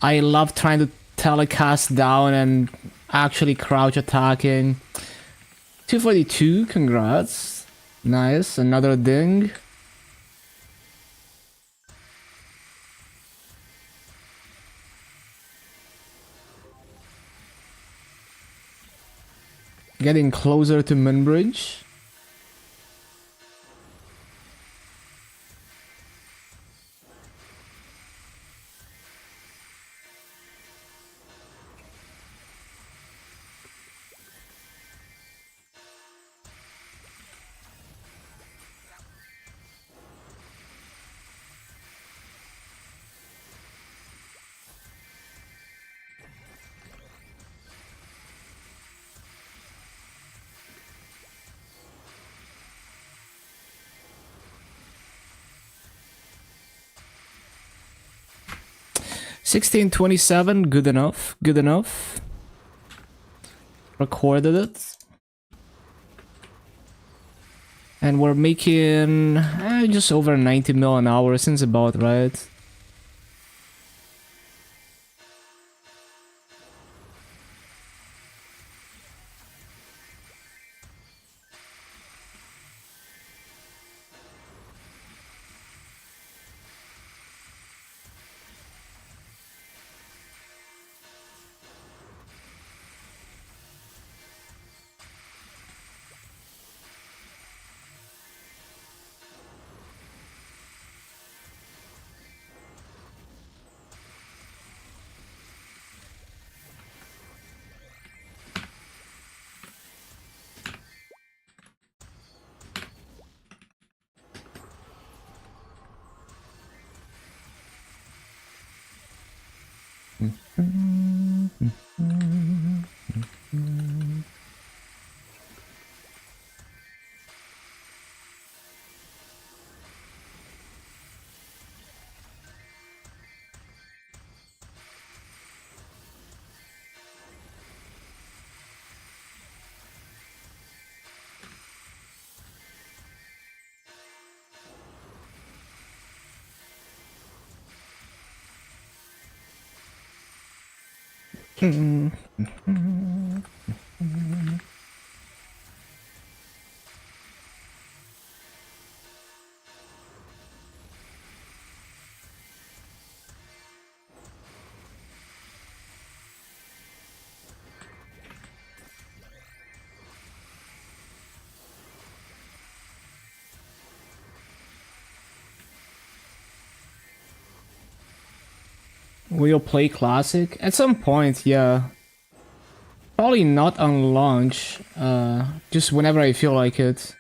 I love trying to telecast down and actually crouch attacking. 242, congrats. Nice, another ding. Getting closer to Moonbridge. $16.27, good enough, good enough. Recorded it. And we're making just over 90 mil an hour, seems about right. Will you play Classic? At some point, yeah. Probably not on launch, just whenever I feel like it.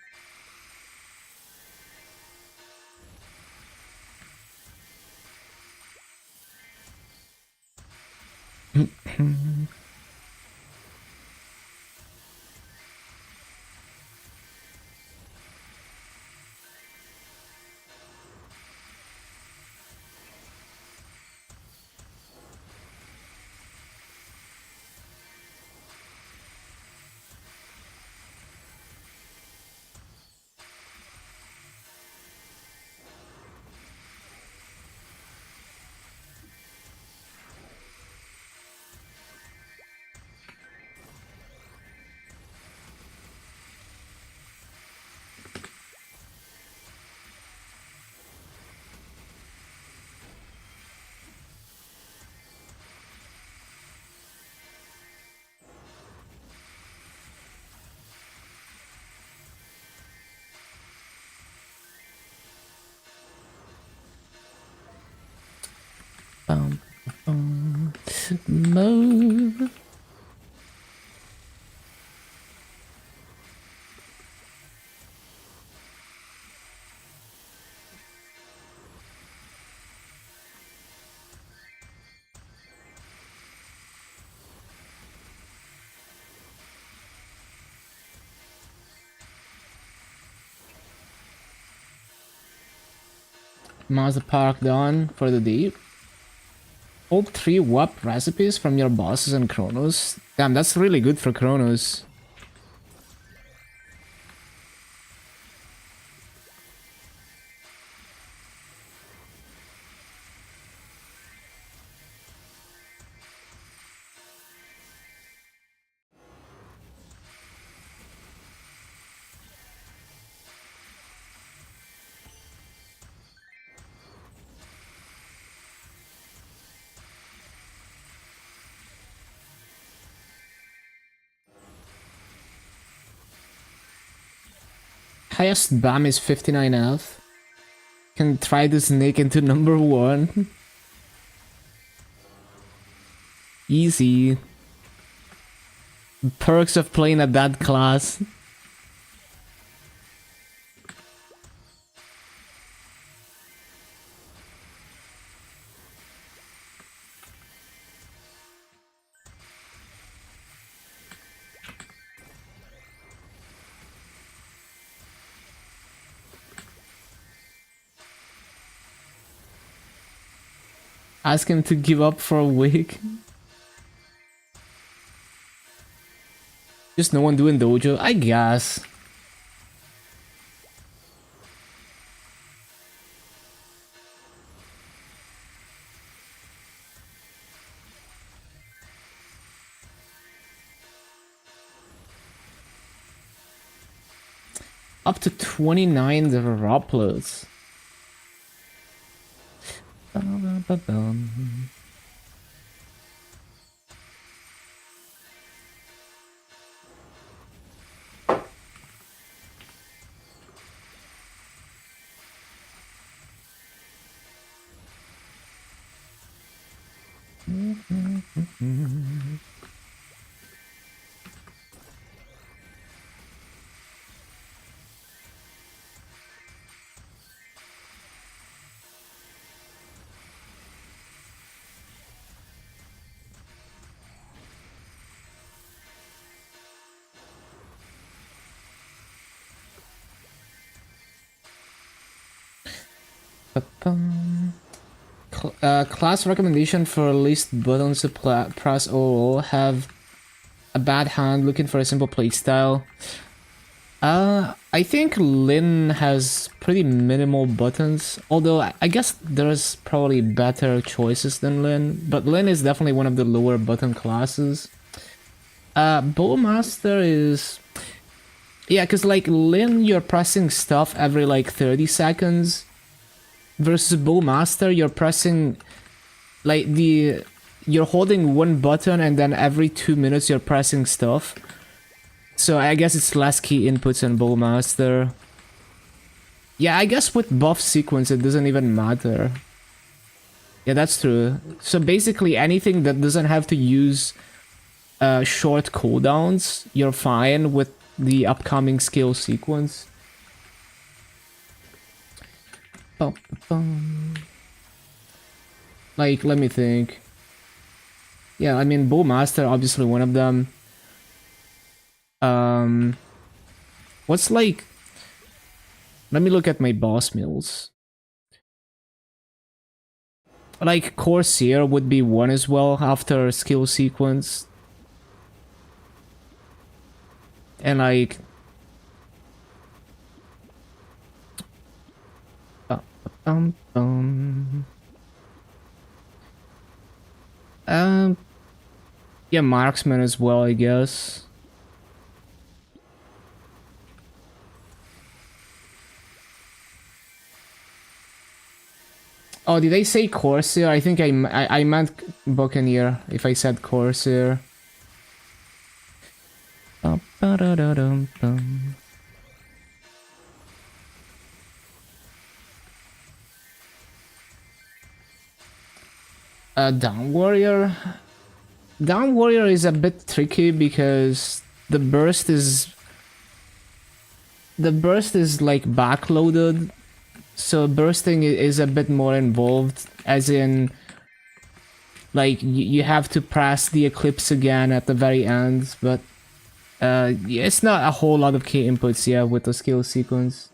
Move. Mazda Park done for the deep. Hold 3 WAP recipes from your bosses and Chronos. Damn, that's really good for Chronos. Highest BAM is 59 health. Can try to sneak into number 1. Easy. Perks of playing at that class. Ask him to give up for a week. Just no one doing dojo, I guess. Up to 29 there are uploads. Class recommendation for least buttons to press overall. Have a bad hand, looking for a simple playstyle. I think Lin has pretty minimal buttons, although I guess there's probably better choices than Lin, but Lin is definitely one of the lower button classes. Bowmaster is... Yeah, because like Lin, you're pressing stuff every like 30 seconds, versus Bowmaster, you're pressing like you're holding one button and then every 2 minutes you're pressing stuff. So I guess it's less key inputs in Bowmaster. Yeah, I guess with buff sequence it doesn't even matter. Yeah, that's true. So basically anything that doesn't have to use short cooldowns, you're fine with the upcoming skill sequence. Like, let me think. Yeah, I mean, Bowmaster, obviously one of them. What's like... Let me look at my boss meals. Like, Corsair would be one as well after skill sequence. And like... Yeah, Marksman as well, I guess. Oh, did I say Corsair? I think I meant Buccaneer if I said Corsair. Down Warrior? Down Warrior is a bit tricky because the burst is like backloaded, so bursting is a bit more involved, as in like you have to press the eclipse again at the very end, but it's not a whole lot of key inputs, yeah, with the skill sequence.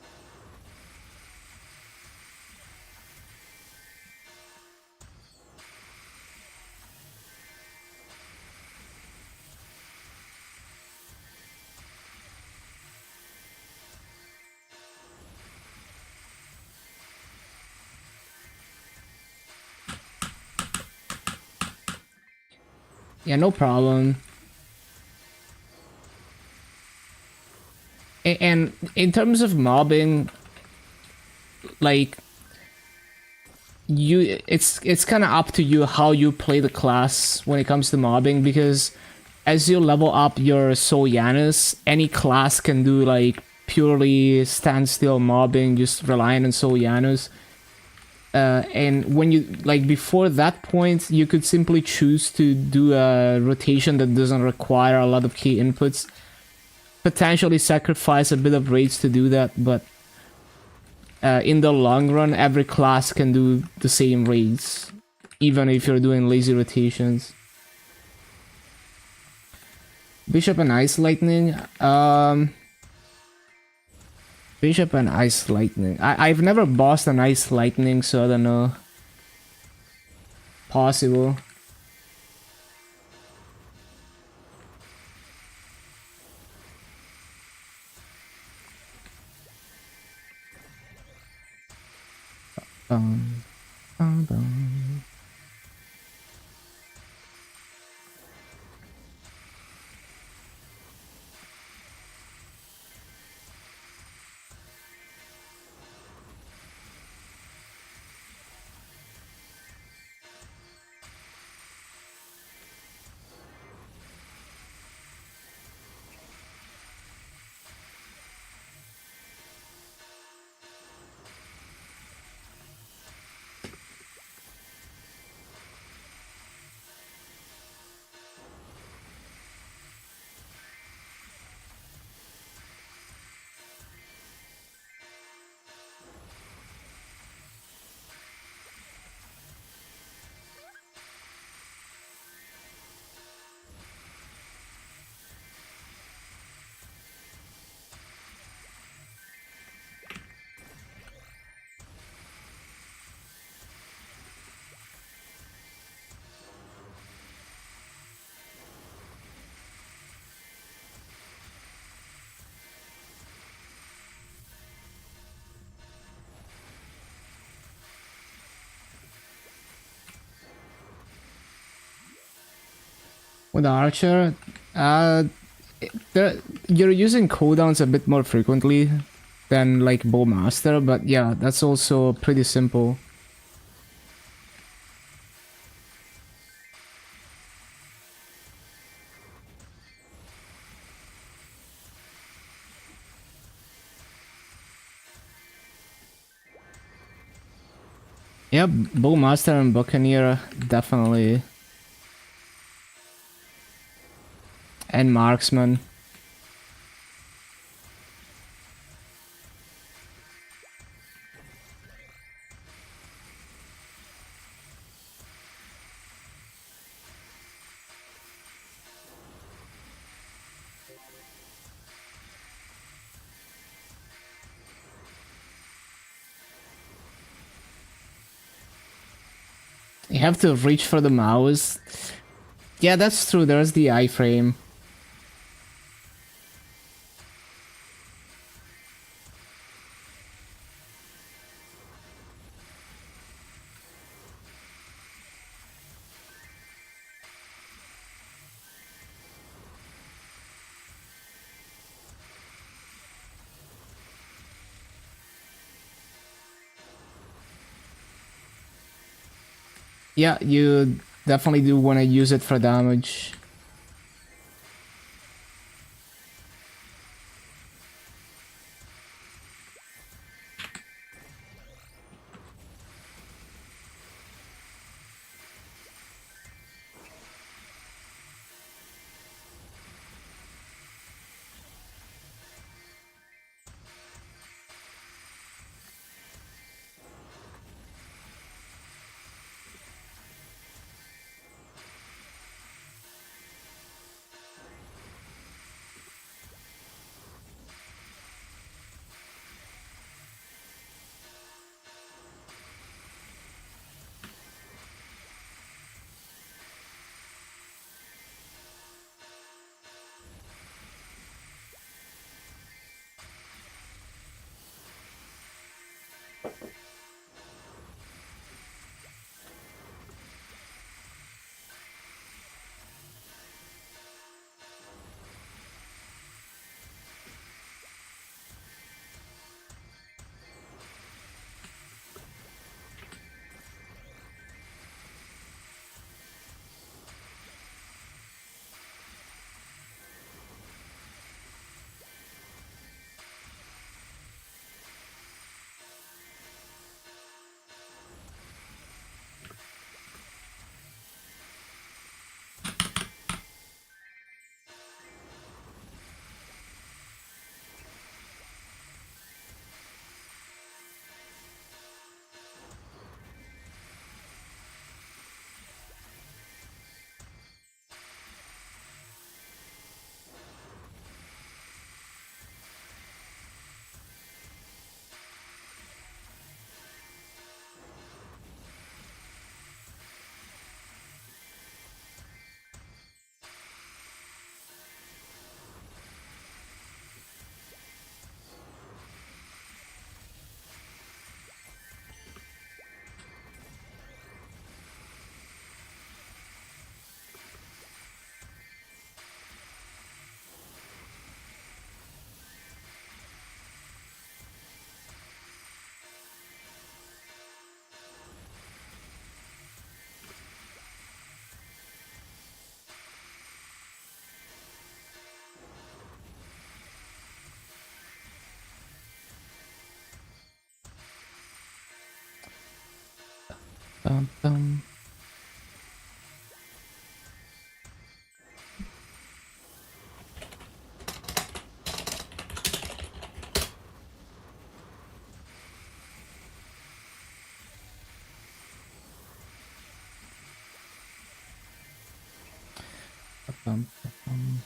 Yeah, no problem. And in terms of mobbing, like it's kind of up to you how you play the class when it comes to mobbing, because as you level up your Soul Yanis, any class can do like purely standstill mobbing, just relying on Soul Yanis. And when you, like, before that point, you could simply choose to do a rotation that doesn't require a lot of key inputs. Potentially sacrifice a bit of raids to do that, but in the long run, every class can do the same raids, even if you're doing lazy rotations. Bishop and Ice Lightning. Bishop and Ice Lightning. I've never bossed an Ice Lightning, so I don't know. Possible. Bum, bum. With Archer, you're using cooldowns a bit more frequently than like Bowmaster, but yeah, that's also pretty simple. Yep, Bowmaster and Buccaneer, definitely. And Marksman. You have to reach for the mouse. Yeah, that's true, there's the iframe. Yeah, you definitely do want to use it for damage. Bum, bum. Bum, bum.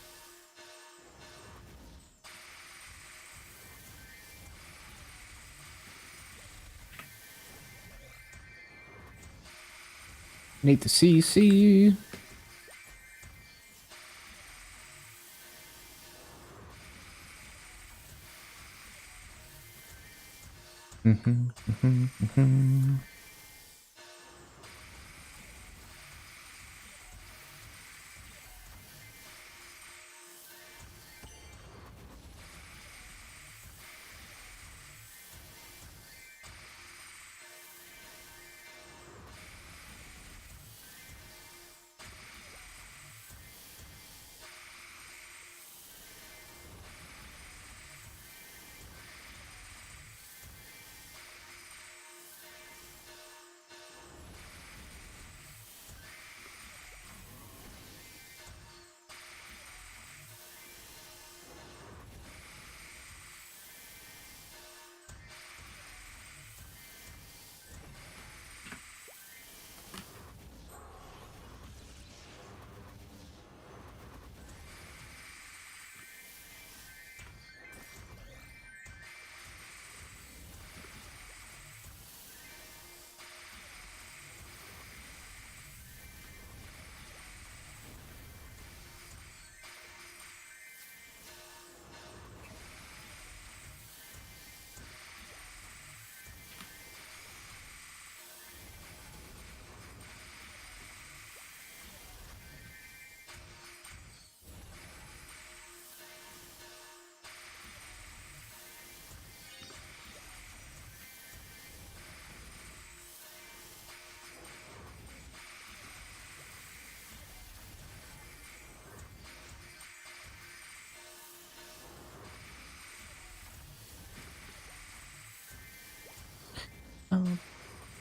Need to see.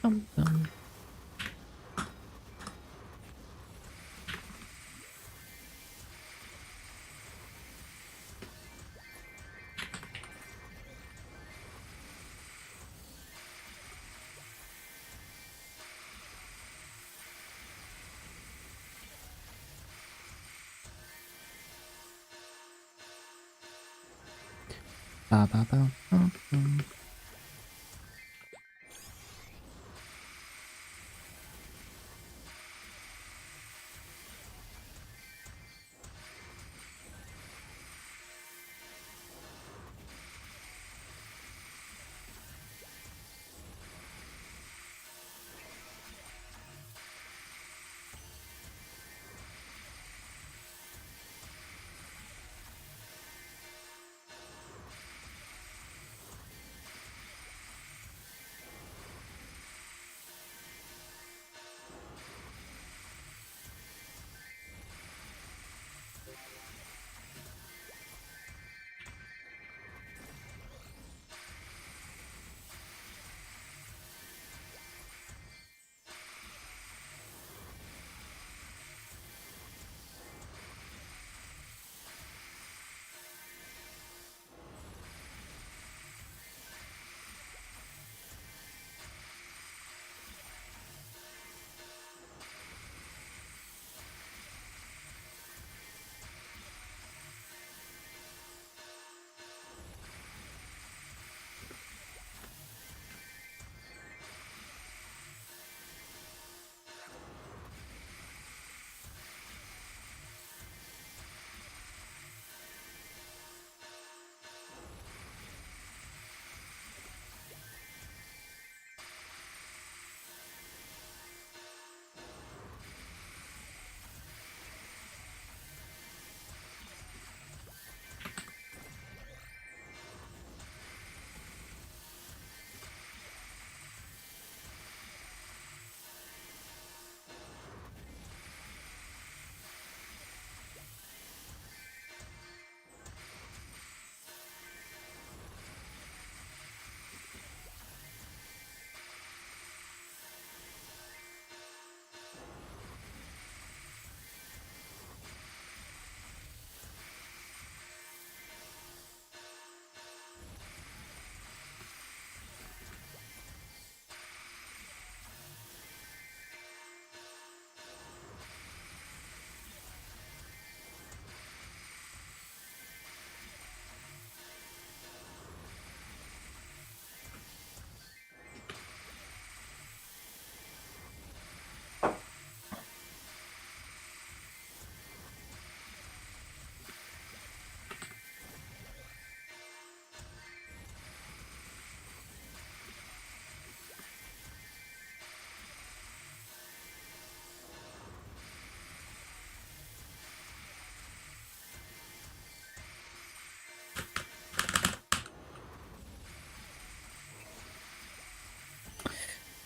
Bum. Ba, ba, ba, ba, ba.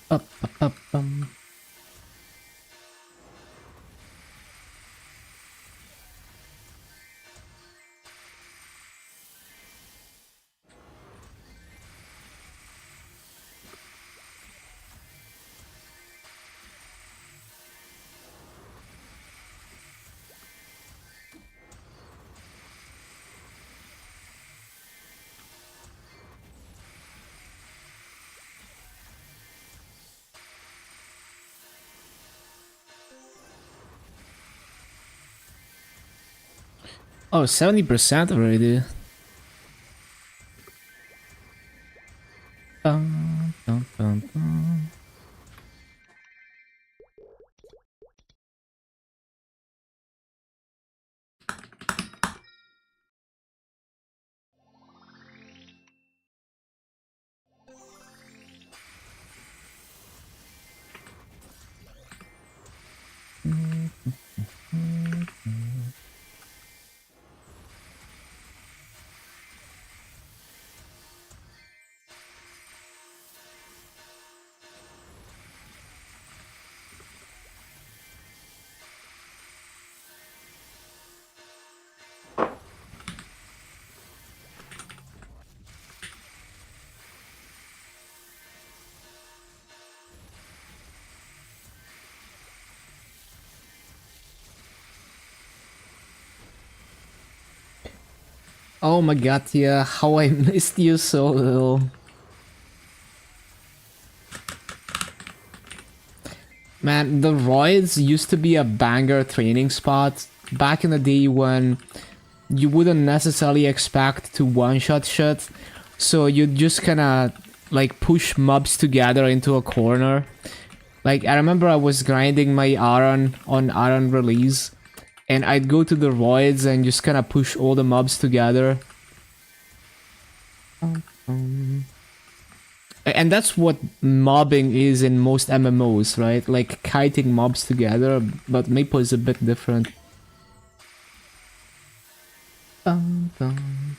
Up, up, up, Oh, 70% already. Bum, bum, bum, bum. Oh my god, yeah, how I missed you so little. Man, the Roids used to be a banger training spot back in the day when you wouldn't necessarily expect to one-shot shit. So you'd just kinda like push mobs together into a corner. Like I remember I was grinding my Aron on Aron release, and I'd go to the Roids and just kinda push all the mobs together. And that's what mobbing is in most MMOs, right? Like kiting mobs together, but Maple is a bit different. Dun, dun.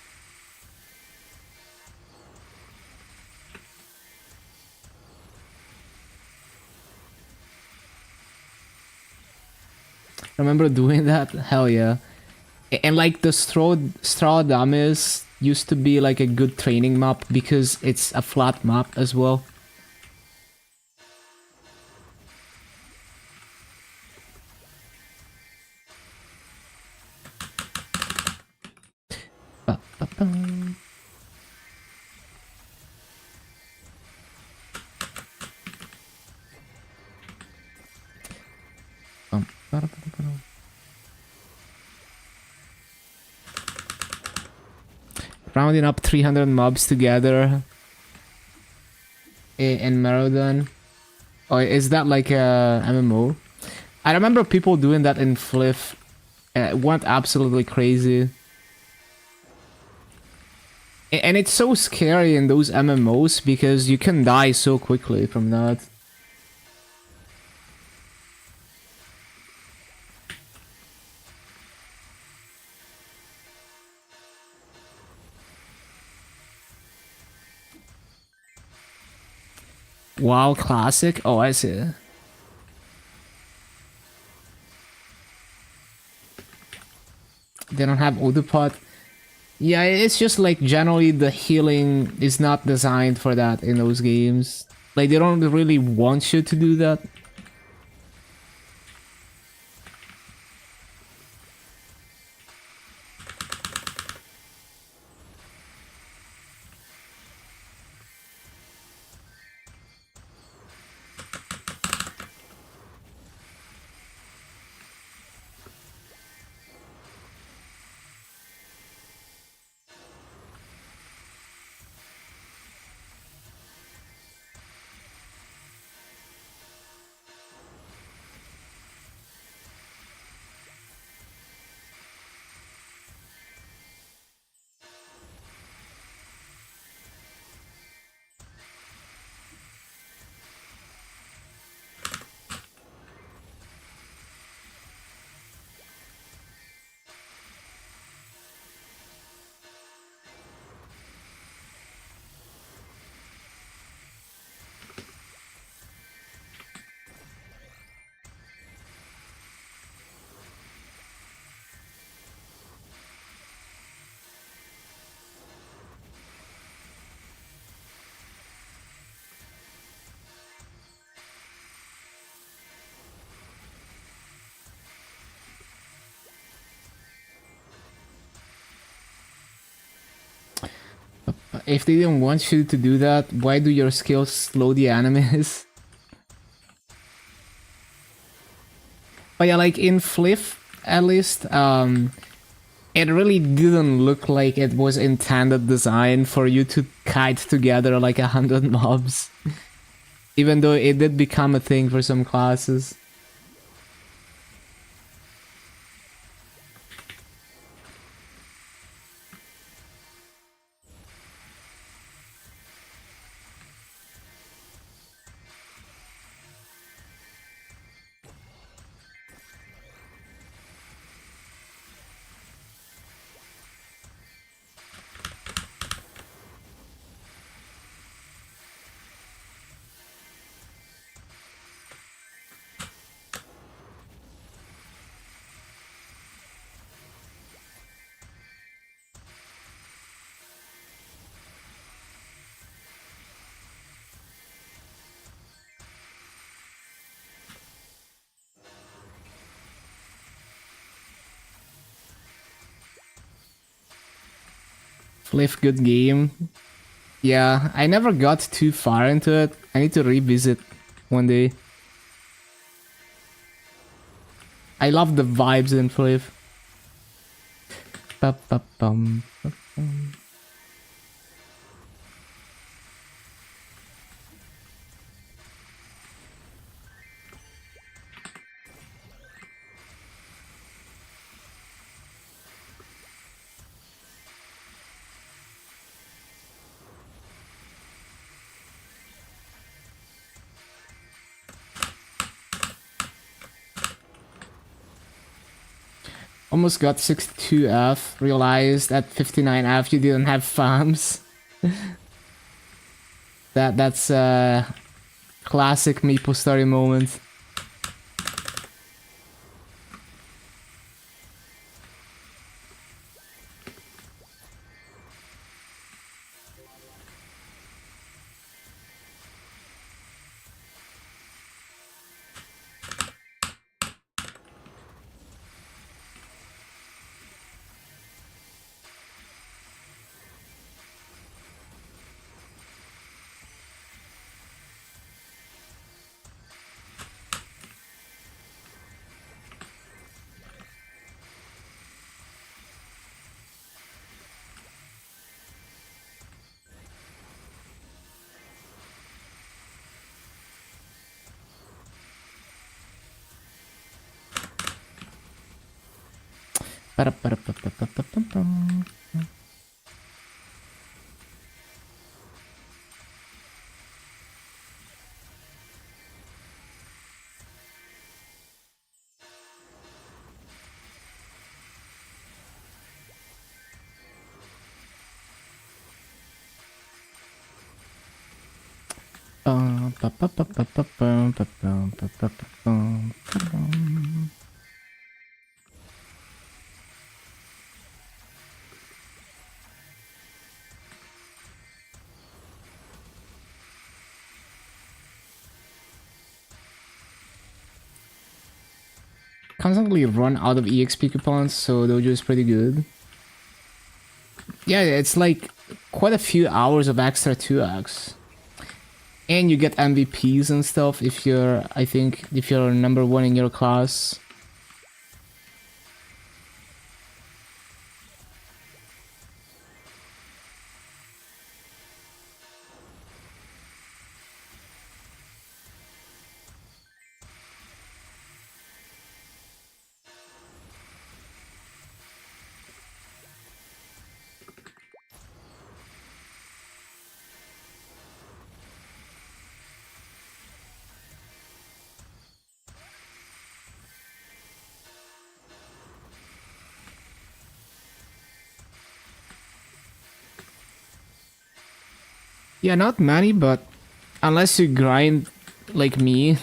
Remember doing that? Hell yeah. And like the straw dummies used to be like a good training map because it's a flat map as well. Ba, ba, ba. Ba, ba, ba, ba. Rounding up 300 mobs together in Marathon. Oh, is that like a MMO? I remember people doing that in Fliff. It went absolutely crazy. And it's so scary in those MMOs because you can die so quickly from that. WoW Classic? Oh, I see. They don't have Autopod. Yeah, it's just like generally the healing is not designed for that in those games. Like they don't really want you to do that. If they didn't want you to do that, why do your skills slow the enemies? But yeah, like in Fliff, at least, it really didn't look like it was intended design for you to kite together like 100 mobs. Even though it did become a thing for some classes. Cliff, good game. Yeah, I never got too far into it. I need to revisit one day. I love the vibes in Cliff. Ba-ba-bum, ba-bum. Almost got 62F, realized at 59F you didn't have farms. That's a classic MapleStory moment. Ba-da-ba-da-ba-ba-ba-ba-bum. Ba-ba-ba-ba-ba-bum, constantly run out of EXP coupons, so Dojo is pretty good. Yeah, it's like quite a few hours of extra 2x. And you get MVPs and stuff if you're, I think, if you're number 1 in your class. Yeah, not many, but unless you grind like me,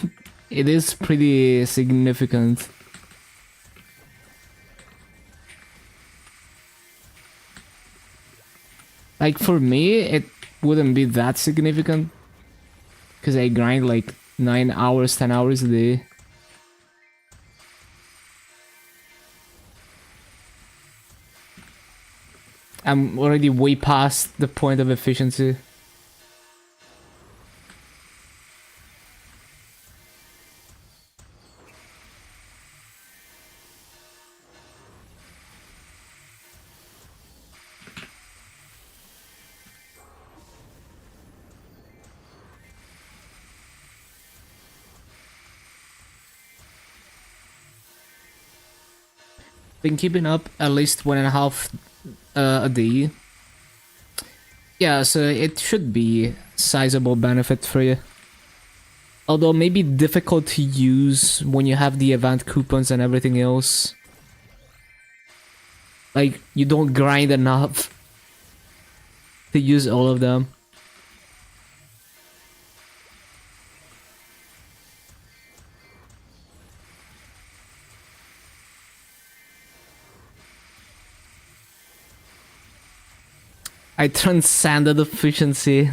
it is pretty significant. Like for me, it wouldn't be that significant because I grind like 9 hours, 10 hours a day. I'm already way past the point of efficiency. Been keeping up at least 1.5 a day. Yeah, so it should be sizable benefit for you. Although maybe difficult to use when you have the event coupons and everything else. Like, you don't grind enough to use all of them. I transcended efficiency.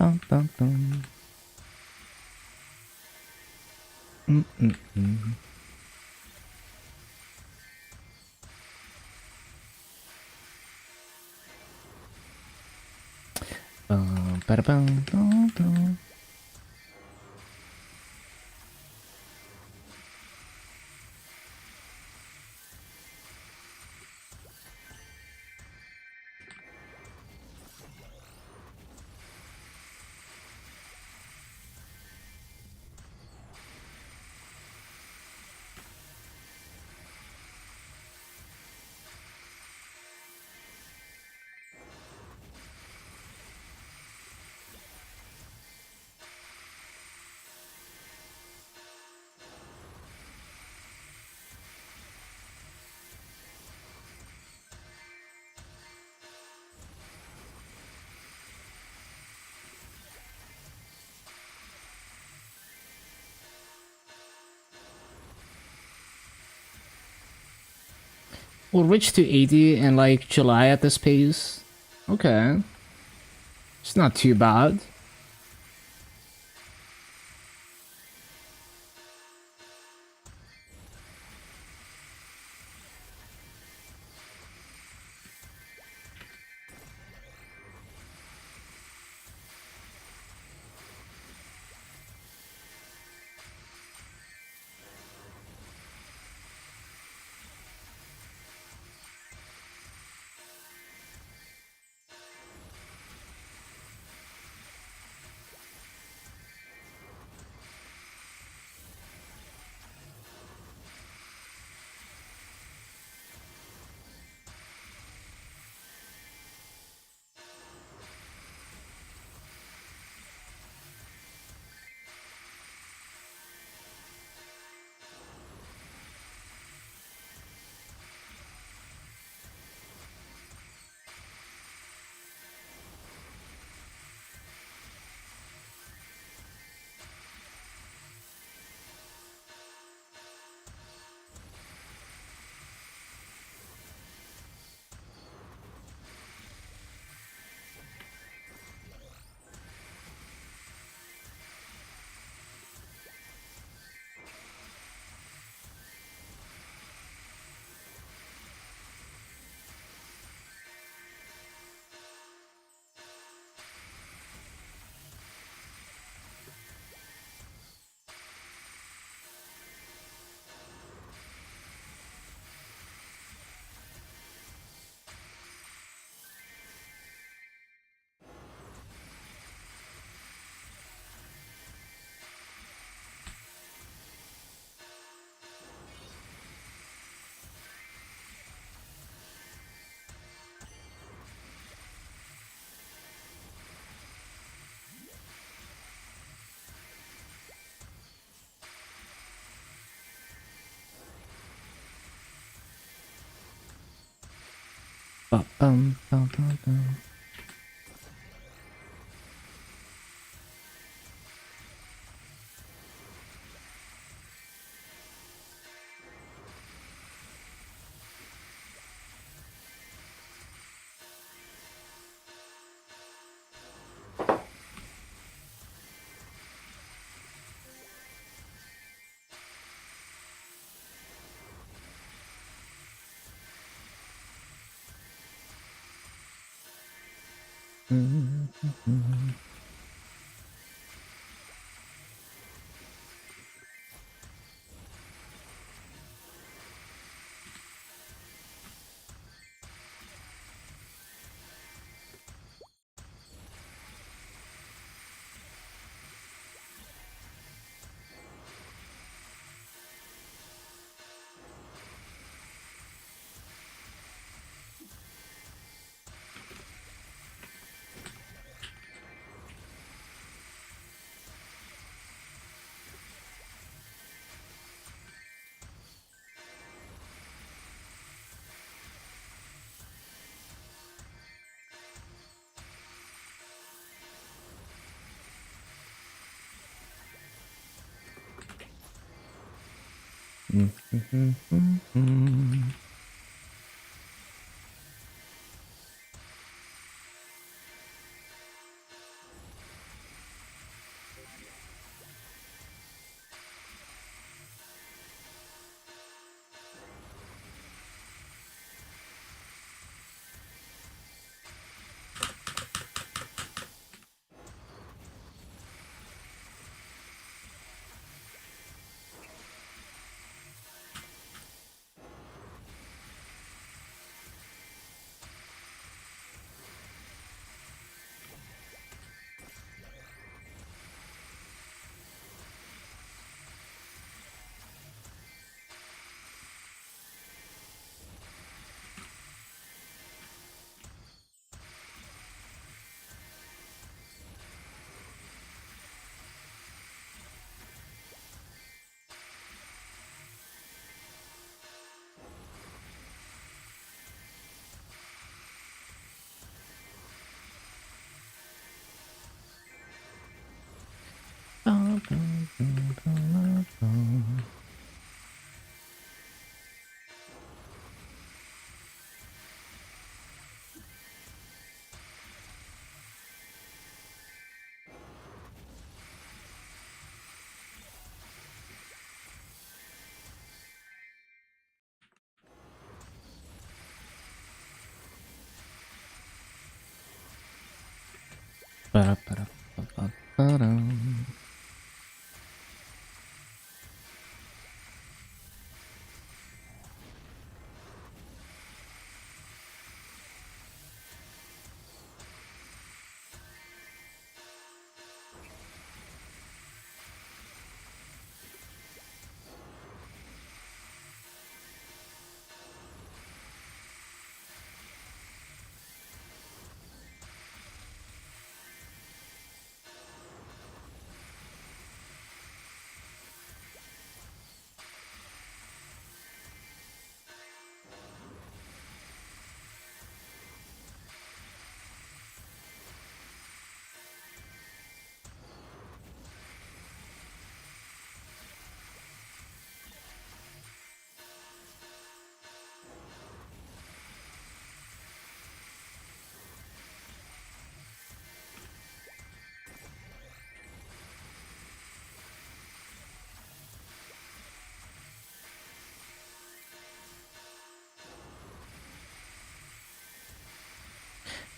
bum, bum, bum. Ba-da-bum, bum, bum. We'll reach to 80 in like July at this pace. Okay. It's not too bad. Ba-bum, ba-ba-bum.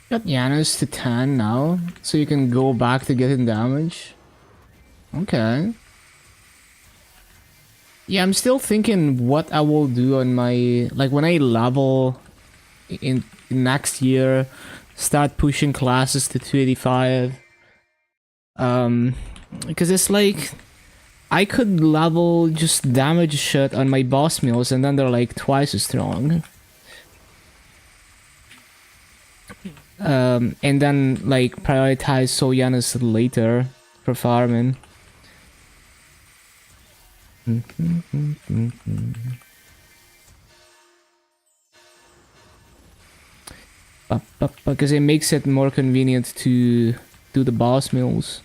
Got Janus to 10 now, so you can go back to getting damage. Okay. Yeah, I'm still thinking what I will do on my... Like, when I level in next year, start pushing classes to 285. Because it's like... I could level just damage shit on my boss meals and then they're like twice as strong. And then like prioritize Soyanus later for farming. Because it makes it more convenient to do the boss mills.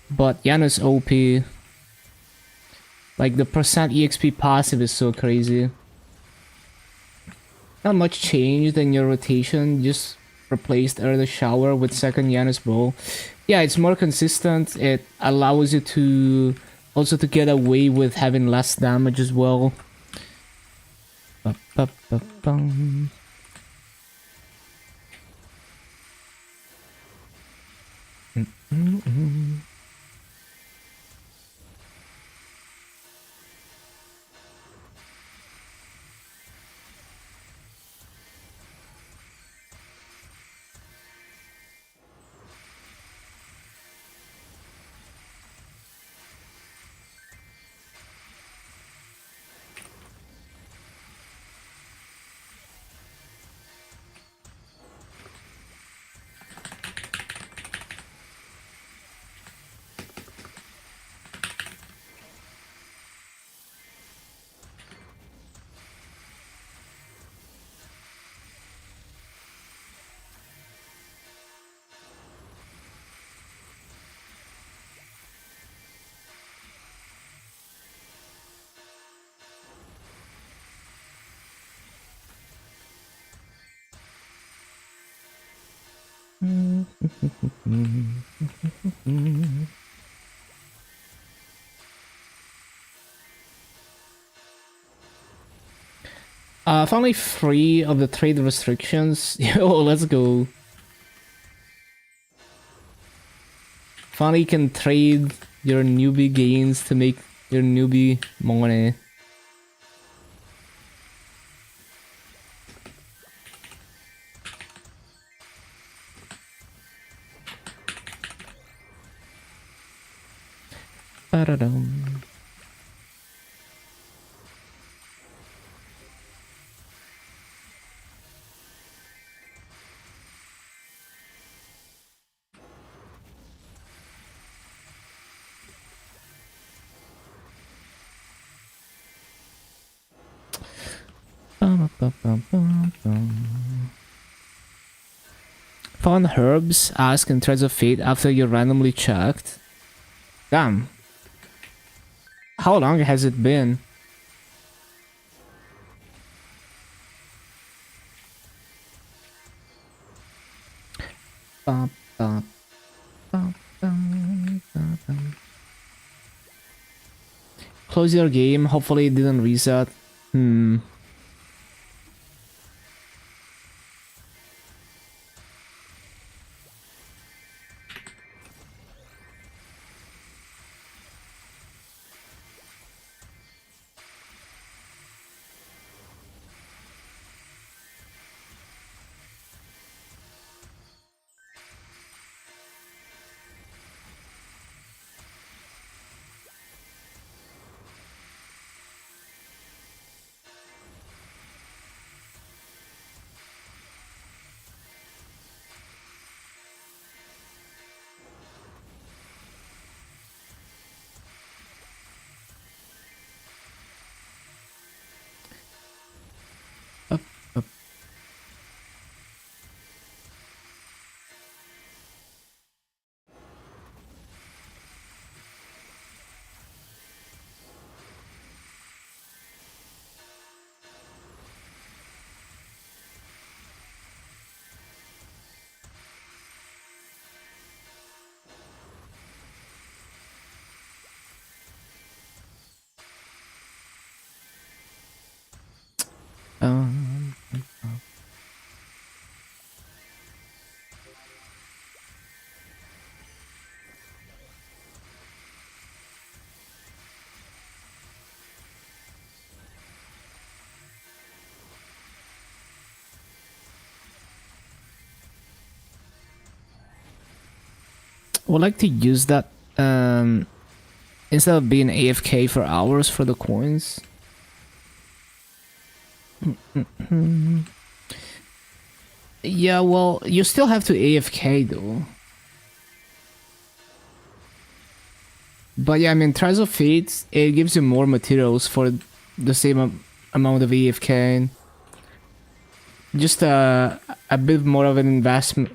But Janus OP. Like the percent EXP passive is so crazy. Not much changed in your rotation, just replaced Earth Shower with second Janus Bow. Yeah, it's more consistent. It allows you to also to get away with having less damage as well. Finally free of the trade restrictions. Yo, let's go. Finally can trade your newbie gains to make your newbie money. Ba-da-dum. Found herbs, ask, and threads of fate after you randomly checked. Damn. How long has it been? Bum, bum, bum, bum, bum, bum. Close your game. Hopefully it didn't reset. Up. Um, would like to use that instead of being AFK for hours for the coins. Yeah, well, you still have to AFK though. But yeah, I mean, Trials of Fate, it gives you more materials for the same amount of AFK. Just a bit more of an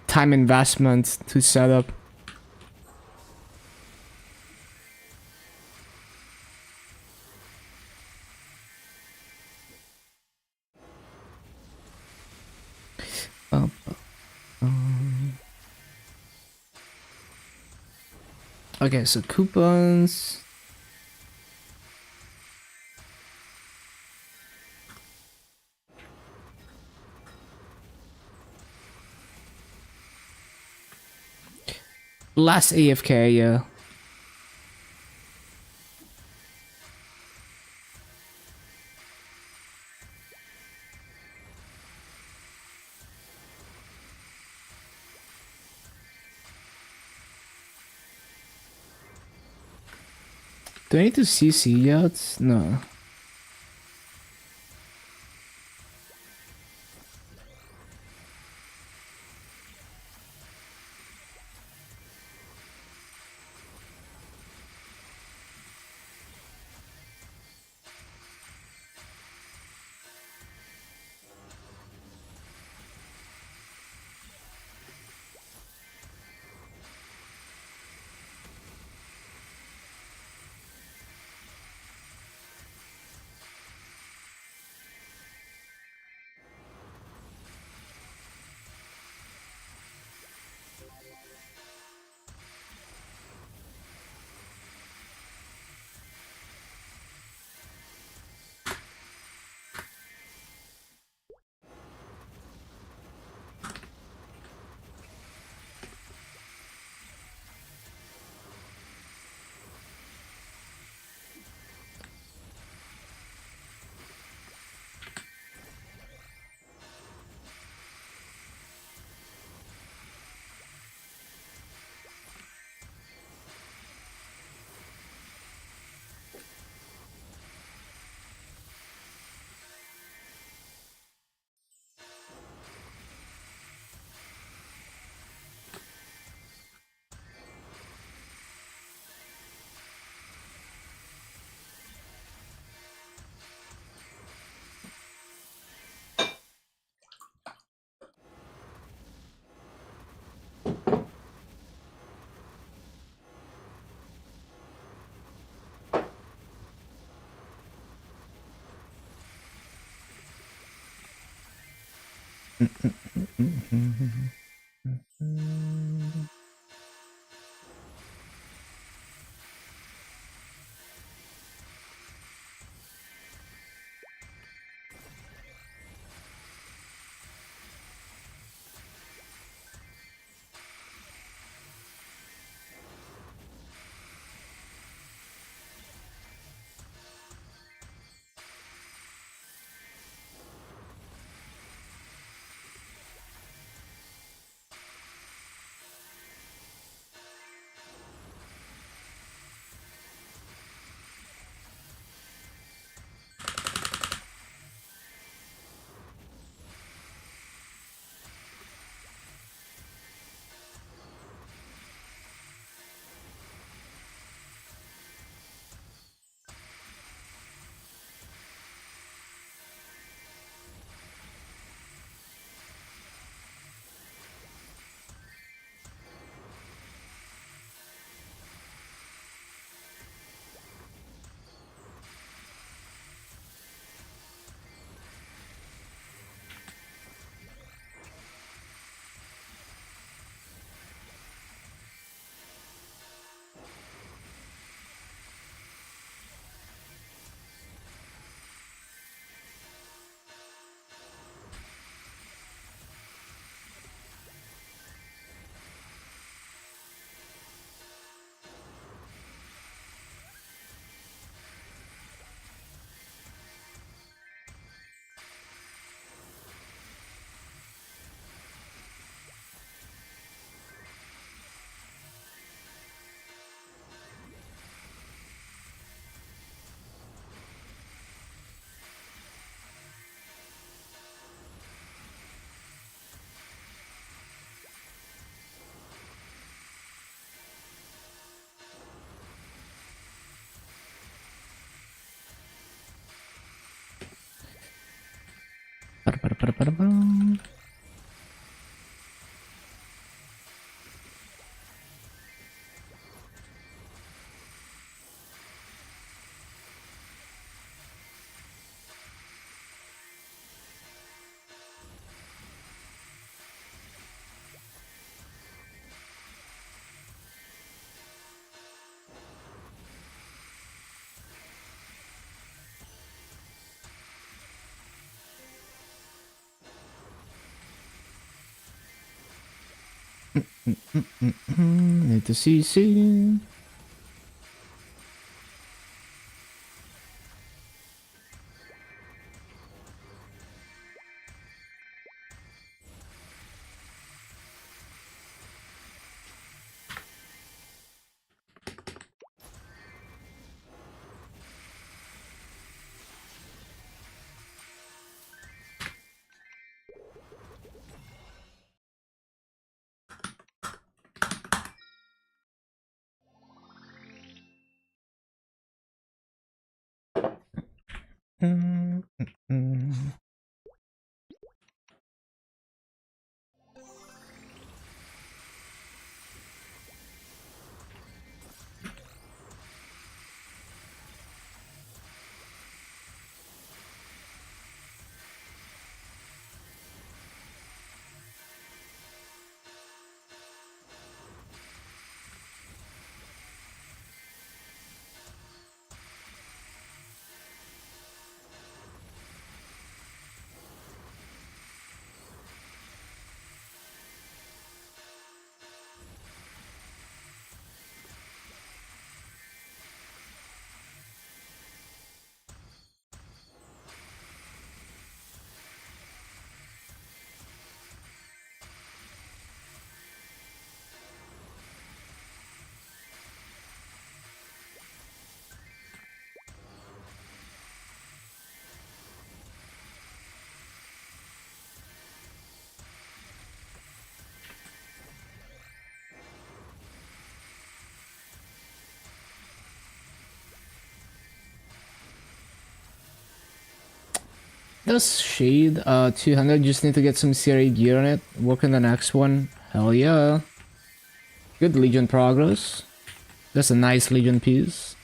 time investment to set up. Okay, so coupons. Last AFK, yeah. Do I need to CC yet? No. Ba-da-ba-da-ba-da-ba-dum. Need to see. Does Shade 200 just need to get some CRA gear on it? Work on the next one. Hell yeah. Good Legion progress. That's a nice Legion piece.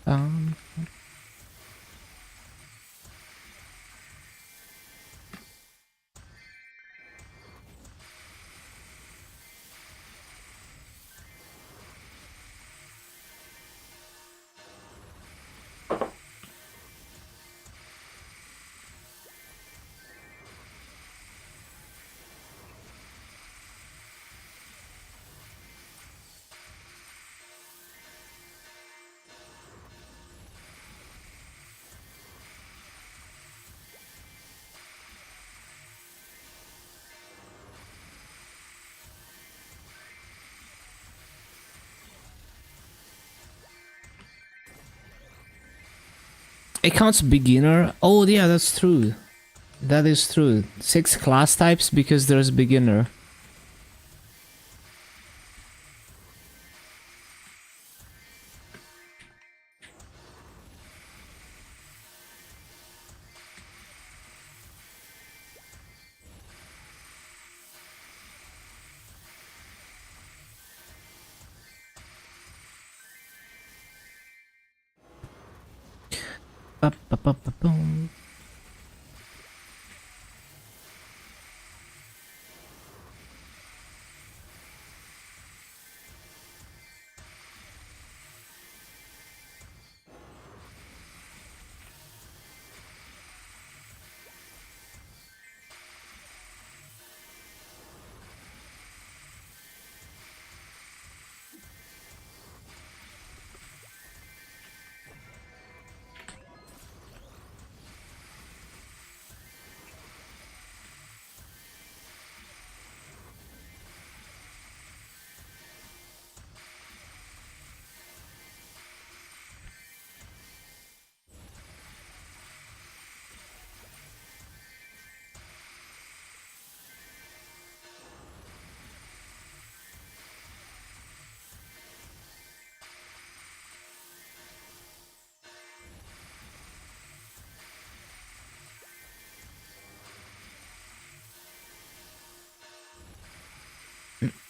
Um, It counts beginner. Oh yeah, that's true. That is true. 6 class types because there's beginner. Ba-ba-ba-ba-boom.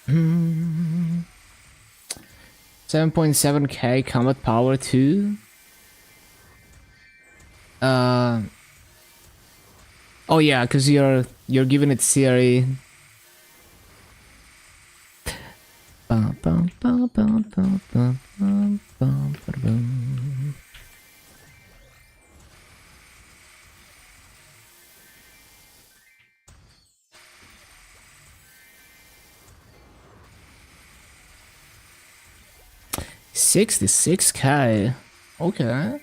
Hmm. 7.7k combat power too. Oh yeah, because you're giving it Siri. Bum, bum, bum, bum, bum, bum, bum, bum, ba-da-bum. $66k. Okay.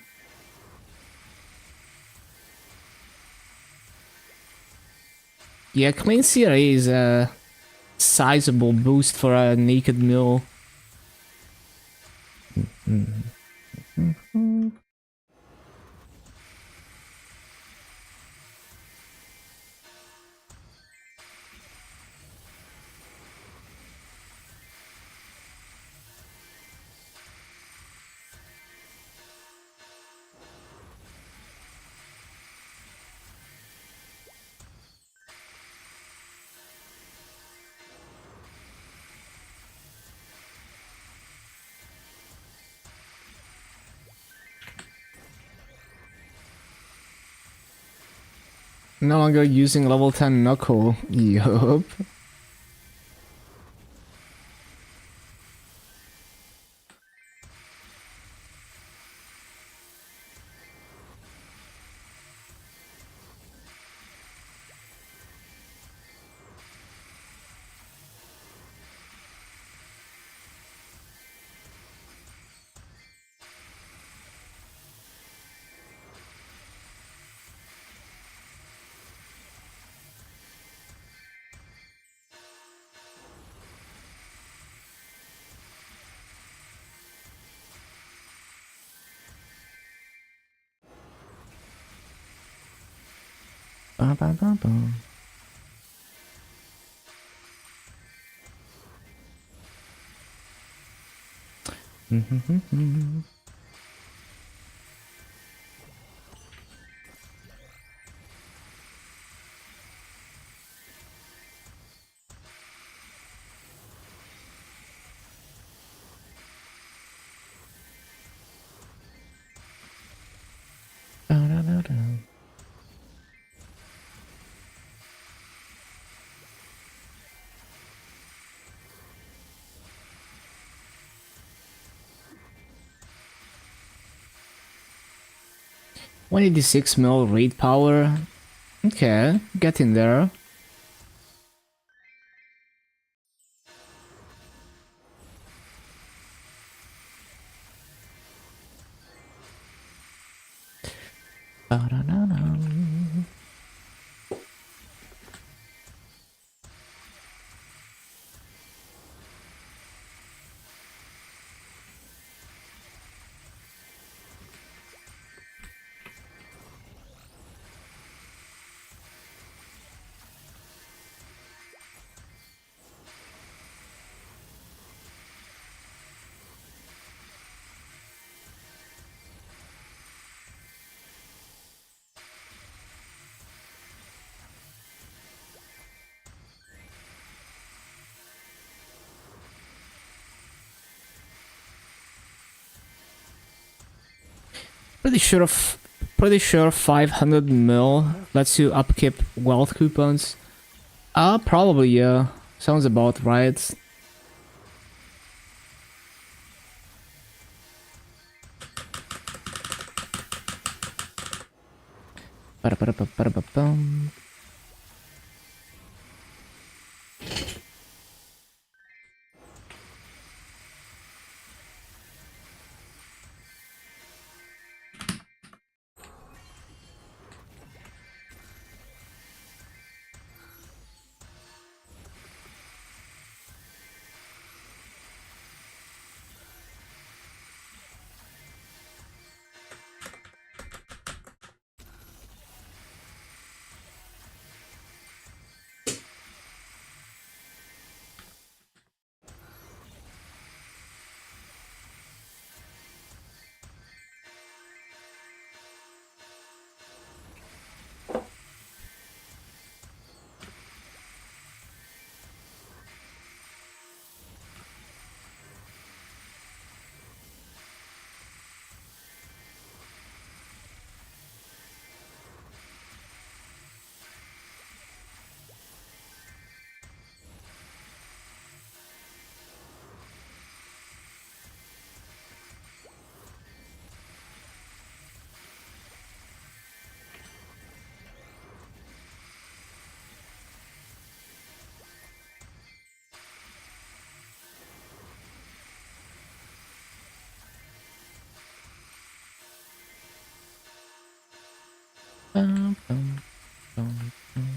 Yeah, Clean Siri is a sizable boost for a naked mill. 'No longer using level 10 knuckle. Yup. Ba, ba, ba, ba. Da-da-da-da. $186 mil raid power. Okay, getting there. Ba-da-da-da. Pretty sure 500 mil lets you upkeep wealth coupons. Probably, yeah. Sounds about right. Ba-da-ba-da-ba-ba-da-ba-bum. Bum, bum, bum, bum.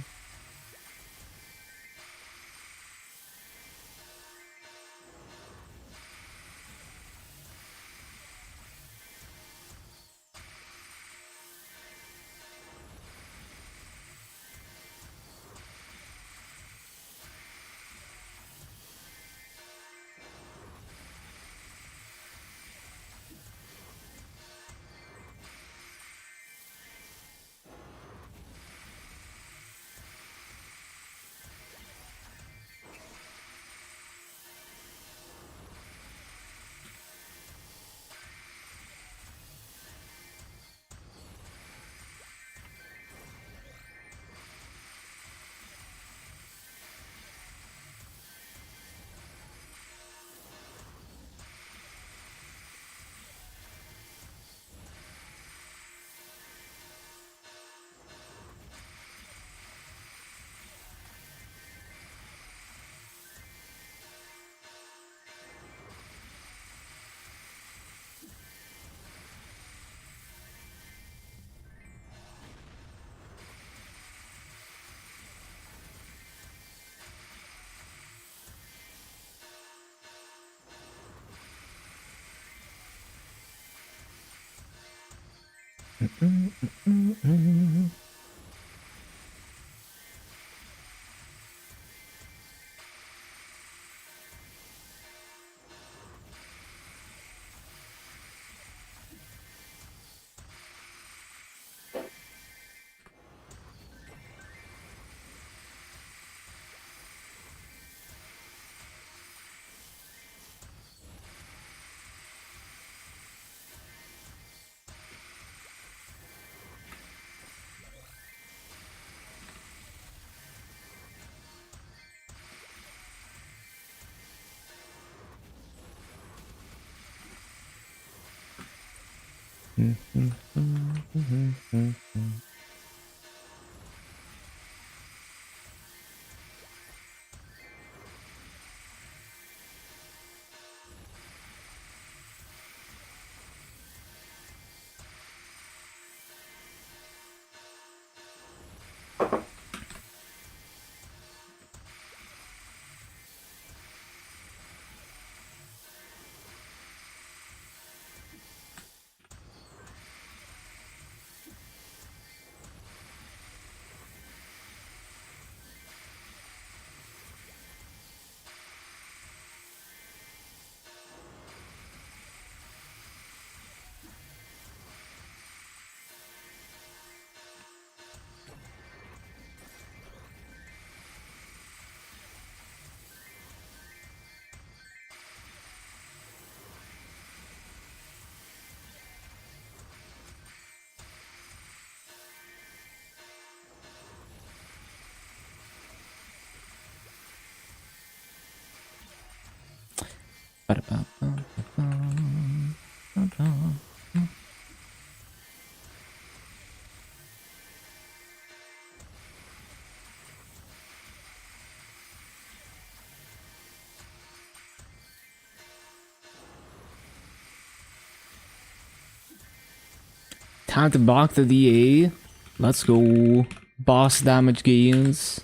Time to block the DA. Let's go. Boss damage gains.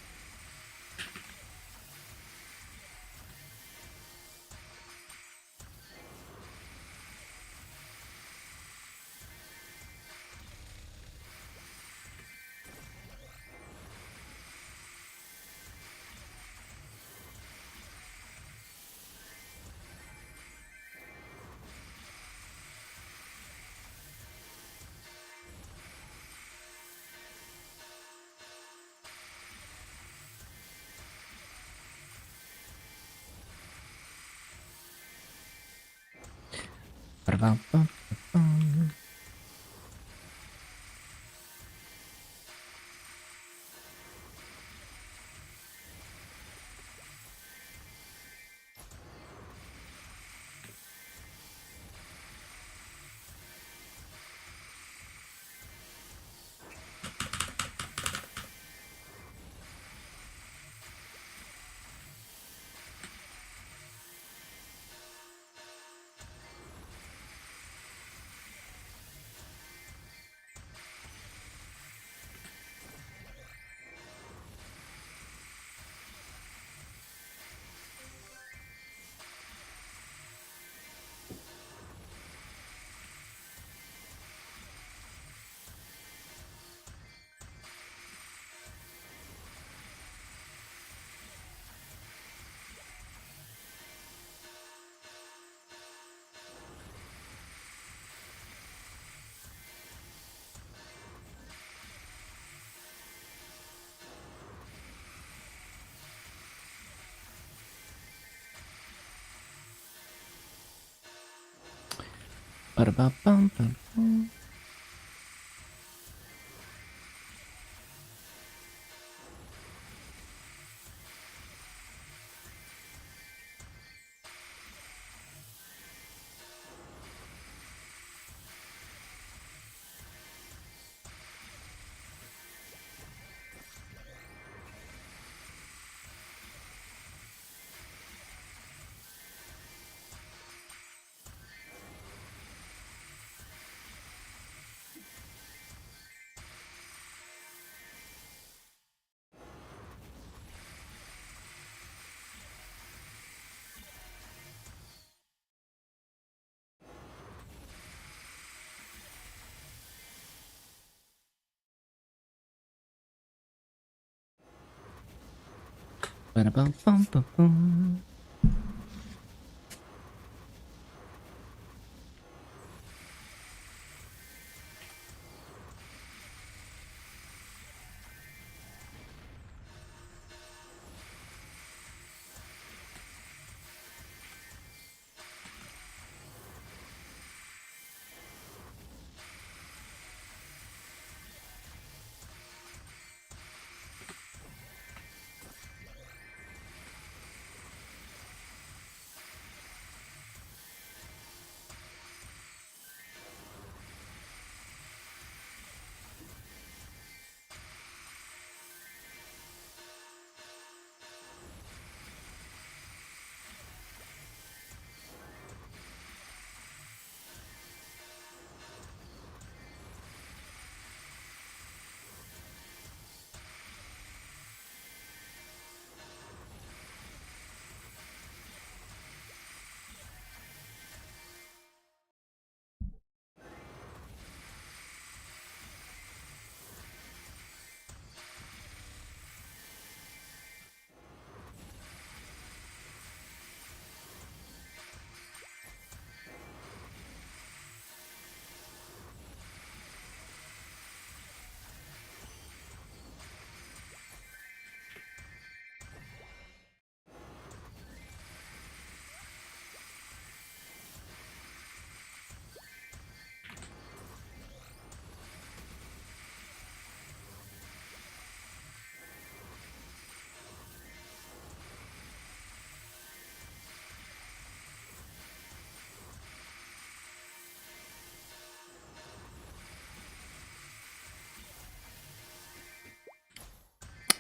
Ba-da-bum-bum-bum-bum.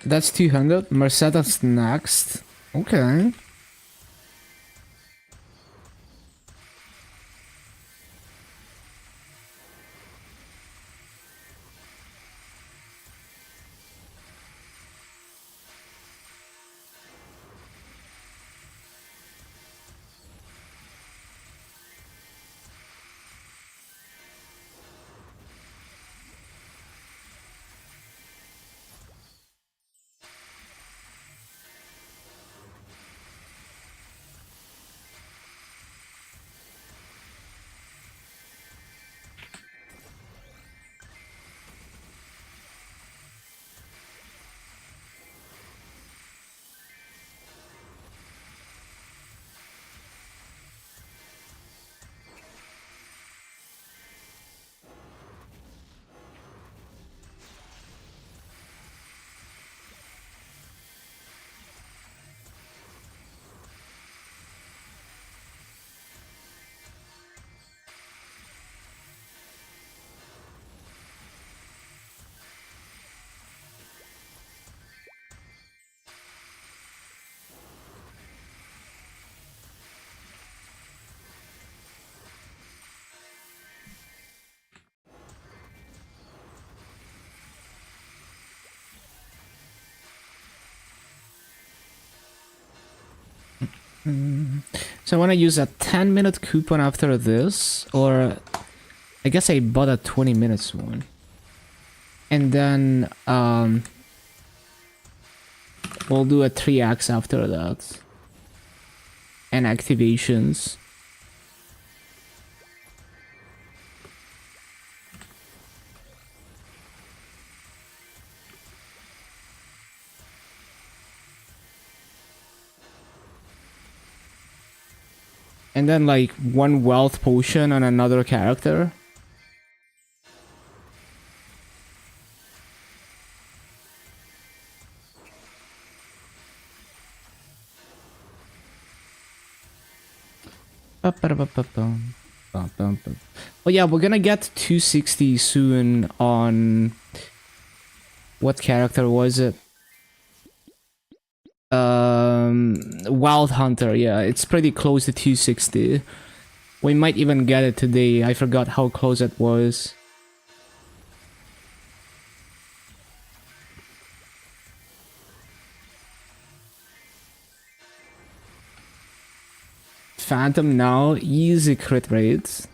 That's 200. Mercedes next. Okay. So I want to use a 10-minute coupon after this, or I guess I bought a 20 minutes one. And then we'll do a 3x after that. And activations. And then like one wealth potion on another character. Oh yeah, we're gonna get 260 soon on... What character was it? Wild Hunter, yeah, it's pretty close to 260. We might even get it today. I forgot how close it was. Phantom now, easy crit rates.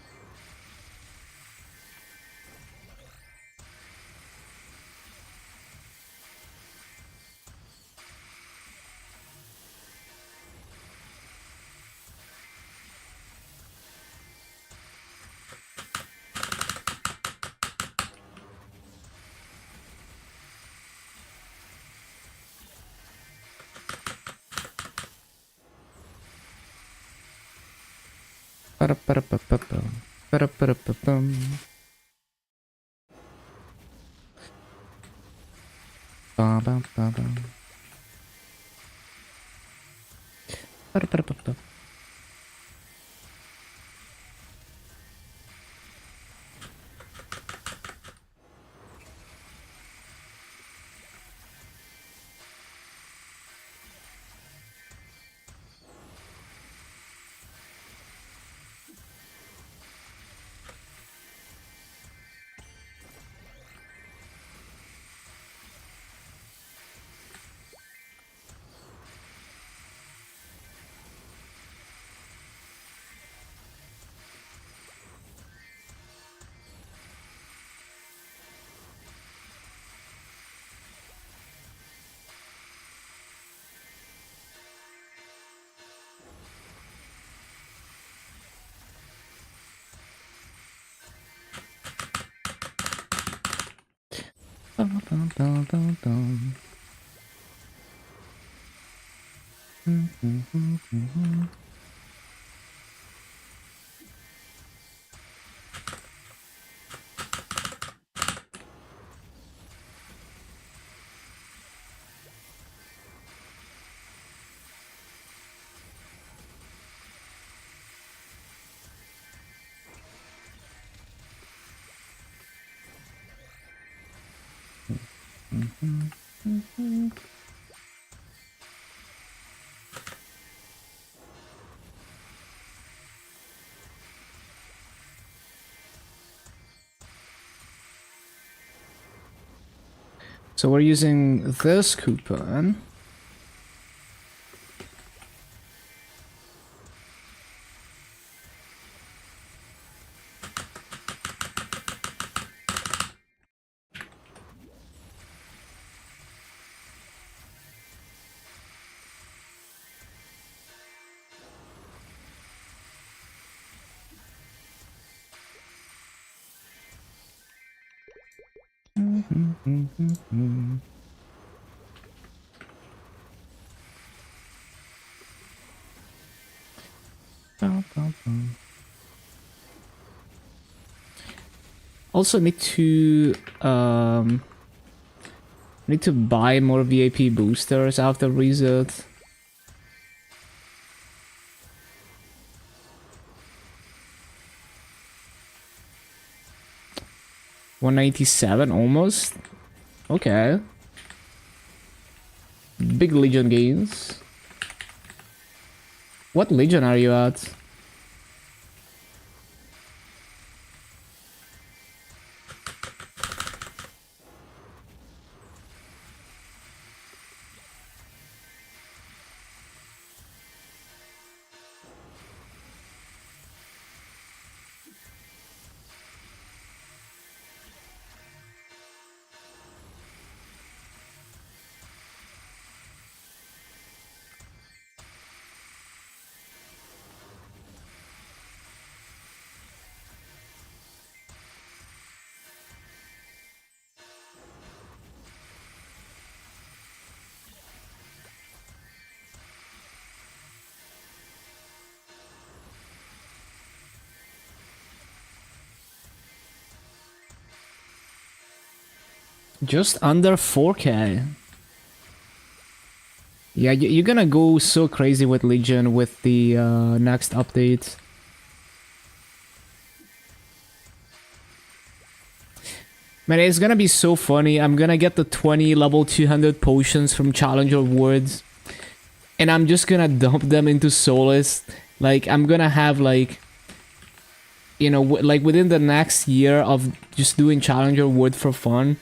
So we're using this coupon. Also need to buy more VIP boosters after reset. $197 almost. Okay. Big Legion gains. What Legion are you at? Just under 4K. Yeah, you're gonna go so crazy with Legion with the next update. Man, it's gonna be so funny. I'm gonna get the 20 level 200 potions from Challenger Woods. And I'm just gonna dump them into Solus. Like, I'm gonna have, like... You know, like, within the next year of just doing Challenger Wood for fun...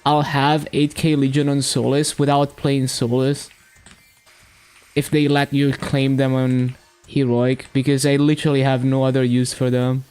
I'll have 8k Legion on Solus without playing Solus. If they let you claim them on Heroic, because I literally have no other use for them.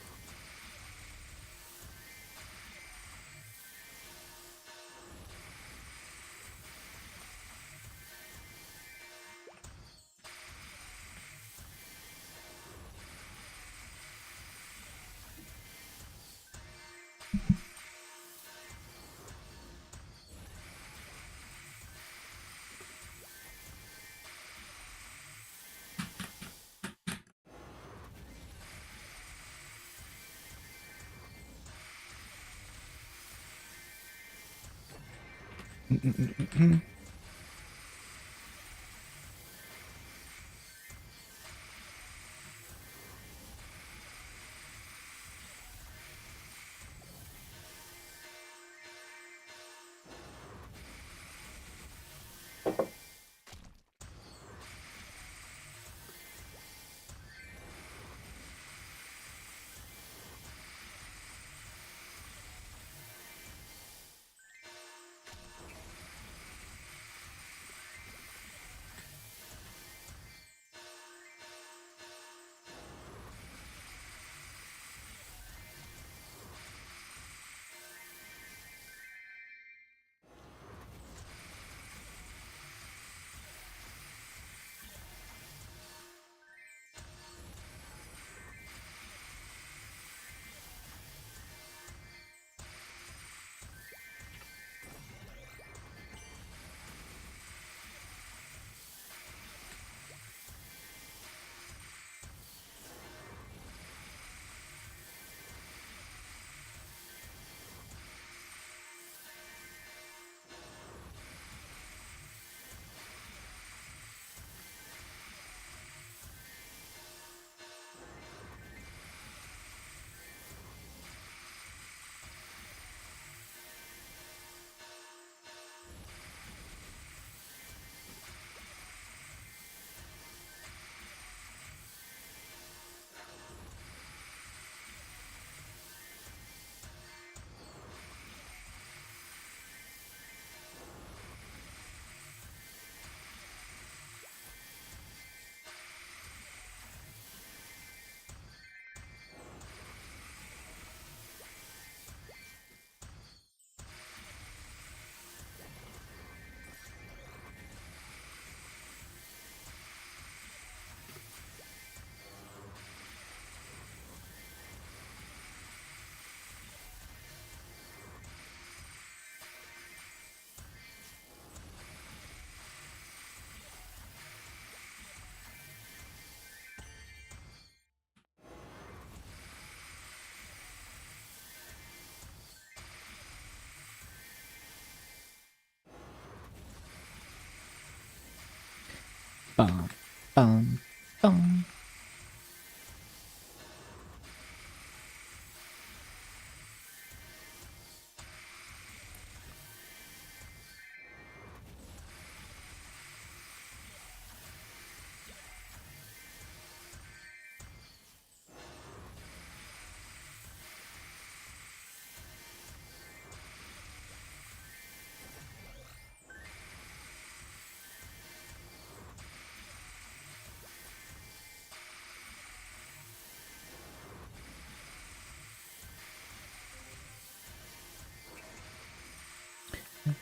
Bum, bum, bum.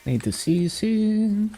Need to see you soon.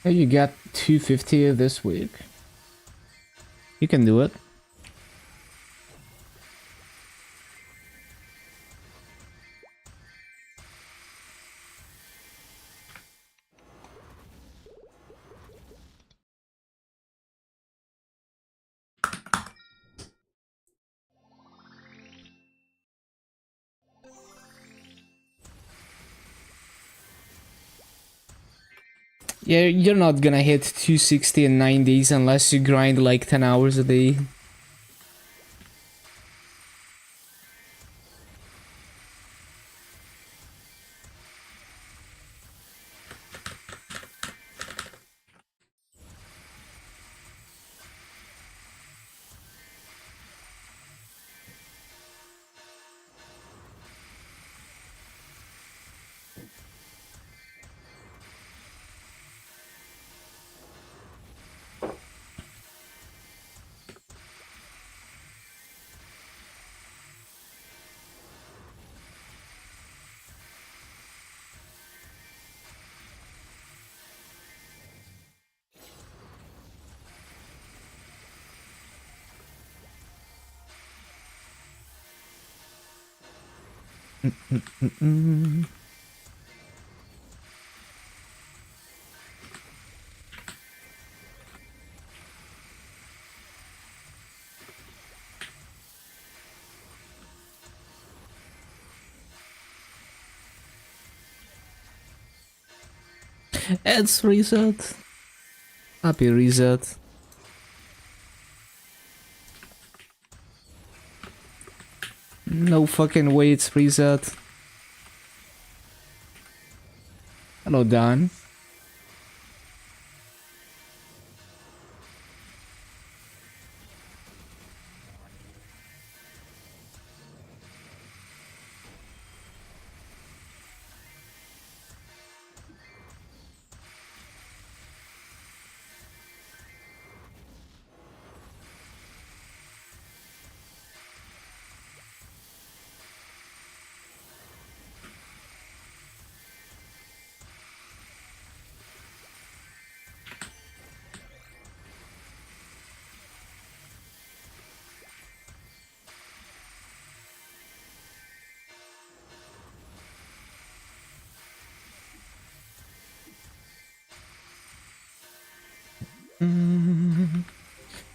Hey, you got 250 this week. You can do it. Yeah, you're not gonna hit 260 in 9 days unless you grind like 10 hours a day. It's reset. Happy reset. No fucking way it's reset. Hello, Dan.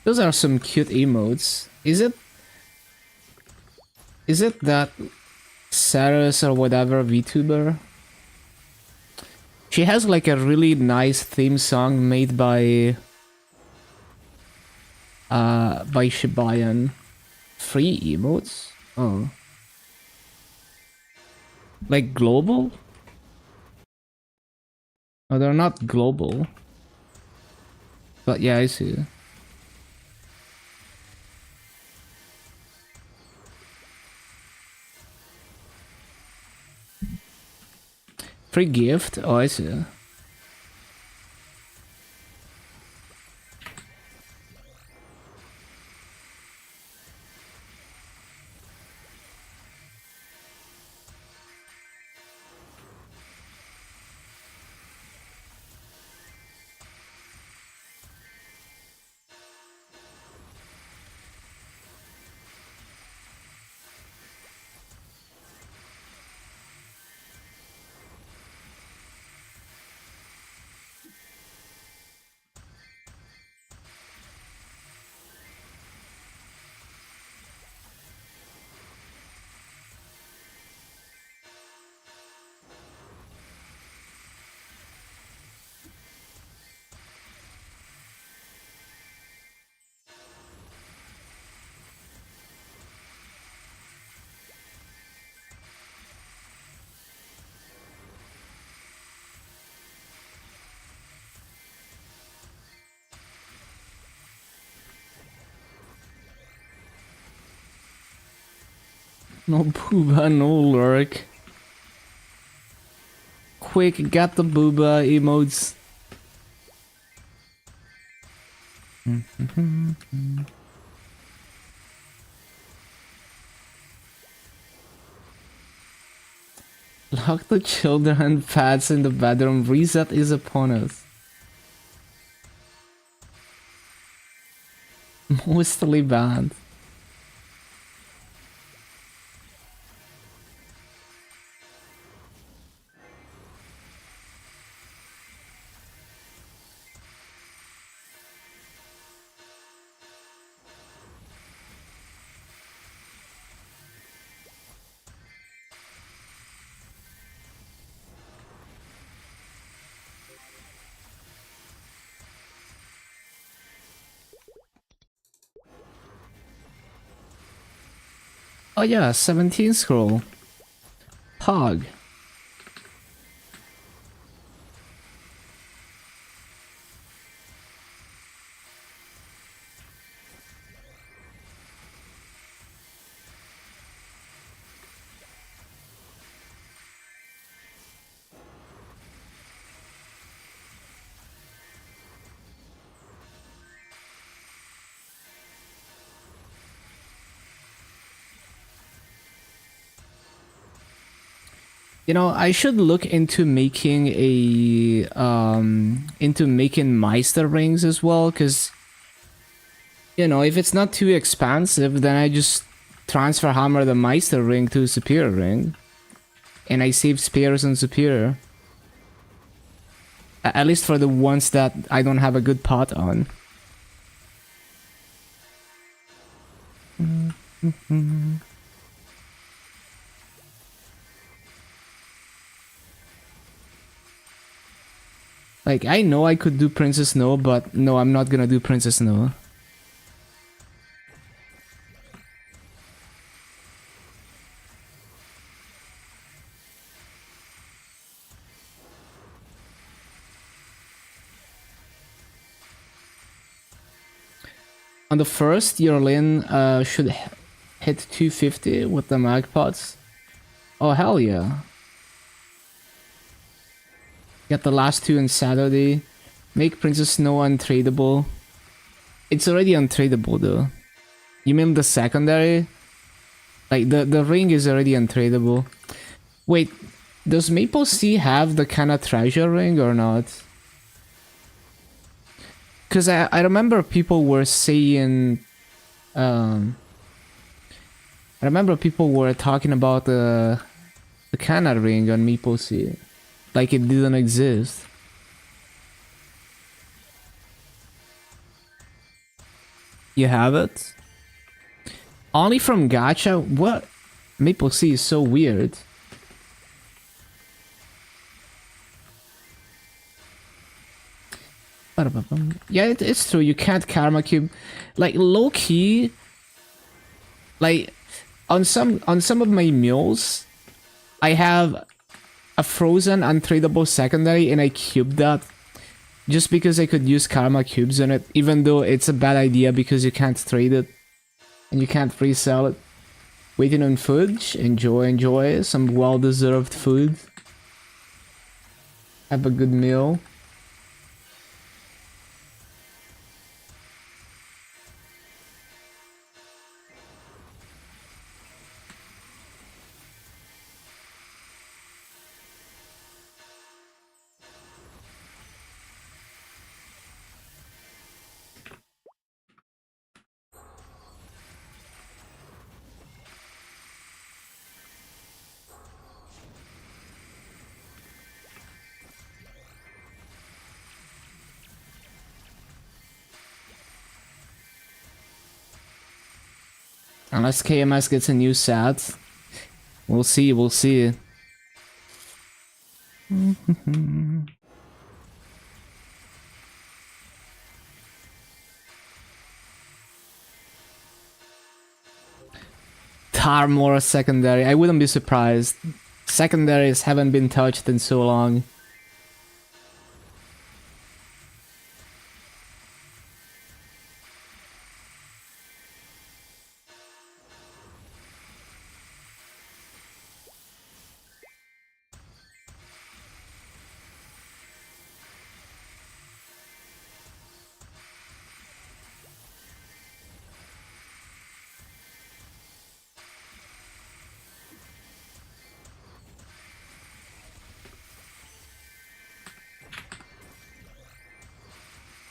Those are some cute emotes. Is it that Saris or whatever VTuber? She has like a really nice theme song made by Shibayan. Free emotes? Oh. Like global? Oh, they're not global. But yeah, I see. Free gift? Oh, I see. No booba, no lurk. Quick, get the booba emotes. Lock the children and pets in the bedroom. Reset is upon us. Mostly bad. Oh yeah, 17 scroll. Pog. You know, I should look into making Meister rings as well, because you know, if it's not too expensive, then I just transfer hammer the Meister ring to Superior ring, and I save spares on Superior. At least for the ones that I don't have a good pot on. Like, I know I could do Princess Snow, but no, I'm not gonna do Princess Snow. On the first, your lane should hit 250 with the mag pots. Oh, hell yeah. Get the last two on Saturday. Make Princess Snow untradeable. It's already untradeable though. You mean the secondary? Like the ring is already untradeable. Wait, does Maple Sea have the kind of treasure ring or not? Because I remember people were saying... I remember people were talking about the Kana ring on Maple Sea. Like it didn't exist. You have it? Only from Gacha? What? Maple Sea is so weird. Yeah, it's true. You can't karma cube. Like low key. Like on some of my mules, I have a frozen untradeable secondary, and I cubed that just because I could use karma cubes on it, even though it's a bad idea because you can't trade it and you can't resell it. Waiting on food. Enjoy some well-deserved food. Have a good meal. Unless KMS gets a new set. We'll see, we'll see. Tarmora secondary. I wouldn't be surprised. Secondaries haven't been touched in so long.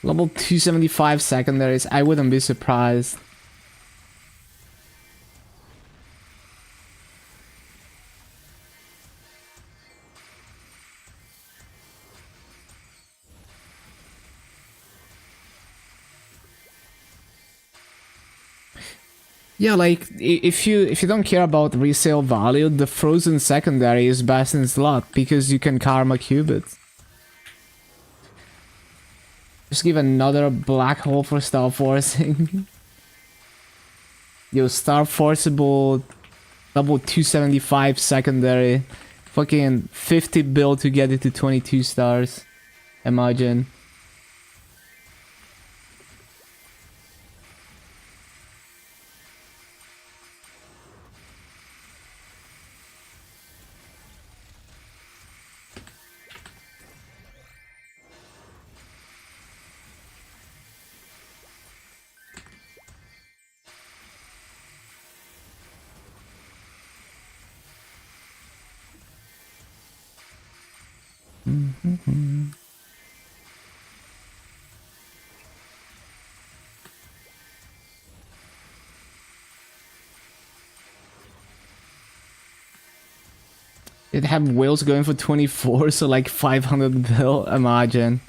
Level 275 secondaries, I wouldn't be surprised. Yeah, like if you don't care about resale value, the frozen secondary is best in slot because you can karma cube it. Just give another black hole for star forcing. Yo, star forceable level 275 secondary. Fucking 50 bill to get it to 22 stars. Imagine. It have whales going for 24, so like 500 bill, imagine.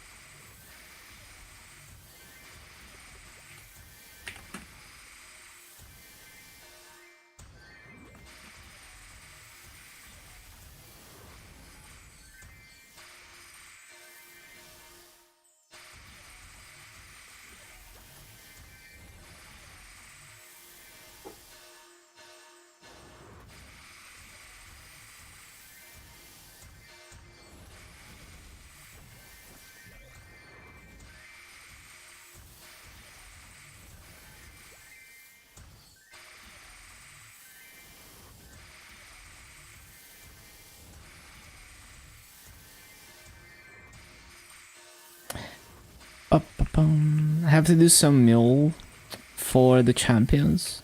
I have to do some mill for the champions.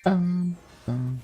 Um, um.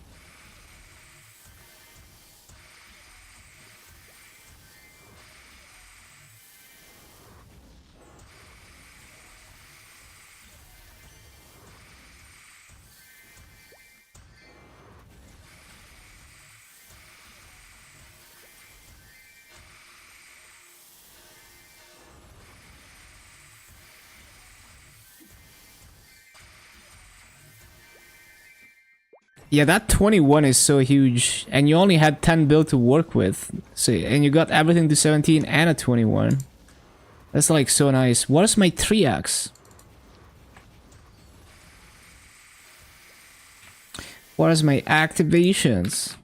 Yeah, that 21 is so huge, and you only had 10 bill to work with. So, and you got everything to 17 and a 21. That's like so nice. What is my 3x? What is my activations?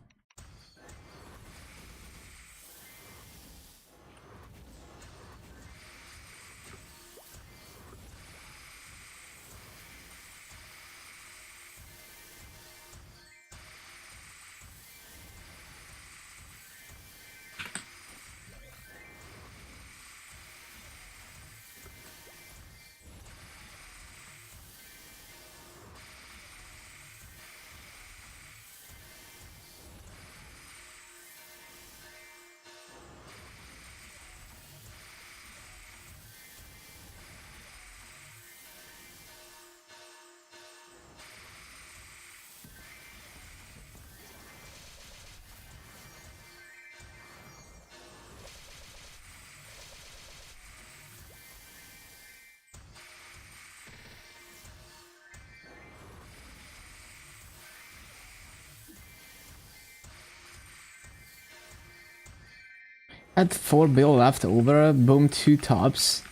Had 4 bill left over, boom, 2 tops.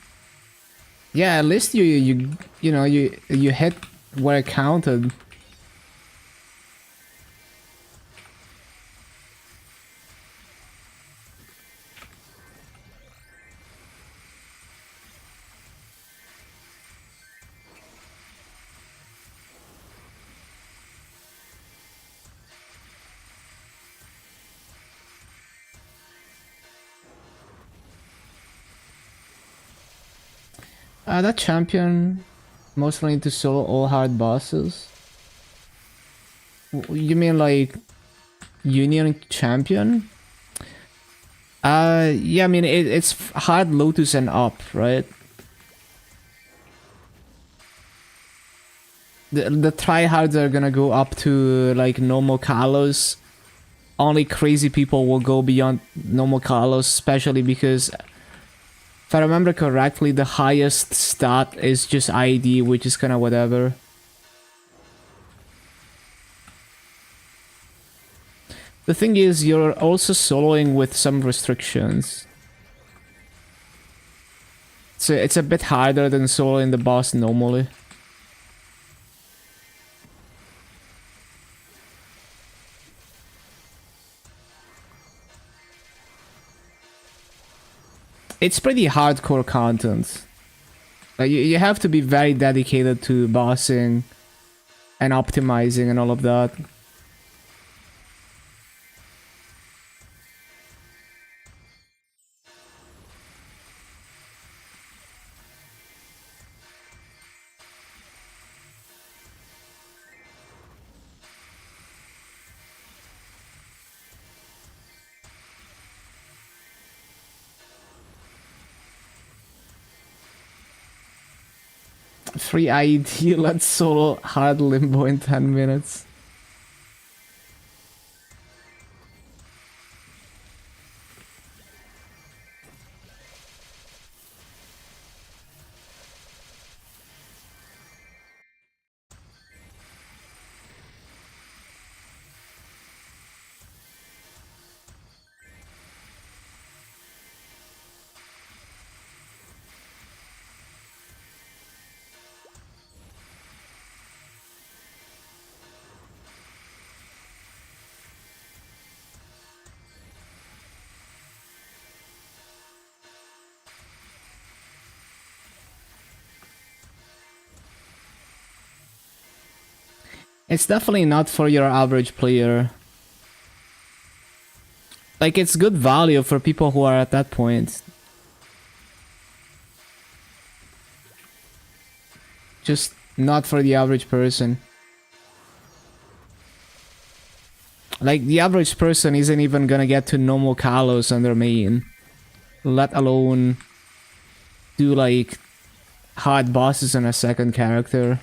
Yeah, at least you know you hit where it counted. That champion mostly need to solo all hard bosses. You mean like Union champion? Yeah, I mean, it's hard Lotus and up, right? The tryhards are gonna go up to, like, normal Kalos. Only crazy people will go beyond normal Kalos, especially because, if I remember correctly, the highest stat is just ID, which is kinda whatever. The thing is, you're also soloing with some restrictions. So it's a bit harder than soloing the boss normally. It's pretty hardcore content. Like, you have to be very dedicated to bossing and optimizing and all of that. Free ID, let's solo hard limbo in 10 minutes. It's definitely not for your average player. Like, it's good value for people who are at that point. Just not for the average person. Like, the average person isn't even gonna get to normal Kalos on their main. Let alone do, like, hard bosses on a second character.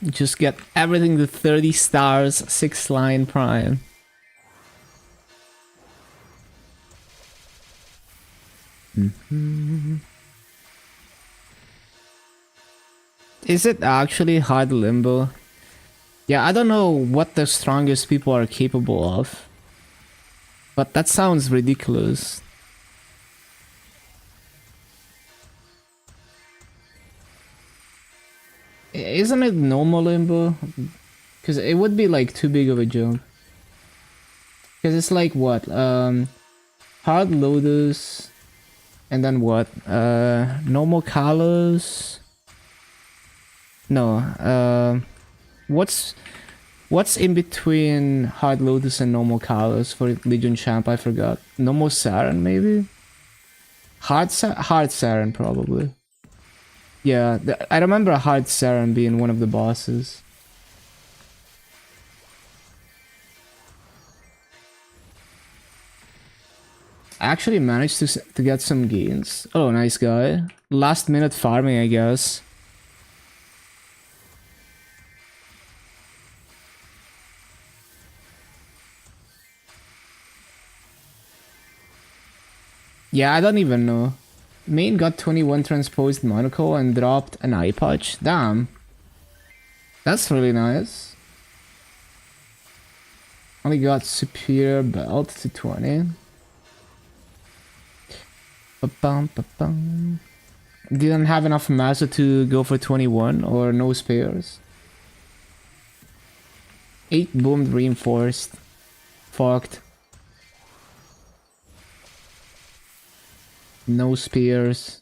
Just get everything to 30 stars, 6 line prime. Is it actually hard limbo? Yeah, I don't know what the strongest people are capable of. But that sounds ridiculous. Isn't it normal limbo? Because it would be like too big of a jump. Because it's like what? Hard Lotus. And then what? Normal Kalos. No, what's in between Hard Lotus and normal Kalos for Legion Champ? I forgot. Normal Saren maybe? Hard Saren probably. Yeah, I remember Hard Saren being one of the bosses. I actually managed to get some gains. Oh, nice guy. Last minute farming, I guess. Yeah, I don't even know. Main got 21 transposed monocle and dropped an eye patch. Damn. That's really nice. Only got superior belt to 20. Ba-bum, ba-bum. Didn't have enough massa to go for 21 or no spares. 8 boomed reinforced. Fucked. No spears.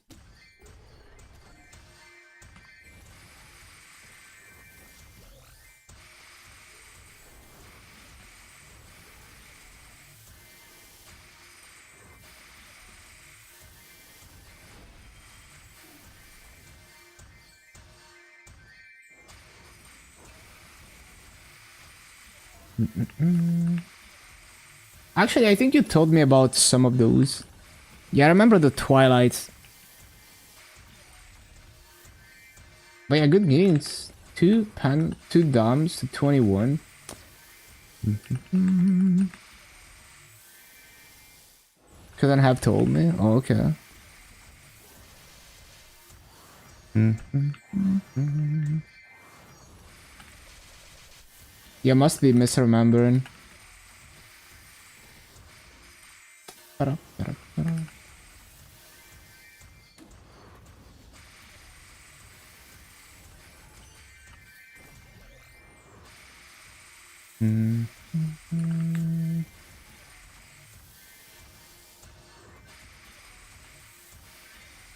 Actually, I think you told me about some of those. Yeah, I remember the Twilight. But yeah, good gains. 2 dams to 21. Couldn't have told me. Oh, okay. Yeah, must be misremembering.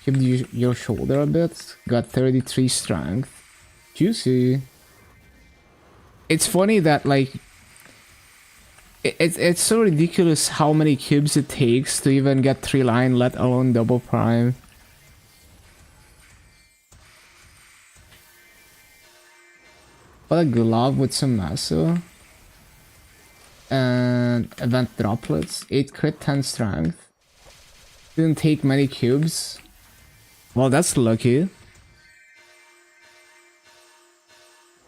Keep your shoulder a bit. Got 33 strength. Juicy. It's funny that like it's so ridiculous how many cubes it takes to even get 3 line, let alone double prime. What a glove with some massa. And event droplets. 8 crit, 10 strength. Didn't take many cubes. Well, that's lucky.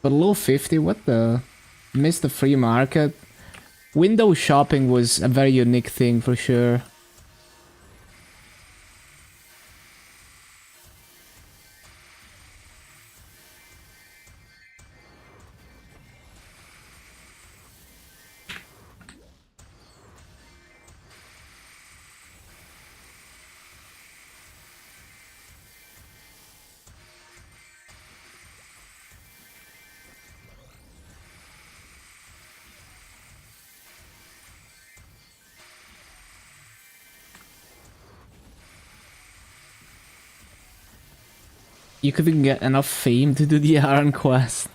But low 50, what the? Missed the free market. Window shopping was a very unique thing for sure. You couldn't get enough fame to do the Iron quest.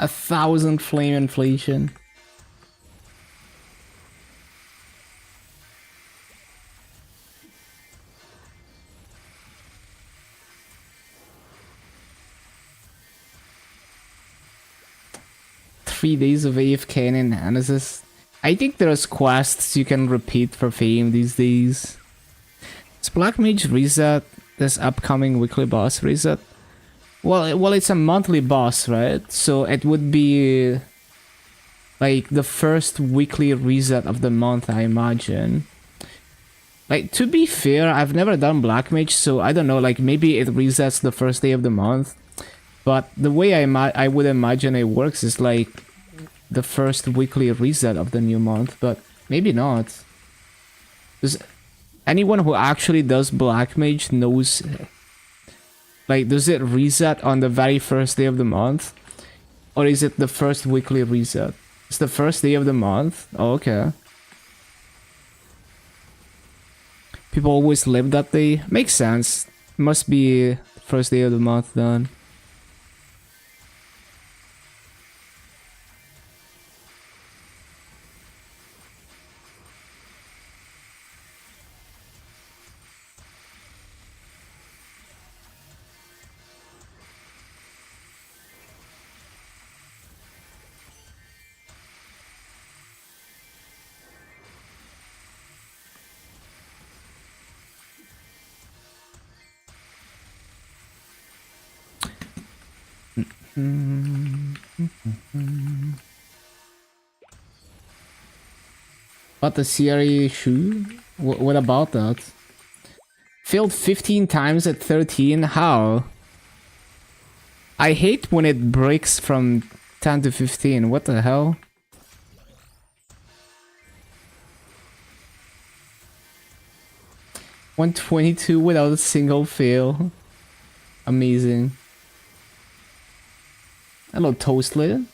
A 1,000 flame inflation. Three days of AFK and analysis. I think there's quests you can repeat for fame these days. Is Black Mage reset this upcoming weekly boss reset? Well, it's a monthly boss, right? So it would be like the first weekly reset of the month, I imagine. Like, to be fair, I've never done Black Mage, so I don't know, like, maybe it resets the first day of the month. But the way I would imagine it works is like the first weekly reset of the new month, but maybe not. Does anyone who actually does Black Mage knows, like, does it reset on the very first day of the month? Or is it the first weekly reset? It's the first day of the month? Oh, okay. People always live that day. Makes sense. Must be first day of the month then. What, the CRE shoe? What about that? Failed 15 times at 13? How? I hate when it breaks from 10 to 15. What the hell? $122 without a single fail. Amazing. Hello, Toastlet.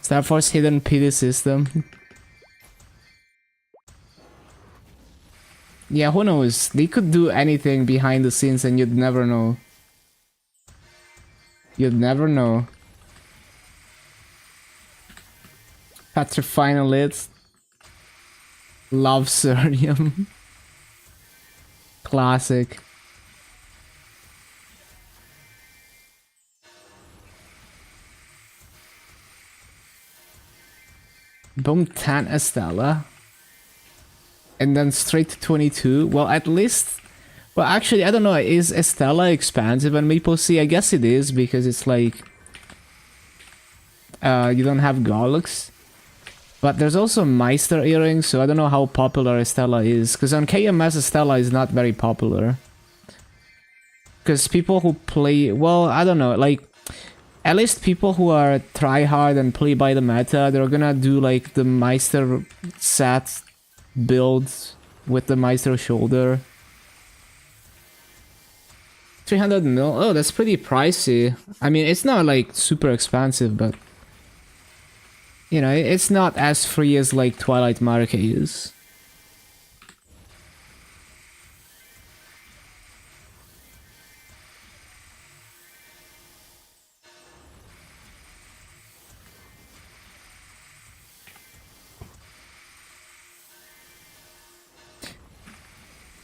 Star Force hidden pity system. Yeah, who knows? They could do anything behind the scenes and you'd never know. You'd never know. Petrifying Lids. Love Surium. Classic. Boom 10 Estella. And then straight to 22. Well, at least... Well, actually, I don't know. Is Estella expansive on MapleStory? I guess it is, because it's like... you don't have Gollux. But there's also Meister earrings, so I don't know how popular Estella is. Because on KMS, Estella is not very popular. Because people who play... Well, I don't know, like... At least people who are try hard and play by the meta, they're gonna do like the Meister set build with the Meister shoulder. 300 mil? Oh, that's pretty pricey. I mean, it's not like super expensive, but... You know, it's not as free as like Twilight Market is.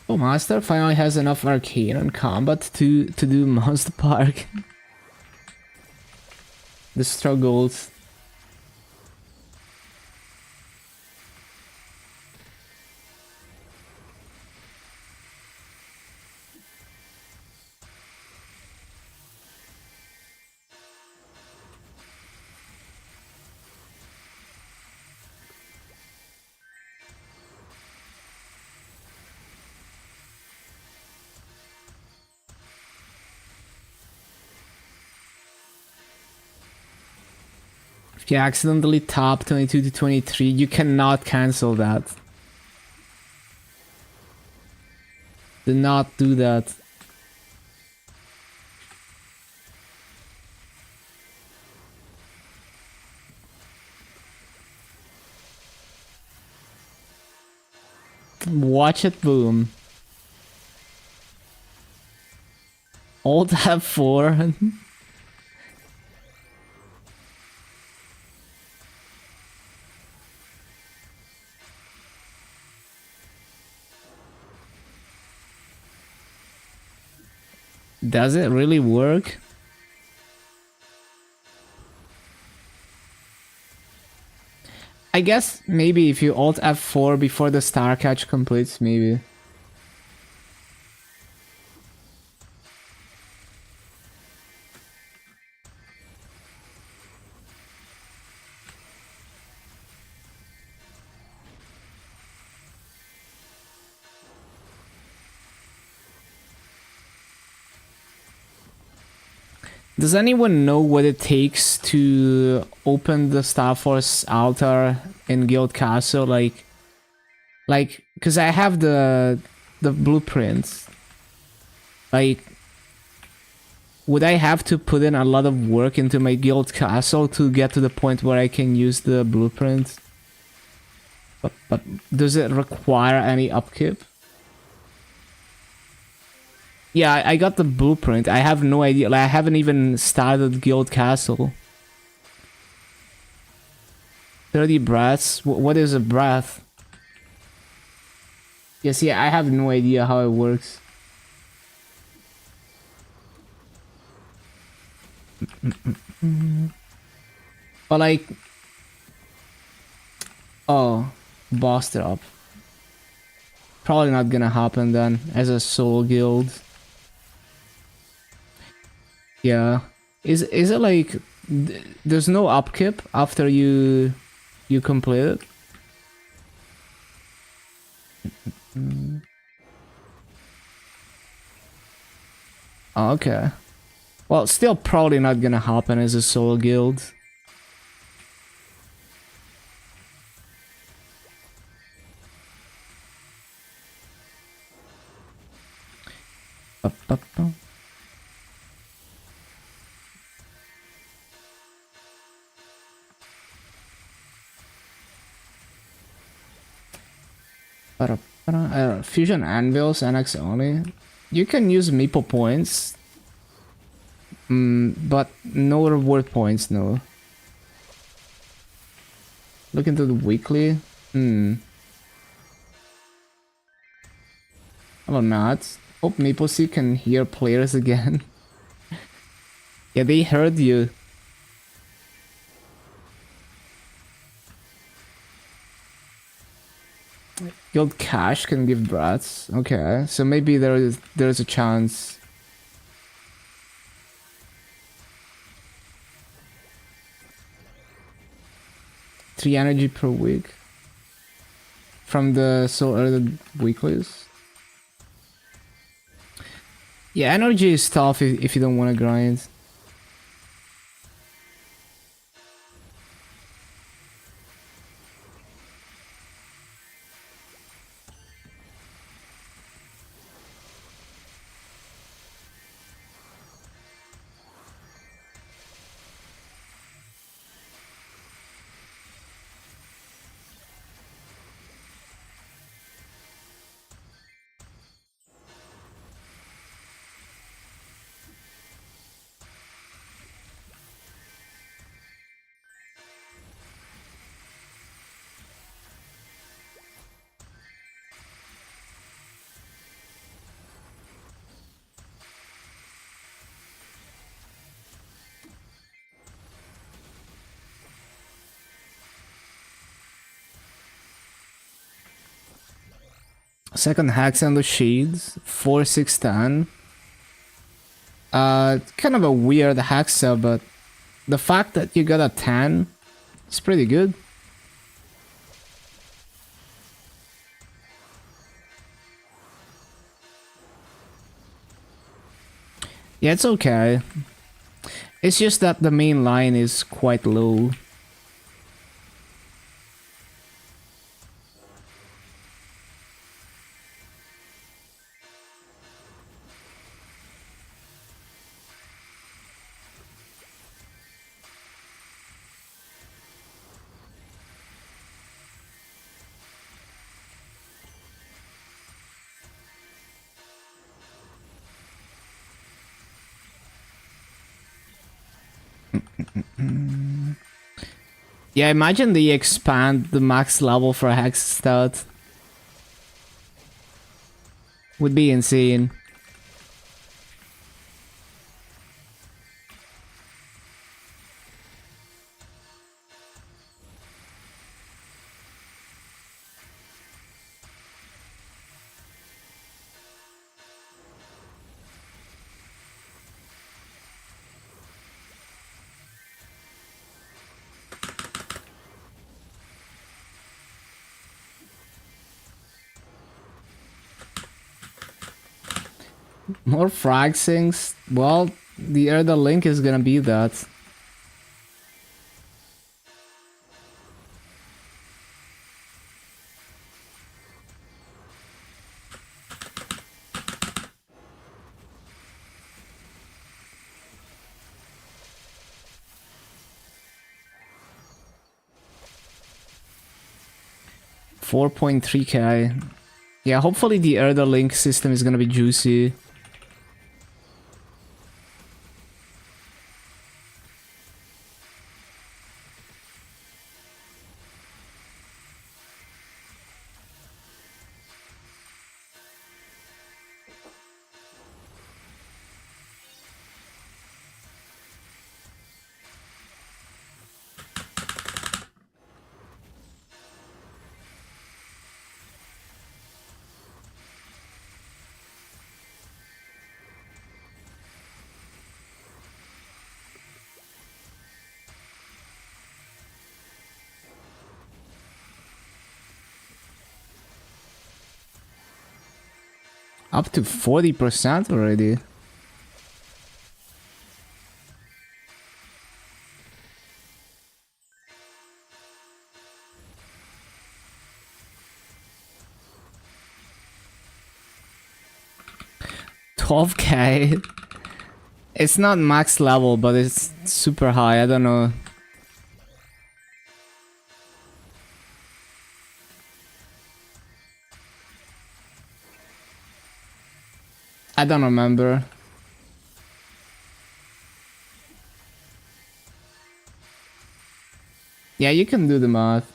Oh, Master finally has enough arcane and combat to do Monster Park. The struggles. If you accidentally top 22 to 23, you cannot cancel that. Do not do that. Watch it boom. Alt F4. Does it really work? I guess maybe if you Alt F4 before the star catch completes, maybe. Does anyone know what it takes to open the Starforce altar in Guild Castle? Like, because I have the blueprints. Like, would I have to put in a lot of work into my Guild Castle to get to the point where I can use the blueprints? But does it require any upkeep? Yeah, I got the blueprint. I have no idea. Like, I haven't even started Guild Castle. 30 breaths? What is a breath? Yeah, see, I have no idea how it works. But like... Oh, boss drop. Probably not gonna happen then, as a solo guild. Yeah. Is it like there's no upkeep after you complete it? Okay. Well, still probably not gonna happen as a solo guild. Fusion anvils, NX only. You can use Maple points. But no reward points, no. Look into the weekly. How about not? Hope MapleStory can hear players again. Yeah, they heard you. Guild cash can give brats. Okay, so maybe there's a chance. Three energy per week from the so early weeklies. Yeah, energy is tough if you don't want to grind. Second hacks on the shades, 4, 6, 10. Kind of a weird hexa, but the fact that you got a 10 is pretty good. Yeah, it's okay. It's just that the main line is quite low. Yeah, imagine they expand the max level for a hex stat. Would be insane. More frag sinks? Well, the other link is gonna be that. $4.3k. Yeah, hopefully the other link system is gonna be juicy. Up to 40% already. $12k. It's not max level, but it's super high. I don't know. I don't remember. Yeah, you can do the math.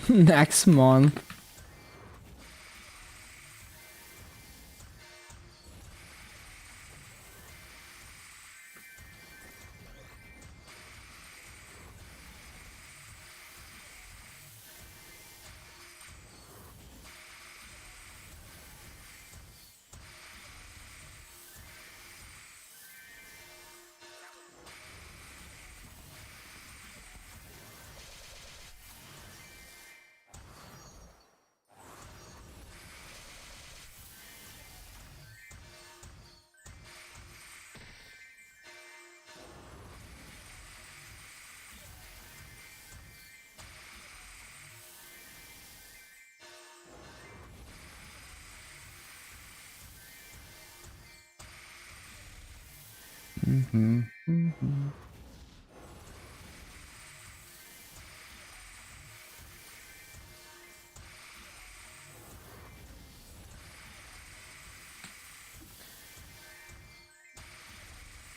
Next month.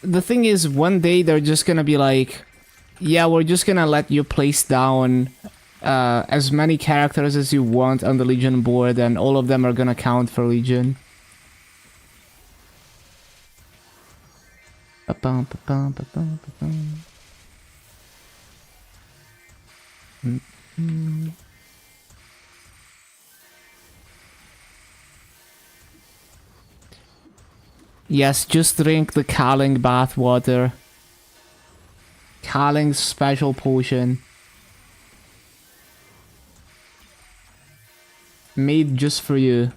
The thing is, one day they're just gonna be like, yeah, we're just gonna let you place down as many characters as you want on the Legion board, and all of them are gonna count for Legion. Ba-bum, ba-bum, ba-bum, ba-bum. Yes, just drink the Carling bath water. Carling's special potion. Made just for you.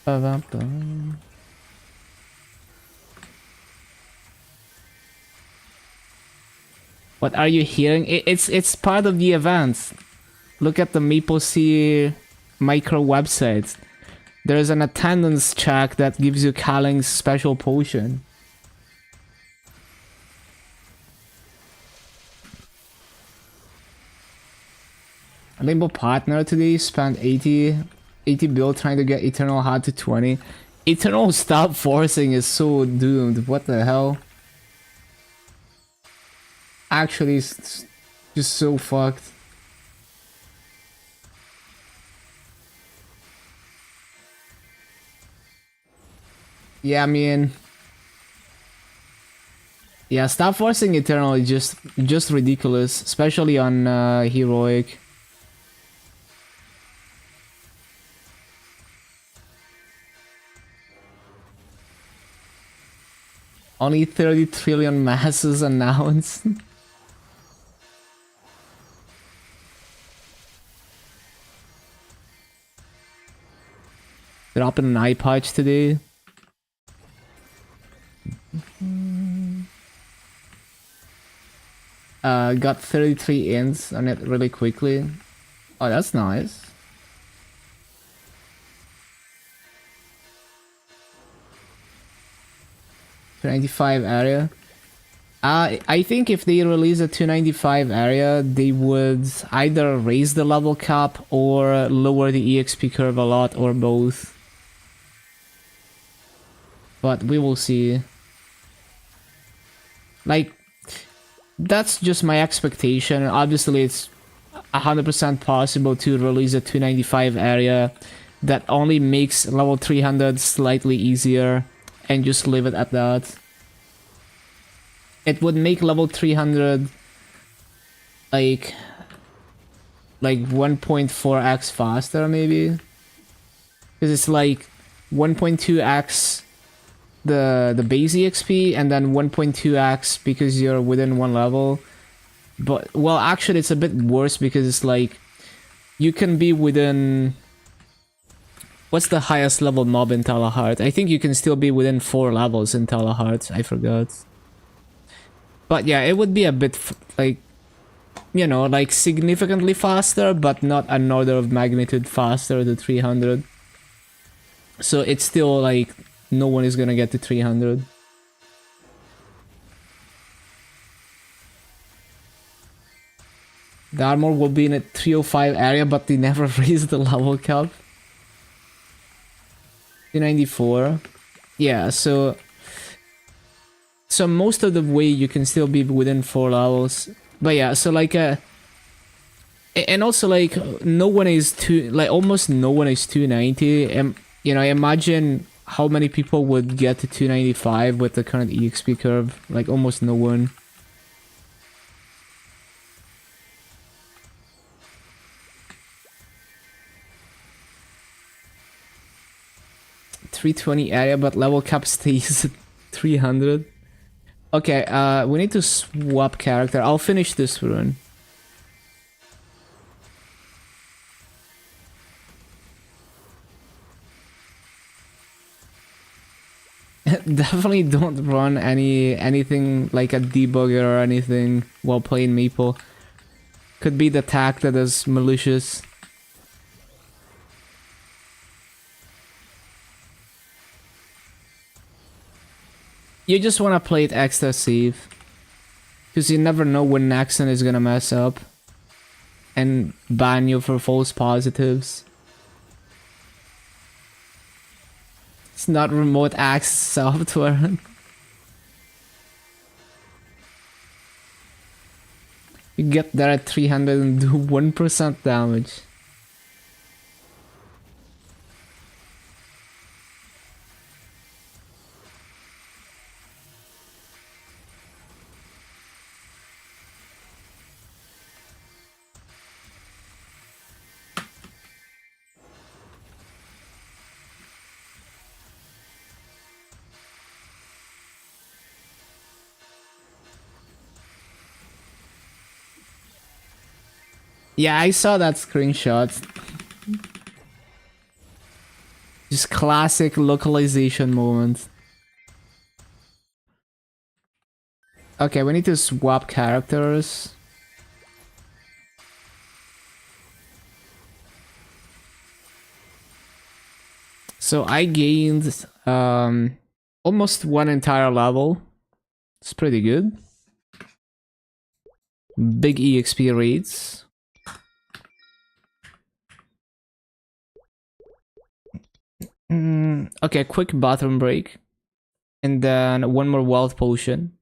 Ba-bum-bum. What are you hearing? It's part of the event. Look at the MapleStory micro website. There's an attendance check that gives you Carling's special potion. Limbo partner today spent 80 bill trying to get Eternal Heart to 20. Eternal stop forcing is so doomed. What the hell? actually is just so fucked. Yeah, I mean, yeah, stop forcing Eternal is just ridiculous, especially on heroic. Only 30 trillion masses announced. Dropping an eye patch today. Got 33 ints on it really quickly. Oh, that's nice. $295 area. I think if they release a 295 area, they would either raise the level cap or lower the EXP curve a lot, or both. But we will see. Like, that's just my expectation. Obviously, it's 100% possible to release a 295 area that only makes level 300 slightly easier and just leave it at that. It would make level 300 like 1.4x faster maybe, because it's like 1.2x the base EXP and then 1.2x because you're within one level. But well, actually it's a bit worse because it's like you can be within, what's the highest level mob in Talahart? I think you can still be within 4 levels in Talahart. I forgot. But yeah, it would be a bit like, you know, like significantly faster, but not an order of magnitude faster to 300. So it's still like no one is gonna get to 300. The armor will be in a 305 area, but they never raised the level cap. 294. Yeah, so most of the way you can still be within 4 levels. But yeah, so like and also like no one is almost no one is 290. And you know, imagine how many people would get to 295 with the current EXP curve. Like almost no one. $320 area, but level cap stays at 300. Okay, we need to swap character. I'll finish this run. Definitely don't run anything like a debugger or anything while playing Maple. Could be the tag that is malicious. You just want to play it extra safe, because you never know when Naxon is gonna mess up and ban you for false positives. It's not remote access software. You get there at 300 and do 1% damage. Yeah, I saw that screenshot. Just classic localization moment. Okay, we need to swap characters. So I gained almost one entire level. It's pretty good. Big EXP rates. Okay, quick bathroom break. And then one more wealth potion.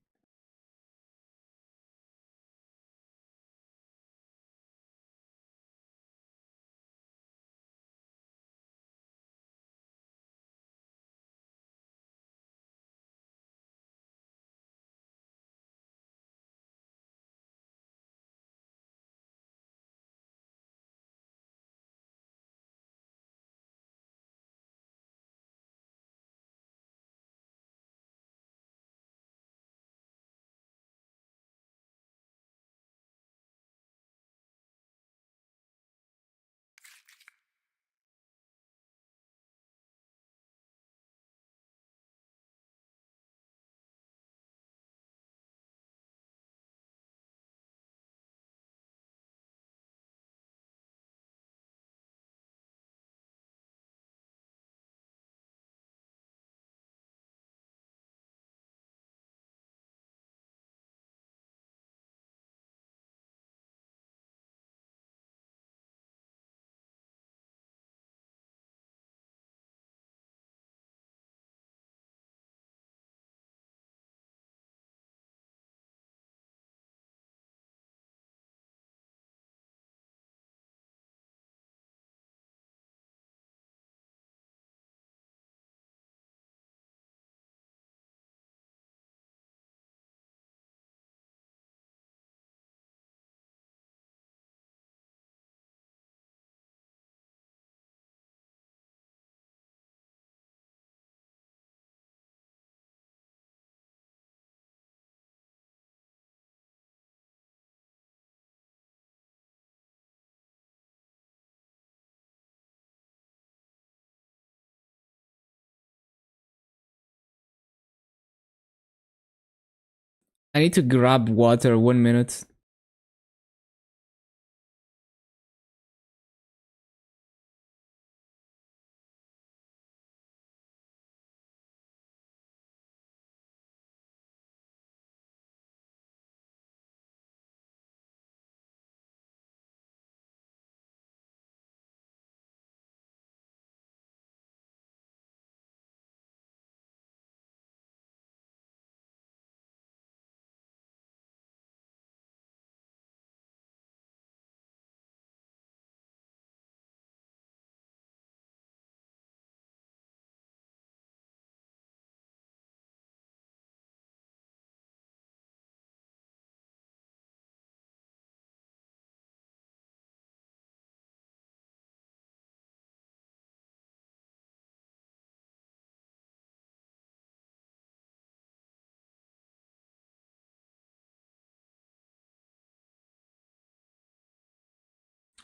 I need to grab water, 1 minute.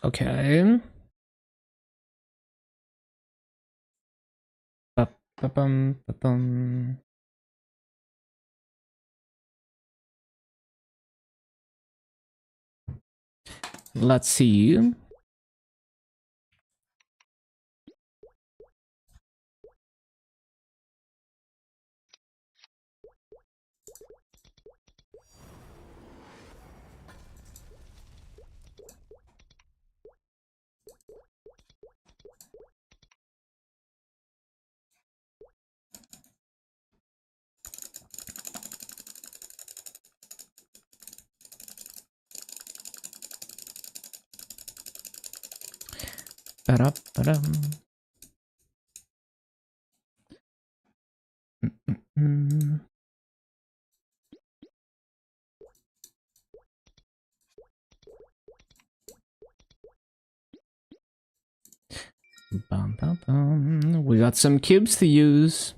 Okay. Ba-bum, ba-bum. Let's see. Ba-da-ba-dum. Mm. Bum, bum, bum. We got some cubes to use.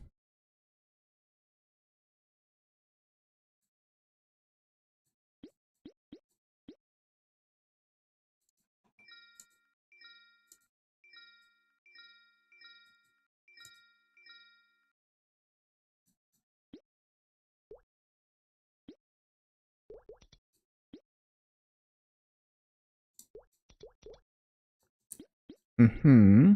Mm-hmm.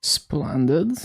Splendid.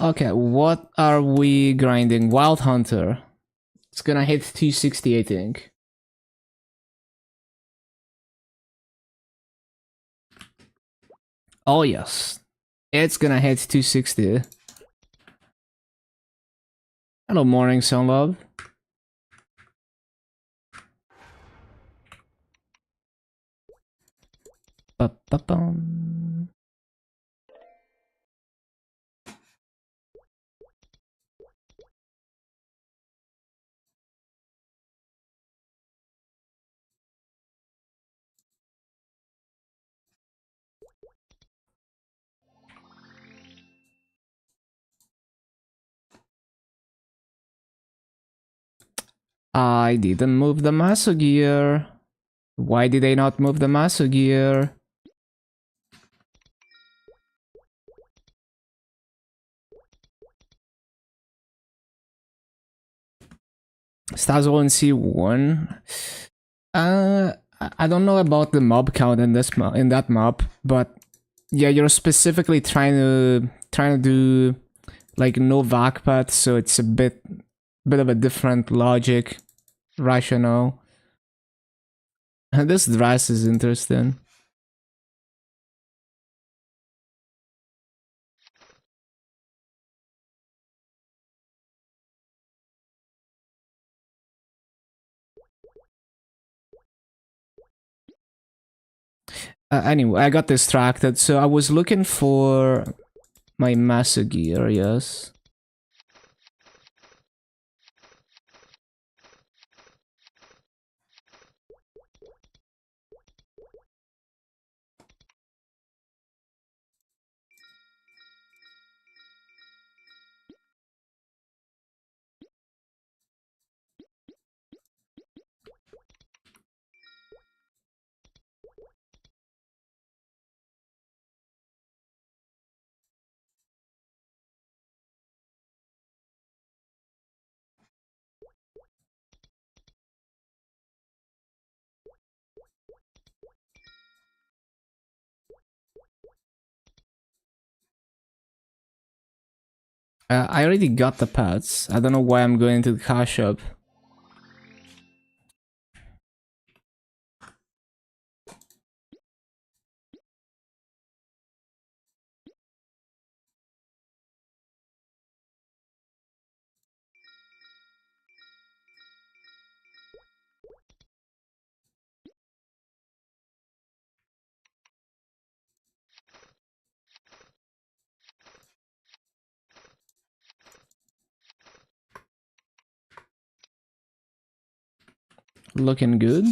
Okay, what are we grinding? Wild Hunter. It's gonna hit 260, I think. Oh yes. It's gonna hit 260. Hello, morning, Sunlove. Ba-ba-bum. I didn't move the Maso gear. Why did I not move the Maso gear? Stazzle and C1. I don't know about the mob count in this in that mob, but yeah, you're specifically trying to do like no vac path, so it's a bit of a different logic rationale. This dress is interesting. Anyway, I got distracted, so I was looking for my mesa gear, yes. I already got the pets. I don't know why I'm going to the car shop. Looking good.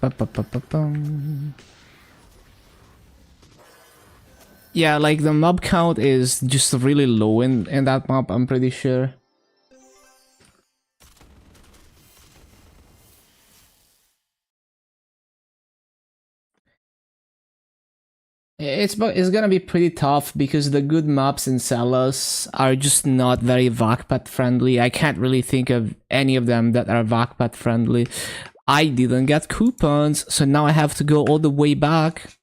Ba-ba-ba-ba-bum. Yeah, like the mob count is just really low in that map, I'm pretty sure. It's gonna be pretty tough because the good maps in Celos are just not very VACPAT friendly. I can't really think of any of them that are VACPAT friendly. I didn't get coupons, so now I have to go all the way back.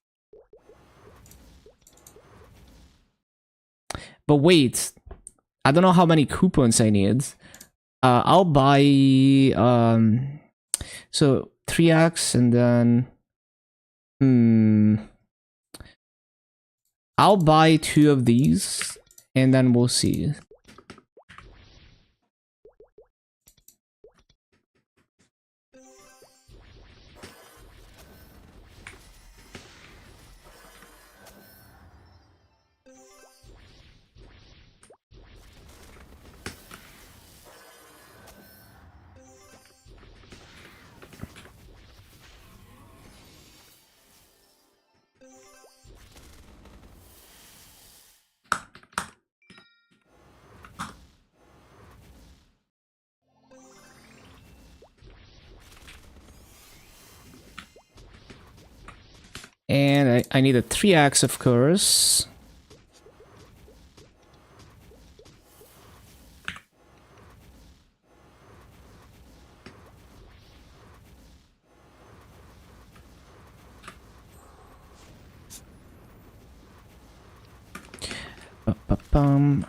But wait, I don't know how many coupons I need. I'll buy so 3x and then I'll buy 2 of these and then we'll see. And I need a 3x, of course.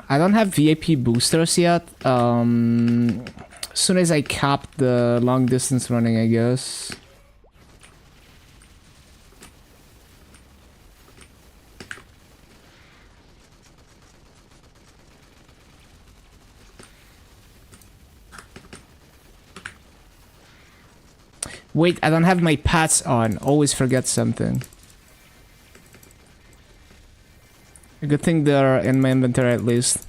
I don't have VIP boosters yet. As soon as I cap the long distance running, I guess. Wait, I don't have my pats on. Always forget something. A good thing they're in my inventory at least.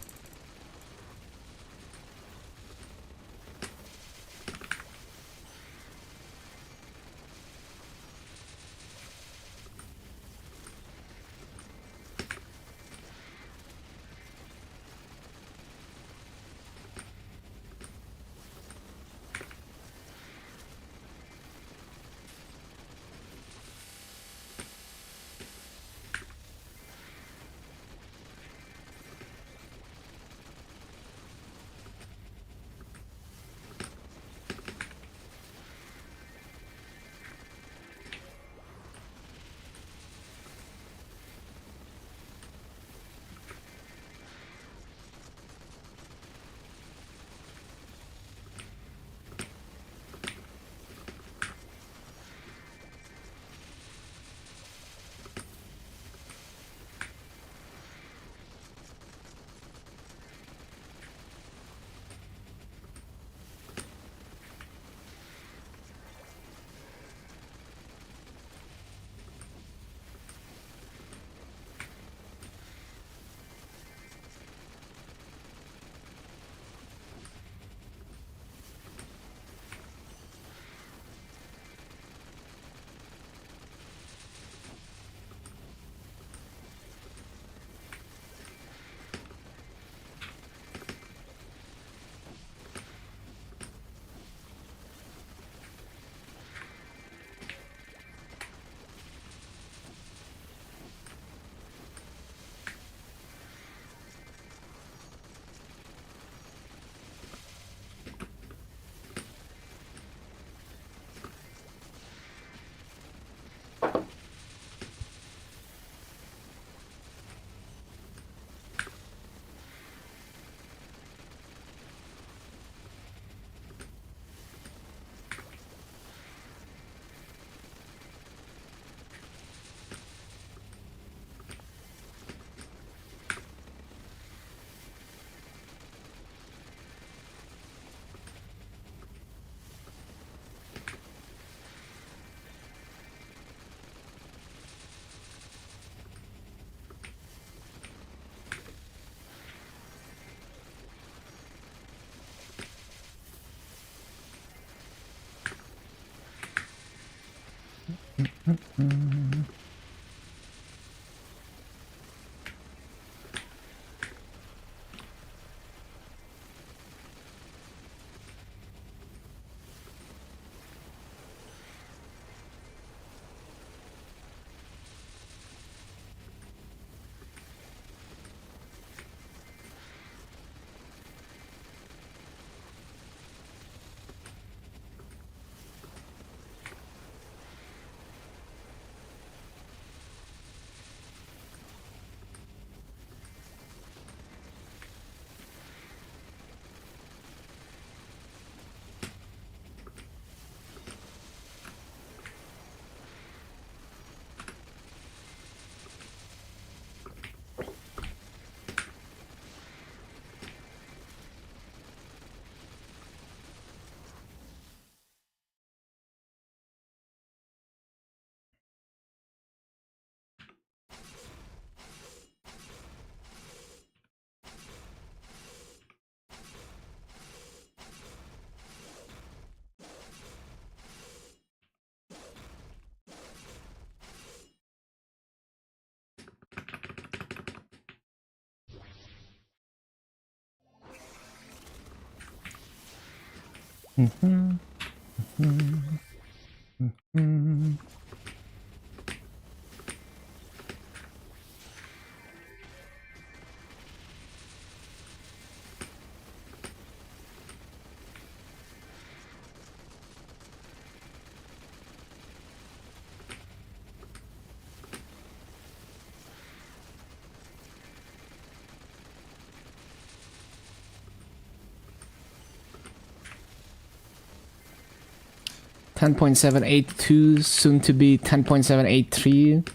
.782, soon to be 10.783,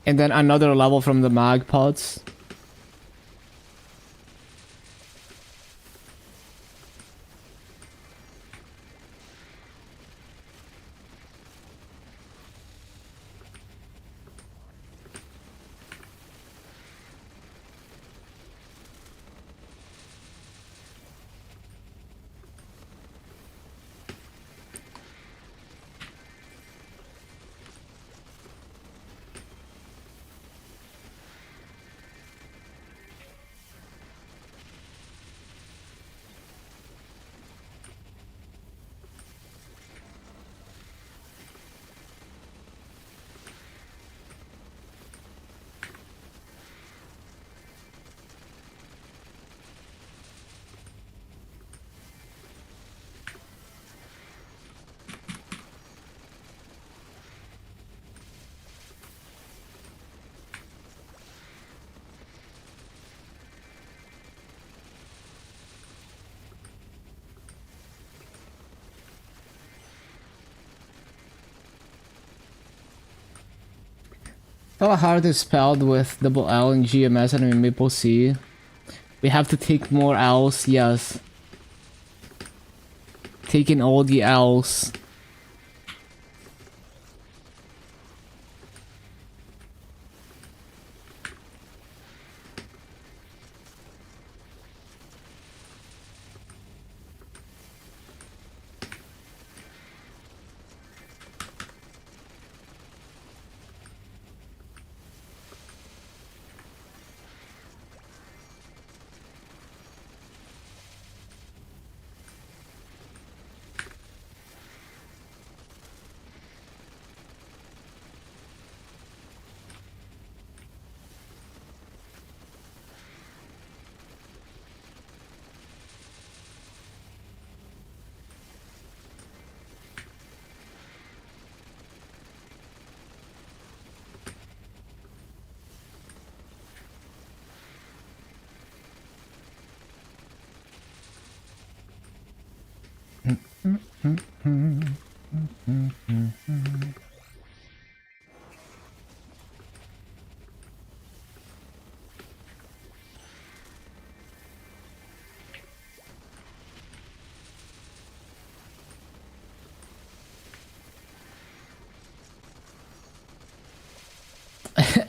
and then another level from the mag pods. Hard is spelled with double L in GMS and in Maple C. We have to take more L's, yes. Taking all the L's.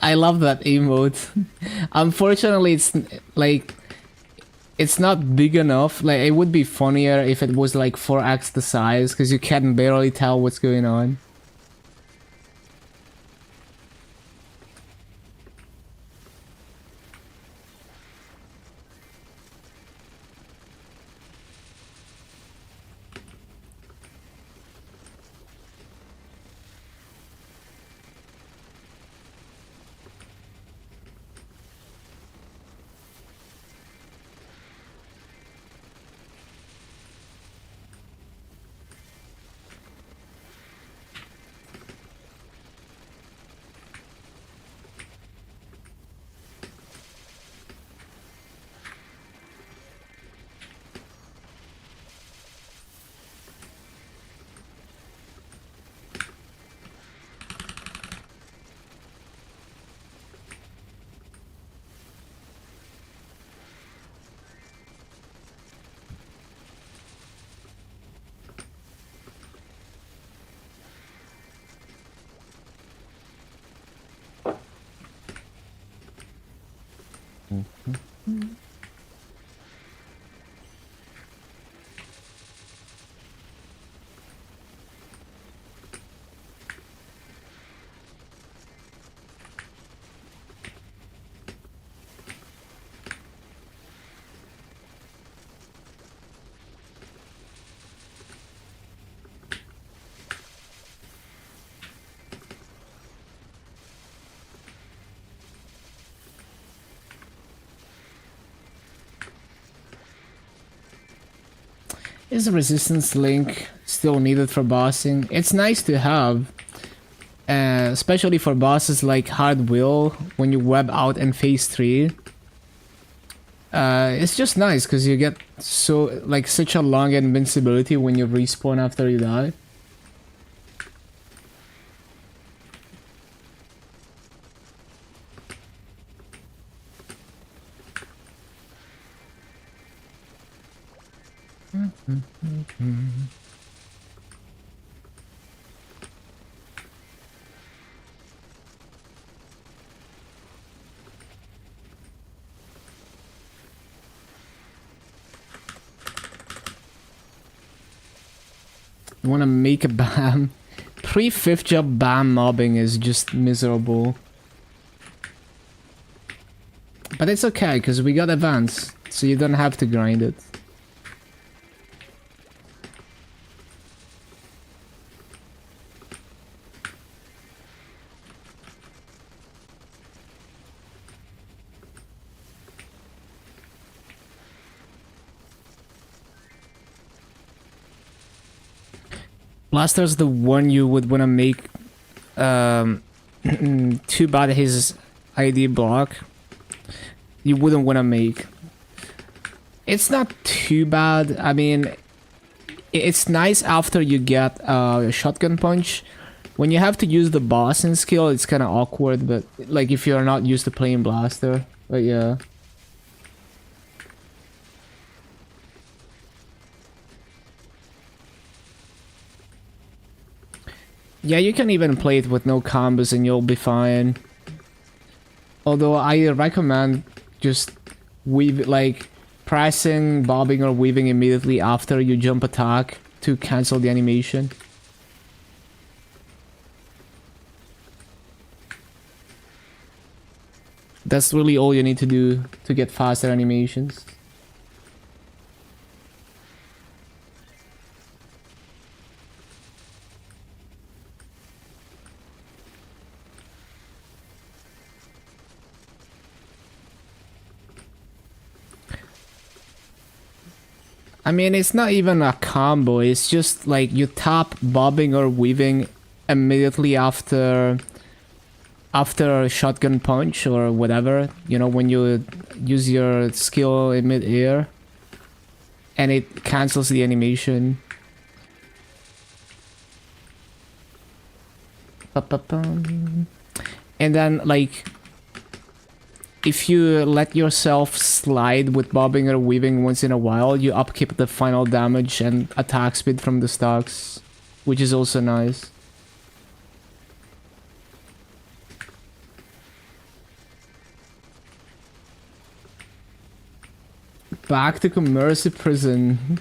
I love that emote. Unfortunately, it's like it's not big enough. Like it would be funnier if it was like 4x the size, because you can barely tell what's going on. Is a resistance link still needed for bossing? It's nice to have, especially for bosses like Hard Will when you web out in phase 3. It's just nice because you get such a long invincibility when you respawn after you die. You wanna make a BAM? 3/5 job BAM mobbing is just miserable. But it's okay, because we got advance, so you don't have to grind it. Blaster's the one you would want to make too bad his ID block. You wouldn't want to make. It's not too bad. I mean, it's nice after you get a shotgun punch. When you have to use the bossing skill, it's kind of awkward, but like if you're not used to playing Blaster. But yeah. Yeah, you can even play it with no combos and you'll be fine. Although I recommend just pressing, bobbing or weaving immediately after you jump attack to cancel the animation. That's really all you need to do to get faster animations. I mean, it's not even a combo, it's just like you tap bobbing or weaving immediately after a shotgun punch or whatever, you know, when you use your skill in mid-air and it cancels the animation. And then like if you let yourself slide with bobbing or weaving once in a while, you upkeep the final damage and attack speed from the stocks, which is also nice. Back to Commercy Prison.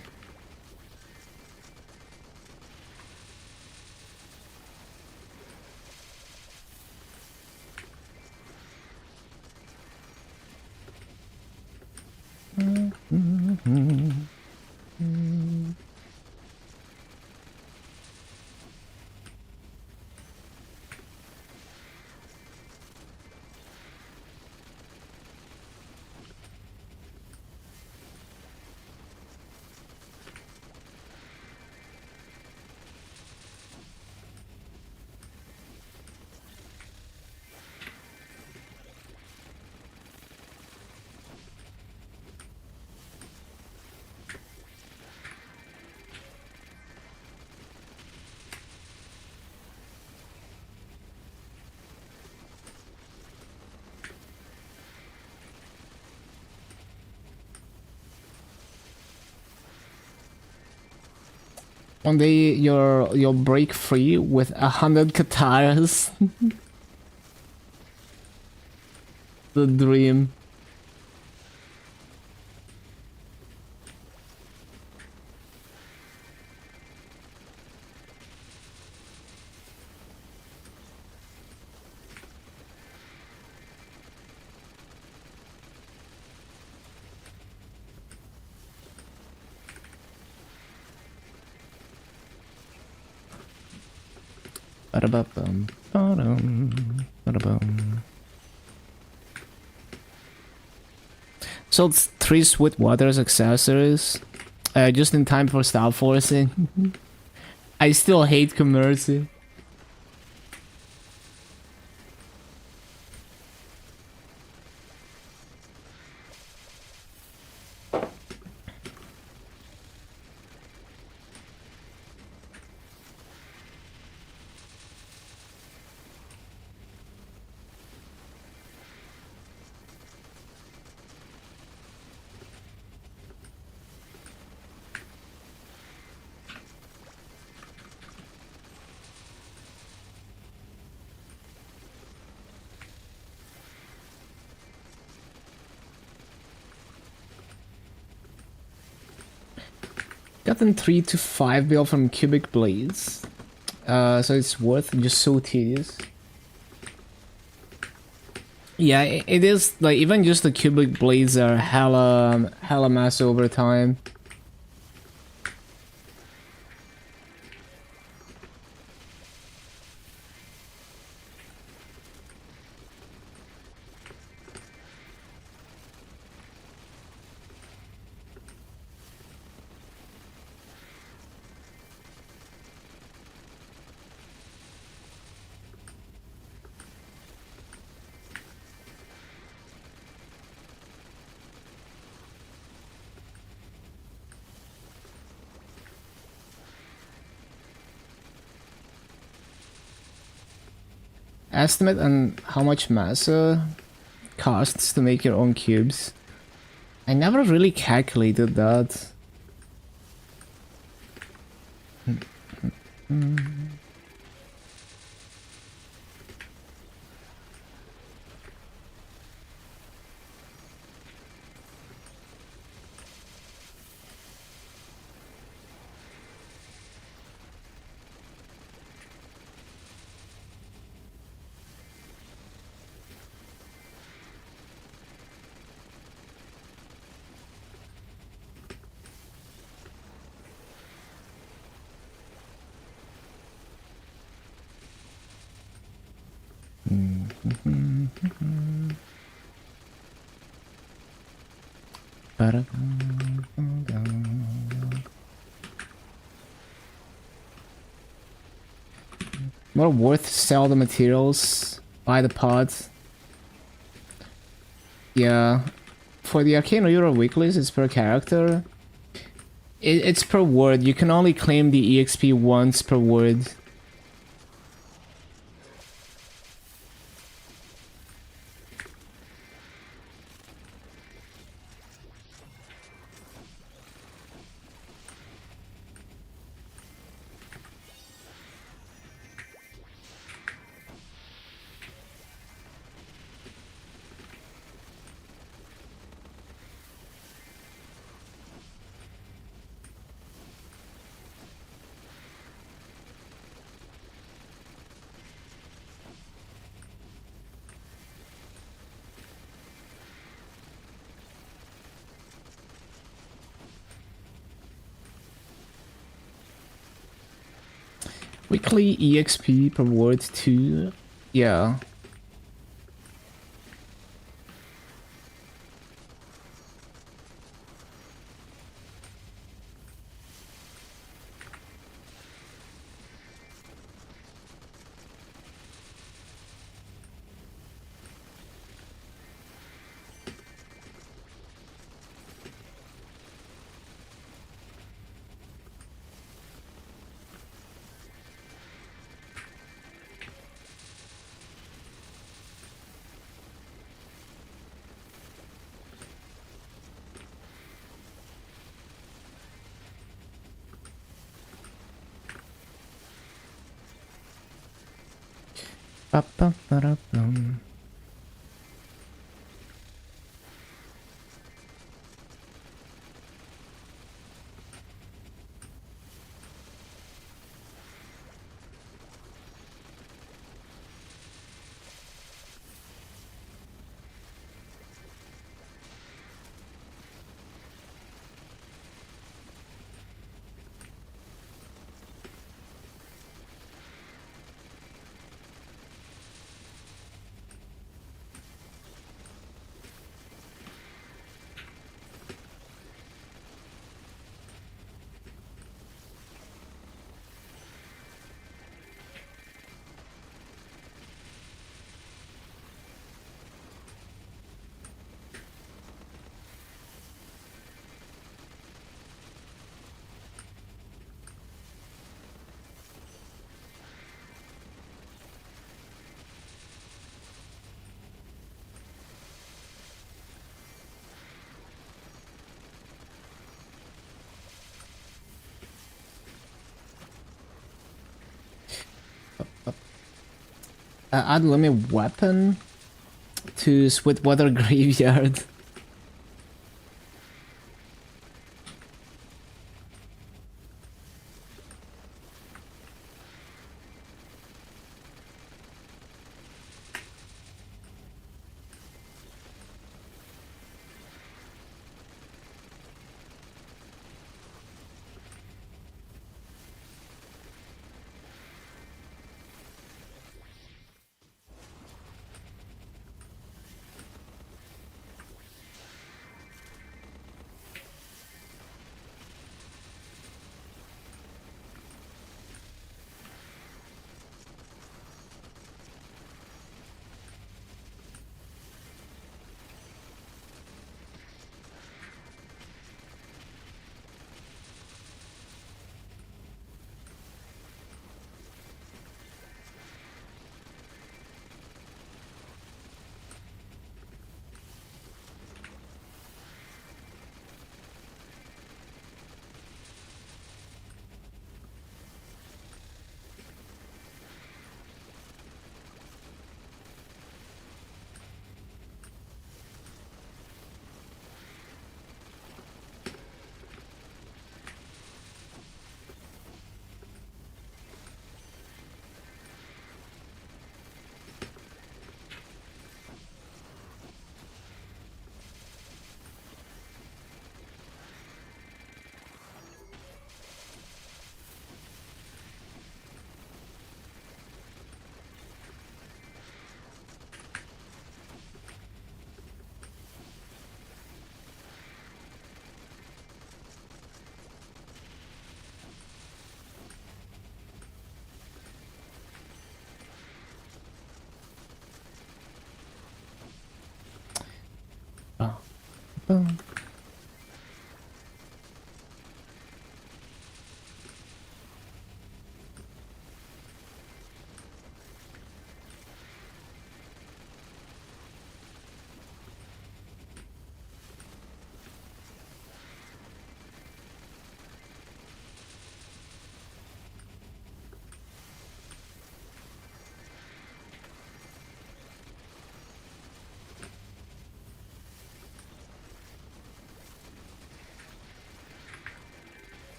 One day you'll break free with 100 kataras. The dream. Ba-da-ba-bum, ba-dum, ba-da-bum. Sold 3 Sweetwater's accessories. Just in time for style forcing. I still hate commercy. Gotten 3 to 5 bill from Cubic Blades. So it's worth just so tedious. Yeah, it is like even just the Cubic Blades are hella mass over time. Estimate on how much massa costs to make your own cubes. I never really calculated that. More worth sell the materials, buy the pods. Yeah, for the Arcane Hero weeklies, it's per character. It's per word. You can only claim the EXP once per word. Weekly EXP per word too. Yeah. Ba-ba-ba-da-bum. Add limit weapon to Sweetwater Graveyard. Oh. Boom.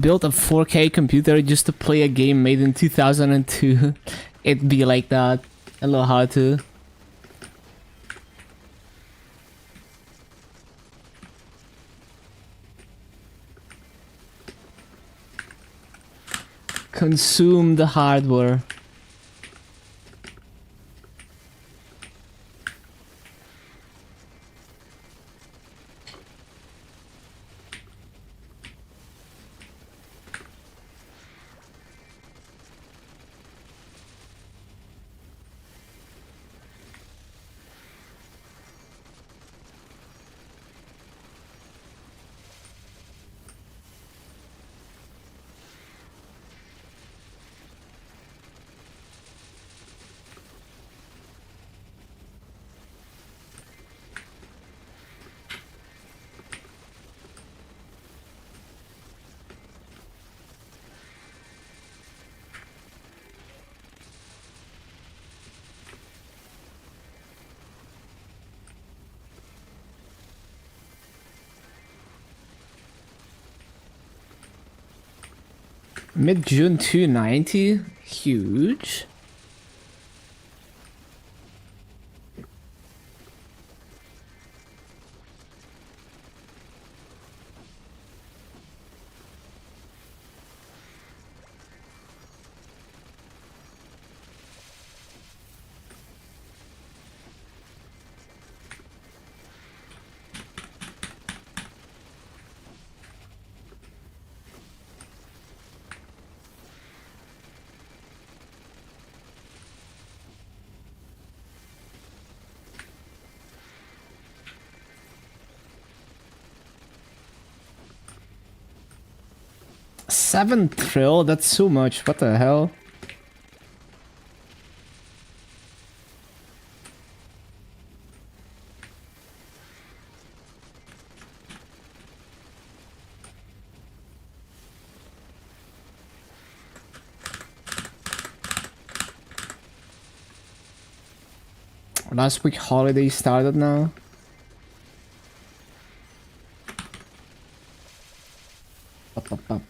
Built a 4K computer just to play a game made in 2002. It'd be like that. A little hard to. Consume the hardware. Mid-June 290? Huge. 7 thrill? That's so much. What the hell? Last week holiday started now. Ba-ba-ba-bum.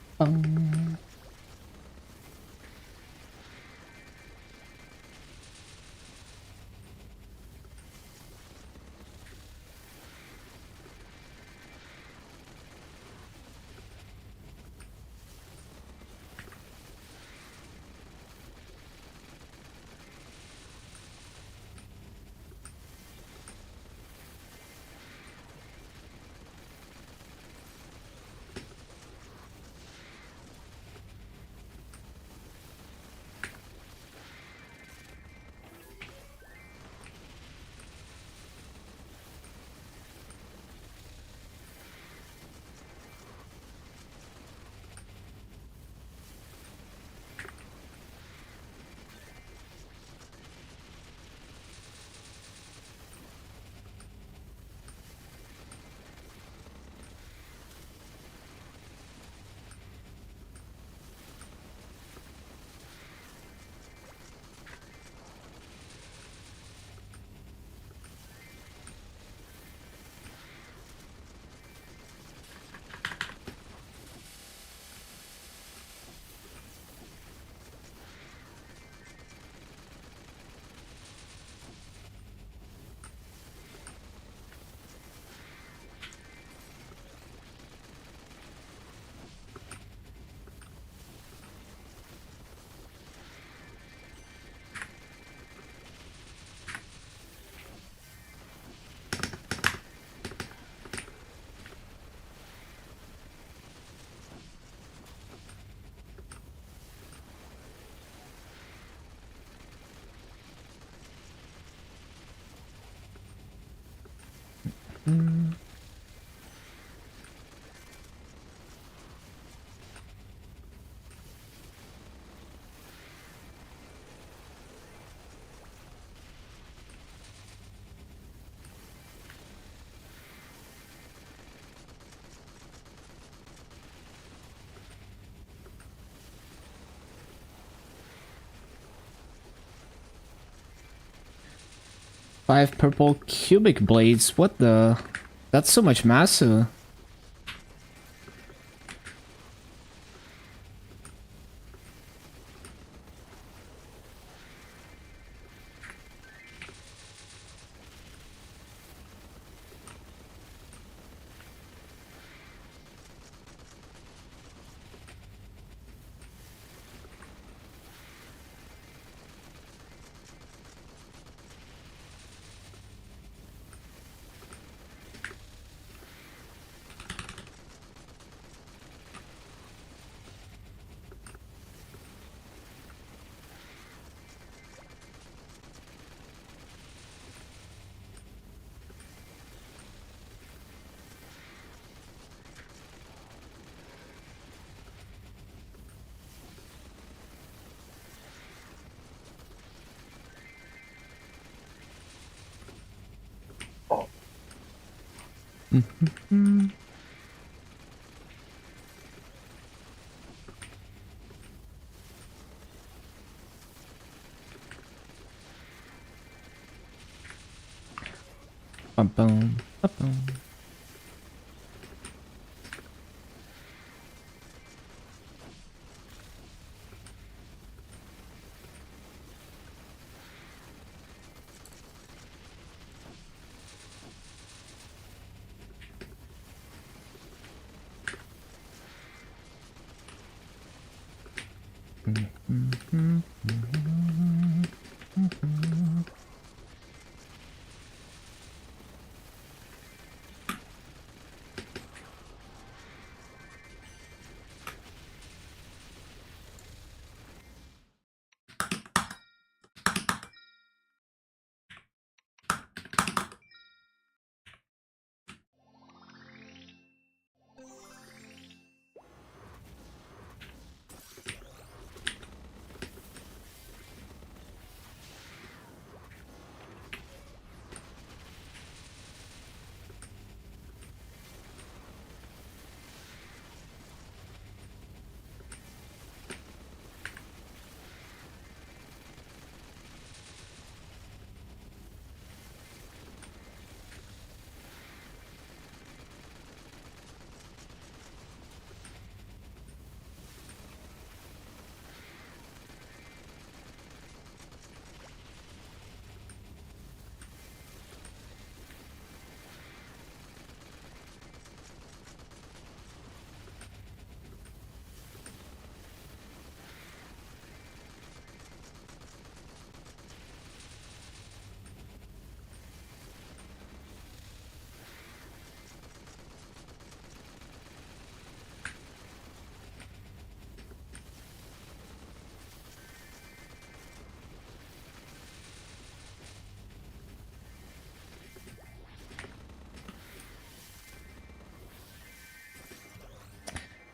Five purple cubic blades. What the? That's so much massa. Bum-bum, bum-bum.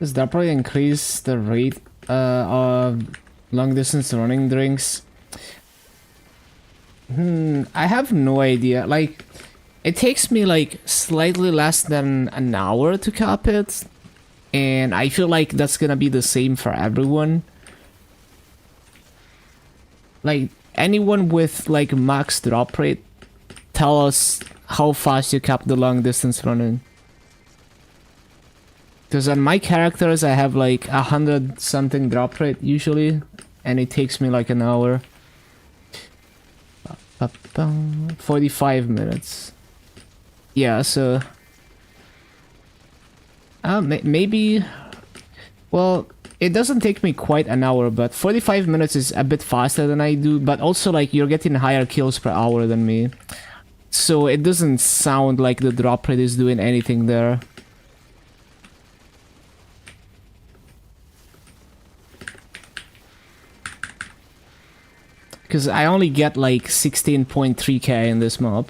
Because that probably increase the rate of long distance running drinks. I have no idea. Like, it takes me like slightly less than an hour to cap it, and I feel like that's gonna be the same for everyone. Like, anyone with like max drop rate, tell us how fast you cap the long distance running. Because on my characters I have like 100 something drop rate usually, and it takes me like an hour. 45 minutes. Yeah, so maybe, well, it doesn't take me quite an hour, but 45 minutes is a bit faster than I do, but also like you're getting higher kills per hour than me. So it doesn't sound like the drop rate is doing anything there. Because I only get like 16.3k in this mob.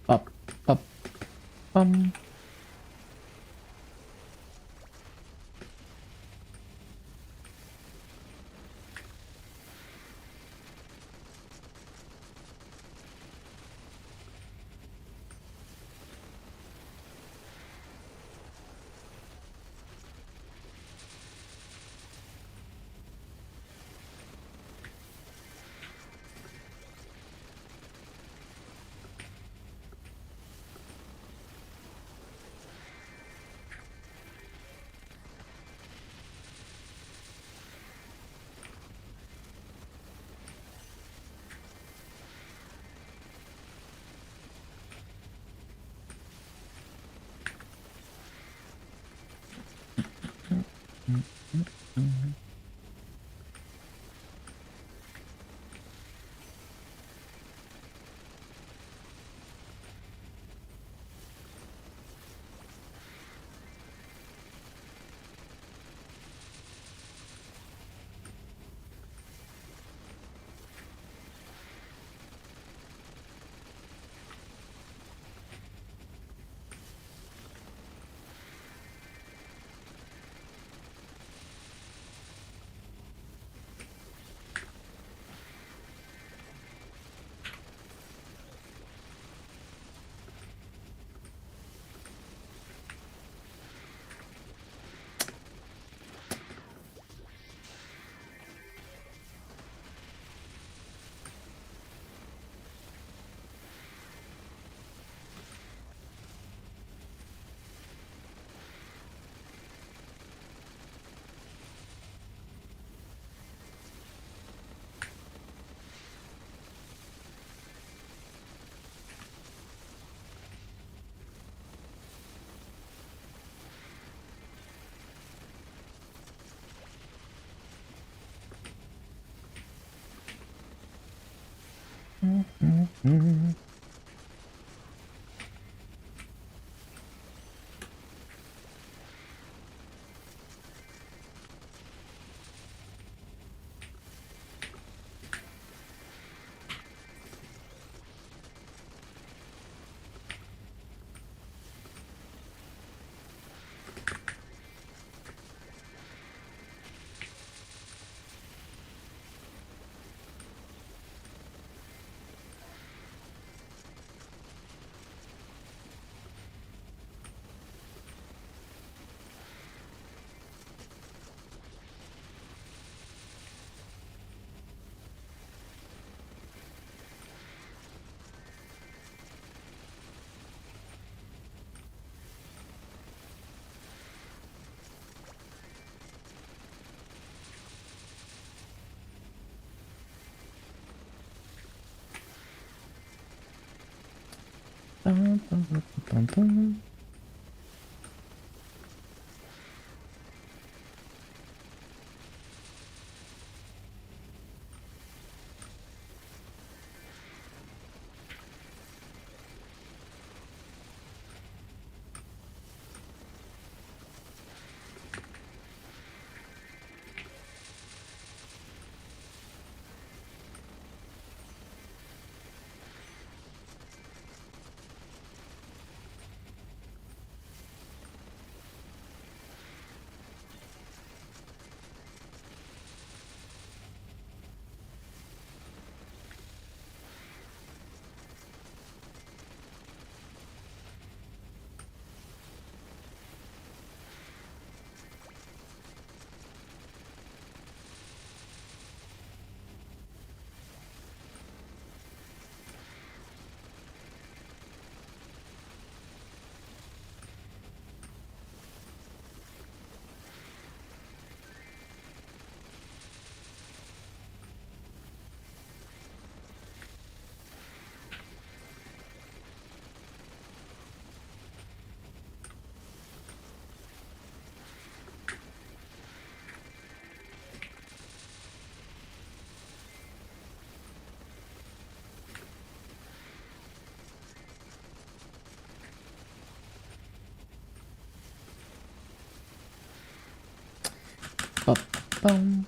Up, up, bum. Bum, bum, bum, bum, bum. Bum, bum.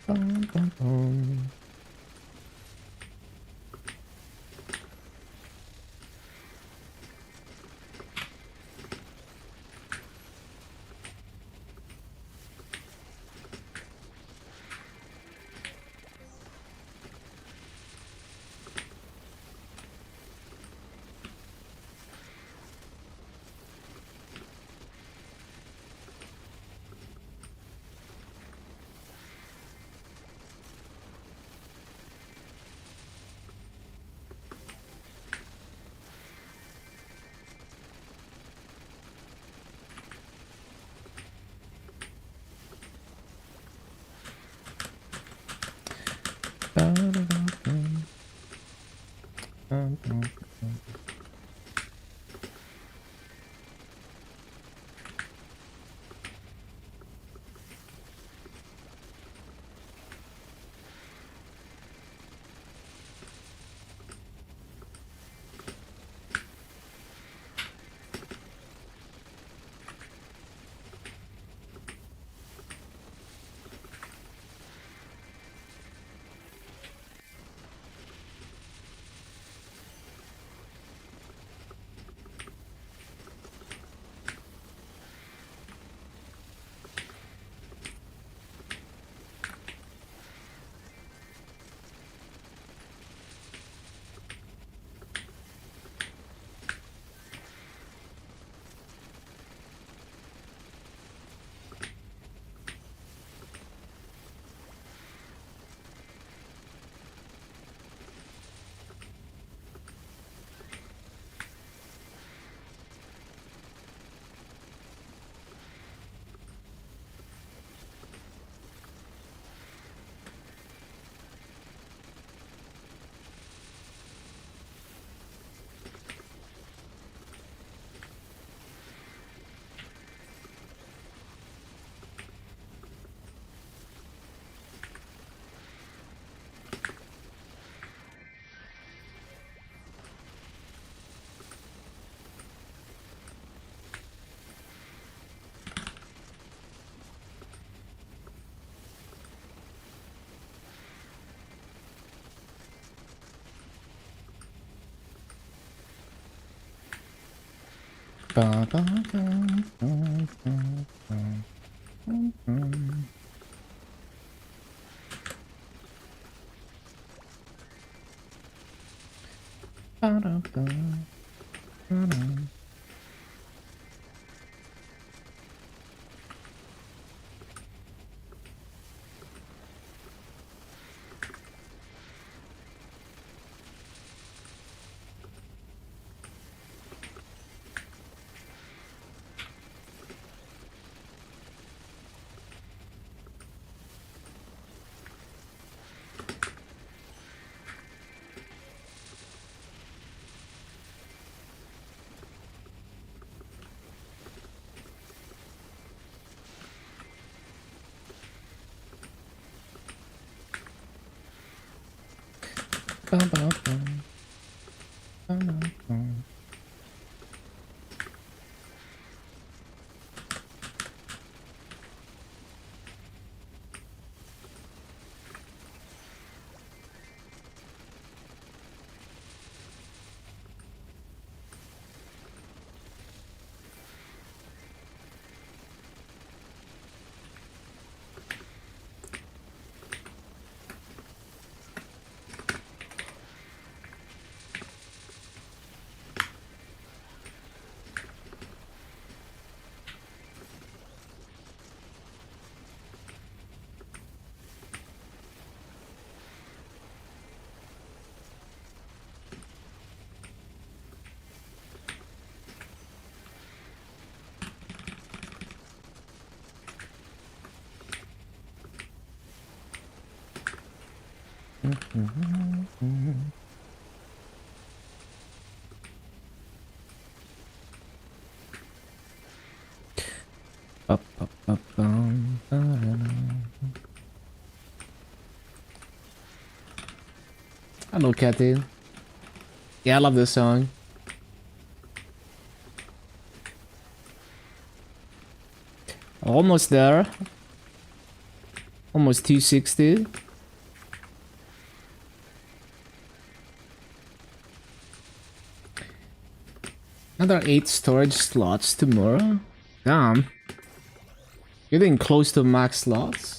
Bum, bum, bum. Ba-da-da-dum. Bum, bum, bum. Ba, ba, ba, ba, ba, ba. Ba, da, ba, ba, da. Ba, ba, ba. Ba, ba, ba. Ba, ba, ba, bum, ba, da, da. Hello, Cathy. Yeah, I love this song. Almost there. Almost 260. Another 8 storage slots tomorrow. Damn. Getting close to max slots.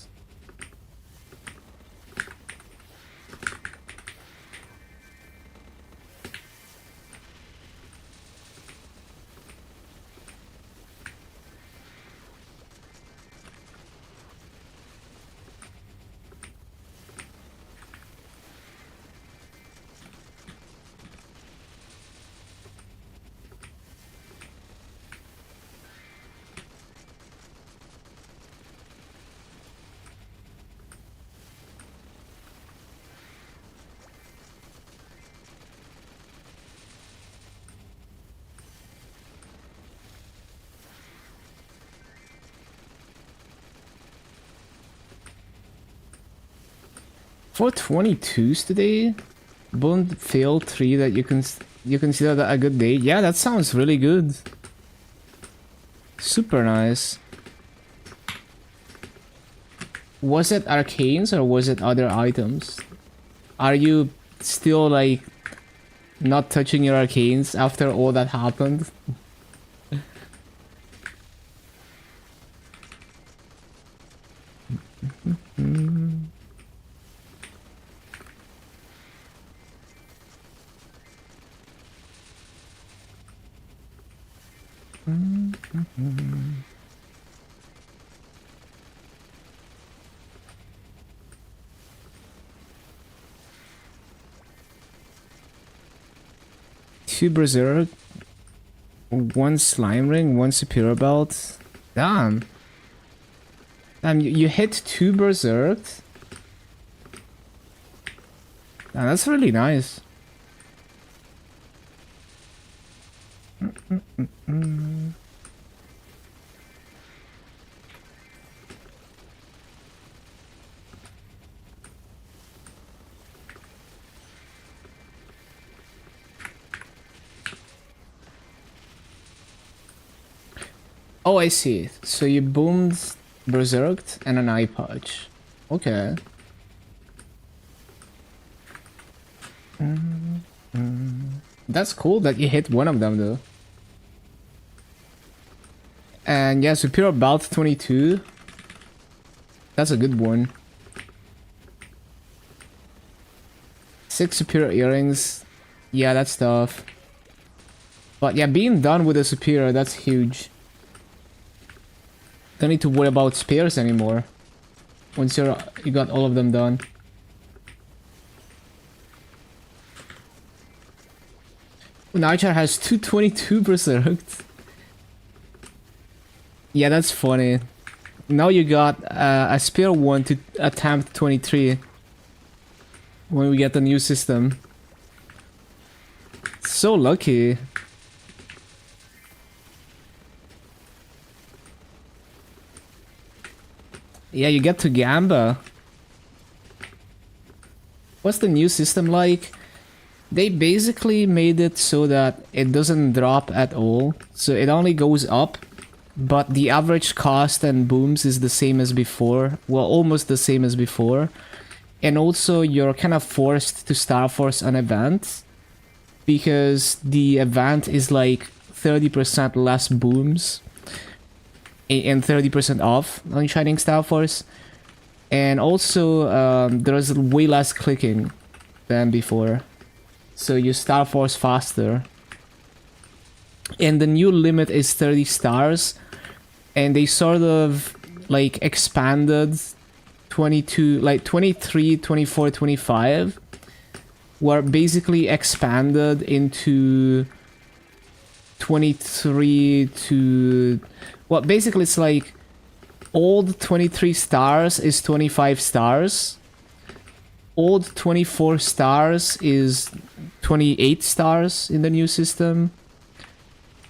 For 22s today, Bond fail 3 that you consider that a good day. Yeah, that sounds really good. Super nice. Was it arcanes or was it other items? Are you still like not touching your arcanes after all that happened? Two berserk, one slime ring, one superior belt. Damn. Damn, you hit 2 berserk. Damn, that's really nice. Oh, I see. So you boomed, berserked, and an eye patch. Okay. That's cool that you hit one of them, though. And yeah, Superior Belt 22. That's a good one. 6 Superior Earrings. Yeah, that's tough. But yeah, being done with a Superior, that's huge. Don't need to worry about spares anymore. Once you got all of them done. Nightjar has 222 berserked. Yeah, that's funny. Now you got a spare one to attempt 23 when we get the new system. So lucky. Yeah, you get to Gamba. What's the new system like? They basically made it so that it doesn't drop at all. So it only goes up. But the average cost and booms is the same as before. Well, almost the same as before. And also you're kind of forced to Star Force an event. Because the event is like 30% less booms. And 30% off on Shining Star Force. And also there's way less clicking than before. So you Star Force faster. And the new limit is 30 stars. And they sort of like expanded 22, like 23, 24, 25. Were basically expanded into 23 to... Well, basically it's like old 23 stars is 25 stars. Old 24 stars is 28 stars in the new system.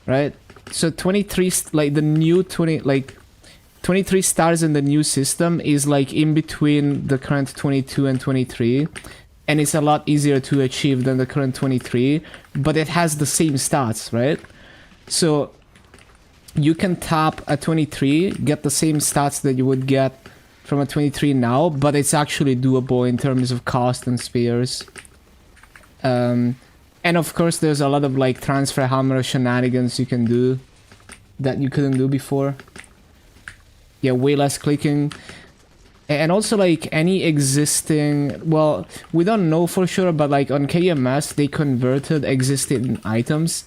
Right? So 23, like the new 23 stars in the new system is like in between the current 22 and 23. And it's a lot easier to achieve than the current 23. But it has the same stats, right? So you can tap a 23, get the same stats that you would get from a 23 now, but it's actually doable in terms of cost and spares. And of course there's a lot of like transfer hammer shenanigans you can do that you couldn't do before. Yeah, way less clicking. And also like any existing, well, we don't know for sure, but like on KMS they converted existing items.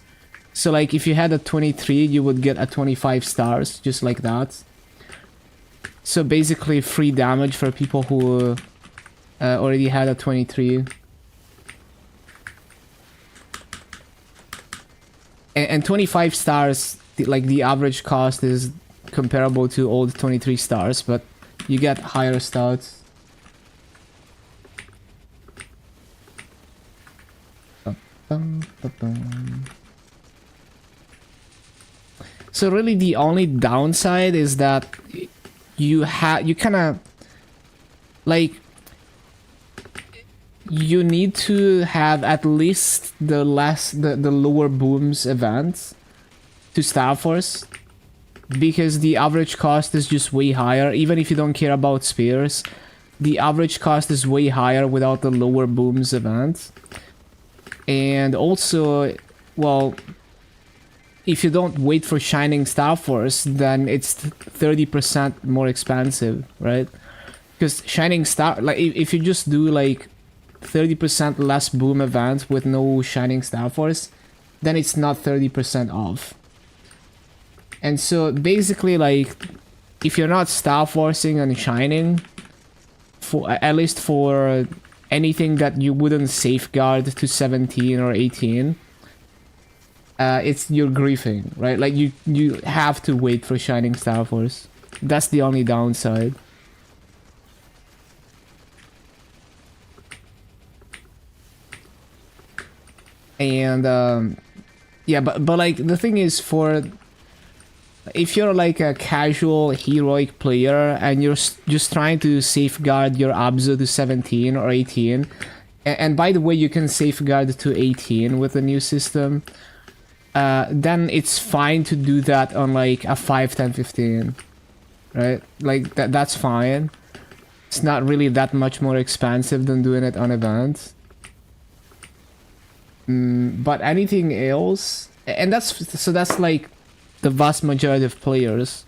So like if you had a 23, you would get a 25 stars, just like that. So basically free damage for people who already had a 23. And 25 stars, like the average cost is comparable to old 23 stars, but you get higher stats. So really the only downside is that you kind of like you need to have at least the lower booms event to Star Force, because the average cost is just way higher. Even if you don't care about spares, the average cost is way higher without the lower booms event. And also, well, if you don't wait for Shining Star Force, then it's 30% more expensive, right? Because Shining Star, like if you just do like 30% less boom event with no Shining Star Force, then it's not 30% off. And so basically, like, if you're not Star Forcing and Shining, for at least for anything that you wouldn't safeguard to 17 or 18, it's you're griefing, right? Like you have to wait for Shining Star Force. That's the only downside. And yeah, but like the thing is, for if you're like a casual heroic player and you're just trying to safeguard your Abzu to 17 or 18, and by the way, you can safeguard to 18 with the new system, then it's fine to do that on like a 5, 10, 15, right? Like that's fine. It's not really that much more expensive than doing it on events. But anything else, and that's like the vast majority of players,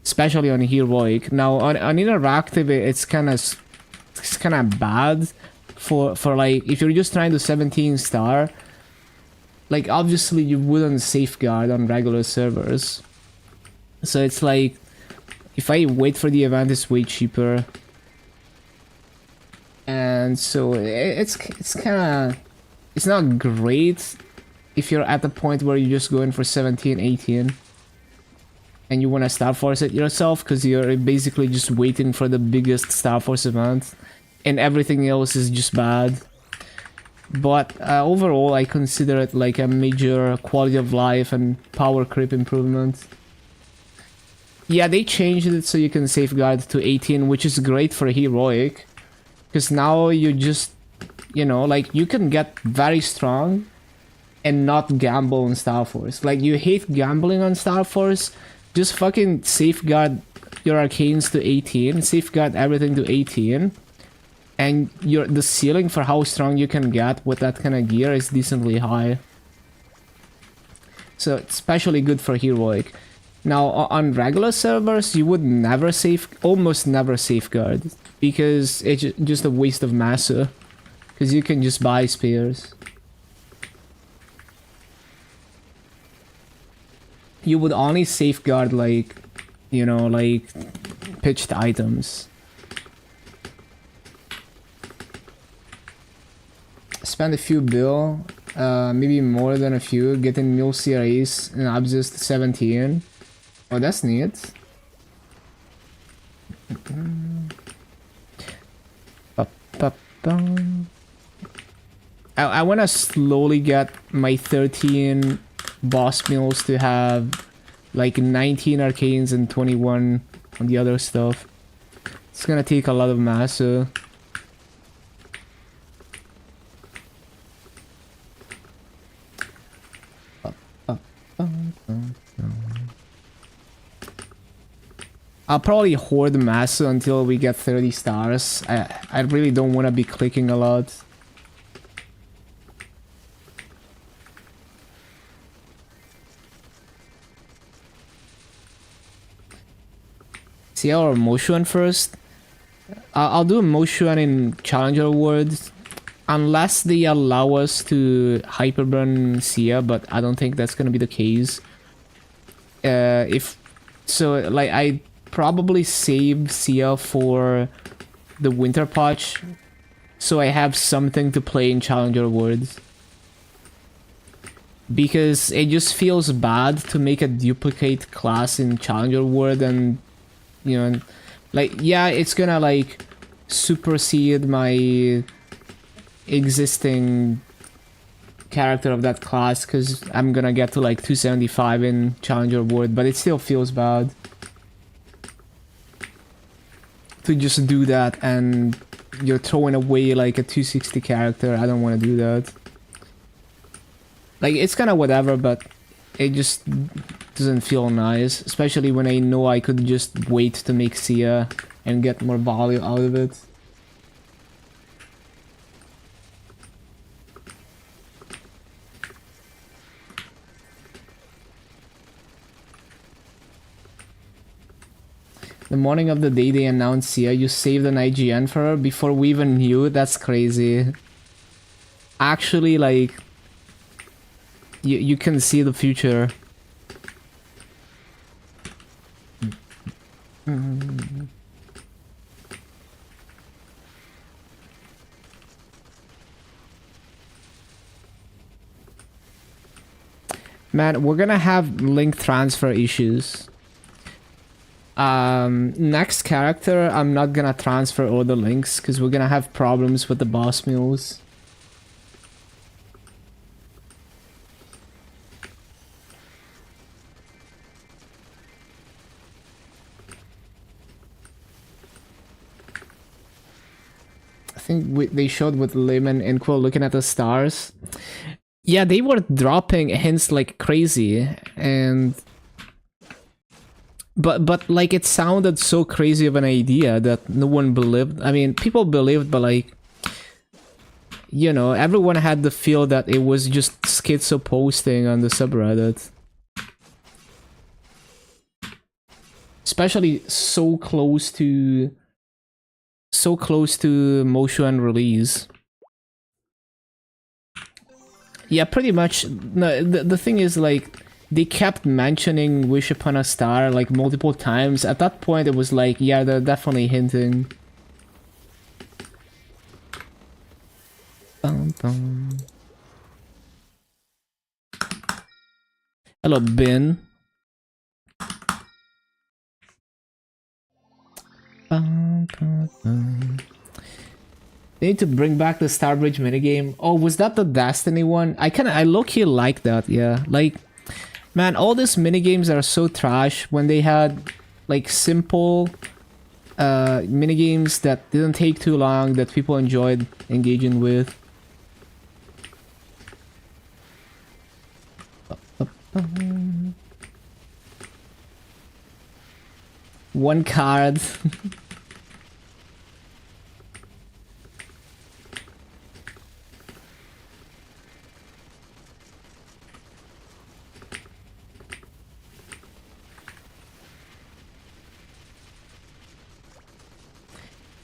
especially on heroic. Now on interactive, it's kind of bad for like if you're just trying to 17 star. Like obviously you wouldn't safeguard on regular servers, so it's like if I wait for the event, it's way cheaper. And so it's kind of, it's not great if you're at the point where you're just going for 17, 18 and you want to Star Force it yourself, because you're basically just waiting for the biggest Star Force event and everything else is just bad. But overall I consider it like a major quality of life and power creep improvement. Yeah, they changed it so you can safeguard to 18, which is great for heroic. Because now you just, you know, like you can get very strong and not gamble on Star Force. Like you hate gambling on Star Force, just fucking safeguard your arcanes to 18, safeguard everything to 18. And the ceiling for how strong you can get with that kind of gear is decently high. So it's especially good for heroic. Now on regular servers, you would never almost never safeguard, because it's just a waste of massa, because you can just buy spares. You would only safeguard like, you know, like pitched items. Spend a few bill, maybe more than a few, getting mule CRAs and Obsessed 17. Oh, that's neat. I want to slowly get my 13 boss mules to have like 19 arcanes and 21 on the other stuff. It's gonna take a lot of massa. I'll probably hoard massa until we get 30 stars. I really don't want to be clicking a lot. See our Moshuan first. I'll do Moshuan in Challenger Awards, unless they allow us to hyperburn Sia, but I don't think that's gonna be the case. If so, like I probably save Sia for the winter patch, so I have something to play in Challenger Awards. Because it just feels bad to make a duplicate class in Challenger World, and you know, like yeah, it's gonna like supersede my existing character of that class, because I'm gonna get to like 275 in Challenger World, but it still feels bad to just do that, and you're throwing away like a 260 character. I don't want to do that. Like, it's kind of whatever, but it just doesn't feel nice, especially when I know I could just wait to make Sia and get more value out of it. The morning of the day they announced Sia, you saved an IGN for her before we even knew? That's crazy. Actually, like, you can see the future. Man, we're gonna have link transfer issues. Next character, I'm not gonna transfer all the links because we're gonna have problems with the boss mules. I think they showed with Lim and Inquil looking at the stars. Yeah, they were dropping hints like crazy, and but like it sounded so crazy of an idea that no one believed. I mean, people believed, but like, you know, everyone had the feel that it was just schizo posting on the subreddit. especially so close to motion release. Yeah, pretty much. No, the thing is, like, they kept mentioning Wish Upon a Star like multiple times. At that point, it was like, yeah, they're definitely hinting. Bum, bum. Hello, Ben. Bum, bum, bum. They need to bring back the Starbridge minigame. Oh, was that the Destiny one? I low-key like that, yeah. Like, man, all these minigames are so trash when they had, like, simple minigames that didn't take too long, that people enjoyed engaging with. One card.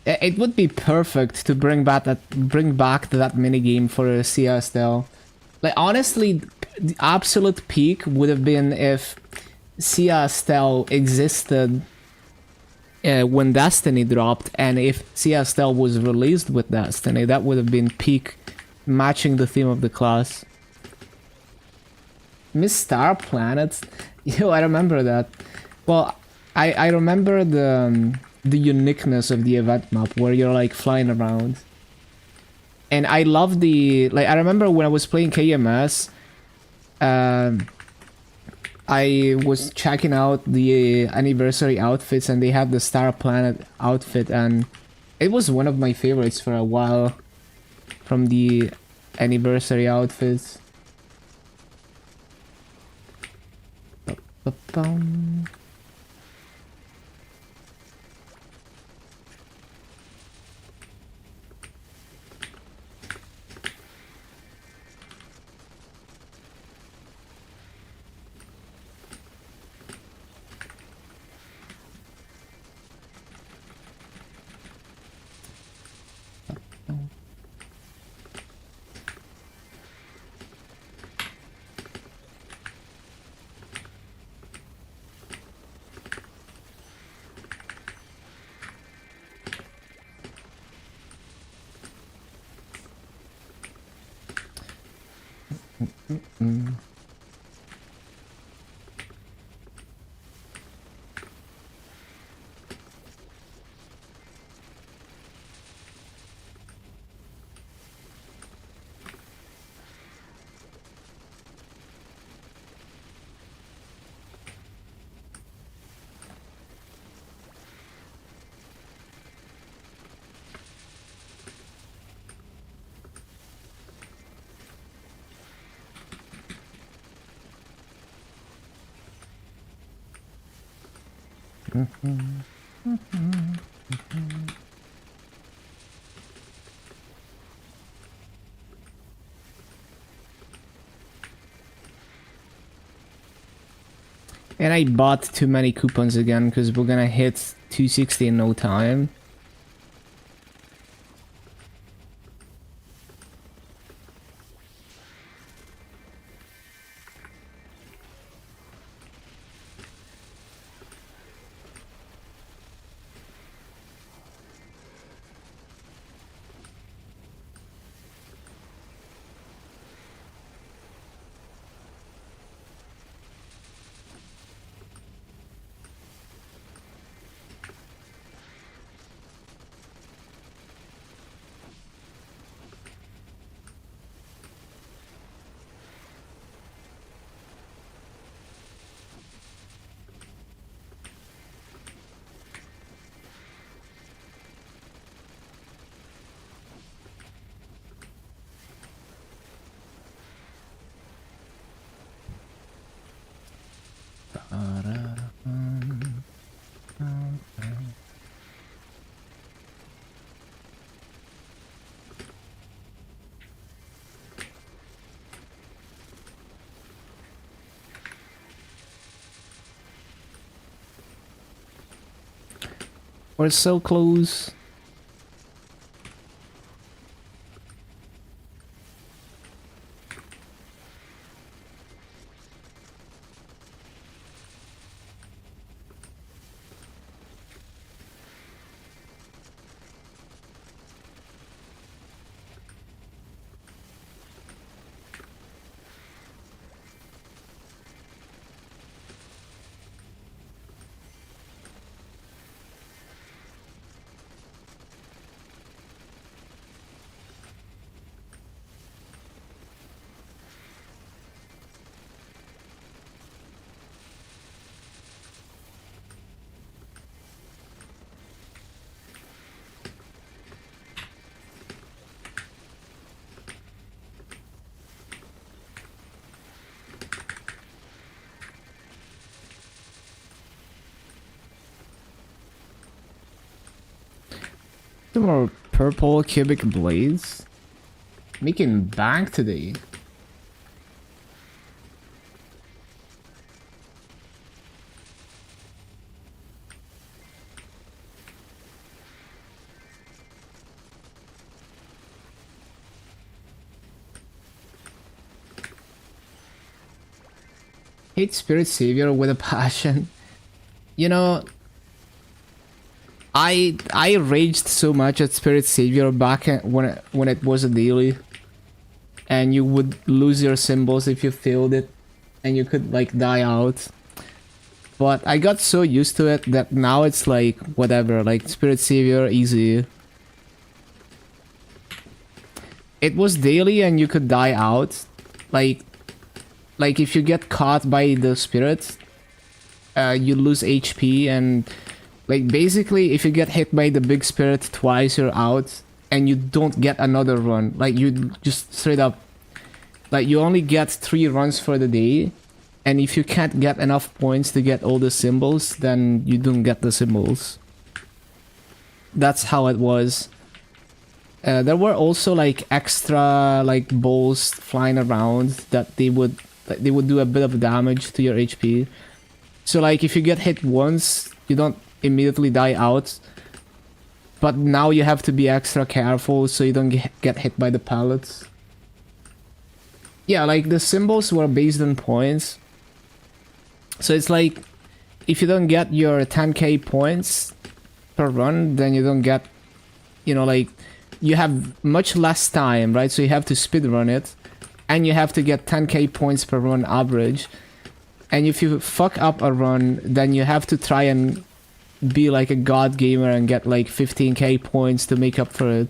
It would be perfect to bring back that minigame for a CS though. Like honestly, the absolute peak would have been if CS Style existed when Destiny dropped, and if CS Style was released with Destiny, that would have been peak, matching the theme of the class. Miss Star Planet? Yo, I remember that. Well, I remember the uniqueness of the event map where you're like flying around. And I love the, like, I remember when I was playing KMS, I was checking out the anniversary outfits and they had the Star Planet outfit, and it was one of my favorites for a while from the anniversary outfits. Ba-bum. And I bought too many coupons again because we're gonna hit 260 in no time. We're so close. Some more purple cubic blades. Making bank today. Hate Spirit Savior with a passion. You know, I raged so much at Spirit Savior back when it was a daily, and you would lose your symbols if you failed it, and you could like die out. But I got so used to it that now it's like whatever, like Spirit Savior easy. It was daily and you could die out, like if you get caught by the spirit, you lose HP and. Like, basically, if you get hit by the big spirit twice, you're out, and you don't get another run. Like, you just straight up... Like, you only get 3 runs for the day, and if you can't get enough points to get all the symbols, then you don't get the symbols. That's how it was. There were also, like, extra, like, balls flying around that they would do a bit of damage to your HP. So, like, if you get hit once, you don't immediately die out, but now you have to be extra careful so you don't get hit by the pallets. Yeah, like the symbols were based on points, so it's like if you don't get your 10k points per run, then you don't get, you know, like you have much less time, right? So you have to speed run it, and you have to get 10k points per run average, and if you fuck up a run, then you have to try and be like a god gamer and get like 15k points to make up for it.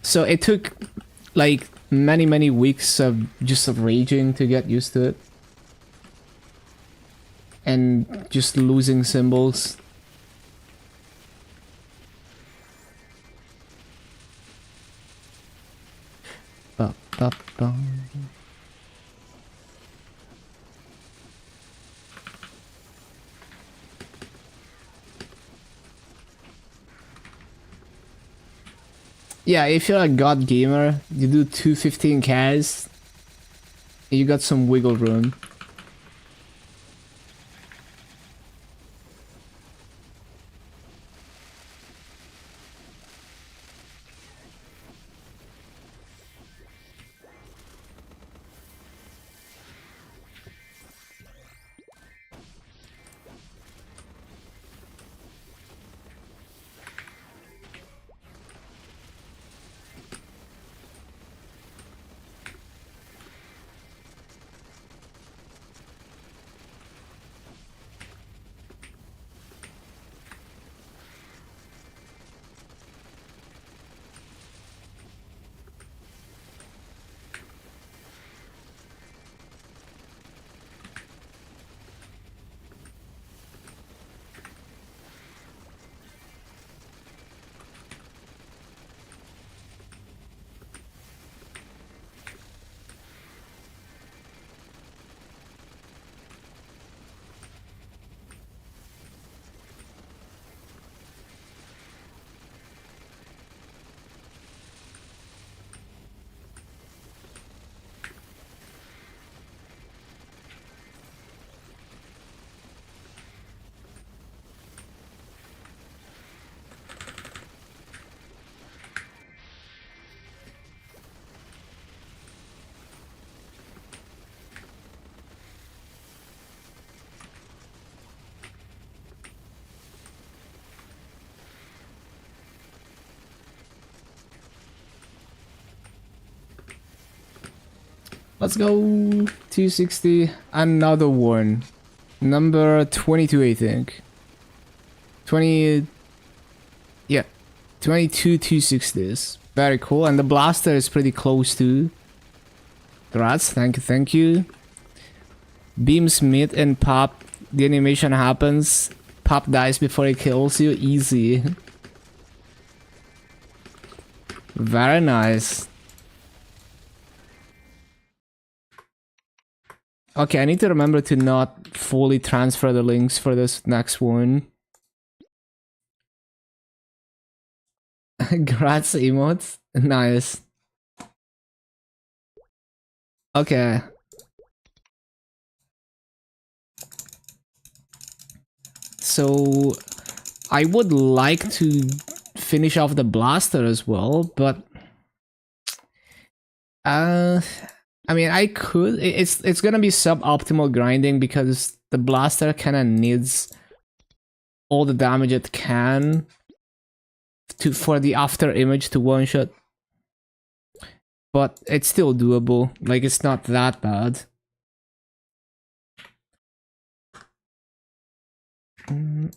So it took like many weeks of just raging to get used to it. And just losing symbols. Yeah, if you're a god gamer, you do 215Ks, you got some wiggle room. Let's go. 260. Another one. Number 22, I think. 20. Yeah. 22 260s. Very cool. And the blaster is pretty close too. Congrats. Thank you. Thank you. Beams meet and pop. The animation happens. Pop dies before it kills you. Easy. Very nice. Okay, I need to remember to not fully transfer the links for this next one. Grats emotes. Nice. Okay. So I would like to finish off the blaster as well, but I mean I could. It's gonna be suboptimal grinding because the blaster kind of needs all the damage it can for the after image to one shot. But it's still doable. Like it's not that bad. Bum,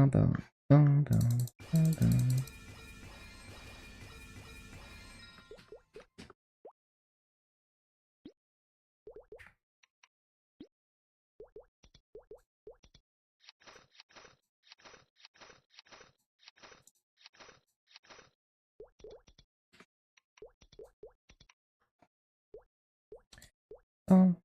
bum, bum, bum, bum, bum. Oh.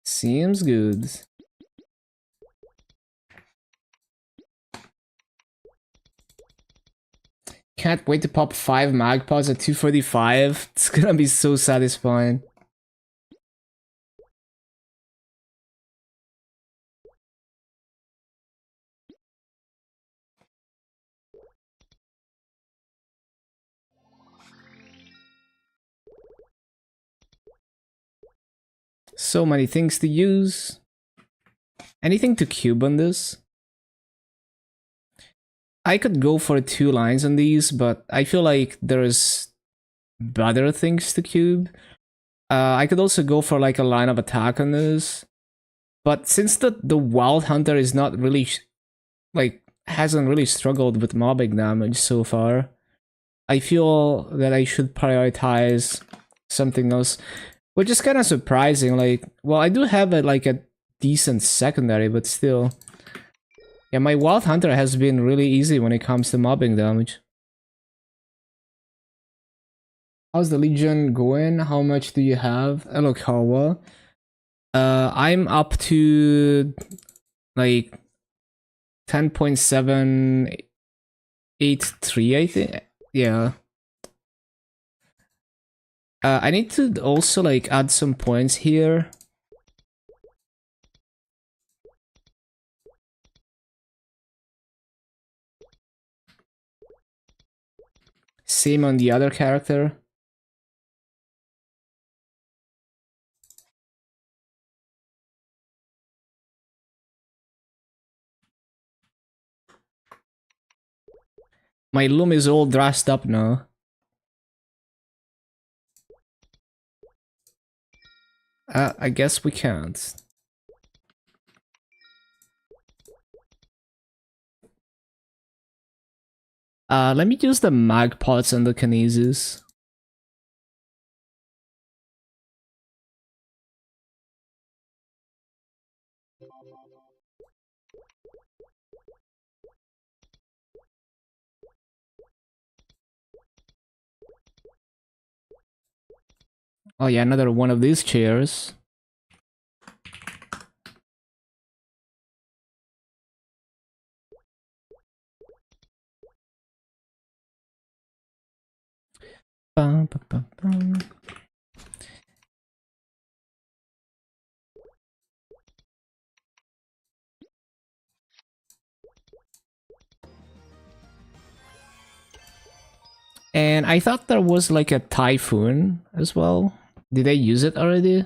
Seems good. Can't wait to pop 5 magpods at 245. It's gonna be so satisfying. So many things to use. Anything to cube on this? I could go for 2 lines on these, but I feel like there's better things to cube. I could also go for like a line of attack on this. But since the Wild Hunter is not really, like, hasn't really struggled with mobbing damage so far, I feel that I should prioritize something else. Which is kind of surprising, like, well, I do have a decent secondary, but still. Yeah, my Wild Hunter has been really easy when it comes to mobbing damage. How's the Legion going? How much do you have? Hello, Kawa. I'm up to like 10.783, I think. Yeah. I need to also like add some points here. Same on the other character. My loom is all dressed up now. I guess we can't. Let me use the mag pots and the kinesis. Oh yeah, another one of these chairs. Bum, bum, bum, bum. And I thought there was like a typhoon as well. Did I use it already?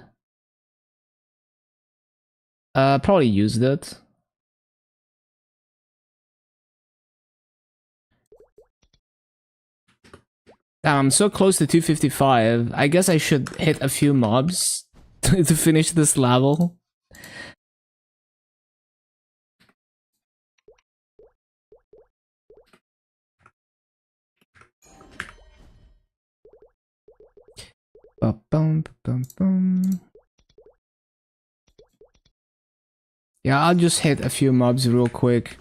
Probably used it. Damn, I'm so close to 255. I guess I should hit a few mobs to finish this level. Ba-bum, ba-bum-bum. Yeah, I'll just hit a few mobs real quick.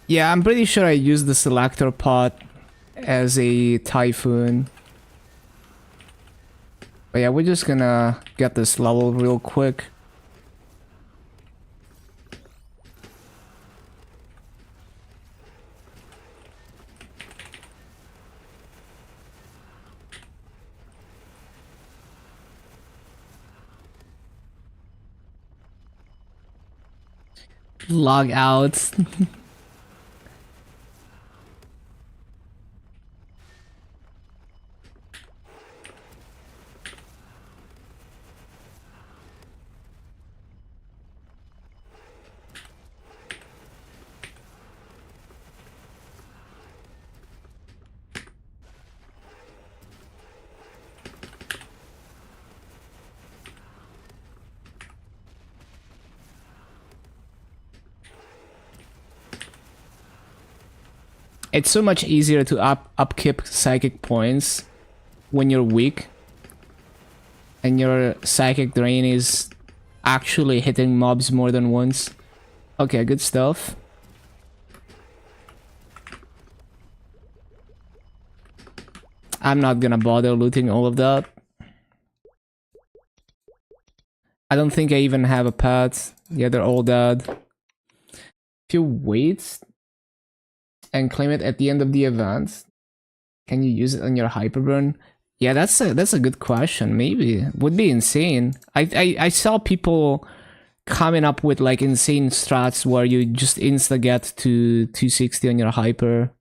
Yeah, I'm pretty sure I used the selector pot as a typhoon. But yeah, we're just gonna get this level real quick. Log out. It's so much easier to upkeep psychic points when you're weak and your psychic drain is actually hitting mobs more than once. Okay, good stuff. I'm not gonna bother looting all of that. I don't think I even have a pet. Yeah, they're all dead. If you wait and claim it at the end of the event, can you use it on your hyperburn? Yeah, that's a good question. Maybe would be insane. I saw people coming up with like insane strats where you just insta get to 260 on your hyper.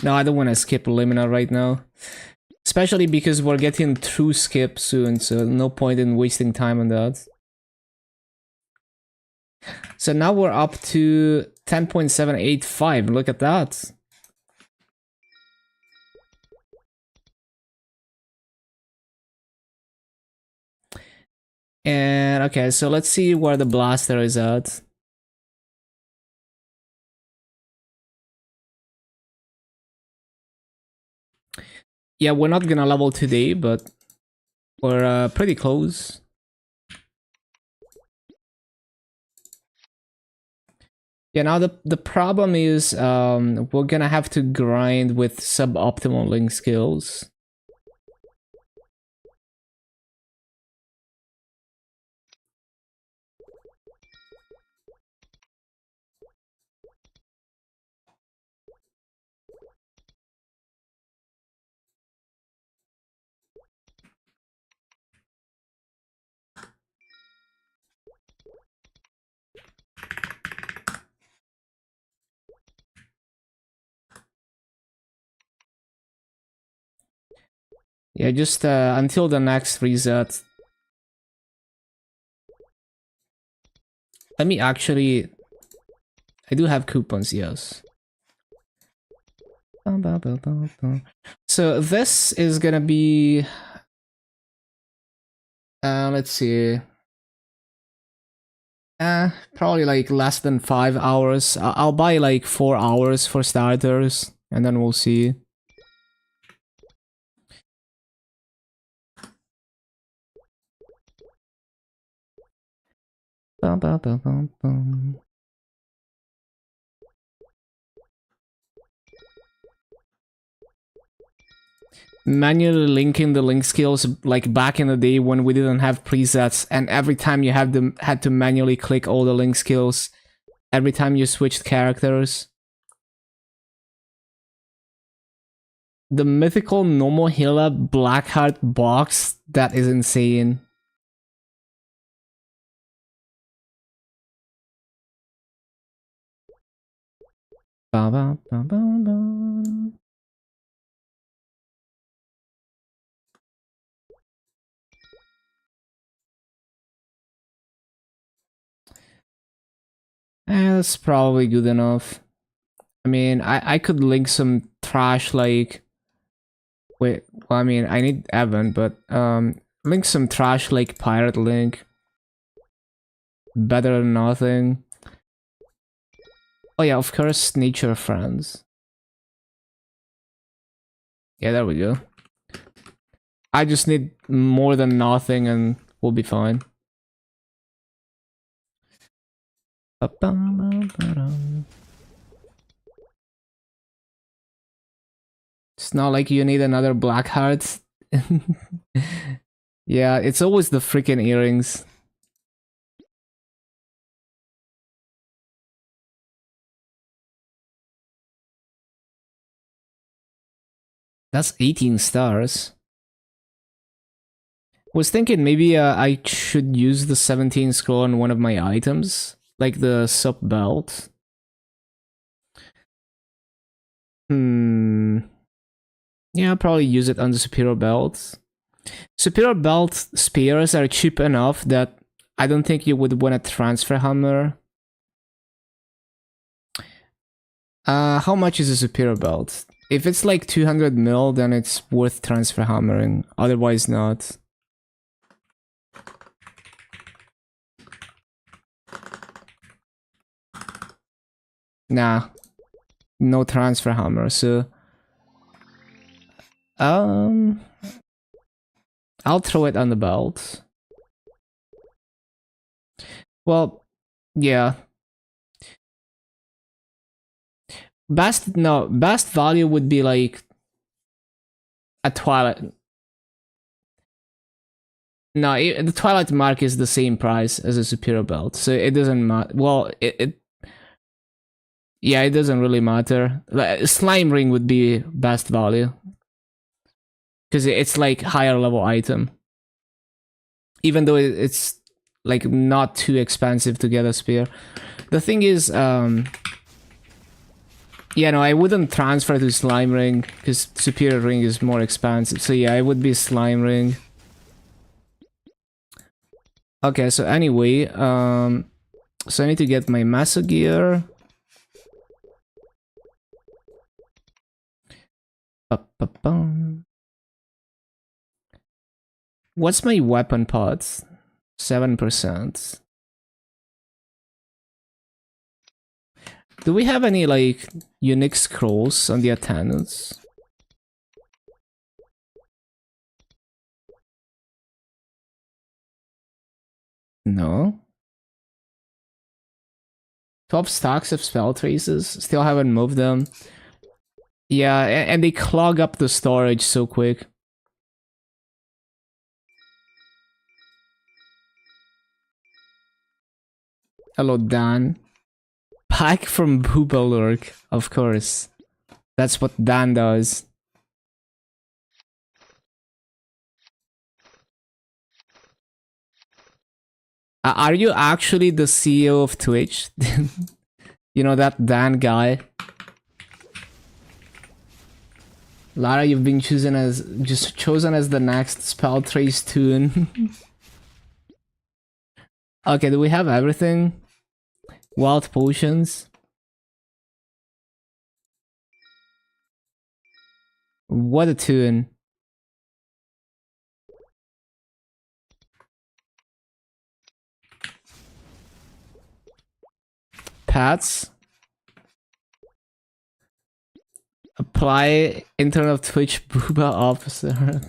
No, I don't want to skip Limina right now. Especially because we're getting through skip soon, so no point in wasting time on that. So now we're up to 10.785. Look at that. And okay, so let's see where the blaster is at. Yeah, we're not gonna level today, but we're pretty close. Yeah, now the problem is we're gonna have to grind with suboptimal link skills. Yeah, just until the next reset. Let me actually... I do have coupons, yes. So this is gonna be... let's see. Probably like less than 5 hours. I'll buy like 4 hours for starters, and then we'll see. Manually linking the link skills like back in the day when we didn't have presets, and every time you had to manually click all the link skills, every time you switched characters. The mythical Nomohila Blackheart box, that is insane. Ba ba ba ba ba. That's probably good enough. I mean, I could link some trash like... Wait, well, I mean, I need Evan, but link some trash like Pirate Link. Better than nothing. Oh yeah, of course, Nature Friends. Yeah, there we go. I just need more than nothing and we'll be fine. It's not like you need another black heart. Yeah, it's always the freaking earrings. That's 18 stars. Was thinking maybe I should use the 17 scroll on one of my items, like the sub belt. Yeah, I'll probably use it on the superior belt. Superior belt spears are cheap enough that I don't think you would want a transfer hammer. How much is a superior belt? If it's like 200 mil, then it's worth transfer hammering. Otherwise, not. Nah, no transfer hammer. So, I'll throw it on the belt. Well, yeah. Best value would be like a Twilight. No, the Twilight Mark is the same price as a superior belt, so it doesn't matter. Well, yeah, it doesn't really matter. Like, Slime Ring would be best value because it's like higher level item, even though it's like not too expensive to get a spear. The thing is, yeah, no, I wouldn't transfer to Slime Ring because Superior Ring is more expensive. So yeah, it would be Slime Ring. Okay, so anyway, so I need to get my Maso gear. Ba-ba-bum. What's my weapon pods? 7%. Do we have any like unique scrolls on the attendants? No. 12 stacks of spell traces. Still haven't moved them. Yeah, and they clog up the storage so quick. Hello, Dan. Pack from Boobalurk, of course. That's what Dan does. Are you actually the CEO of Twitch? You know that Dan guy? Lara, you've been chosen as the next spell trace tune. Okay, do we have everything? Wild potions. What a tune. Pets. Apply internal Twitch booba officer.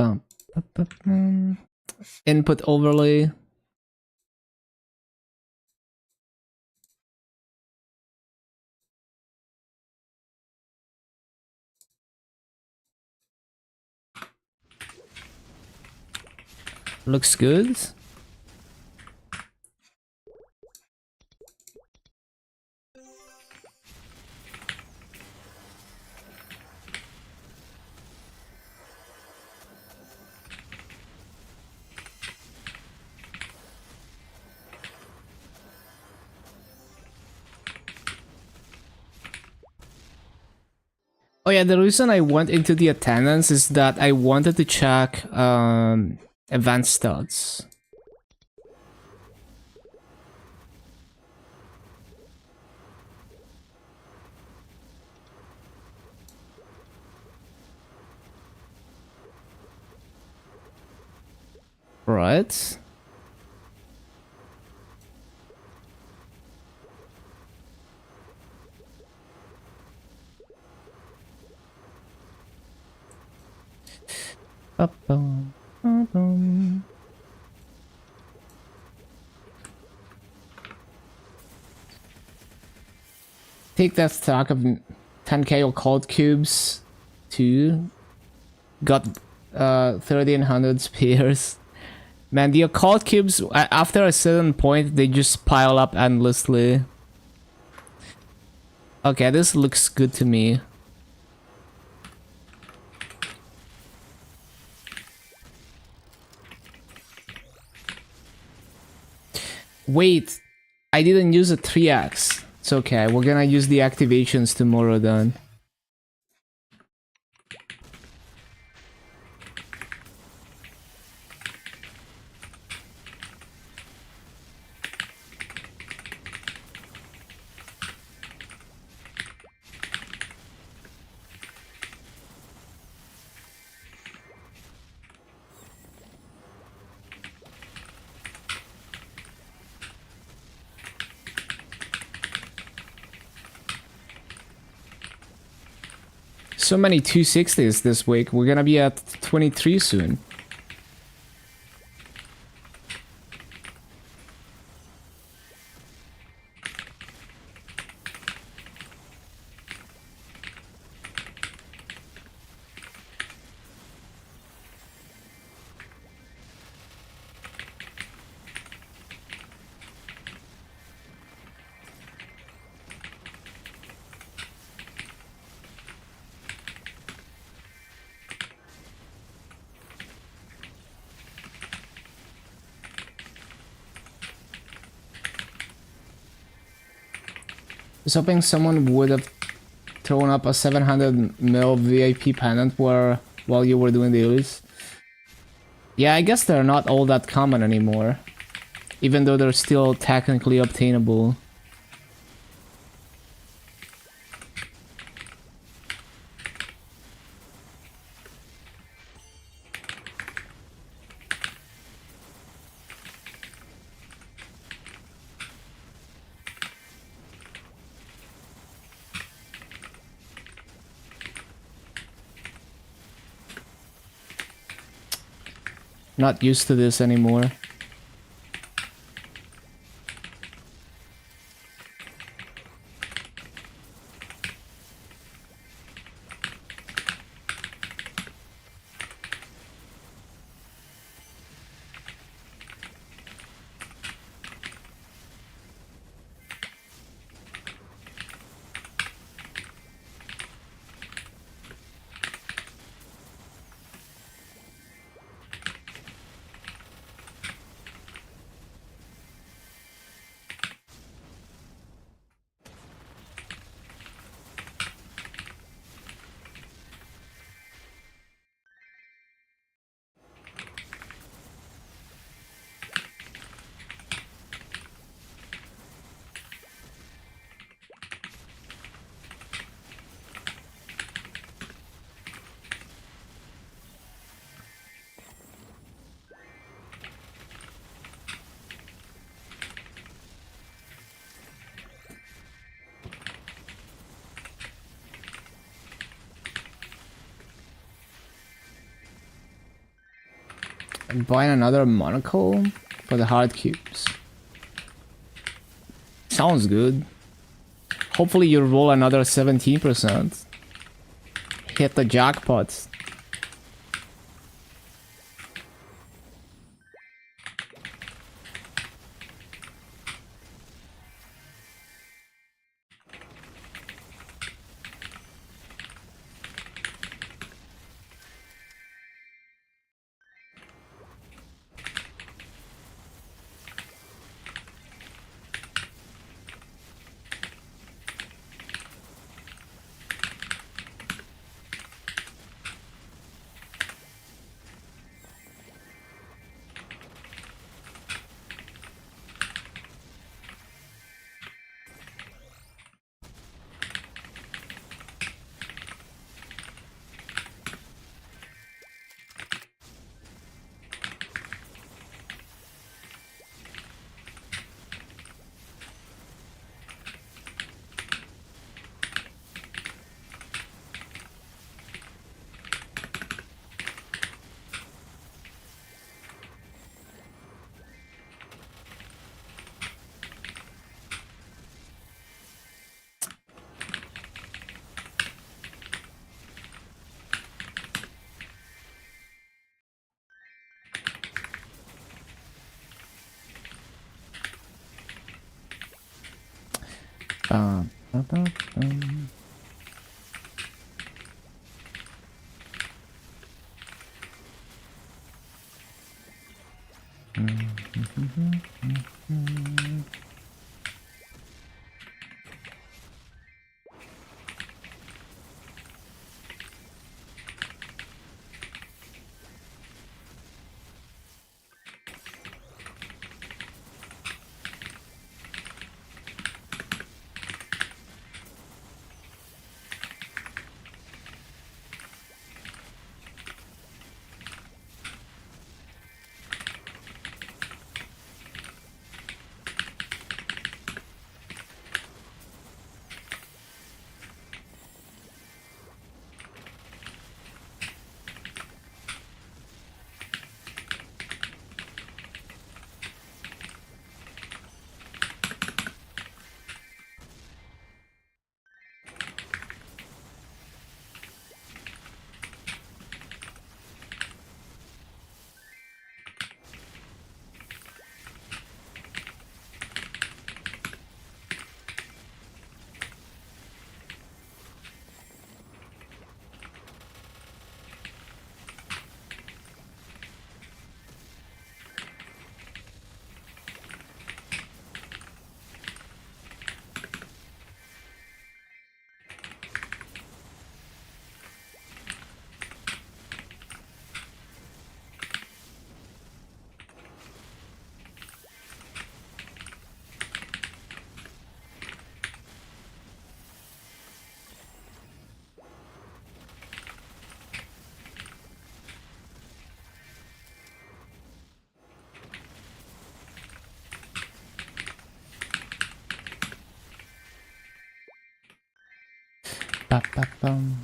Bum, bum, bum, bum. Input overlay. Looks good. Oh yeah, the reason I went into the attendance is that I wanted to check event stats. Right. Ba-bum, ba-bum. Take that stock of 10k occult cubes too. Got 1300 spears. Man, the occult cubes, after a certain point, they just pile up endlessly. Okay, this looks good to me. Wait, I didn't use a 3x. It's okay, we're gonna use the activations tomorrow then. So many 260s this week, we're gonna be at 23 soon. I was hoping someone would have thrown up a 700 mil VIP pennant while you were doing dailies. Yeah, I guess they're not all that common anymore, even though they're still technically obtainable. Not used to this anymore. buying another monocle for the hard cubes. Sounds good. Hopefully you roll another 17%. Hit the jackpot. Ba-ba-bum.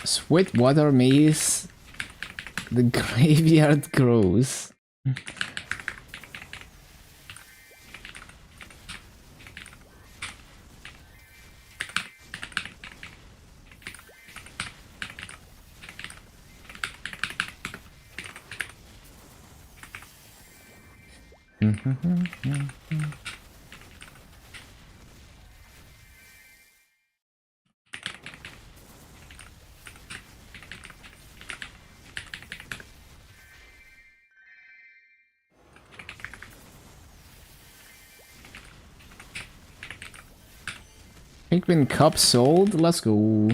Sweetwater Maze. The graveyard grows. Penguin Cup sold? Let's go.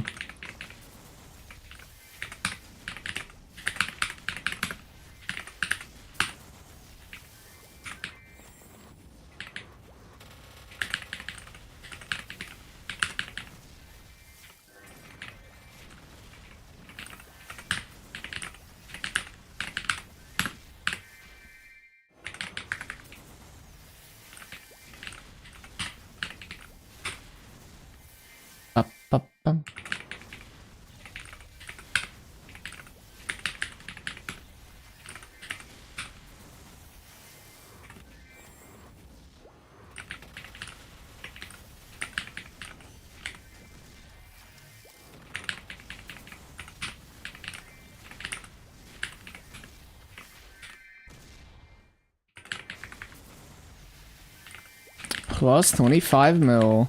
Plus 25 mil.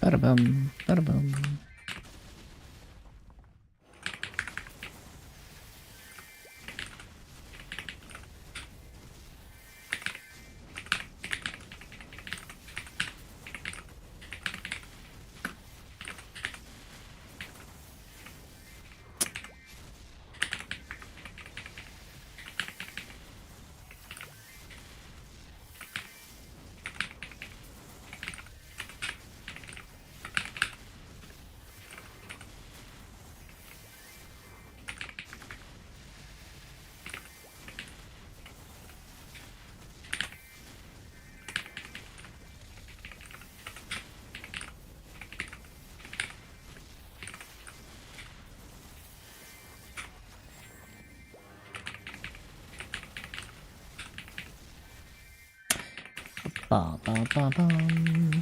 Ba-da-bum, ba-da-bum. Ba, ba, ba, bum.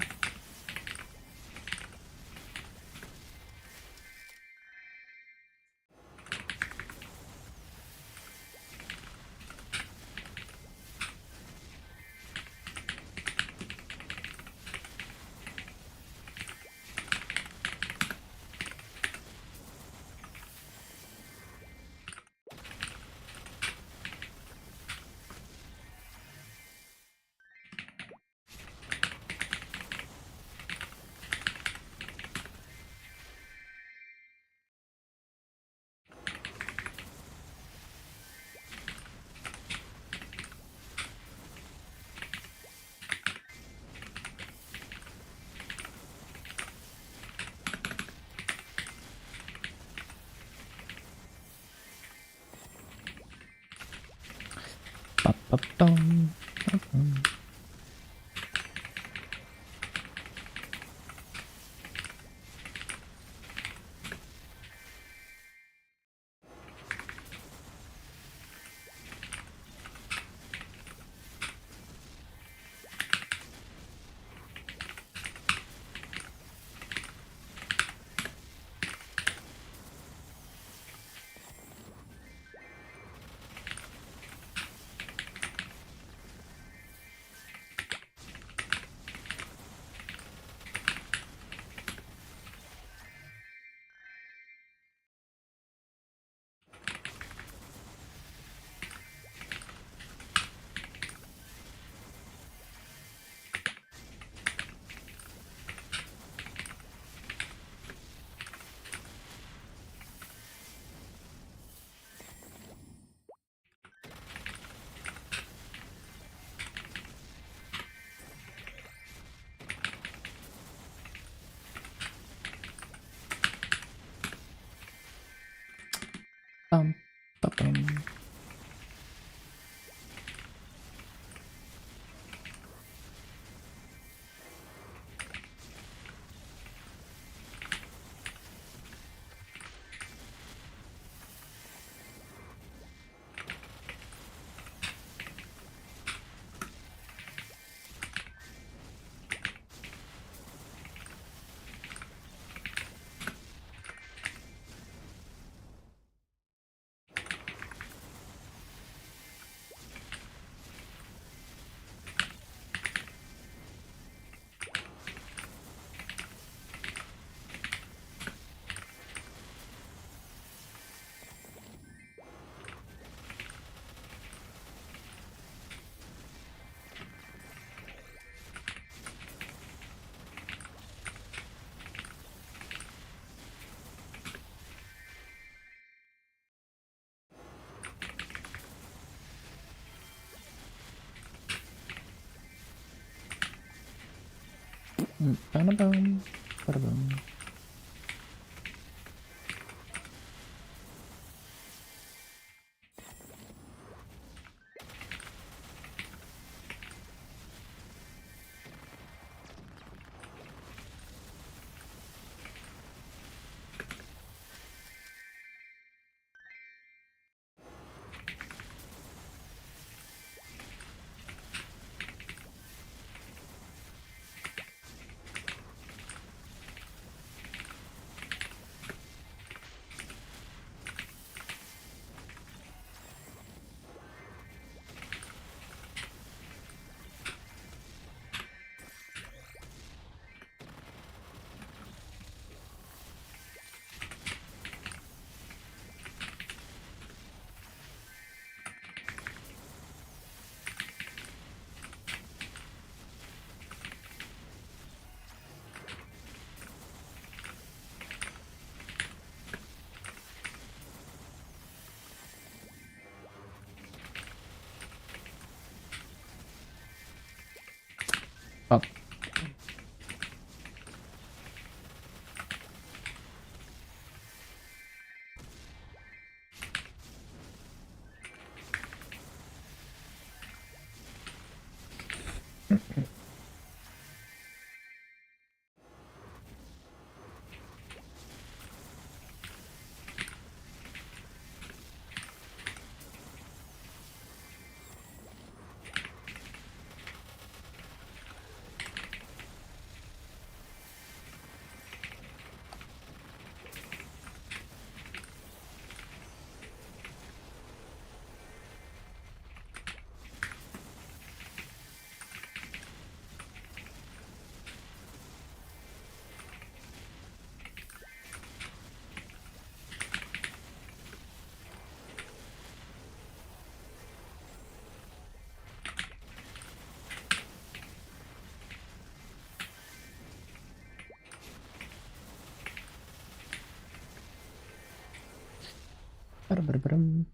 Ba, ba, bum, ba, bum. Ba-bum. Ba-da-bum. Ba-da-bum. Oh. Ba-da-ba-da-ba-dum.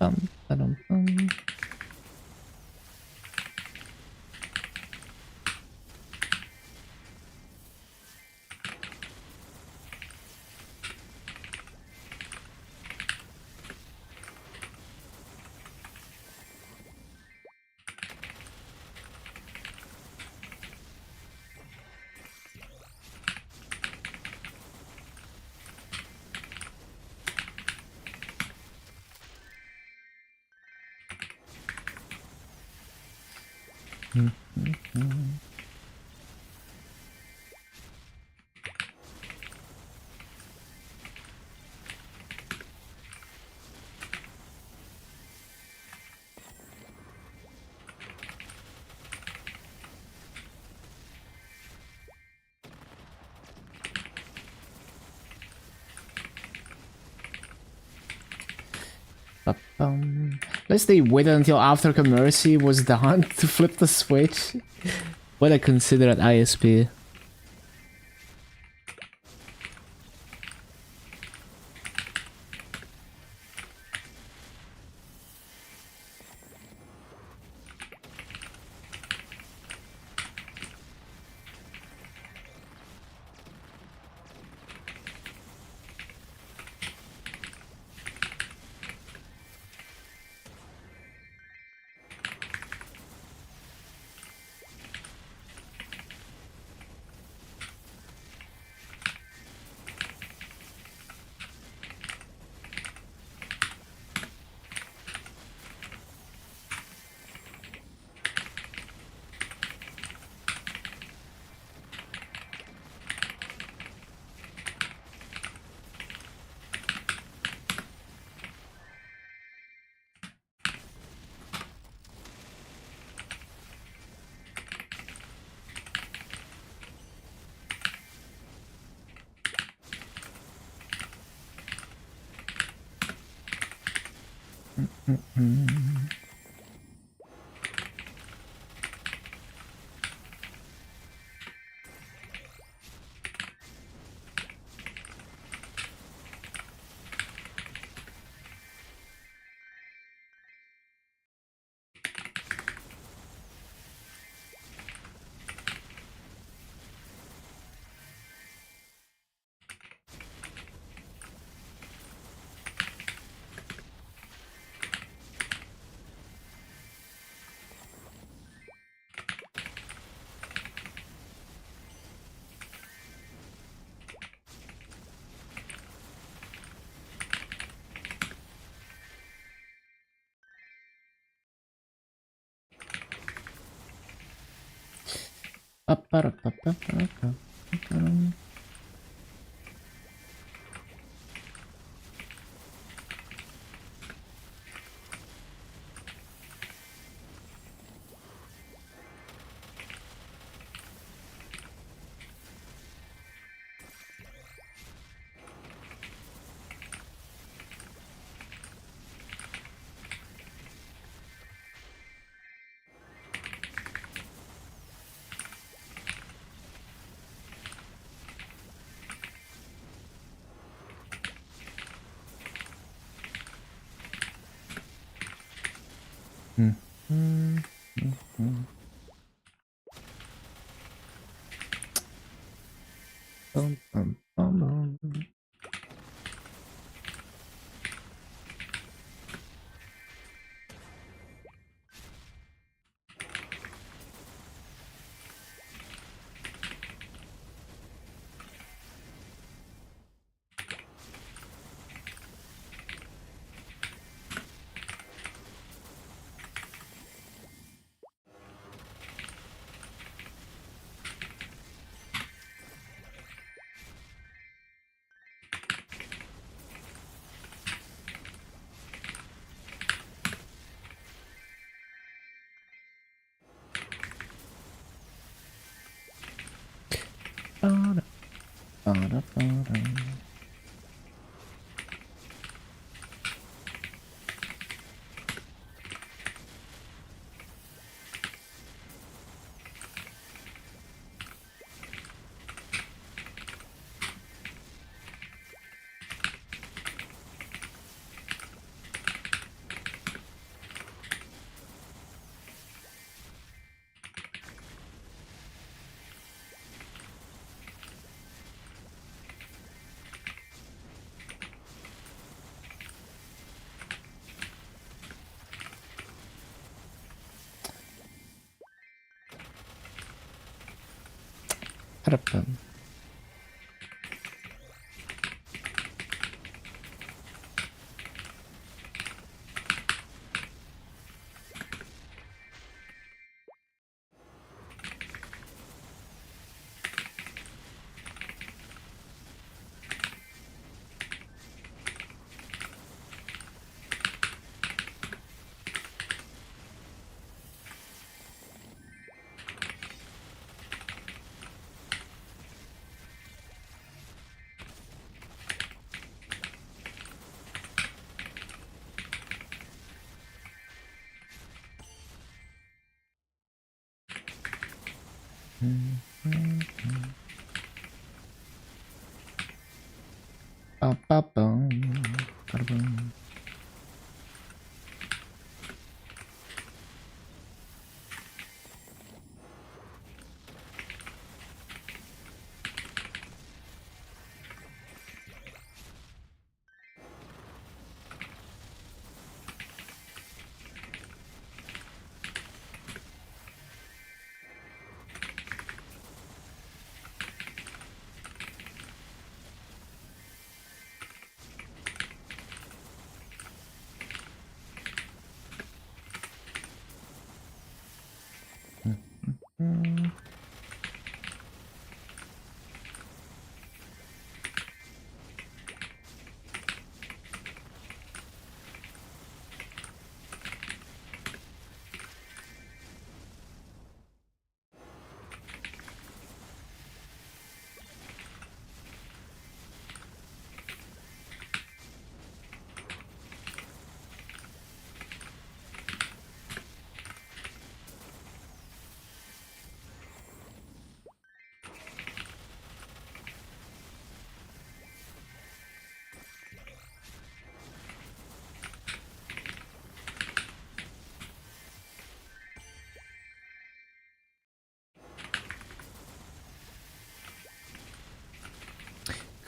Ba-dum-bum. Ba-bum. Let's say waited until after Commercy was done to flip the switch. What a considerate ISP.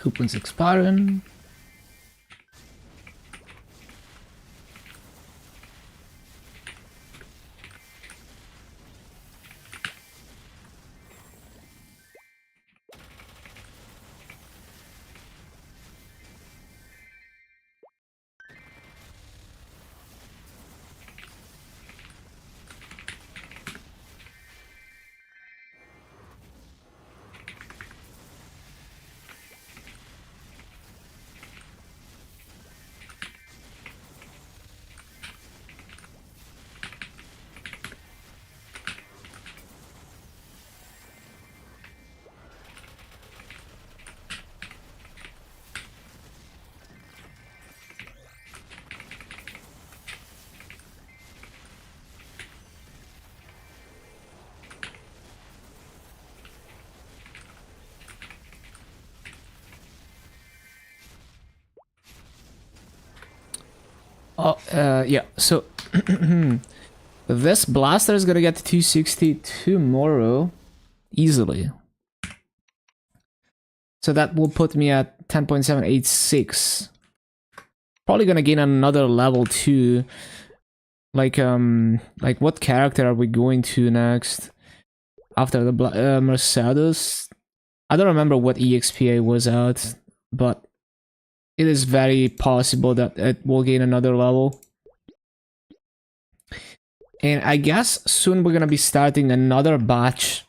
Coupons expiring. Oh, yeah, so this blaster is gonna get to 260 tomorrow easily. So that will put me at 10.786. Probably gonna gain another level too. Like what character are we going to next? After the Mercedes? I don't remember what EXPA was at, but it is very possible that it will gain another level. And I guess soon we're gonna be starting another batch.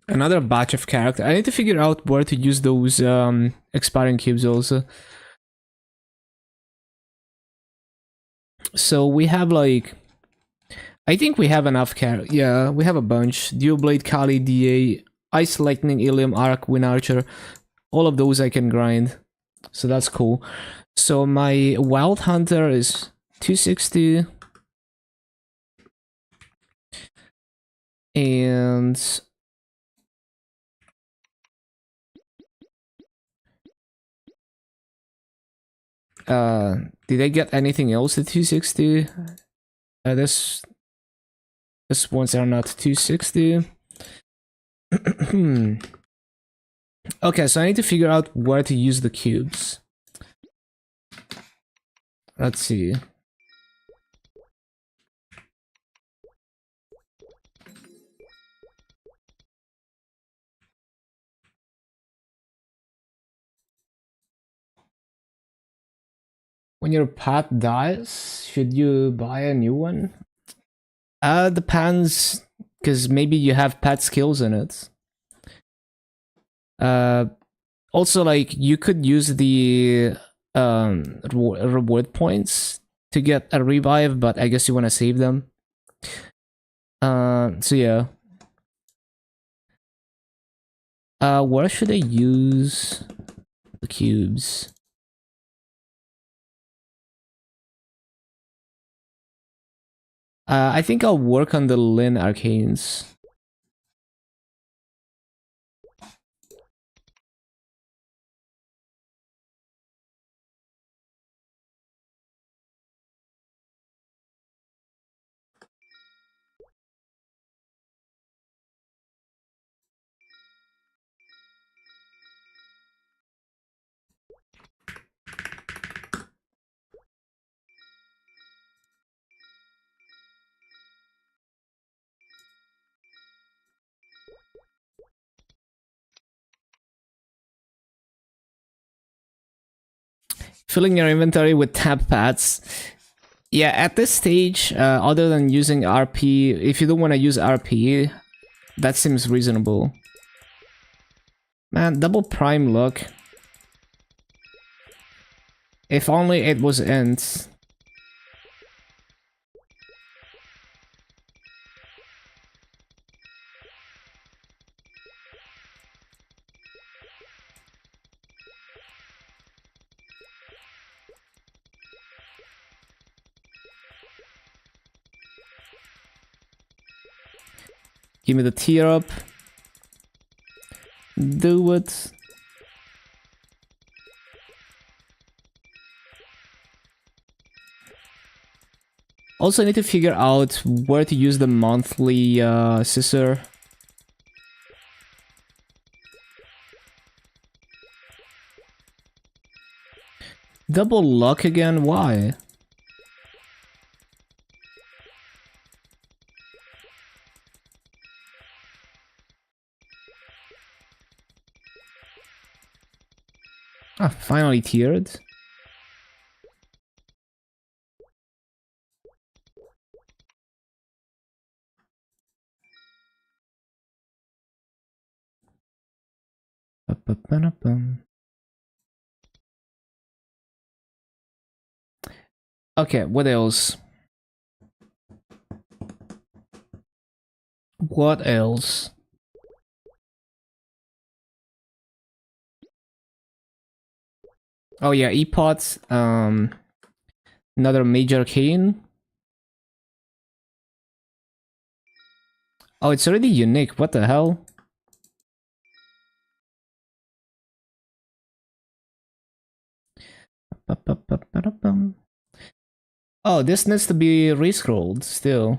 Another batch of character. I need to figure out where to use those expiring cubes also. So we have like... I think we have enough character. Yeah, we have a bunch. Dual Blade, Kali, DA, Ice Lightning, Ilium, Arc, Wind Archer. All of those I can grind. So that's cool. So my Wild Hunter is 260. And... did I get anything else at 260? This ones are not 260. Okay, so I need to figure out where to use the cubes. Let's see. When your pet dies, should you buy a new one? Depends, because maybe you have pet skills in it. Also, like, you could use the reward points to get a revive, but I guess you want to save them. So yeah. Where should I use the cubes? I think I'll work on the Lin Arcanes. Filling your inventory with tab pads. Yeah, at this stage, other than using RP, if you don't want to use RP, that seems reasonable. Man, double prime look. If only it was int. Give me the tier up. Do it. Also, I need to figure out where to use the monthly scissor. Double luck again? Why? Ah, finally tiered. Okay, what else? What else? Oh yeah, E-Pot, another major arcane. Oh, it's already unique, what the hell? Oh, this needs to be rescrolled still.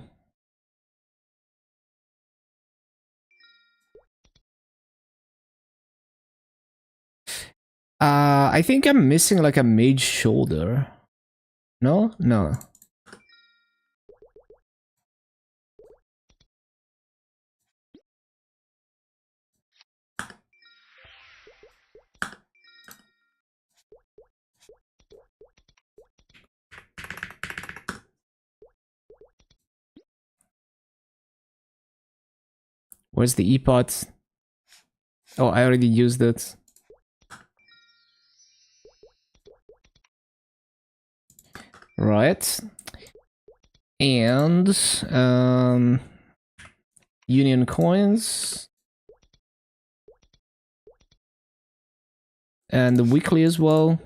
I think I'm missing like a mage shoulder. No? No. Where's the e-pot? Oh, I already used it. Right. And union coins. And the weekly as well.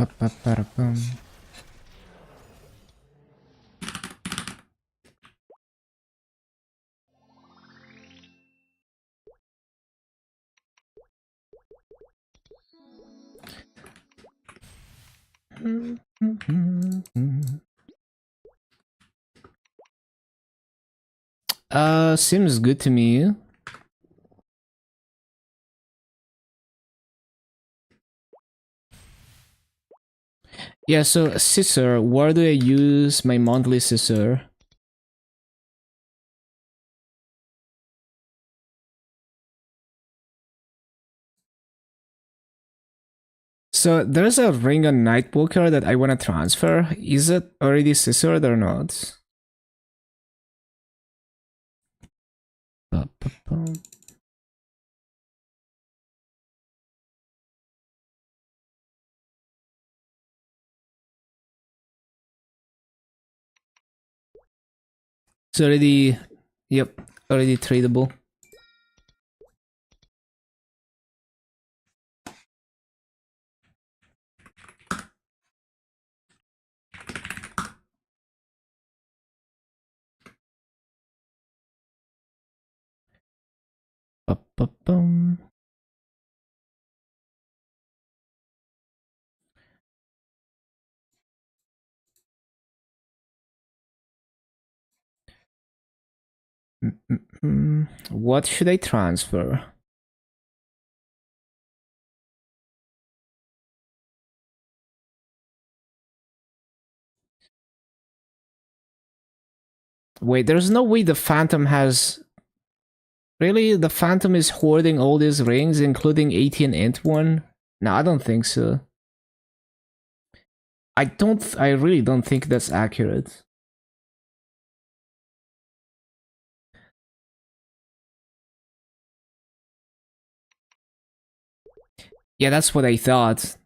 Ba-ba-ba-da-bum. Seems good to me. Yeah, so scissor, where do I use my monthly scissor? So there's a ring on Nightwalker that I want to transfer. Is it already scissored or not? Ba-ba-bum. It's already, yep, already tradable. Ba-ba-bum. What should I transfer? Wait, there's no way the Phantom has... Really? The Phantom is hoarding all these rings, including 18 int one? No, I don't think so. I really don't think that's accurate. Yeah, that's what I thought.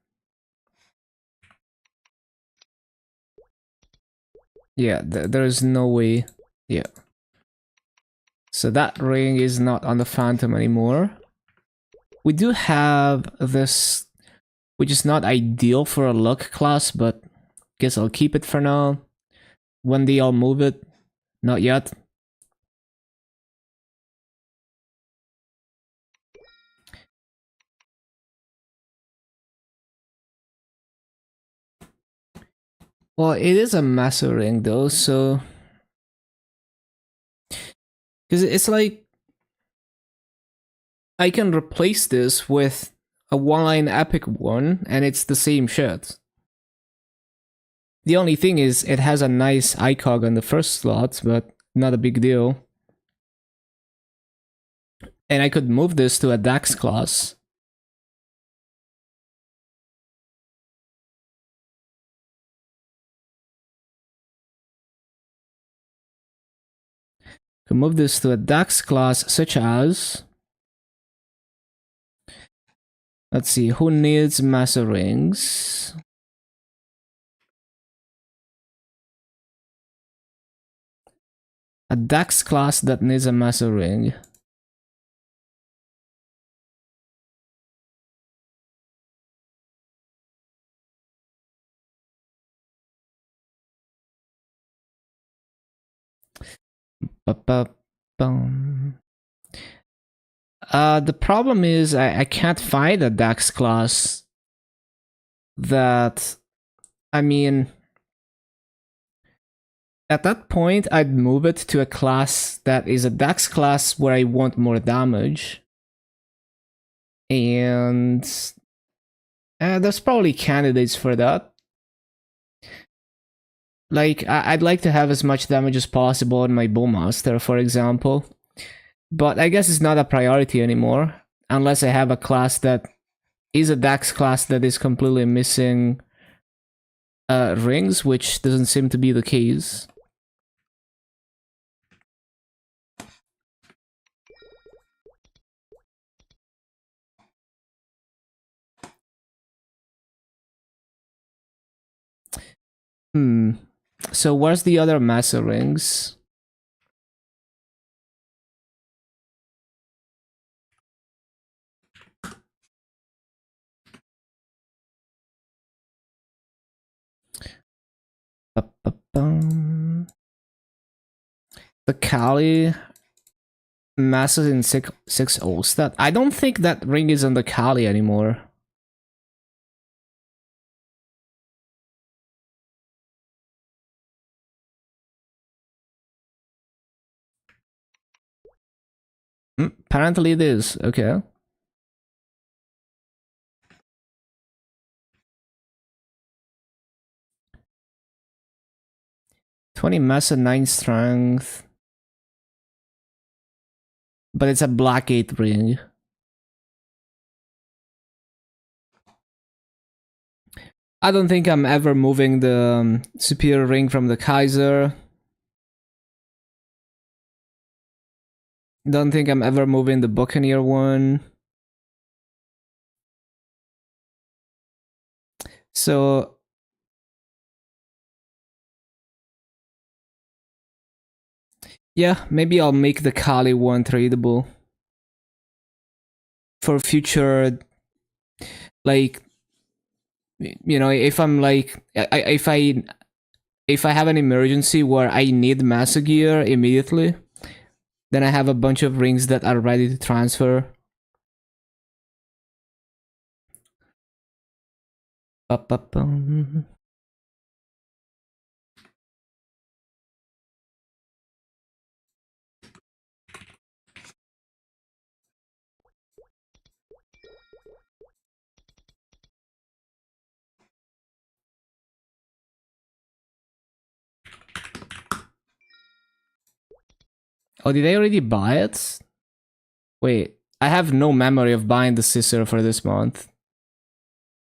Yeah, there's no way. Yeah. So that ring is not on the Phantom anymore. We do have this, which is not ideal for a luck class, but guess I'll keep it for now. When they all move it, not yet. Well, it is a master ring though, so because it's like I can replace this with a one-line epic one, and it's the same shit. The only thing is, it has a nice icog on the first slot, but not a big deal. And I could move this to a Dax class. Could move this to a Dax class, such as... Let's see, who needs Master Rings? A Dax class that needs a Master Ring. Ba-ba-bum. The problem is I can't find a Dax class that... I mean... At that point, I'd move it to a class that is a Dax class where I want more damage. And... there's probably candidates for that. Like, I'd like to have as much damage as possible on my Bowmaster, for example. But I guess it's not a priority anymore, unless I have a class that is a Dax class that is completely missing rings, which doesn't seem to be the case. So where's the other Master Rings? Ba-ba-bum. The Kali Masters in 6 Olstad. I don't think that ring is on the Kali anymore. Apparently it is. Okay. "20 Massa, 9 Strength." But it's a black 8 ring. I don't think I'm ever moving the superior ring from the Kaiser. Don't think I'm ever moving the Buccaneer one. So... yeah, maybe I'll make the Kali one tradable. For future... like... you know, if I'm like... if I have an emergency where I need Massa Gear immediately, then I have a bunch of rings that are ready to transfer. Ba-ba-bum. Oh, did I already buy it? Wait, I have no memory of buying the scissor for this month.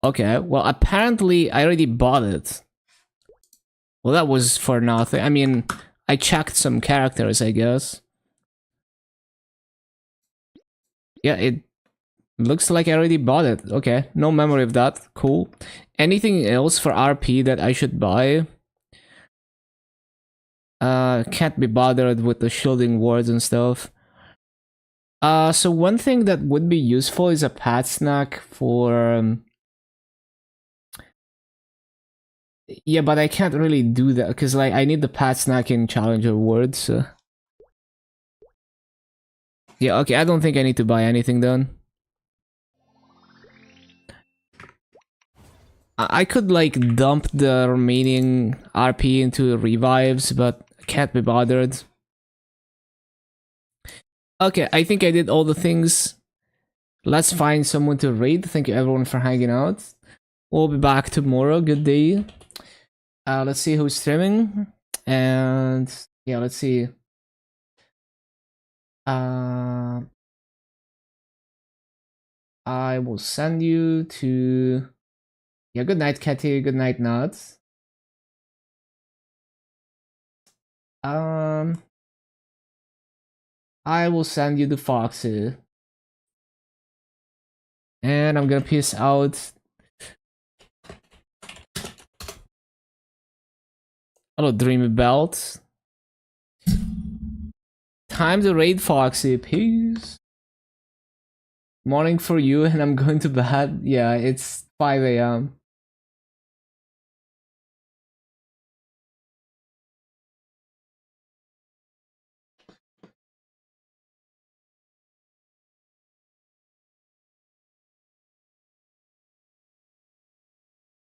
Okay, well, apparently I already bought it. Well, that was for nothing. I mean, I checked some characters, I guess. Yeah, it looks like I already bought it. Okay, no memory of that. Cool. Anything else for RP that I should buy? Can't be bothered with the shielding wards and stuff. So one thing that would be useful is a pad snack for... yeah, but I can't really do that, because like, I need the pad snack in Challenger wards, so... yeah, okay, I don't think I need to buy anything then. I could like dump the remaining RP into revives, but can't be bothered. Okay, I think I did all the things. Let's find someone to raid. Thank you everyone for hanging out. We'll be back tomorrow. Good day. Let's see who's streaming. And yeah, let's see. I will send you to... Yeah, good night, Katie. Good night, Nuts. I will send you the Foxy. And I'm gonna peace out. Hello, Dreamy Belt. Time to raid Foxy. Peace. Morning for you, and I'm going to bed. Yeah, it's 5 a.m.